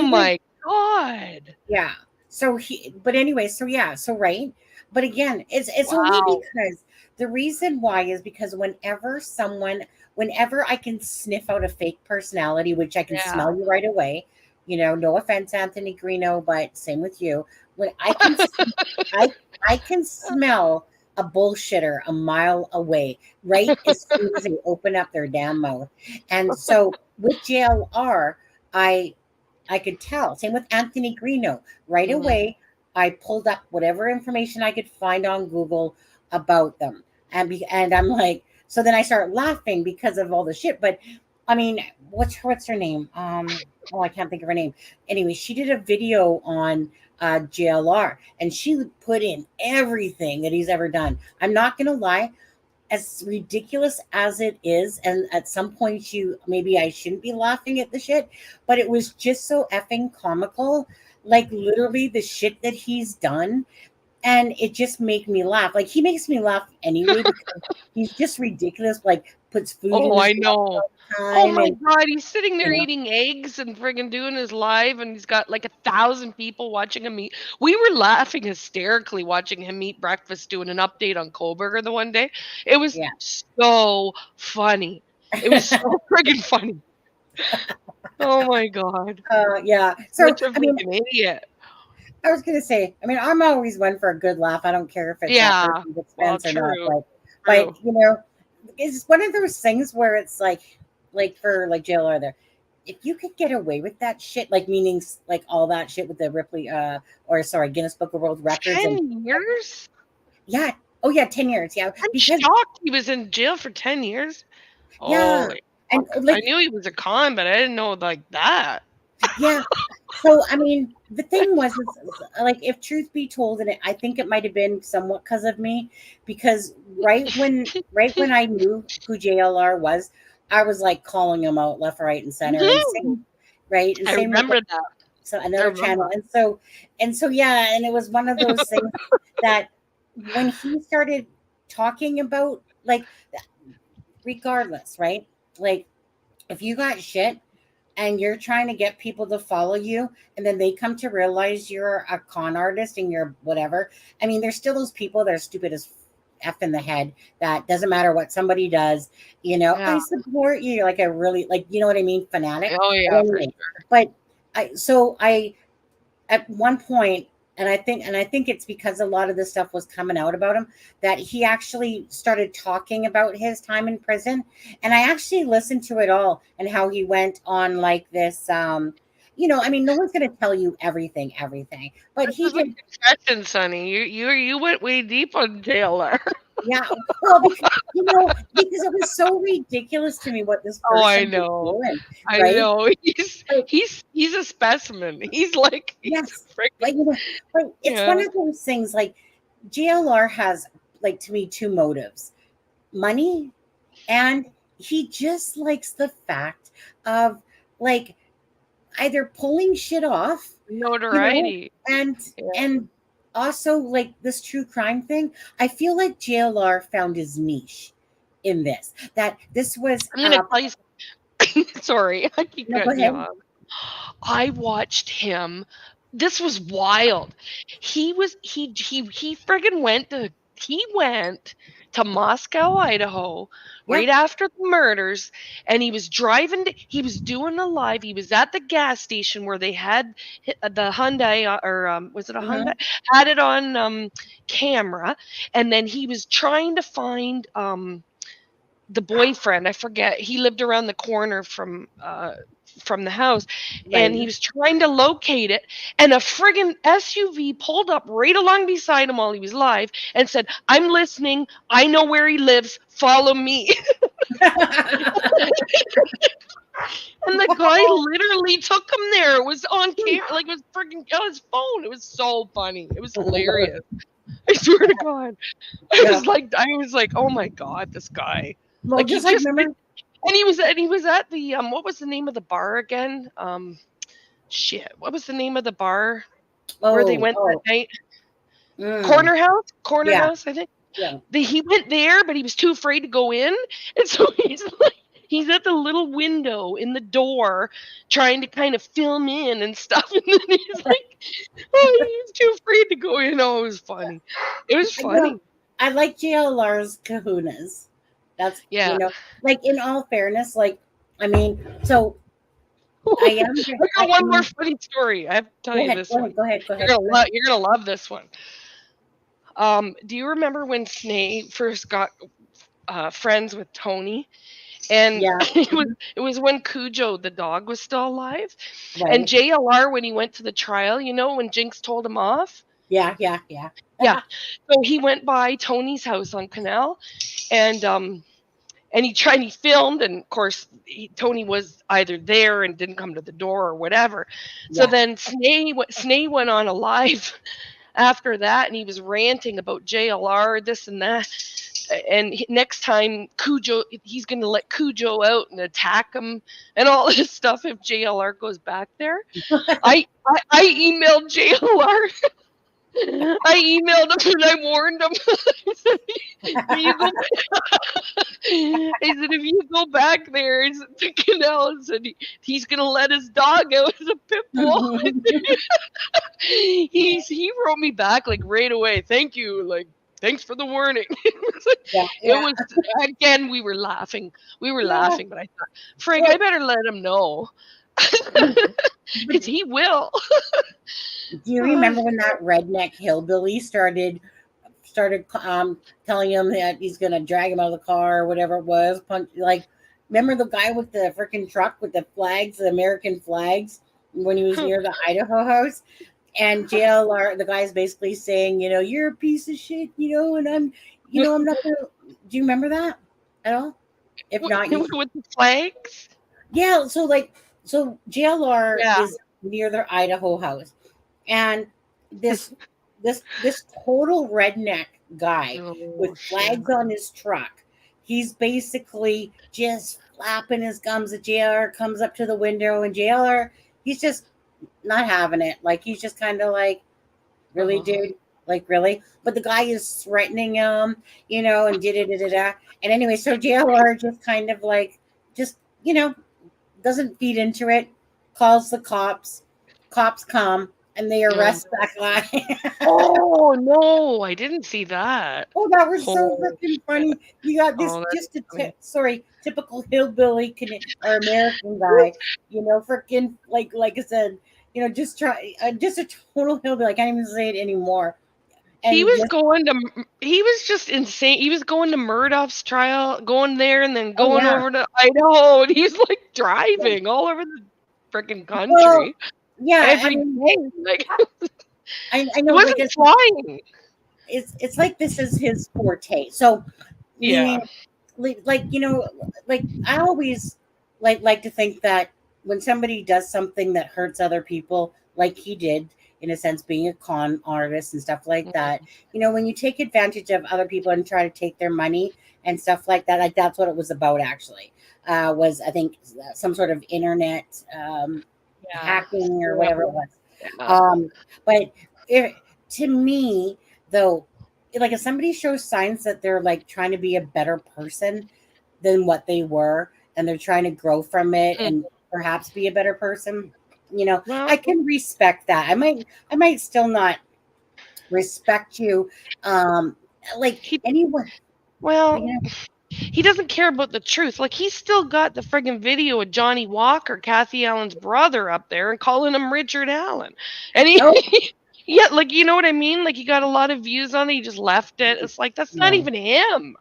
my God. yeah. So but anyway, so yeah, so right. But again, it's only Wow. because the reason why is because whenever I can sniff out a fake personality, which I can Yeah. smell you right away, no offense, Anthony Greeno, but same with you. When I can, I can smell a bullshitter a mile away, right as soon as they open up their damn mouth. And so with JLR, I could tell. Same with Anthony Greeno. Right Mhm. away, I pulled up whatever information I could find on Google about them, and I'm like, so then I start laughing because of all the shit. But I mean, what's her name? Oh, I can't think of her name. Anyway, she did a video on JLR, and she put in everything that he's ever done. I'm not gonna lie, as ridiculous as it is, and at some points maybe I shouldn't be laughing at the shit, but it was just so effing comical. Like literally the shit that he's done. and it just made me laugh. Like he makes me laugh anyway because he's just ridiculous. Like puts food in Oh, his I mouth know. all the Oh time, my and God, he's sitting there you know, eating eggs and friggin' doing his live, and he's got like 1,000 people watching him eat. We were laughing hysterically watching him eat breakfast, doing an update on Kohlberger the one day. It was yeah. so funny. It was so friggin' funny. Oh my God. Yeah. So Such a I mean, freaking idiot. I was gonna say, I mean, I'm always one for a good laugh. I don't care if it's at Yeah. person's Well, expense or not. true. But True. you know, it's one of those things where it's like for like JLR there. If you could get away with that shit, like meanings, like all that shit with the Ripley, or sorry, Guinness Book of World Records, and 10 years? yeah, oh yeah, 10 years, yeah, I'm because shocked he was in jail for 10 years. yeah, Holy and fuck. I like knew he was a con, but I didn't know like that. yeah. So I mean, the thing was, like, if truth be told, and I think it might have been somewhat because of me, because right when I knew who JLR was, I was like calling him out left, right, and center, and same, right, and I same with remember that. so I another channel, remember. and so yeah, and it was one of those things that when he started talking about like, regardless, right, like if you got shit and you're trying to get people to follow you and then they come to realize you're a con artist and you're whatever. I mean, there's still those people that are stupid as f in the head, that doesn't matter what somebody does, I Yeah. support you, like, I really, like, you know what I mean, fanatic. Oh But yeah, for anyway, sure. but I at one point, and I think it's because a lot of this stuff was coming out about him, that he actually started talking about his time in prison, and I actually listened to it all, and how he went on like this, I mean, no one's going to tell you everything, but This he is a did. confession, Sonny. You went way deep on JLR. Yeah, well, because it was so ridiculous to me what this Oh, I person was know. doing, I right? know. He's But he's a specimen. He's yes, like, freaking like it's one yeah. of those things, like JLR has, like, to me, two motives: money, and he just likes the fact of, like, either pulling shit off, you know, Notoriety. and Yeah. and also like this true crime thing. I feel like JLR found his niche in this. That this was I'm gonna tell you sorry, I keep no, go cutting you ahead. off. I watched him. This was wild. He friggin' went to Moscow, Idaho, Yeah. right after the murders, and he was he was doing a live. He was at the gas station where they had the Hyundai, or was it a Hyundai? Mhm. Had it on camera, and then he was trying to find the boyfriend. I forget. He lived around the corner from the house, and Right. he was trying to locate it, and a friggin' SUV pulled up right along beside him while he was live and said, "I'm listening. I know where he lives. Follow me." And the guy literally took him there. It was on camera, like it was friggin' on his phone. It was so funny. It was hilarious. I swear to God. Yeah. I was like, oh my God, this guy. Well, Like he just like, just remember. and he was at the what was the name of the bar again? Shit. What was the name of the bar where they Oh, went that oh. night? Mm, Corner yeah. House, I think. Yeah. He went there, but he was too afraid to go in. And so he's at the little window in the door trying to kind of film in and stuff. And then he's like, oh, he's too afraid to go in. Oh, it was funny. It was funny. I like JLR's kahunas. That's, Yeah. like, in all fairness, like, I mean, so I am. I got I one more mean, funny story. I have to tell go you ahead. this Go one. ahead. Go ahead. Go You're ahead. gonna love. You're gonna love this one. Do you remember when Snay first got friends with Tony? And Yeah. it was when Cujo the dog was still alive, and Right. JLR when he went to the trial. When Jinx told him off. Yeah. Yeah. Yeah. Yeah. So he went by Tony's house on Canal, and he filmed, and of course Tony was either there and didn't come to the door or whatever. So Yeah. then Snay went on a live after that, and he was ranting about JLR, this and that. And next time Cujo, he's going to let Cujo out and attack him and all this stuff if JLR goes back there. I emailed JLR I emailed him and I warned him. I said, if you go, I said, if you go back there, to Canal, I said, he's gonna let his dog out as a pit bull. He wrote me back like right away. Thank you, like thanks for the warning. Yeah, It was again. We were laughing. But I thought, Frank, I better let him know because he will. Do you remember when that redneck hillbilly started telling him that he's gonna drag him out of the car or whatever it was? Remember the guy with the freaking truck with the flags, the American flags, when he was near the Idaho house? And JLR, the guy's basically saying, you're a piece of shit, and I'm not gonna. Do you remember that at all? If not, with the flags. yeah. So JLR Yeah. is near their Idaho house, and this total redneck guy with flags on his truck, he's basically just flapping his gums. At JLR comes up to the window, and JLR, he's just not having it. Like, he's just kind of like, really, dude? Like, really? But the guy is threatening him, and da-da-da-da-da. And anyway, so JLR just kind of like, just, doesn't feed into it, calls the cops. Cops come, and they arrest that guy. Oh, no, I didn't see that. Oh, that was so freaking funny. You got this just typical hillbilly or American guy, freaking like I said, just a total hillbilly. I can't even say it anymore. And he was just insane. He was going to Murdoch's trial, going there and then going over to Idaho, and he's like driving all over the freaking country. Well, yeah, every day. Like, I know. He wasn't flying. It's like this is his forte. So, yeah, like I always like to think that when somebody does something that hurts other people, like he did, in a sense, being a con artist and stuff like that, when you take advantage of other people and try to take their money and stuff like that, like that's what it was about. Actually, was, I think, some sort of internet hacking or whatever it was. But to me, though, like, if somebody shows signs that they're like trying to be a better person than what they were, and they're trying to grow from it and perhaps be a better person, I can respect that. I might still not respect you, like anyone. Well, he doesn't care about the truth. Like, he's still got the friggin' video of Johnny Walker, Kathy Allen's brother, up there and calling him Richard Allen. And yeah, like, you know what I mean? Like, he got a lot of views on it. He just left it. It's like, that's not even him.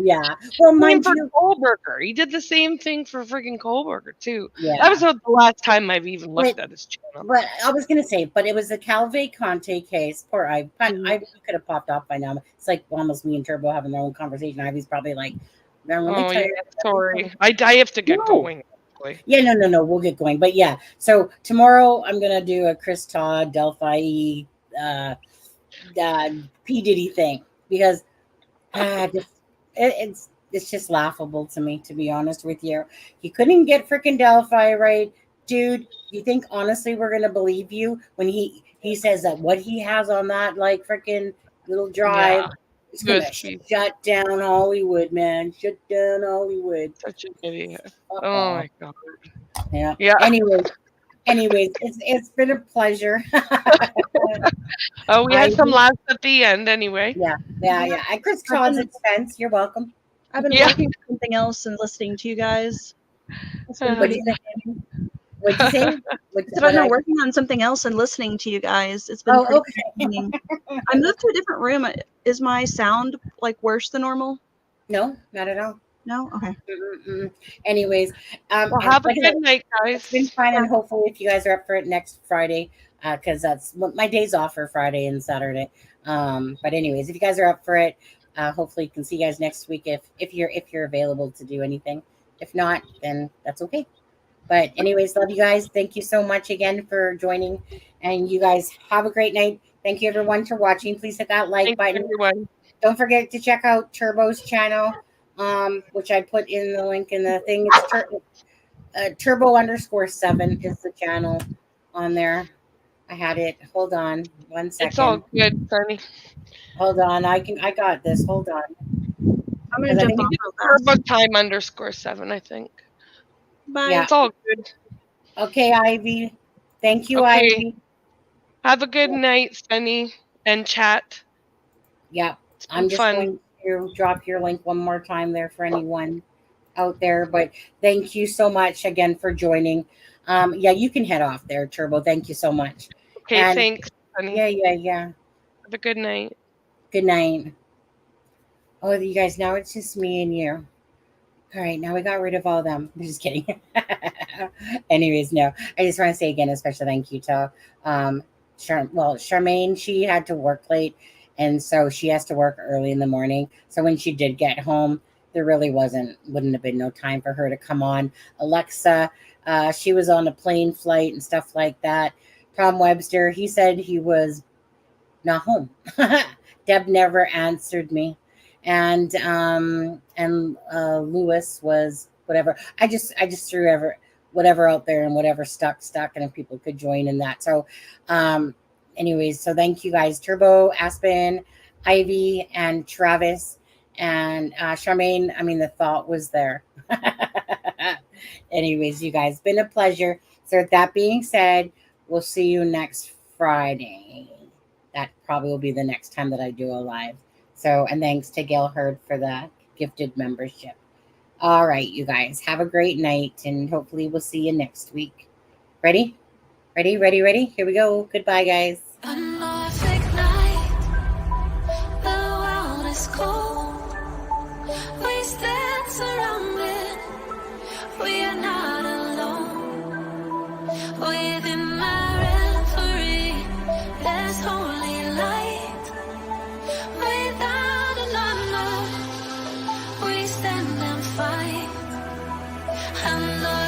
Yeah. Well, mind you, Kohlberger. He did the same thing for friggin' Kohlberger too. Yeah. That was the last time I've even looked at his channel. But I was gonna say, but it was the Calvé Conte case. Poor Ivy. Ivy could have popped off by now. It's like almost me and Turbo having their own conversation. Ivy's probably like, I'm really tired. Sorry. I have to get going. Yeah, no, we'll get going. But yeah, so tomorrow I'm gonna do a Chris Todd, Delphi, P.Diddy thing, because it's just laughable to me, to be honest with you. He couldn't get freaking Delphi right, dude. You think honestly we're gonna believe you when he says that what he has on that like freaking little drive? It's gonna shut down Hollywood, man. Shut down Hollywood. Such an idiot. Oh my god. Yeah. Anyways, it's been a pleasure. We had some laughs at the end anyway. Yeah. At Chris Todd's expense. You're welcome. I've been working on something else and listening to you guys. What'd you say? I've been working on something else and listening to you guys. It's been pretty I moved to a different room. Is my sound like worse than normal? No, not at all. No? Okay. Anyways, well, have a good night, guys. It's been fun, and hopefully if you guys are up for it next Friday, because that's my days off for Friday and Saturday. But anyways, if you guys are up for it, hopefully you can see you guys next week if you're available to do anything. If not, then that's okay. But anyways, love you guys. Thank you so much again for joining, and you guys have a great night. Thank you everyone for watching. Please hit that like button. Everyone. Don't forget to check out Turbo's channel, which I put in the link in the thing. It's Turbo_7 is the channel on there. I had it. Hold on 1 second. It's all good, Sunny. Hold on. I got this. Hold on. I'm gonna 'Cause I jump think off it- real fast. Turbo time _7, I think. Bye. Yeah. It's all good. Okay, Ivy. Thank you, Okay. Ivy. Have a good night, Sunny, and chat. Yeah. It's I'm been just fun. going to drop your link one more time there for anyone out there. But thank you so much again for joining. Yeah, you can head off there, Turbo. Thank you so much. Okay, And thanks, Sunny. yeah. Have a good night. Good night. Oh, you guys, now it's just me and you. All right, now we got rid of all them. I'm just kidding. Anyways, no. I just want to say again a special thank you to Charmaine. She had to work late, and so she has to work early in the morning. So when she did get home, there really wouldn't have been no time for her to come on. Alexa, she was on a plane flight and stuff like that. Tom Webster, he said he was not home. Deb never answered me, and Lewis was whatever. I just threw whatever out there and whatever stuck, and if people could join in that. So, anyways, so thank you guys, Turbo, Aspen, Ivy, and Travis, and Charmaine. I mean, the thought was there. Anyways, you guys, been a pleasure. So, with that being said, we'll see you next Friday. That probably will be the next time that I do a live. So, and thanks to Gail Hurd for the gifted membership. All right, you guys, have a great night, and hopefully we'll see you next week. Ready? Ready? Here we go. Goodbye, guys. A Norfolk night, the world is cold. We stand surrounded, we are not alone. Within my reverie, there's holy light. Without a number, we stand and fight. I know